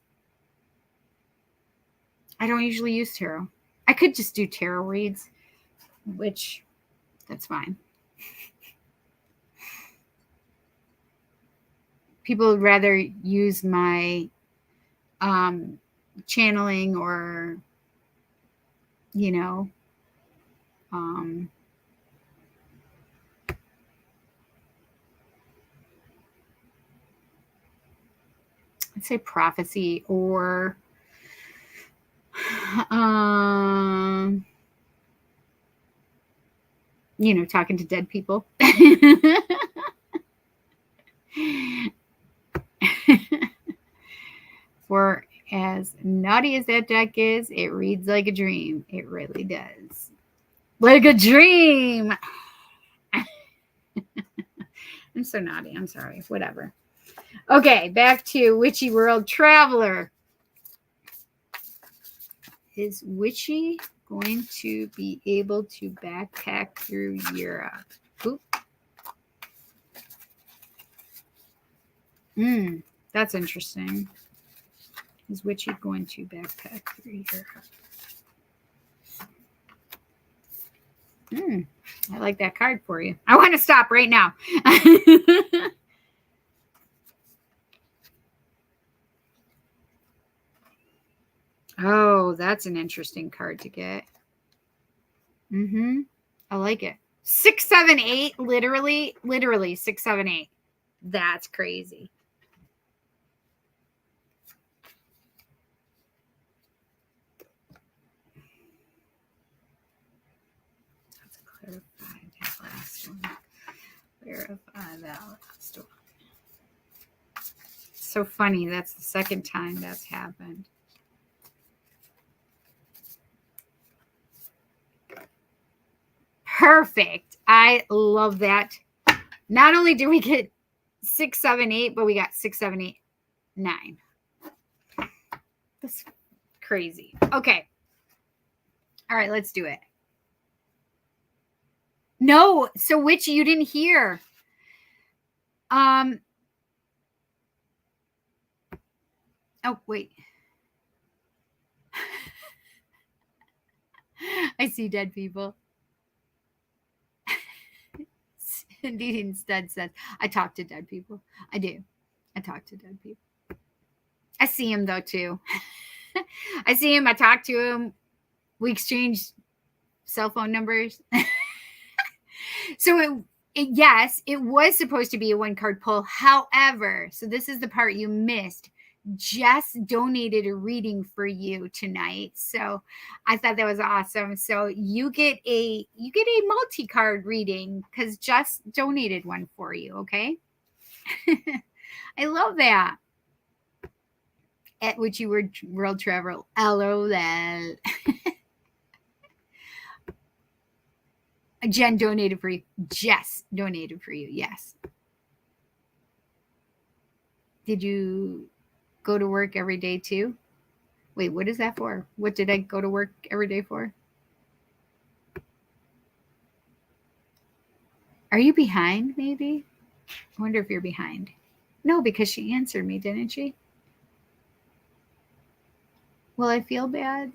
I don't usually use tarot. I could just do tarot reads, which that's fine. People would rather use my channeling or, you know, let's say prophecy or you know, talking to dead people. For as naughty as that deck is, it reads like a dream. It really does. Like a dream. I'm so naughty. I'm sorry. Whatever. Okay, back to Witchy World Traveler. Is Witchy going to be able to backpack through Europe? Oop. That's interesting. Is Witchy going to backpack through Europe? I like that card for you. I want to stop right now. Oh, that's an interesting card to get. I like it. 6, 7, 8, literally 6, 7, 8. That's crazy. Let's clarify that last one. Verify that last one. So funny. That's the second time that's happened. Perfect. I love that. Not only do we get 6, 7, 8, but we got 6, 7, 8, 9. That's crazy. Okay. All right, let's do it. No, so which you didn't hear. Oh, wait. I see dead people. Indeed, instead says, I talk to dead people. I do. I talk to dead people. I see him, though, too. I see him. I talk to him. We exchange cell phone numbers. So, yes, it was supposed to be a one-card pull. However, so this is the part you missed. Jess donated a reading for you tonight, so I thought that was awesome. So you get a multi-card reading because Jess donated one for you. Okay. I love that. At which you were world travel. LOL. Jen donated for you. Jess donated for you. Yes. Did you go to work every day too? Wait, what is that for? What did I go to work every day for? Are you behind, maybe? I wonder if you're behind. No, because she answered me, didn't she? Will I feel bad?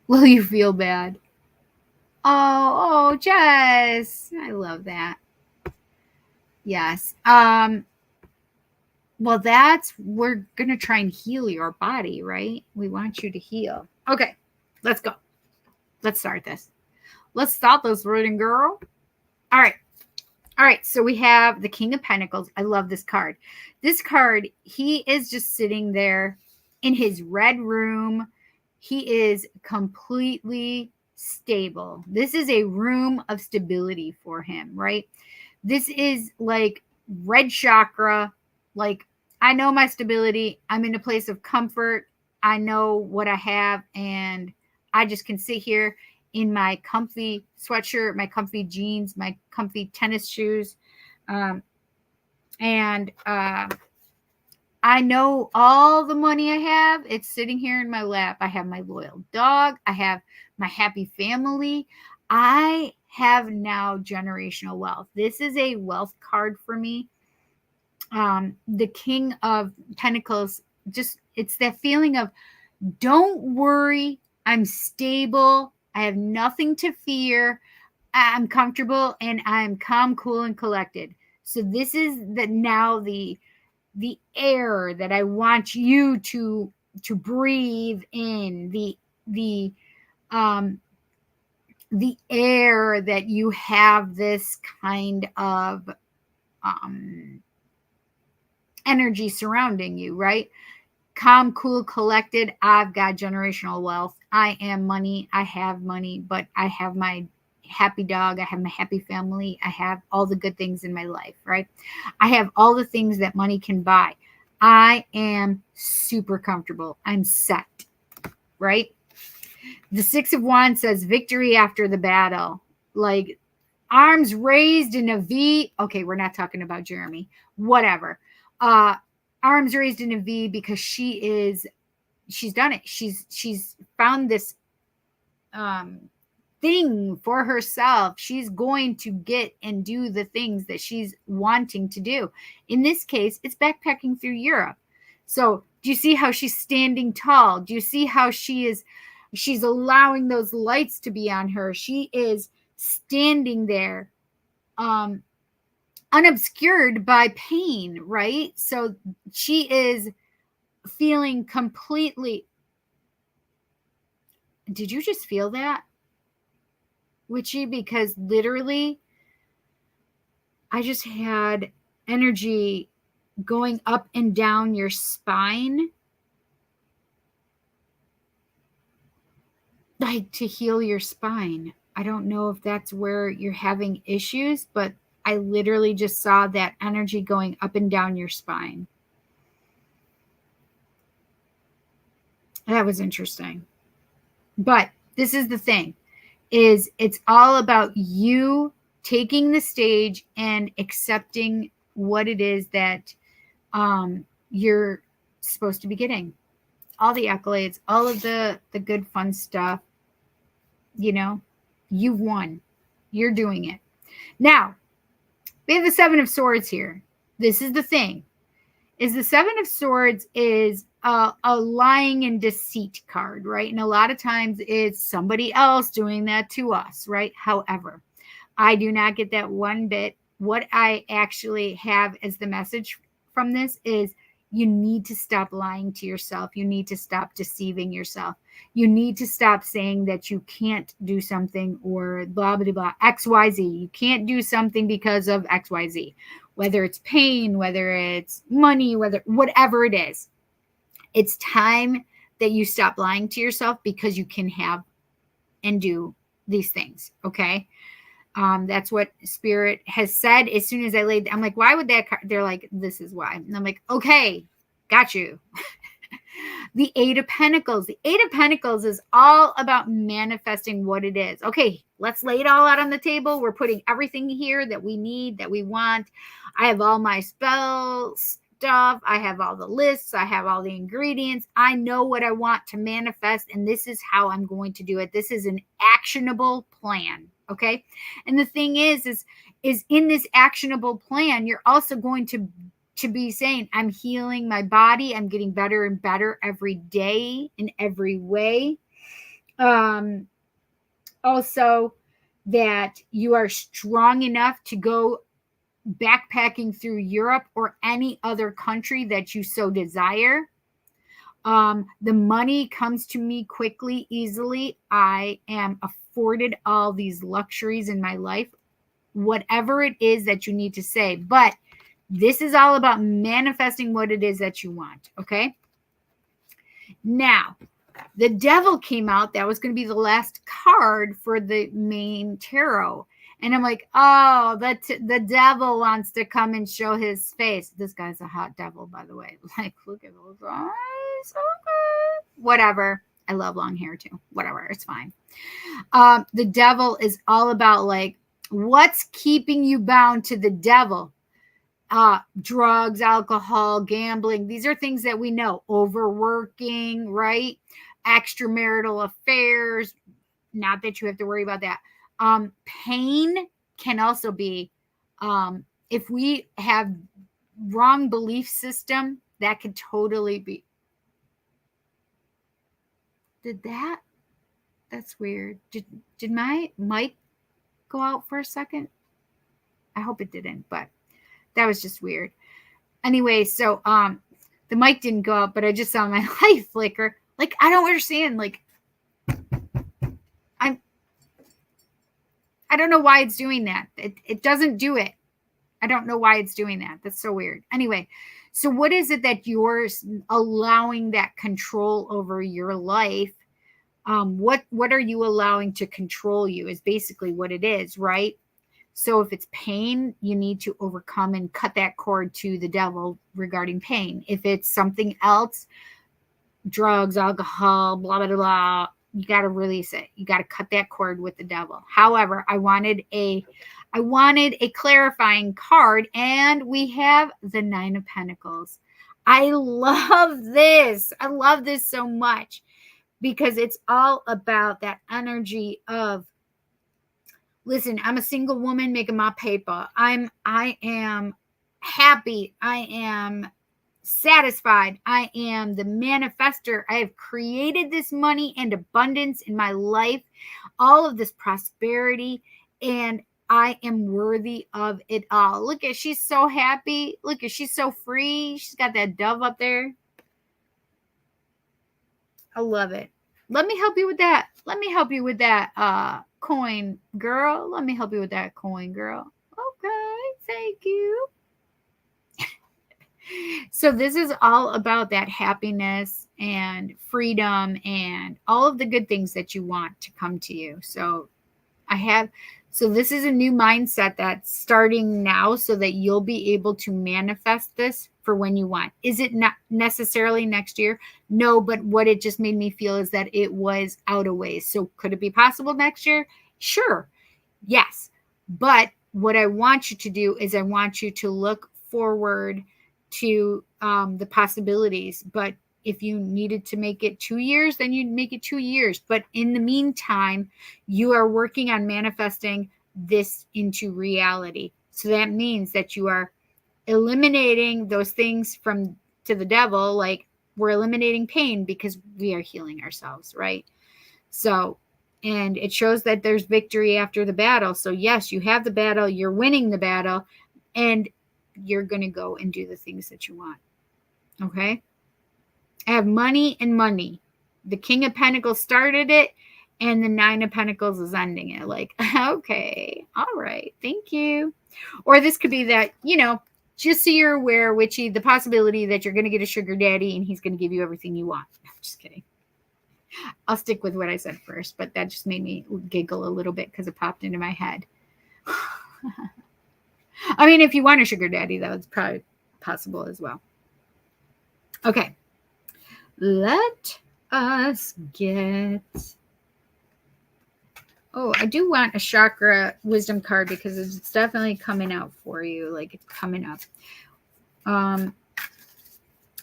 Will you feel bad? Oh, Jess. I love that. Yes. Well, we're going to try and heal your body, right? We want you to heal. Okay, let's go. Let's start this. Let's start this reading, girl. All right. So we have the King of Pentacles. I love this card. This card, he is just sitting there in his red room. He is completely stable. This is a room of stability for him, right? This is like red chakra. Like, I know my stability. I'm in a place of comfort. I know what I have, and I just can sit here in my comfy sweatshirt, my comfy jeans, my comfy tennis shoes. I know all the money I have, it's sitting here in my lap. I have my loyal dog. I have my happy family. I have now generational wealth. This is a wealth card for me. The King of Pentacles, just it's that feeling of don't worry, I'm stable, I have nothing to fear, I'm comfortable, and I'm calm, cool, and collected. So this is the air that I want you to breathe in, the air that you have this kind of energy surrounding you, right? Calm, cool, collected. I've got generational wealth. I am money. I have money, but I have my happy dog. I have my happy family. I have all the good things in my life, right? I have all the things that money can buy. I am super comfortable. I'm set, right? The Six of Wands says victory after the battle. Like arms raised in a V. Okay, we're not talking about Jeremy. Whatever. Arms raised in a V because she's done it. She's found this thing for herself. She's going to get and do the things that she's wanting to do. In this case, it's backpacking through Europe. So do you see how she's standing tall? Do you see how she's allowing those lights to be on her? She is standing there unobscured by pain, right? So she is feeling completely. Did you just feel that, Witchy? Because literally, I just had energy going up and down your spine, like to heal your spine. I don't know if that's where you're having issues, but I literally just saw that energy going up and down your spine. That was interesting. But this is the thing, is it's all about you taking the stage and accepting what it is that you're supposed to be getting. All the accolades, all of the good fun stuff. You know, you've won. You're doing it. Now, we have the Seven of Swords here. This is the thing, is the Seven of Swords is a lying and deceit card, right? And a lot of times it's somebody else doing that to us, right? However, I do not get that one bit. What I actually have as the message from this is you need to stop lying to yourself. You need to stop deceiving yourself. You need to stop saying that you can't do something or blah, blah, blah, XYZ. You can't do something because of XYZ, whether it's pain, whether it's money, whatever it is. It's time that you stop lying to yourself because you can have and do these things, okay? That's what Spirit has said. As soon as I laid, I'm like, why would that card? They're like, this is why. And I'm like, okay, got you. The Eight of Pentacles. The Eight of Pentacles is all about manifesting what it is. Okay, let's lay it all out on the table. We're putting everything here that we need, that we want. I have all my spells stuff. I have all the lists. I have all the ingredients. I know what I want to manifest, and this is how I'm going to do it. This is an actionable plan. Okay. And the thing is in this actionable plan, you're also going to be saying, I'm healing my body. I'm getting better and better every day in every way. Also that you are strong enough to go backpacking through Europe or any other country that you so desire. The money comes to me quickly, easily. I am afforded all these luxuries in my life, whatever it is that you need to say. But this is all about manifesting what it is that you want. Okay. Now, the Devil came out. That was going to be the last card for the main tarot. And I'm like, oh, the devil wants to come and show his face. This guy's a hot devil, by the way. Like, look at those eyes. Okay. Whatever. I love long hair too. Whatever, it's fine. The devil is all about like, what's keeping you bound to the devil? Drugs, alcohol, gambling. These are things that we know. Overworking, right? Extramarital affairs. Not that you have to worry about that. Pain can also be, if we have wrong belief system, that could totally be. That's weird. Did my mic go out for a second? I hope it didn't, but that was just weird. Anyway, so the mic didn't go out, but I just saw my light flicker. Like, I don't understand. Like, I don't know why it's doing that. It doesn't do it. I don't know why it's doing that. That's so weird. Anyway, so what is it that you're allowing that control over your life? What are you allowing to control you is basically what it is, right? So if it's pain, you need to overcome and cut that cord to the devil regarding pain. If it's something else, drugs, alcohol, blah, blah, blah, you got to release it. You got to cut that cord with the devil. However, I wanted a clarifying card, and we have the 9 of Pentacles. I love this. I love this so much because it's all about that energy of, listen, I'm a single woman making my paper. I am happy. I am satisfied. I am the manifester. I have created this money and abundance in my life, all of this prosperity, and I am worthy of it all. Look at, she's so happy. Look at, she's so free. She's got that dove up there. I love it. Let me help you with that. Let me help you with that coin, girl. Let me help you with that coin, girl. Okay, thank you. So this is all about that happiness and freedom and all of the good things that you want to come to you. So this is a new mindset that's starting now so that you'll be able to manifest this for when you want. Is it not necessarily next year? No, but what it just made me feel is that it was out of ways. So could it be possible next year? Sure. Yes. But what I want you to do is I want you to look forward to the possibilities. But if you needed to make it 2 years, then you'd make it 2 years. But in the meantime, you are working on manifesting this into reality. So that means that you are eliminating those things to the devil. Like, we're eliminating pain because we are healing ourselves, right? So, and it shows that there's victory after the battle. So yes, you have the battle, you're winning the battle, and you're going to go and do the things that you want. Okay. I have money and money. The King of Pentacles started it, and the 9 of Pentacles is ending it. Like, okay, all right, thank you. Or this could be that, just so you're aware, Witchy, the possibility that you're going to get a sugar daddy and he's going to give you everything you want. No, I'm just kidding. I'll stick with what I said first, but that just made me giggle a little bit because it popped into my head. I mean, if you want a sugar daddy, that's probably possible as well. Okay. Let us get... Oh, I do want a chakra wisdom card because it's definitely coming out for you. Like, it's coming up.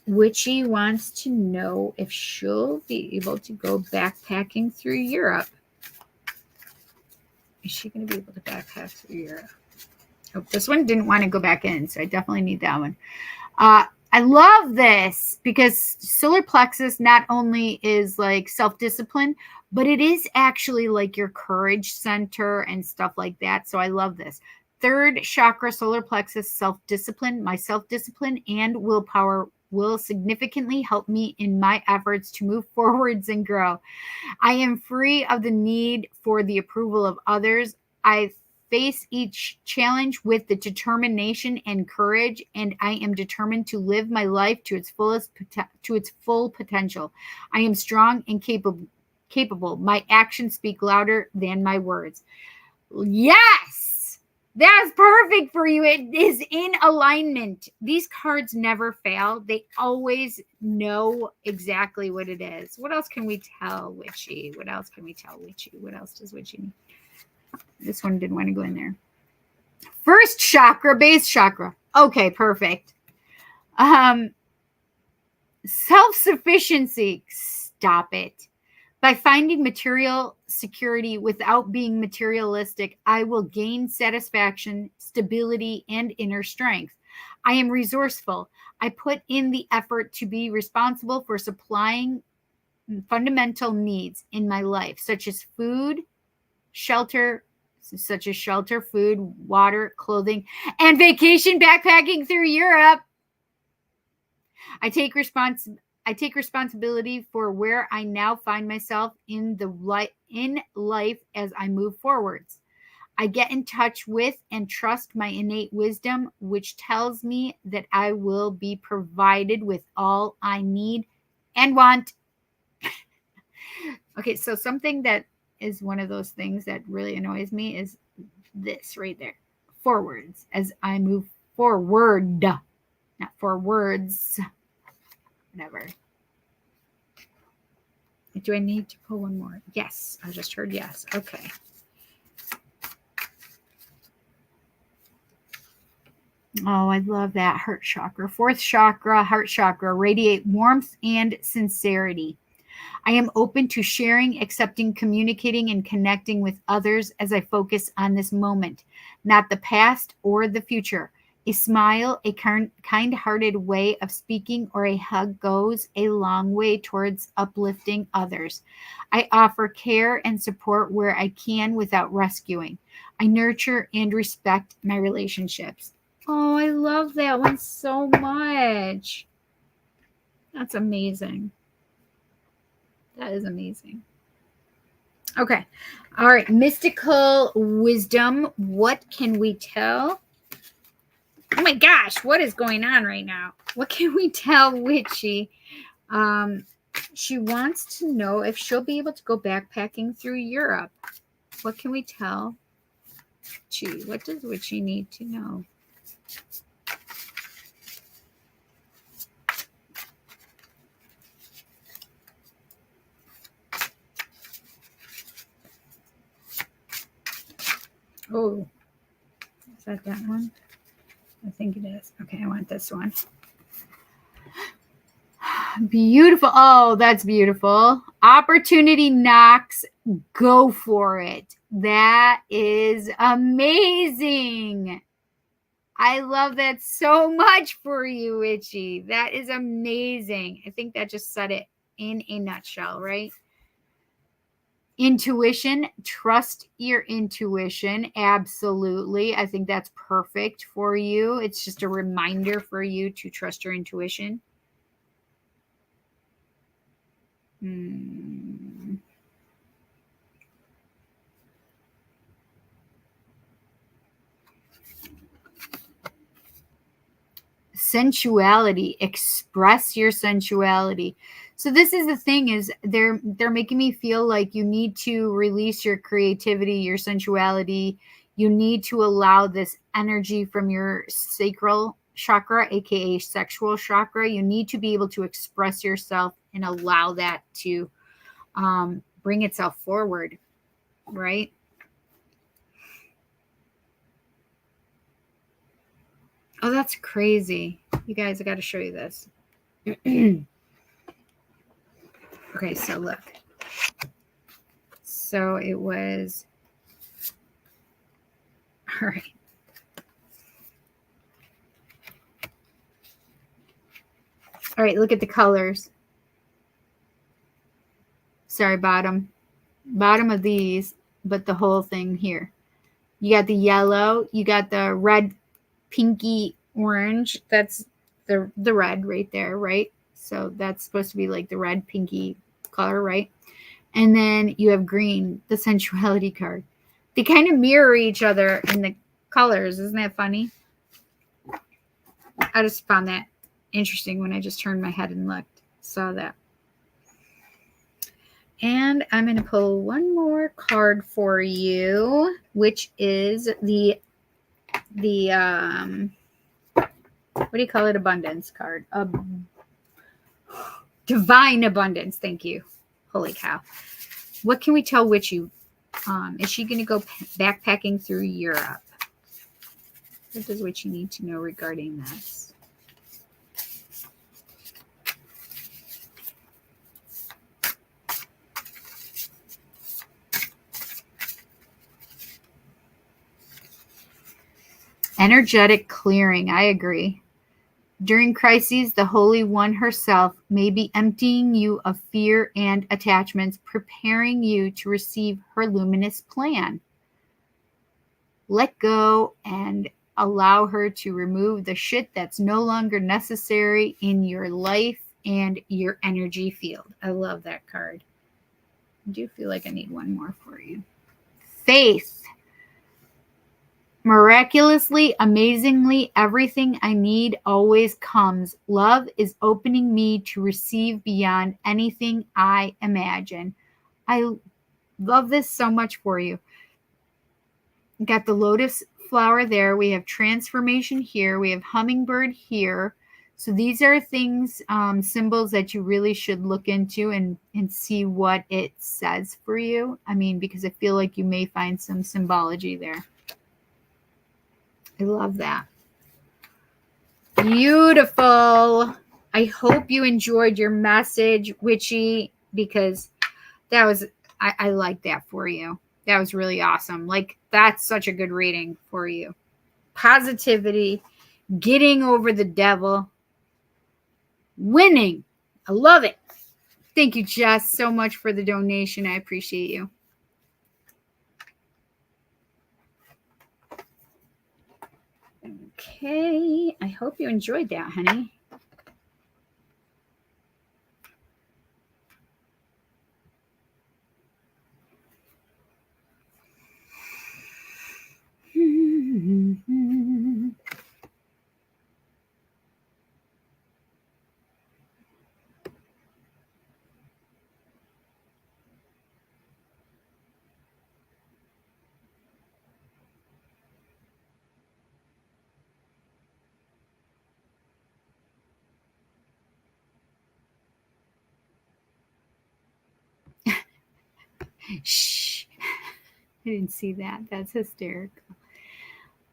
Witchy wants to know if she'll be able to go backpacking through Europe. Is she going to be able to backpack through Europe? Oh, this one didn't want to go back in, so I definitely need that one. I love this because solar plexus not only is like self-discipline, but it is actually like your courage center and stuff like that. So I love this. 3rd chakra, solar plexus, self-discipline. My self-discipline and willpower will significantly help me in my efforts to move forwards and grow. I am free of the need for the approval of others. I face each challenge with the determination and courage, and I am determined to live my life to its full potential. I am strong and capable. My actions speak louder than my words. Yes! That's perfect for you. It is in alignment. These cards never fail. They always know exactly what it is. What else can we tell Witchy? What else can we tell Witchy? What else does Witchy need? This one didn't want to go in there. First chakra, base chakra. Okay, perfect. Self-sufficiency. Stop it. By finding material security without being materialistic, I will gain satisfaction, stability, and inner strength. I am resourceful. I put in the effort to be responsible for supplying fundamental needs in my life, such as shelter, food, water, clothing, and vacation backpacking through Europe. I take responsibility for where I now find myself in life as I move forwards. I get in touch with and trust my innate wisdom, which tells me that I will be provided with all I need and want. Okay, so something that is one of those things that really annoys me is this right there. Forwards, as I move forward, not forwards. Whatever. Do I need to pull one more? Yes. I just heard yes. Okay. Oh, I love that. Heart chakra. Fourth chakra, heart chakra. Radiate warmth and sincerity. I am open to sharing, accepting, communicating, and connecting with others as I focus on this moment, not the past or the future. A smile, a kind-hearted way of speaking, or a hug goes a long way towards uplifting others. I offer care and support where I can without rescuing. I nurture and respect my relationships. Oh, I love that one so much. That's amazing. That is amazing. Okay. All right. Mystical wisdom. What can we tell? Oh my gosh, what is going on right now? What can we tell Witchy? She wants to know if she'll be able to go backpacking through Europe. What can we tell Witchy? What does Witchy need to know? Oh, is that one? I think it is. Okay, I want this one. Beautiful. Oh, that's beautiful. Opportunity knocks. Go for it. That is amazing. I love that so much for you, Witchy. That is amazing. I think that just said it in a nutshell, right? Intuition. Trust your intuition. Absolutely. I think that's perfect for you. It's just a reminder for you to trust your intuition. Sensuality. Express your sensuality. So this is the thing, is they're making me feel like you need to release your creativity, your sensuality. You need to allow this energy from your sacral chakra, aka sexual chakra. You need to be able to express yourself and allow that to bring itself forward, right? Oh, that's crazy. You guys, I got to show you this. Okay, so look. So it was, all right. All right, look at the colors. Sorry, bottom of these, but the whole thing here. You got the yellow, you got the red, pinky, orange. That's the red right there, right? So that's supposed to be like the red, pinky color, right? And then you have green, the sensuality card. They kind of mirror each other in the colors. Isn't that funny? I just found that interesting when I just turned my head and looked. Saw that. And I'm going to pull one more card for you, which is the the what do you call it? Abundance card. Divine abundance. Thank you. Holy cow. What can we tell Witchy? Is she going to go backpacking through Europe? What does Witchy need to know regarding this? Energetic clearing. I agree. During crises, the Holy One herself may be emptying you of fear and attachments, preparing you to receive her luminous plan. Let go and allow her to remove the shit that's no longer necessary in your life and your energy field. I love that card. I do feel like I need one more for you. Faith. Miraculously, amazingly, everything I need always comes. Love is opening me to receive beyond anything I imagine. I love this so much for you. Got the lotus flower there. We have transformation here. We have hummingbird here. So these are things, symbols that you really should look into and see what it says for you. I mean, because I feel like you may find some symbology there. I love that. Beautiful. I hope you enjoyed your message, Witchy, because that was, I like that for you. That was really awesome. Like, that's such a good reading for you. Positivity, getting over the devil, winning. I love it. Thank you, Jess, so much for the donation. I appreciate you. Okay, I hope you enjoyed that, honey. Shh. I didn't see that. That's hysterical.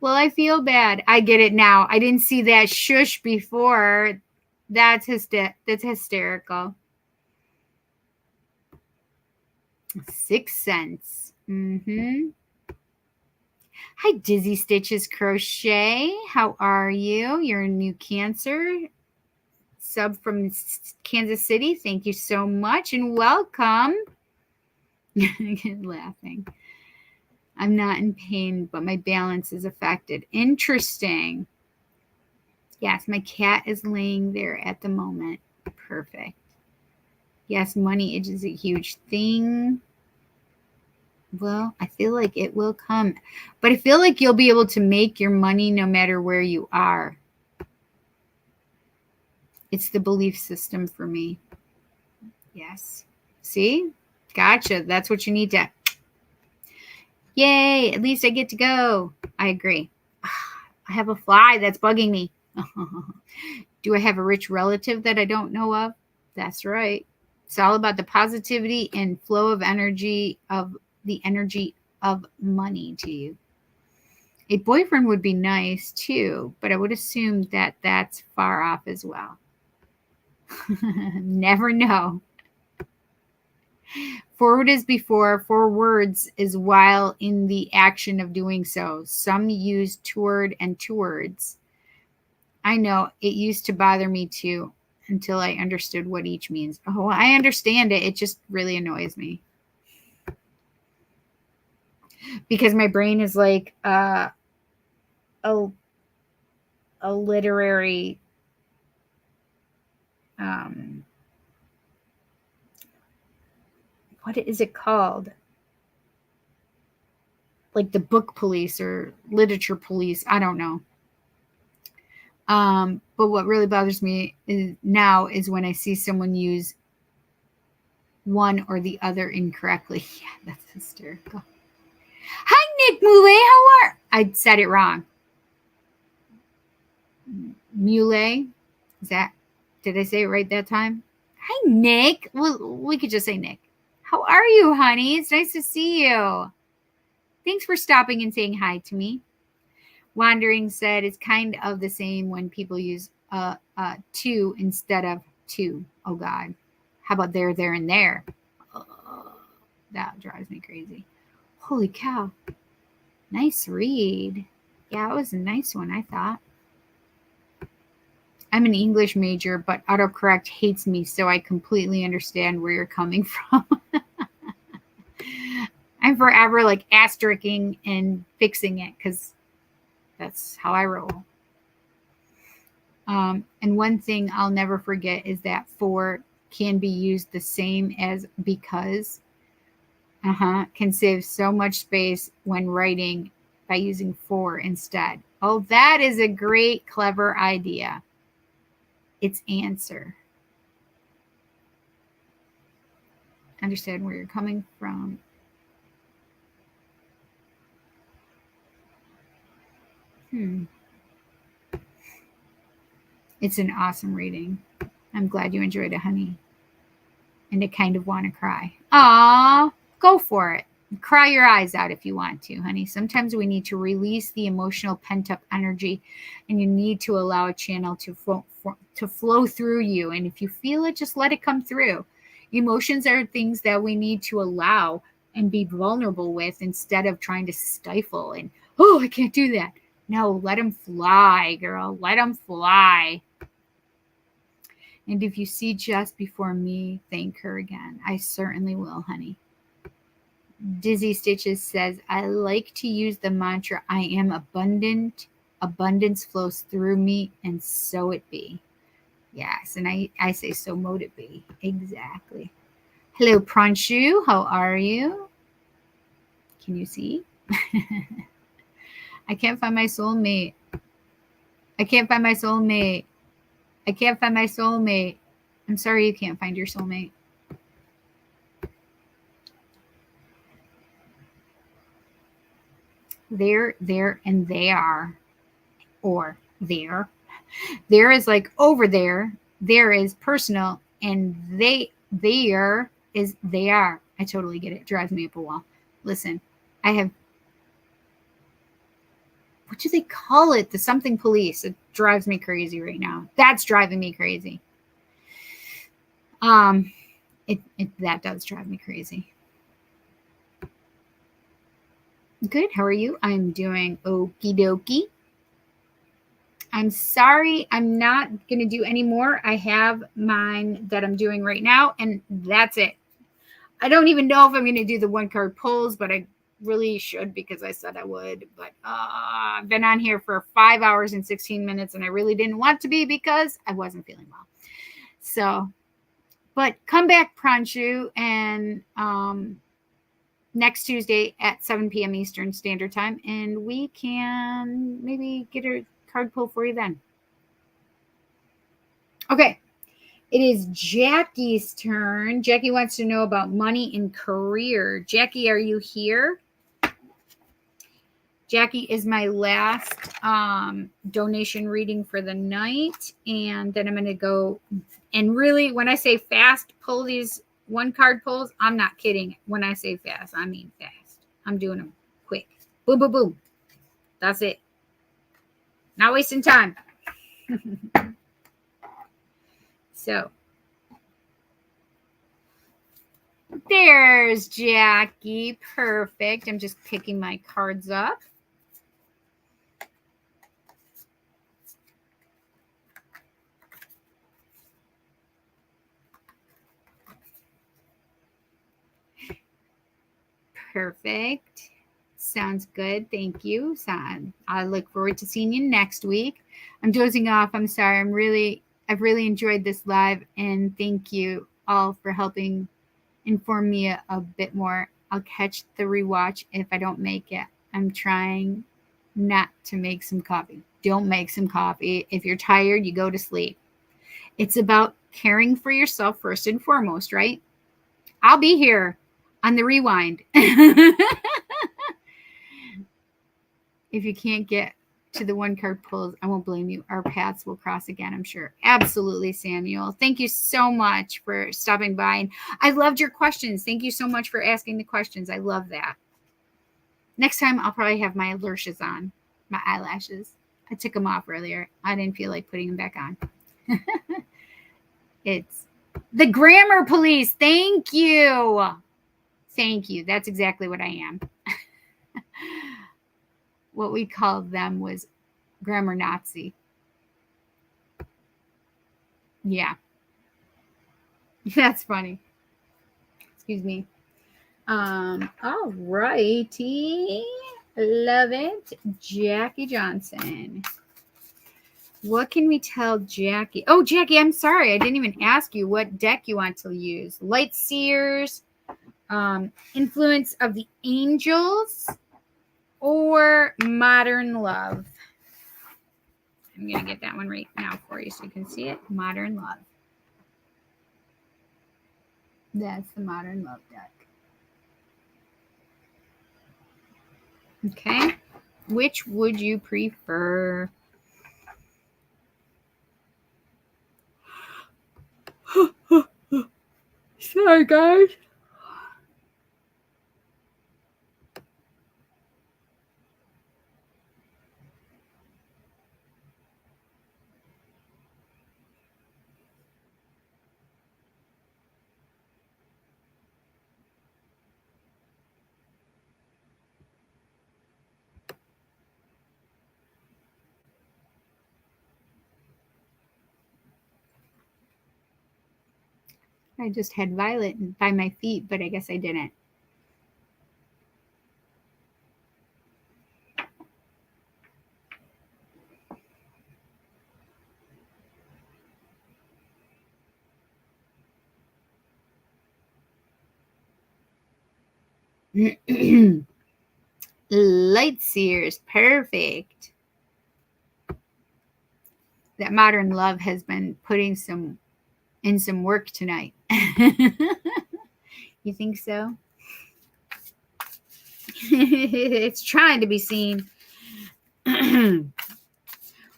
Well, I feel bad. I get it now. I didn't see that shush before. That's hysterical. 6 cents. Hi, Dizzy Stitches Crochet. How are you? You're a new Cancer sub from Kansas City. Thank you so much and welcome. Laughing. I'm not in pain, but my balance is affected. Interesting. Yes, my cat is laying there at the moment. Perfect. Yes, money is a huge thing. Well, I feel like it will come. But I feel like you'll be able to make your money no matter where you are. It's the belief system for me. Yes. See? Gotcha. That's what you need to. Yay, at least I get to go. I agree. I have a fly that's bugging me. Do I have a rich relative that I don't know of? That's right. It's all about the positivity and flow of energy, of the energy of money to you. A boyfriend would be nice too, but I would assume that that's far off as well. Never know. Forward is before, forwards is while in the action of doing so. Some use toward and towards. I know, it used to bother me too until I understood what each means. Oh, I understand it. It just really annoys me. Because my brain is like a literary what is it called? Like the book police or literature police. I don't know. But what really bothers me now is when I see someone use one or the other incorrectly. Yeah, that's hysterical. Hi, Nick Moulet. How are? I said it wrong. Mule. Did I say it right that time? Hi, Nick. Well, we could just say Nick. How are you, honey? It's nice to see you. Thanks for stopping and saying hi to me. Wandering said it's kind of the same when people use to instead of to. Oh, God. How about there, and there? That drives me crazy. Holy cow. Nice read. Yeah, it was a nice one, I thought. I'm an English major, but autocorrect hates me, so I completely understand where you're coming from. I'm forever like asterixing and fixing it because that's how I roll. And one thing I'll never forget is that for can be used the same as because. Can save so much space when writing by using for instead. Oh, that is a great, clever idea. It's answer. Understand where you're coming from. It's an awesome reading. I'm glad you enjoyed it, honey. And I kind of want to cry. Aw, go for it. Cry your eyes out if you want to, honey. Sometimes we need to release the emotional pent-up energy, and you need to allow a channel to flow through you. And if you feel it, just let it come through. Emotions are things that we need to allow and be vulnerable with instead of trying to stifle and, oh, I can't do that. No, let them fly, girl. Let them fly. And if you see Jess before me, thank her again. I certainly will, honey. Dizzy Stitches says, I like to use the mantra, I am abundant. Abundance flows through me, and so it be. Yes, and I say, so mote it be. Exactly. Hello, Pranshu. How are you? Can you see? I can't find my soulmate. I can't find my soulmate. I can't find my soulmate. I'm sorry you can't find your soulmate. There, and they are. Or there. There is like over there. There is personal. And there is they are. I totally get it. It drives me up a wall. Listen, I have, what do they call it? The something police. It drives me crazy right now. That's driving me crazy. That does drive me crazy. Good. How are you? I'm doing okie dokie. I'm sorry. I'm not going to do any more. I have mine that I'm doing right now, and that's it. I don't even know if I'm going to do the one card pulls, but I really should because I said I would. But I've been on here for 5 hours and 16 minutes, and I really didn't want to be because I wasn't feeling well. So, but come back, Pranshu, and next Tuesday at 7 p.m. Eastern Standard Time, and we can maybe get a card pull for you then. Okay. It is Jackie's turn. Jackie wants to know about money and career. Jackie, are you here? Jackie is my last donation reading for the night. And then I'm going to go. And really, when I say fast, pull these one card pulls, I'm not kidding. When I say fast, I mean fast. I'm doing them quick. Boom, boom, boom. That's it. Not wasting time. So, there's Jackie. Perfect. I'm just picking my cards up. Perfect. Sounds good. Thank you. I look forward to seeing you next week. I'm dozing off. I'm sorry. I've really enjoyed this live, and thank you all for helping inform me a bit more. I'll catch the rewatch if I don't make it. I'm trying not to make some coffee. Don't make some coffee. If you're tired, you go to sleep. It's about caring for yourself first and foremost, right? I'll be here on the rewind. If you can't get to the one card pulls. I won't blame you. Our paths will cross again, I'm sure. Absolutely, Samuel. Thank you so much for stopping by. And I loved your questions. Thank you so much for asking the questions. I love that. Next time, I'll probably have my lashes on, my eyelashes. I took them off earlier. I didn't feel like putting them back on. It's the grammar police. Thank you. Thank you. That's exactly what I am. What we called them was grammar Nazi. Yeah. That's funny. Excuse me. All righty. Love it. Jackie Johnson. What can we tell Jackie? Oh, Jackie, I'm sorry. I didn't even ask you what deck you want to use. Light Seers, Influence of the Angels, or Modern Love. I'm going to get that one right now for you so you can see it. Modern Love. That's the Modern Love deck. Okay. Which would you prefer? Sorry, guys. I just had Violet by my feet, but I guess I didn't. Light Seers, perfect. That Modern Love has been putting in some work tonight. You think so? It's trying to be seen.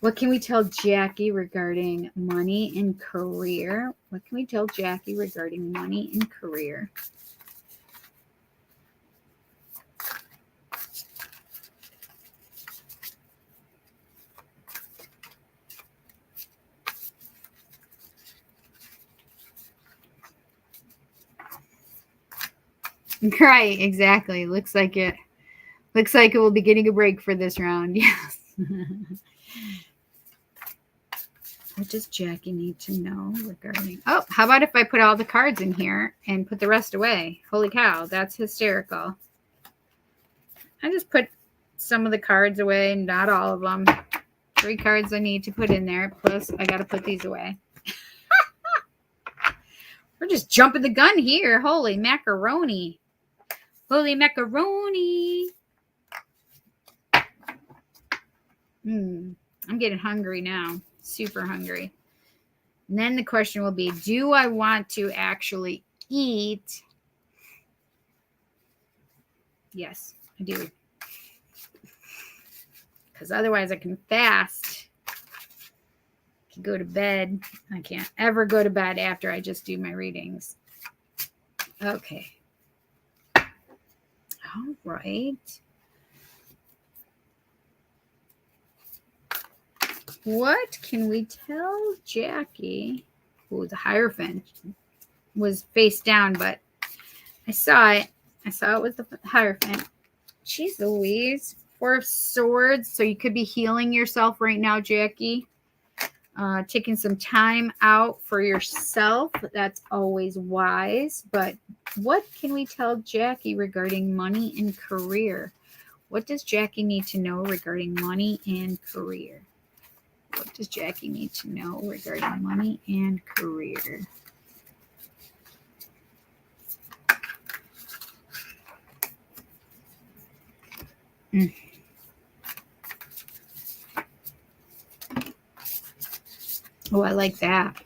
What can we tell Jackie regarding money and career? What can we tell Jackie regarding money and career? Right, exactly. Looks like it will be getting a break for this round. Yes. What does Jackie need to know regarding? Oh, how about if I put all the cards in here and put the rest away? Holy cow, that's hysterical. I just put some of the cards away, not all of them. 3 cards I need to put in there, plus I got to put these away. We're just jumping the gun here. Holy macaroni. Holy macaroni. I'm getting hungry now. Super hungry. And then the question will be, do I want to actually eat? Yes, I do. Because otherwise I can fast. I can go to bed. I can't ever go to bed after I just do my readings. Okay. All right. What can we tell Jackie? Oh, the Hierophant was face down, but I saw it. I saw it with the Hierophant. Jeez Louise. 4 of Swords. So you could be healing yourself right now, Jackie. Taking some time out for yourself. That's always wise. But what can we tell Jackie regarding money and career? What does Jackie need to know regarding money and career? What does Jackie need to know regarding money and career? Oh, I like that.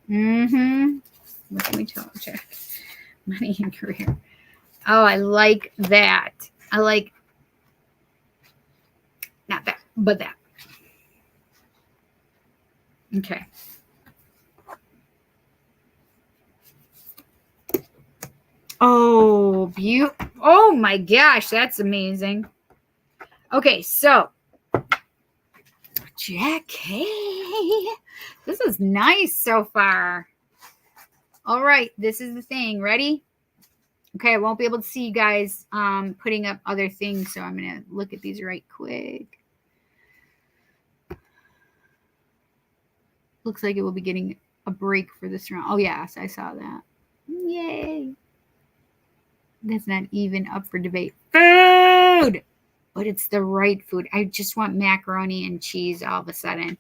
What can we tell Jack? Money and career. Oh, I like that. I like but that. Okay. Oh, oh my gosh, that's amazing. Okay, so Jackie, this is nice so far. All right, this is the thing. Ready? Okay, I won't be able to see you guys putting up other things, so I'm going to look at these right quick. Looks like it will be getting a break for this round. Oh, yes, I saw that. Yay. That's not even up for debate. Food! But it's the right food. I just want macaroni and cheese all of a sudden.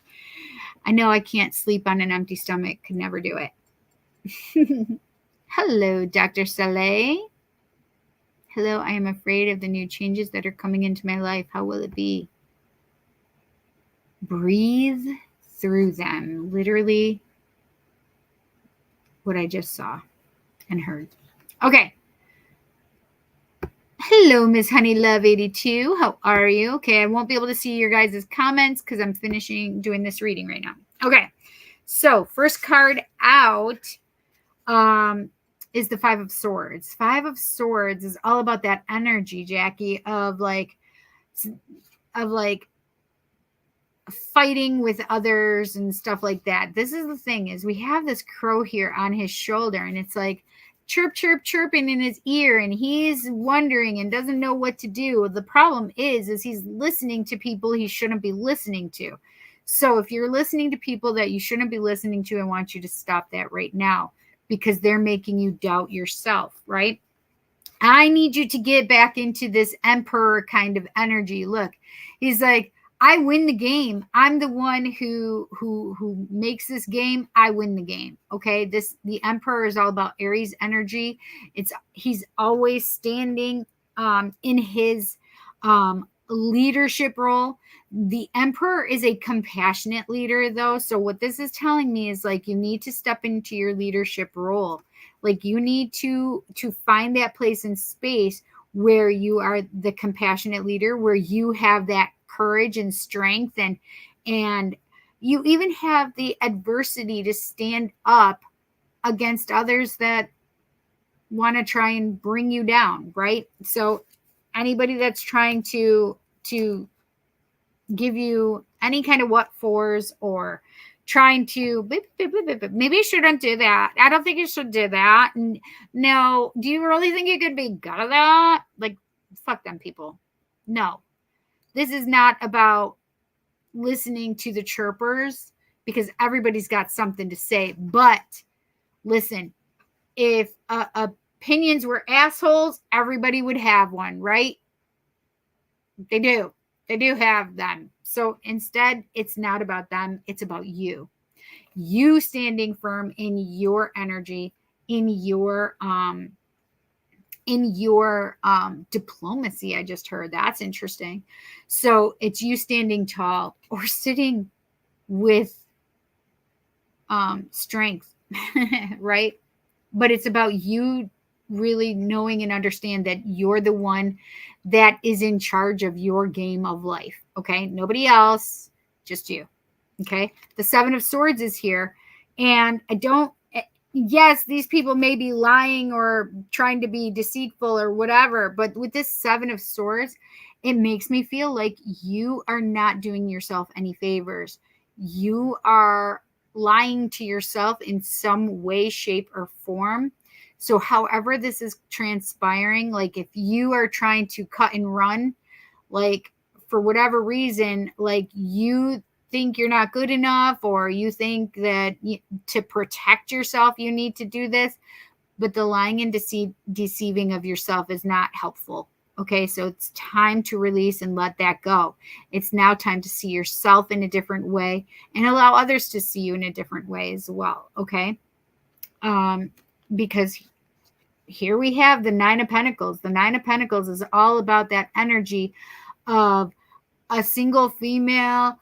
I know I can't sleep on an empty stomach. Could never do it. Hello, Dr. Saleh. Hello, I am afraid of the new changes that are coming into my life. How will it be? Breathe through them. Literally what I just saw and heard. Okay. Hello, Miss Honey Love 82. How are you? Okay, I won't be able to see your guys' comments because I'm finishing doing this reading right now. Okay, so first card out is the Five of Swords. Five of Swords is all about that energy, Jackie, of like fighting with others and stuff like that. This is the thing, is we have this crow here on his shoulder, and it's like chirp, chirp, chirping in his ear, and he's wondering and doesn't know what to do. The problem is he's listening to people he shouldn't be listening to. So if you're listening to people that you shouldn't be listening to, I want you to stop that right now, because they're making you doubt yourself, right? I need you to get back into this emperor kind of energy. Look, he's like, I win the game. I'm the one who makes this game. I win the game. Okay. The emperor is all about Aries energy. He's always standing in his leadership role. The emperor is a compassionate leader, though. So what this is telling me is like, you need to step into your leadership role. Like you need to find that place and space where you are the compassionate leader, where you have that courage and strength, and you even have the adversity to stand up against others that want to try and bring you down, right? So anybody that's trying to give you any kind of what fors, or trying to maybe you shouldn't do that. I don't think you should do that. No, do you really think you could be good at that? Like, fuck them people. No. This is not about listening to the chirpers, because everybody's got something to say. But listen, if opinions were assholes, everybody would have one, right? They do. They do have them. So instead, it's not about them. It's about you. You standing firm in your energy, in your diplomacy. I just heard. That's interesting. So it's you standing tall or sitting with strength, right? But it's about you really knowing and understand that you're the one that is in charge of your game of life. Okay. Nobody else, just you. Okay. The Seven of Swords is here. And yes, these people may be lying or trying to be deceitful or whatever, but with this Seven of Swords, it makes me feel like you are not doing yourself any favors. You are lying to yourself in some way, shape, or form. So however this is transpiring, like if you are trying to cut and run, like for whatever reason, like you think you're not good enough, or you think that to protect yourself, you need to do this, but the lying and deceiving of yourself is not helpful. Okay. So it's time to release and let that go. It's now time to see yourself in a different way and allow others to see you in a different way as well. Okay. Because here we have the Nine of Pentacles. The Nine of Pentacles is all about that energy of a single female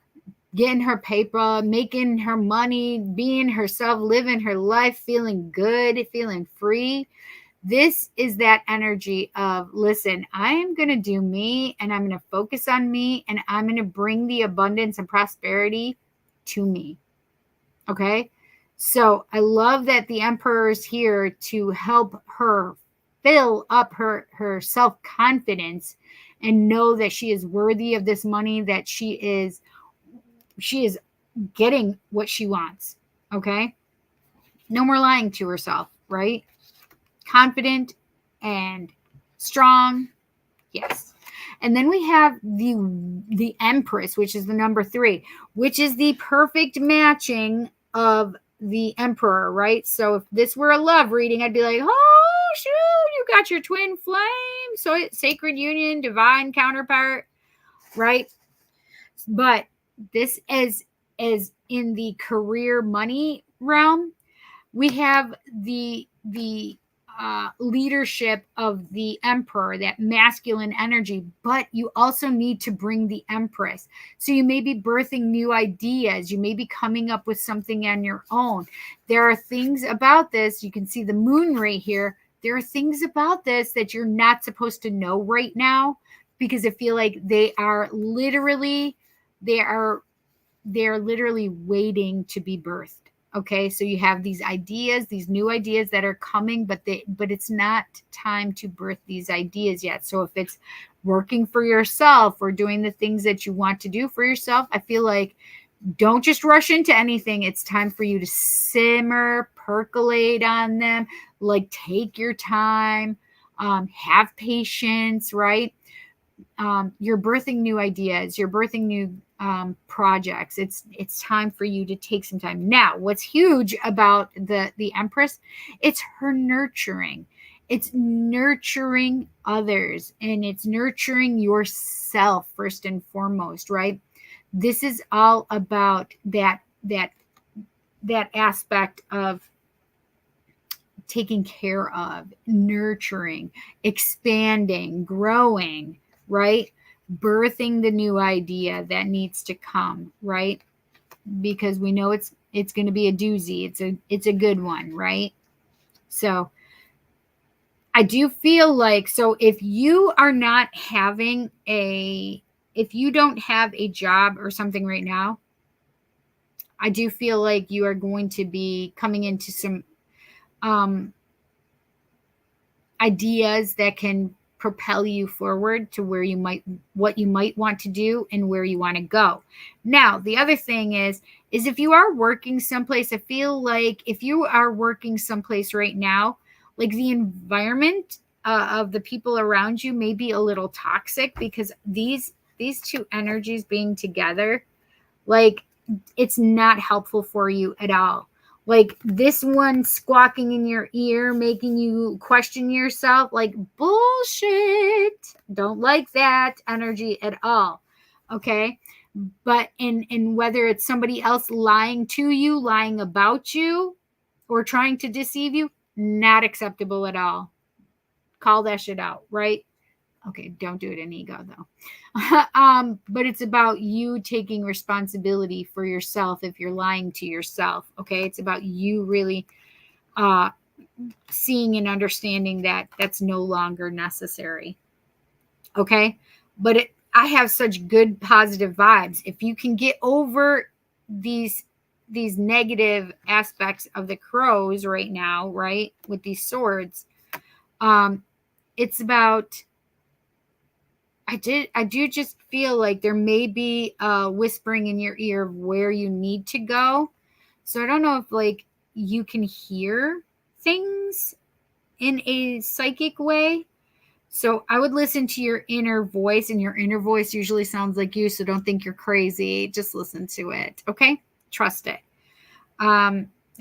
getting her paper, making her money, being herself, living her life, feeling good, feeling free. This is that energy of, listen, I am going to do me, and I'm going to focus on me, and I'm going to bring the abundance and prosperity to me. Okay. So I love that the Emperor is here to help her fill up her self-confidence and know that she is worthy of this money, that she is getting what she wants. Okay. No more lying to herself, right? Confident and strong. Yes. And then we have the Empress, which is the number 3, which is the perfect matching of the Emperor, right? So if this were a love reading, I'd be like, oh, shoot, you got your twin flame, so sacred union, divine counterpart, right? But this is in the career money realm. We have the leadership of the Emperor, that masculine energy, but you also need to bring the Empress. So you may be birthing new ideas. You may be coming up with something on your own. There are things about this. You can see the moon right here. There are things about this that you're not supposed to know right now, because I feel like they are literally waiting to be birthed. Okay, so you have these ideas, these new ideas that are coming, but it's not time to birth these ideas yet. So if it's working for yourself or doing the things that you want to do for yourself, I feel like don't just rush into anything. It's time for you to simmer, percolate on them, like take your time, have patience, right? You're birthing new ideas, you're birthing new projects. It's time for you to take some time. Now, what's huge about the Empress, it's her nurturing. It's nurturing others, and it's nurturing yourself first and foremost, right? This is all about that aspect of taking care of, nurturing, expanding, growing, right? Birthing the new idea that needs to come, right? Because we know it's going to be a doozy. It's a good one, right? So I do feel like, so if you are not having if you don't have a job or something right now, I do feel like you are going to be coming into some ideas that can propel you forward to what you might want to do and where you want to go. Now, the other thing is if you are working someplace, I feel like if you are working someplace right now, like the environment of the people around you may be a little toxic, because these two energies being together, like, it's not helpful for you at all. Like this one squawking in your ear, making you question yourself, like bullshit. Don't like that energy at all. Okay. But in whether it's somebody else lying to you, lying about you, or trying to deceive you, not acceptable at all. Call that shit out, right? Okay, don't do it in ego though. But it's about you taking responsibility for yourself if you're lying to yourself. Okay, it's about you really seeing and understanding that that's no longer necessary. Okay, but I have such good positive vibes. If you can get over these negative aspects of the crows right now, right, with these swords, it's about, I do just feel like there may be whispering in your ear of where you need to go. So I don't know if like you can hear things in a psychic way. So I would listen to your inner voice, and your inner voice usually sounds like you. So don't think you're crazy. Just listen to it. Okay. Trust it.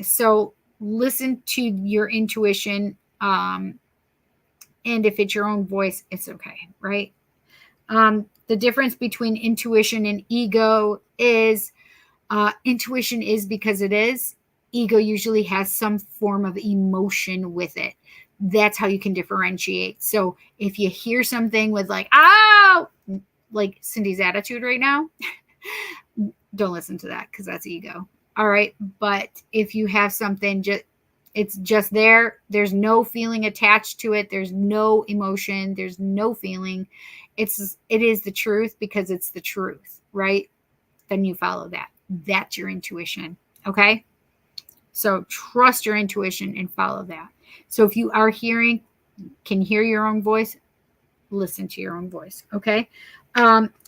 So listen to your intuition. And if it's your own voice, it's okay. Right. The difference between intuition and ego is intuition is because it is. Ego usually has some form of emotion with it. That's how you can differentiate. So if you hear something with like, oh, like Cindy's attitude right now, don't listen to that, because that's ego. All right. But if you have something, just It's just there. There's no feeling attached to it. There's no emotion. There's no feeling. It is the truth because it's the truth, right? Then you follow that. That's your intuition. Okay. So trust your intuition and follow that. So if you are can hear your own voice, listen to your own voice. Okay.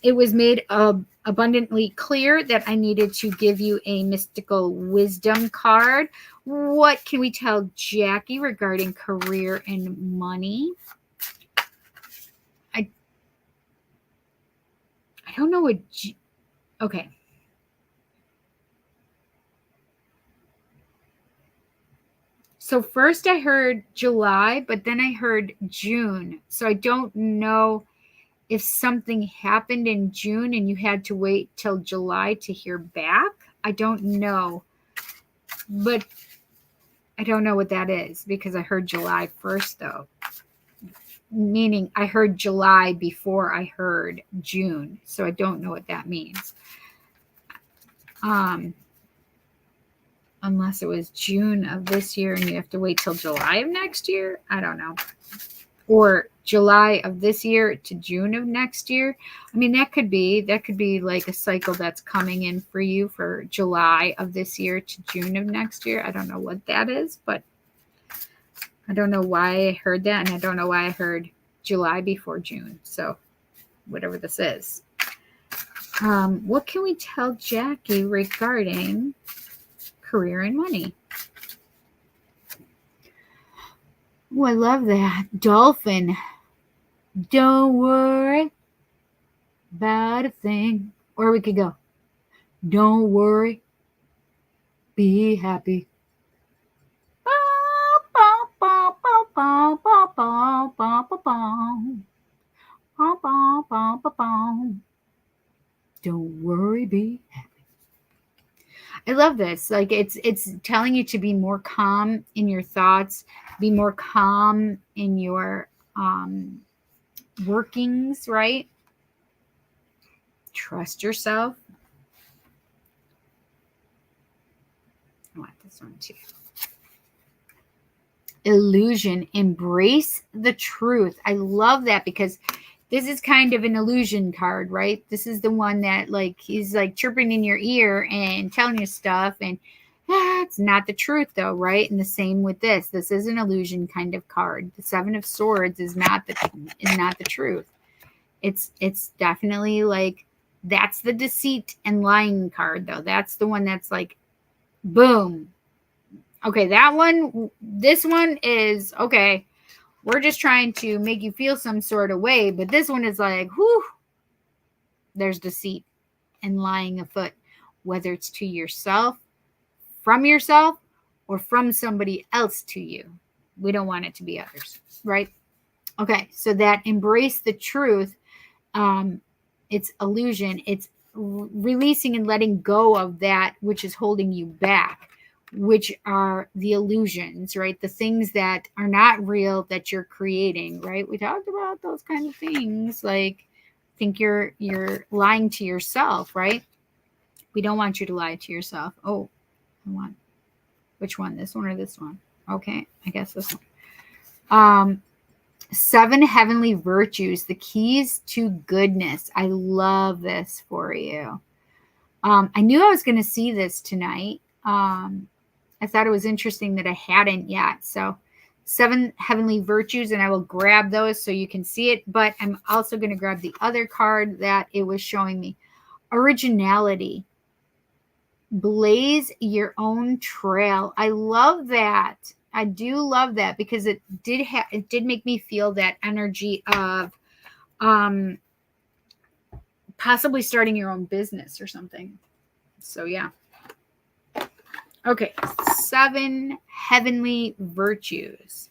It was made abundantly clear that I needed to give you a mystical wisdom card. What can we tell Jackie regarding career and money? I don't know what. Okay. So first I heard July, but then I heard June. So I don't know if something happened in June and you had to wait till July to hear back. I don't know. But I don't know what that is because I heard July first, though. Meaning I heard July before I heard June. So I don't know what that means. Unless it was June of this year and you have to wait till July of next year. I don't know. Or July of this year to June of next year. I mean, that could be like a cycle that's coming in for you for July of this year to June of next year. I don't know what that is, but I don't know why I heard that. And I don't know why I heard July before June. So whatever this is. What can we tell Jackie regarding career and money? Oh, I love that. Dolphin. Don't worry about a thing. Or we could go, don't worry, be happy. Don't worry, be happy. I love this. Like it's telling you to be more calm in your thoughts, be more calm in your workings, right? Trust yourself. I want this one too. Illusion. Embrace the truth. I love that because this is kind of an illusion card, right? This is the one that like he's like chirping in your ear and telling you stuff, and it's not the truth though, right? And the same with this. This is an illusion kind of card. The Seven of Swords is not the truth. It's definitely like that's the deceit and lying card though. That's the one that's like boom. Okay, that one, this one is okay. We're just trying to make you feel some sort of way, but this one is like, whew, there's deceit and lying afoot, whether it's to yourself, or from somebody else to you. We don't want it to be others, right? Okay, so that embrace the truth, it's illusion. It's releasing and letting go of that which is holding you back, which are the illusions, right? The things that are not real that you're creating, right? We talked about those kind of things, like think you're lying to yourself, right? We don't want you to lie to yourself. Oh, I want which one? This one or this one? Okay, I guess this one. 7 heavenly virtues, the keys to goodness. I love this for you. I knew I was going to see this tonight. I thought it was interesting that I hadn't yet. So 7 heavenly virtues, and I will grab those so you can see it. But I'm also going to grab the other card that it was showing me. Originality. Blaze your own trail. I love that. I do love that because it did make me feel that energy of possibly starting your own business or something. So yeah. Okay, 7 heavenly virtues.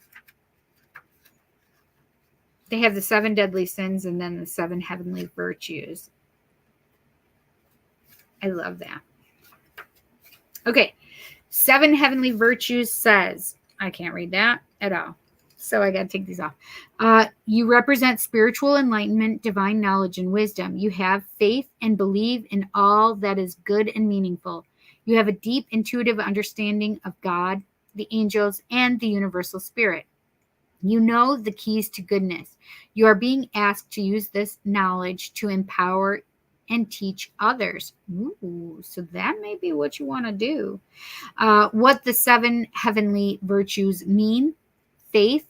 They have the 7 deadly sins and then the 7 heavenly virtues. I love that. Okay, 7 heavenly virtues says, I can't read that at all, so I got to take these off. You represent spiritual enlightenment, divine knowledge, and wisdom. You have faith and believe in all that is good and meaningful. You have a deep intuitive understanding of God. the angels, and the universal spirit. You know the keys to goodness. You are being asked to use this knowledge to empower and teach others. Ooh, so that may be what you want to do. What the 7 heavenly virtues mean: faith,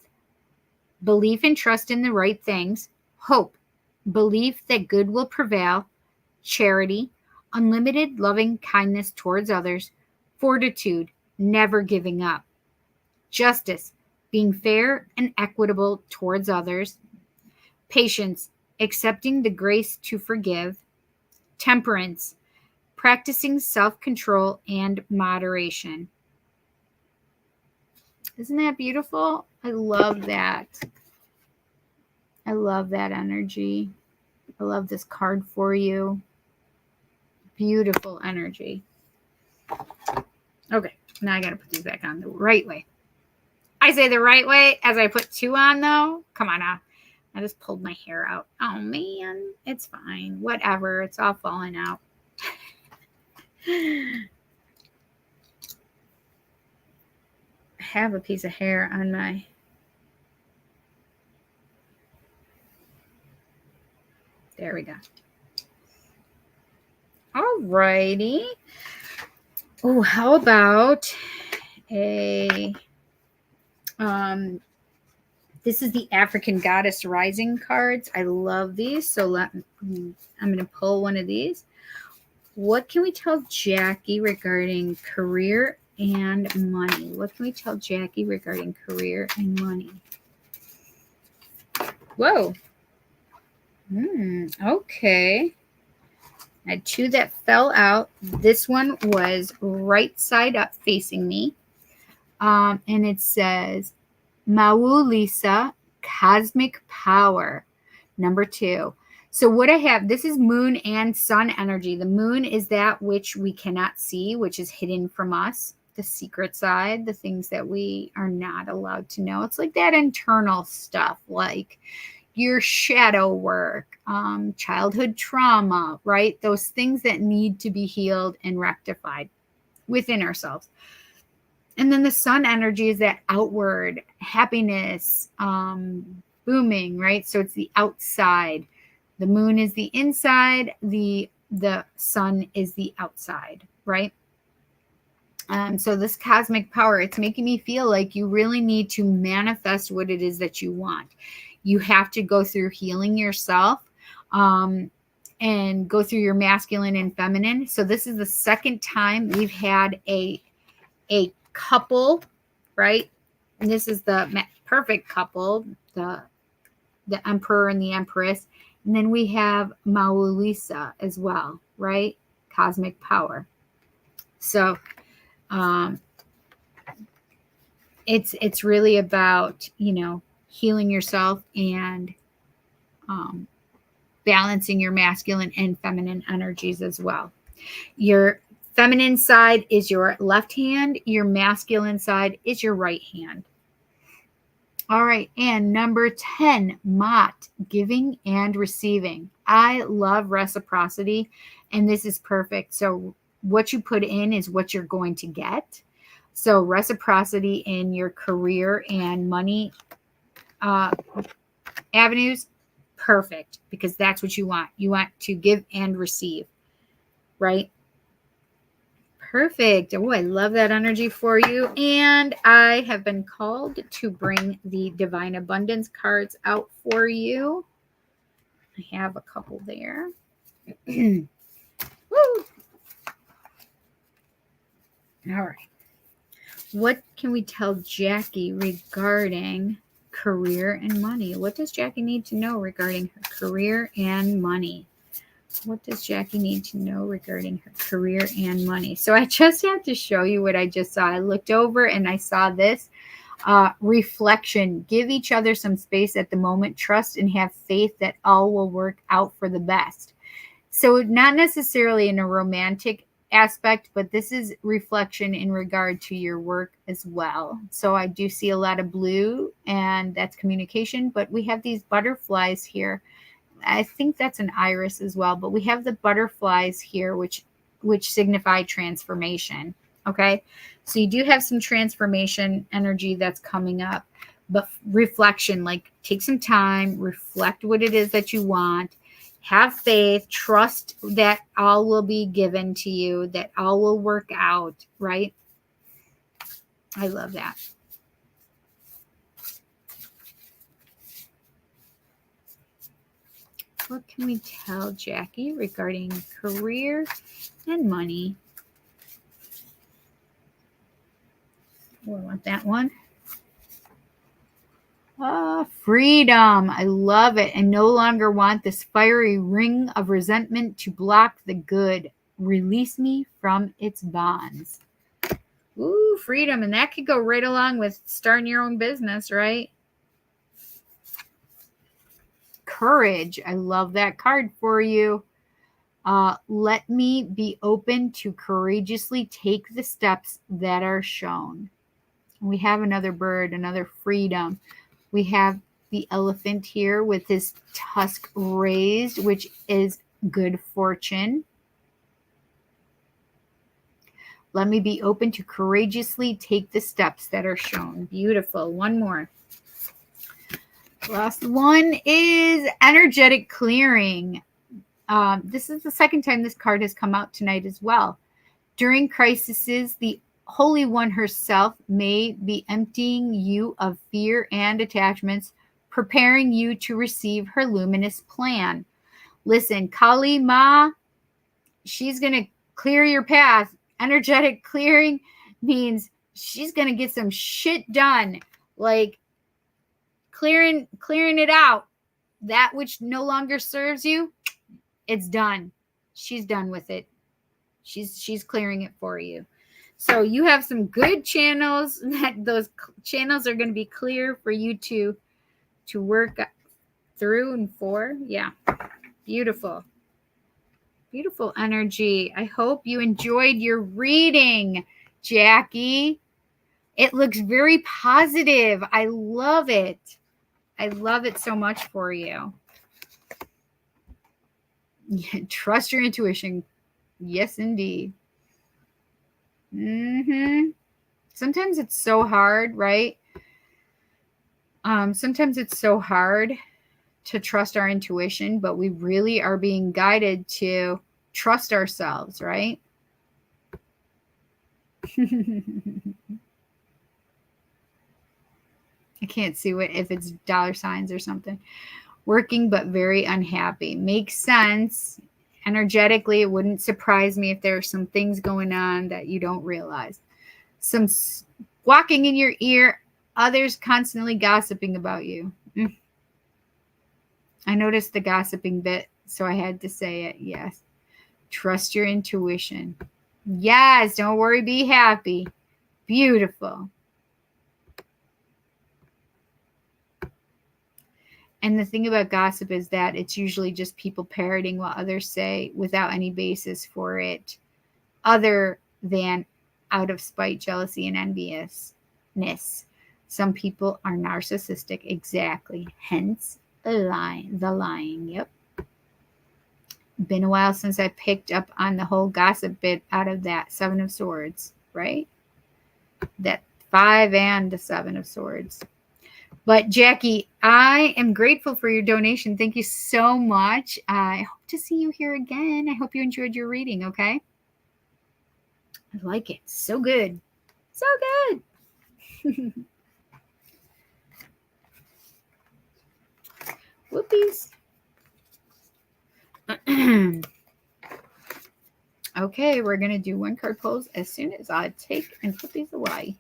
belief and trust in the right things; hope, belief that good will prevail; charity, unlimited loving kindness towards others; fortitude, never giving up; justice, being fair and equitable towards others; patience, accepting the grace to forgive; temperance, practicing self-control and moderation. Isn't that beautiful? I love that. I love that energy. I love this card for you. Beautiful energy. Okay, now I got to put these back on the right way. I say the right way as I put 2 on, though. Come on now. I just pulled my hair out. Oh, man. It's fine. Whatever. It's all falling out. I have a piece of hair on my... There we go. All righty. Oh, how about a... this is the African Goddess Rising cards. I love these. So I'm going to pull one of these. What can we tell Jackie regarding career and money? What can we tell Jackie regarding career and money? Whoa. Okay. I had 2 that fell out. This one was right side up facing me. And it says, Maulisa, cosmic power. Number 2. So what I have, this is moon and sun energy. The moon is that which we cannot see, which is hidden from us, the secret side, the things that we are not allowed to know. It's like that internal stuff, like your shadow work, childhood trauma, right? Those things that need to be healed and rectified within ourselves. And then the sun energy is that outward happiness, booming, right? So it's the outside. The moon is the inside. The sun is the outside, right? So this cosmic power, it's making me feel like you really need to manifest what it is that you want. You have to go through healing yourself, and go through your masculine and feminine. So this is the second time we've had a couple, right? And this is the perfect couple, the emperor and the empress. And then we have Maulisa as well, right? Cosmic power. So it's really about, healing yourself and balancing your masculine and feminine energies as well. Your feminine side is your left hand. Your masculine side is your right hand. All right. And number 10, Mott, giving and receiving. I love reciprocity, and this is perfect. So what you put in is what you're going to get. So reciprocity in your career and money avenues, perfect, because that's what you want. You want to give and receive, right? Perfect. Oh, I love that energy for you. And I have been called to bring the Divine Abundance cards out for you. I have a couple there. Woo! All right. What can we tell Jackie regarding career and money? What does Jackie need to know regarding her career and money? What does Jackie need to know regarding her career and money? So I just have to show you what I just saw. I looked over and I saw this reflection. Give each other some space at the moment. Trust and have faith that all will work out for the best. So not necessarily in a romantic aspect, but this is reflection in regard to your work as well. So I do see a lot of blue, and that's communication, but we have these butterflies here. I think that's an iris as well, but we have the butterflies here, which signify transformation, Okay. So you do have some transformation energy that's coming up, but reflection, like take some time, reflect what it is that you want, have faith, trust that all will be given to you, that all will work out, right? I love that. What can we tell Jackie regarding career and money? Oh, I want that one. Freedom. I love it. I no longer want this fiery ring of resentment to block the good. Release me from its bonds. Ooh, freedom. And that could go right along with starting your own business, right? Courage. I love that card for you. Let me be open to courageously take the steps that are shown. We have another bird, another freedom. We have the elephant here with his tusk raised, which is good fortune. Let me be open to courageously take the steps that are shown. Beautiful. One more. Last one is energetic clearing. This is the second time this card has come out tonight as well. During crises, the Holy One herself may be emptying you of fear and attachments, preparing you to receive her luminous plan. Listen, Kali Ma, she's going to clear your path. Energetic clearing means she's going to get some shit done, like clearing it out. That which no longer serves you, it's done. She's done with it. She's clearing it for you. So you have some good channels. Those channels are going to be clear for you to work through and for. Yeah. Beautiful. Beautiful energy. I hope you enjoyed your reading, Jackie. It looks very positive. I love it. I love it so much for you. Trust your intuition. Yes, indeed. Sometimes it's so hard, right? Sometimes it's so hard to trust our intuition, but we really are being guided to trust ourselves, right? I can't see what if it's dollar signs or something. Working but very unhappy. Makes sense. Energetically, it wouldn't surprise me if there are some things going on that you don't realize. Some walking in your ear, others constantly gossiping about you. I noticed the gossiping bit, so I had to say it. Yes. Trust your intuition. Yes, don't worry, be happy. Beautiful. And the thing about gossip is that it's usually just people parroting what others say without any basis for it other than out of spite, jealousy, and enviousness. Some people are narcissistic. Exactly. Hence the lying. Yep. Been a while since I picked up on the whole gossip bit out of that Seven of Swords, right? That 5 and the 7 of Swords. But Jackie, I am grateful for your donation. Thank you so much. I hope to see you here again. I hope you enjoyed your reading, okay? I like it. So good. So good. Whoopies. Okay, we're going to do one card pulls as soon as I take and put these away.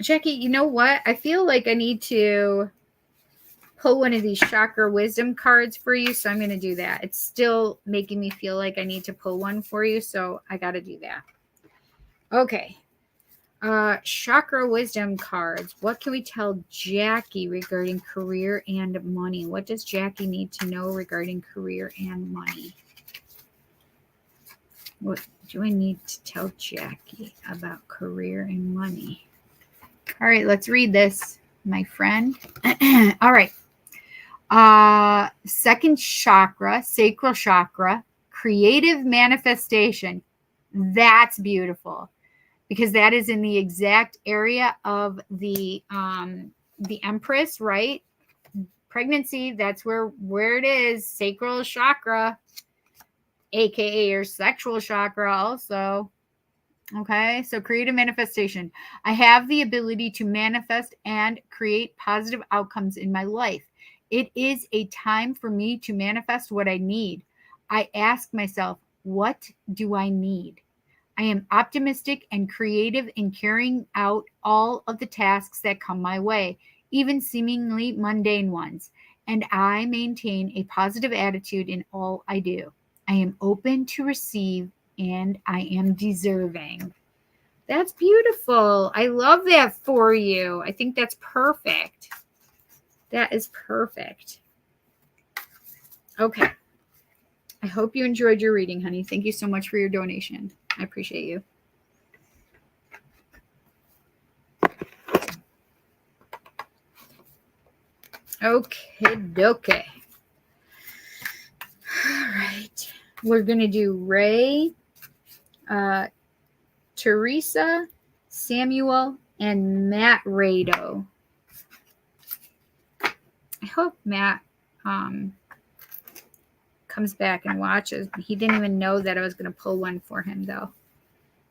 Jackie, you know what? I feel like I need to pull one of these chakra wisdom cards for you, so I'm going to do that. It's still making me feel like I need to pull one for you, so I got to do that. Okay. Chakra wisdom cards. What can we tell Jackie regarding career and money? What does Jackie need to know regarding career and money? What do I need to tell Jackie about career and money? All right, let's read this. my friend. All right. Second chakra, sacral chakra, creative manifestation. That's beautiful because that is in the exact area of the Empress, right? Pregnancy, that's where it is. Sacral chakra, aka your sexual chakra also. Okay, so creative manifestation. I have the ability to manifest and create positive outcomes in my life. It is a time for me to manifest what I need. I ask myself, what do I need? I am optimistic and creative in carrying out all of the tasks that come my way, even seemingly mundane ones. And I maintain a positive attitude in all I do. I am open to receive and I am deserving. That's beautiful. I love that for you. I think that's perfect. That is perfect. Okay. I hope you enjoyed your reading, honey. Thank you so much for your donation. I appreciate you. Okay, dokie. All right. We're going to do Ray, Teresa, Samuel, and Matt Rado. I hope Matt comes back and watches. He didn't even know that I was going to pull one for him, though.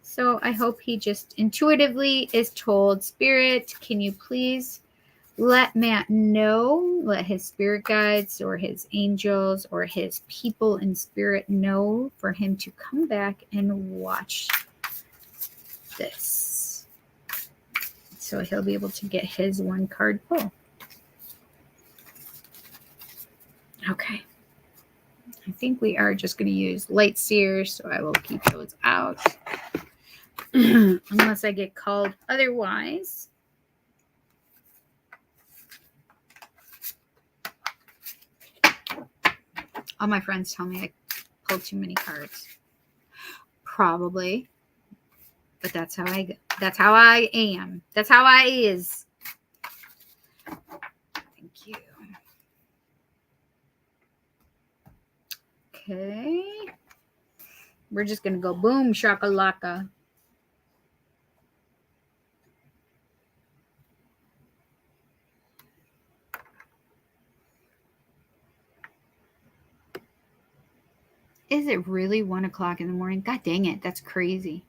So I hope he just intuitively is told, Spirit, can you please let Matt know, let his spirit guides or his angels or his people in spirit know for him to come back and watch this. So he'll be able to get his one card pull. Okay. I think we are just going to use light seers, so I will keep those out. Unless I get called otherwise. All my friends tell me I pulled too many cards. Probably. But that's how I go. That's how I am. That's how I is. Thank you. Okay. We're just going to go boom shakalaka. Is it really 1 o'clock in the morning? God dang it. That's crazy.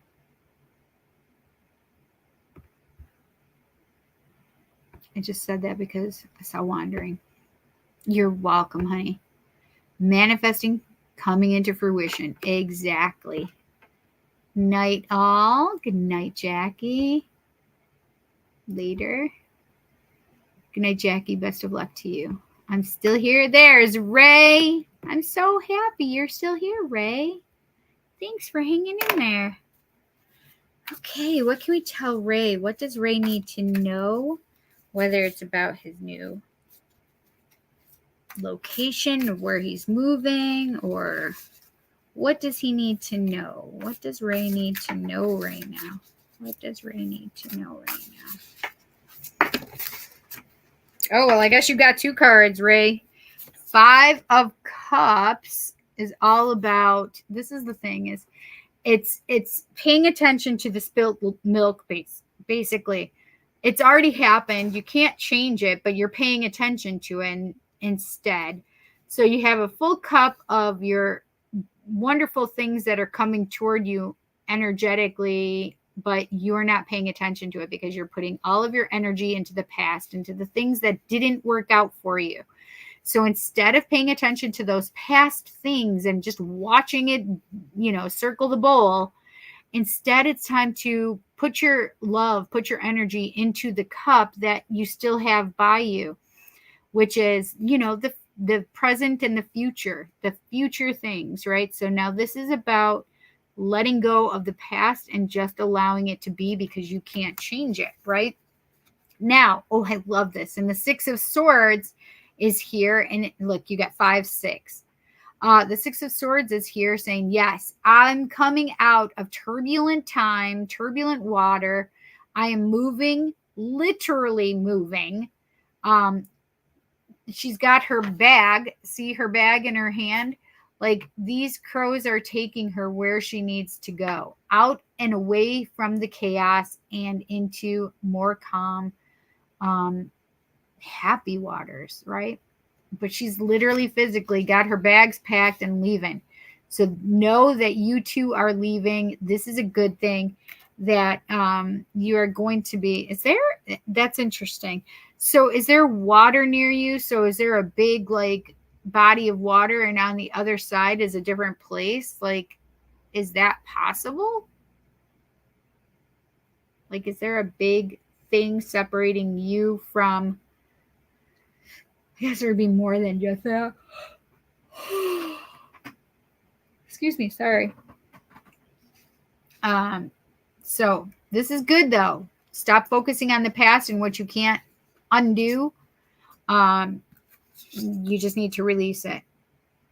I just said that because I saw wandering. You're welcome, honey. Manifesting coming into fruition. Exactly. Night all. Good night, Jackie. Later. Good night, Jackie. Best of luck to you. I'm still here. There's Ray. I'm so happy you're still here, Ray. Thanks for hanging in there. Okay, what can we tell Ray? What does Ray need to know? Whether it's about his new location or where he's moving, or what does he need to know? What does Ray need to know right now? What does Ray need to know right now? Oh, well, I guess you got 2 cards, Ray. 5 of Cups is all about, this is the thing, is it's paying attention to the spilt milk, basically. It's already happened. You can't change it, but you're paying attention to it instead. So you have a full cup of your wonderful things that are coming toward you energetically, but you're not paying attention to it because you're putting all of your energy into the past, into the things that didn't work out for you. So instead of paying attention to those past things and just watching it, circle the bowl, instead it's time to put your love, put your energy into the cup that you still have by you, which is, the present and the future things, right? So now this is about letting go of the past and just allowing it to be because you can't change it, right? Now, oh, I love this. And the 6 of Swords is here. And look, you got 5, 6. The 6 of Swords is here saying, yes, I'm coming out of turbulent time, turbulent water. I am moving, literally moving She's got her bag. See her bag in her hand? Like, these crows are taking her where she needs to go, out and away from the chaos and into more calm, happy waters, right? But she's literally physically got her bags packed and leaving. So know that you two are leaving. This is a good thing that you are going to be. Is there? That's interesting. So is there water near you? So is there a big like body of water and on the other side is a different place? Like, is that possible? Like, is there a big thing separating you from? I guess there would be more than just that. Excuse me, sorry. So this is good though. Stop focusing on the past and what you can't undo. You just need to release it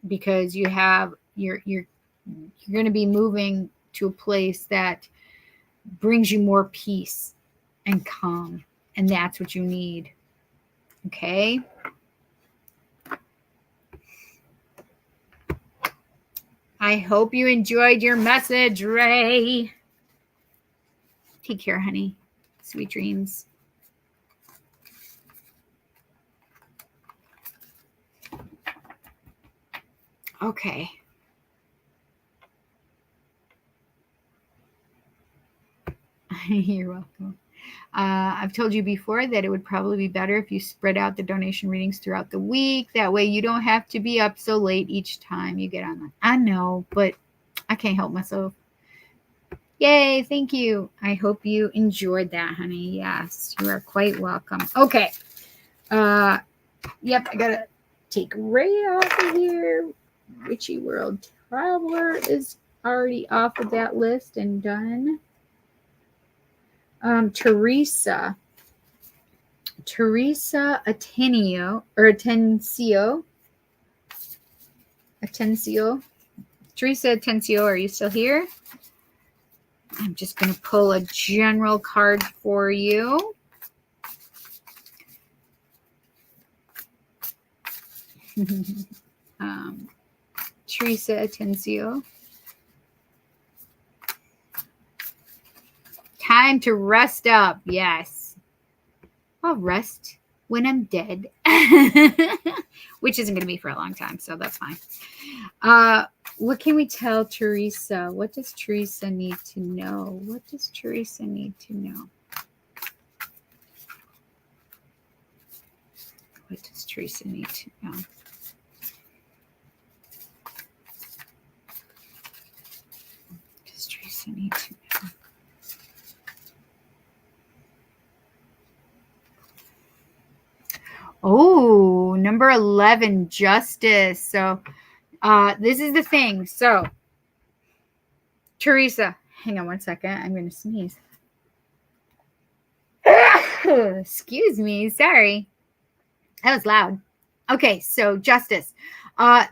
because you're going to be moving to a place that brings you more peace and calm, and that's what you need. Okay. I hope you enjoyed your message, Ray. Take care, honey. Sweet dreams. Okay. You're welcome. I've told you before that it would probably be better if you spread out the donation readings throughout the week. That way you don't have to be up so late each time you get online. I know, but I can't help myself. Yay, thank you. I hope you enjoyed that, honey. Yes, you are quite welcome. Okay. Yep, I gotta take Ray off of here. Witchy World Traveler is already off of that list and done. Teresa Atencio. Teresa Atencio, are you still here? I'm just going to pull a general card for you. Teresa Atencio. Time to rest up. Yes. I'll rest when I'm dead. Which isn't going to be for a long time, so that's fine. What can we tell Teresa? What does Teresa need to know? What does Teresa need to know? What does Teresa need to know? What does Teresa need to know? Oh, number 11, justice. So this is the thing. So, Teresa, hang on one second. I'm going to sneeze. Excuse me. Sorry. That was loud. Okay, so justice.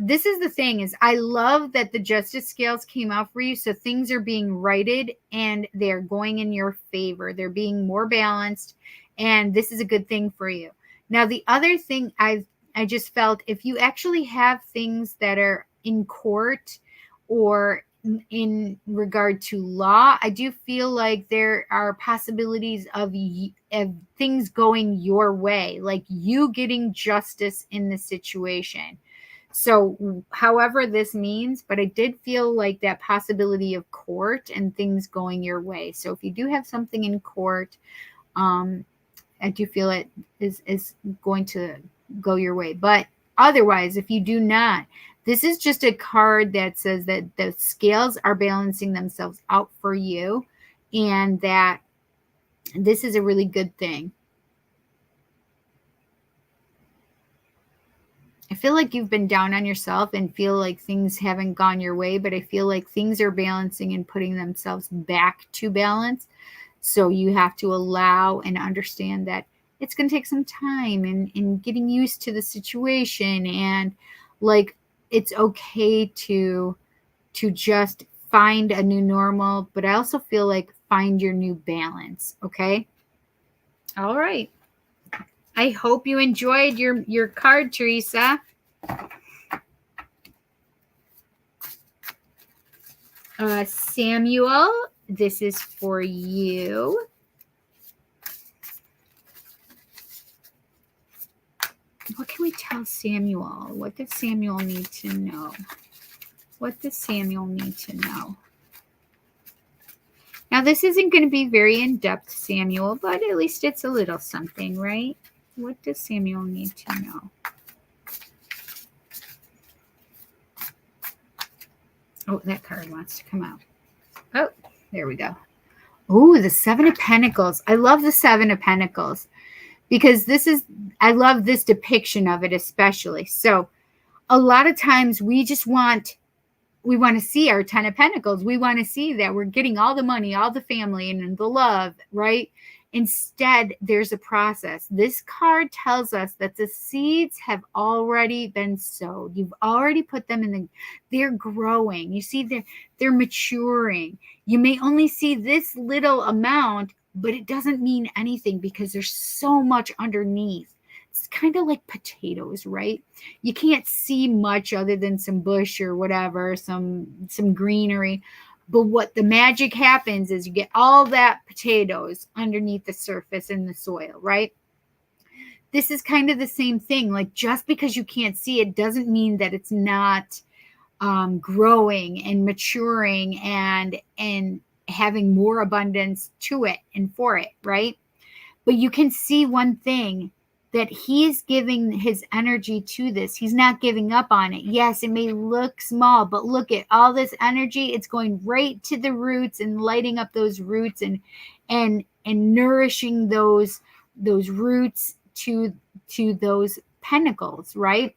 This is the thing is I love that the justice scales came out for you. So things are being righted and they're going in your favor. They're being more balanced. And this is a good thing for you. Now, the other thing I just felt, if you actually have things that are in court or in regard to law, I do feel like there are possibilities of things going your way, like you getting justice in the situation. So however this means, but I did feel like that possibility of court and things going your way. So if you do have something in court, I do feel it is going to go your way. But otherwise, if you do not, this is just a card that says that the scales are balancing themselves out for you and that this is a really good thing. I feel like you've been down on yourself and feel like things haven't gone your way, but I feel like things are balancing and putting themselves back to balance. So you have to allow and understand that it's going to take some time in getting used to the situation. And like, it's okay to just find a new normal, but I also feel like find your new balance. Okay. All right. I hope you enjoyed your card, Teresa. Samuel, this is for you. What can we tell Samuel? What does Samuel need to know? What does Samuel need to know? Now, this isn't going to be very in-depth, Samuel, but at least it's a little something, right? What does Samuel need to know? Oh, that card wants to come out. Oh, there we go. Oh, the Seven of Pentacles. I love the Seven of Pentacles because I love this depiction of it especially. So a lot of times we want to see our Ten of Pentacles. We want to see that we're getting all the money, all the family, and the love, right? Instead, there's a process. This card tells us that the seeds have already been sowed. You've already put them in they're growing. You see, they're maturing. You may only see this little amount, but it doesn't mean anything because there's so much underneath. It's kind of like potatoes, right? You can't see much other than some bush or whatever, some greenery. But what the magic happens is you get all that potatoes underneath the surface in the soil, right? This is kind of the same thing. Like just because you can't see it doesn't mean that it's not growing and maturing and having more abundance to it and for it, right? But you can see one thing, that he's giving his energy to this. He's not giving up on it. Yes, it may look small, but look at all this energy. It's going right to the roots and lighting up those roots and nourishing those roots to those pentacles, right?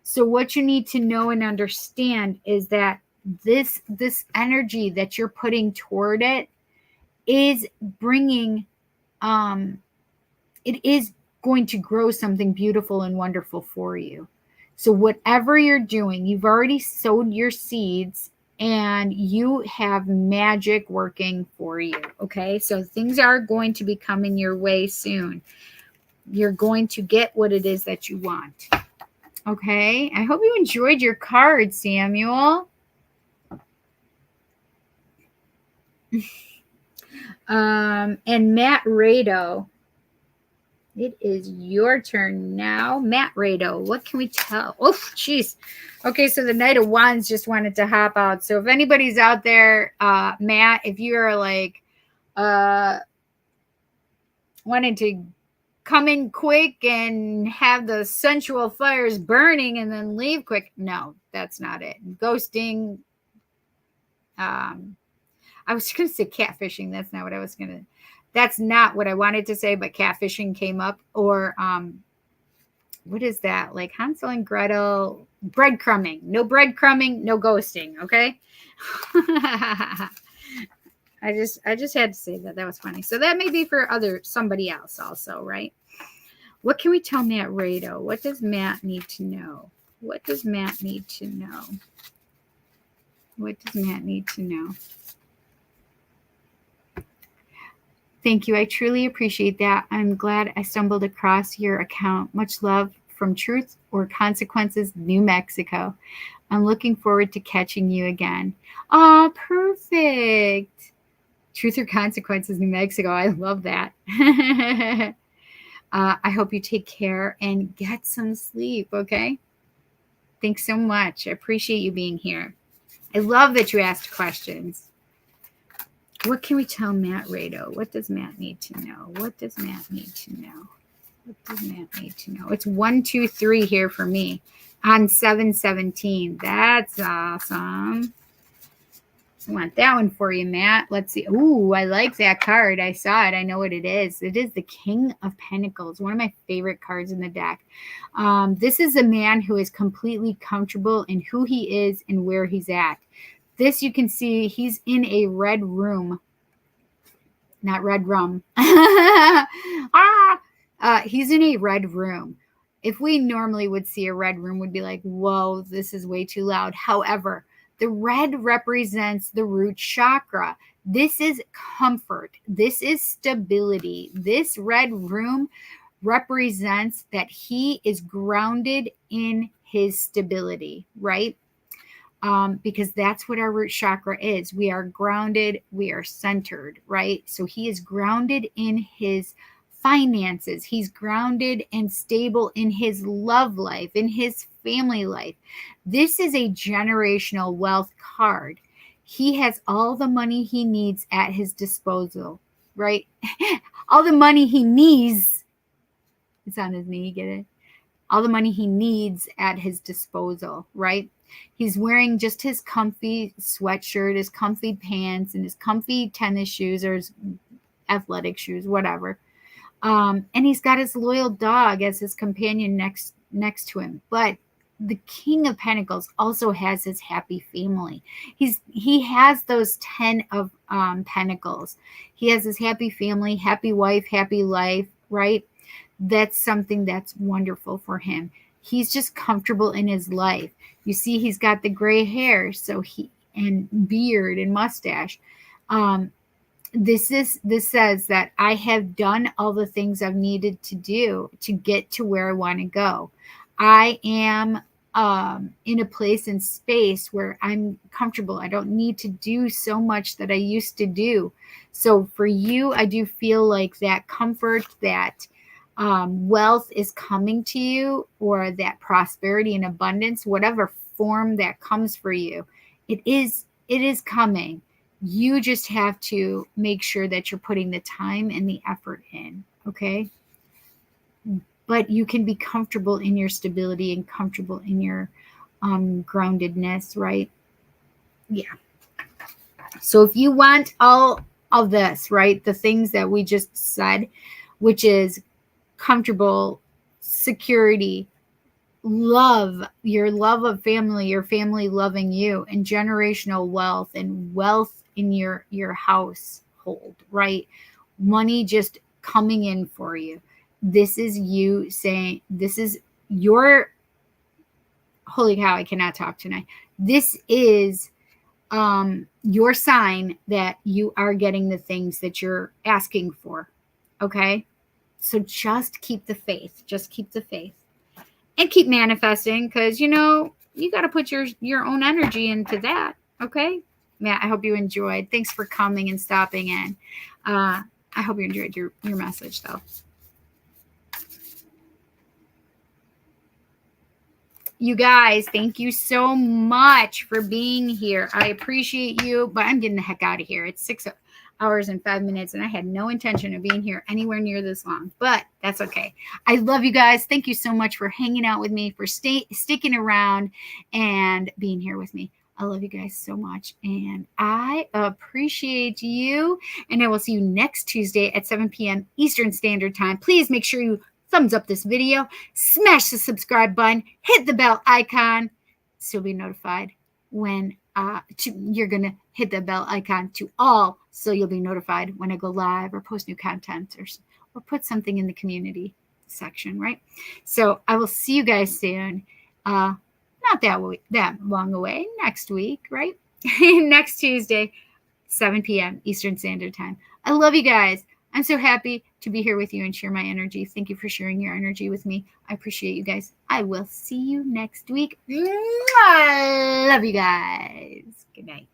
So what you need to know and understand is that this energy that you're putting toward it is bringing it is going to grow something beautiful and wonderful for you. So whatever you're doing, you've already sowed your seeds and you have magic working for you. Okay. So things are going to be coming your way soon. You're going to get what it is that you want. Okay. I hope you enjoyed your card, Samuel. And Matt Rado, it is your turn now. Matt Rado, what can we tell? Oh, jeez. Okay, so the Knight of Wands just wanted to hop out. So if anybody's out there, Matt, if you are like wanting to come in quick and have the sensual fires burning and then leave quick, no, that's not it. Ghosting. I was going to say catfishing. That's not what I was going to. That's not what I wanted to say, but catfishing came up. Or what is that? Like Hansel and Gretel, breadcrumbing. No breadcrumbing, no ghosting, okay? I just had to say that. That was funny. So that may be for somebody else also, right? What can we tell Matt Rado? What does Matt need to know? What does Matt need to know? What does Matt need to know? Thank you. I truly appreciate that. I'm glad I stumbled across your account. Much love from Truth or Consequences, New Mexico. I'm looking forward to catching you again. Oh, perfect. Truth or Consequences, New Mexico. I love that. I hope you take care and get some sleep, okay? Thanks so much. I appreciate you being here. I love that you asked questions. What can we tell Matt Rado? What does Matt need to know? What does Matt need to know? What does Matt need to know? It's 1, 2, 3 here for me on 7/17. That's awesome. I want that one for you, Matt. Let's see. Ooh, I like that card. I saw it. I know what it is. It is the King of Pentacles, one of my favorite cards in the deck. This is a man who is completely comfortable in who he is and where he's at. This you can see he's in a red room. Not red rum. He's in a red room. If we normally would see a red room, we'd be like, whoa, this is way too loud. However, the red represents the root chakra. This is comfort. This is stability. This red room represents that he is grounded in his stability, right? Because that's what our root chakra is. We are grounded, we are centered, right? So he is grounded in his finances. He's grounded and stable in his love life, in his family life. This is a generational wealth card. He has all the money he needs at his disposal, right? All the money he needs. It's on his knee, get it? All the money he needs at his disposal, right? He's wearing just his comfy sweatshirt, his comfy pants, and his comfy tennis shoes or his athletic shoes, whatever. And he's got his loyal dog as his companion next to him. But the King of Pentacles also has his happy family. He has those 10 of Pentacles. He has his happy family, happy wife, happy life, right? That's something that's wonderful for him. He's just comfortable in his life. You see, he's got the gray hair, and beard and mustache. This says that I have done all the things I've needed to do to get to where I want to go. I am in a place and space where I'm comfortable. I don't need to do so much that I used to do. So for you, I do feel like that comfort, that wealth is coming to you, or that prosperity and abundance, whatever form that comes for you, it is coming. You just have to make sure that you're putting the time and the effort in, okay? But you can be comfortable in your stability and comfortable in your groundedness, right? Yeah. So if you want all of this, right, the things that we just said, which is comfortable, security, love, your love of family, your family loving you, and generational wealth, and wealth in your household, right? Money just coming in for you. This is you saying, this is your, holy cow, I cannot talk tonight. This is your sign that you are getting the things that you're asking for, okay? So just keep the faith. Just keep the faith. And keep manifesting, because, you got to put your own energy into that, okay? Matt, I hope you enjoyed. Thanks for coming and stopping in. I hope you enjoyed your message, though. You guys, thank you so much for being here. I appreciate you, but I'm getting the heck out of here. It's 6 hours and 5 minutes, and I had no intention of being here anywhere near this long, but that's okay. I love you guys. Thank you so much for hanging out with me, for sticking around and being here with me. I love you guys so much, and I appreciate you, and I will see you next Tuesday at 7 p.m. Eastern Standard Time. Please make sure you thumbs up this video, smash the subscribe button, hit the bell icon, so you'll be notified when you're going to hit the bell icon to all, so you'll be notified when I go live or post new content or put something in the community section, right? So I will see you guys soon. Not that long away, next week, right? Next Tuesday, 7 p.m. Eastern Standard Time. I love you guys. I'm so happy to be here with you and share my energy. Thank you for sharing your energy with me. I appreciate you guys. I will see you next week. Love you guys. Good night.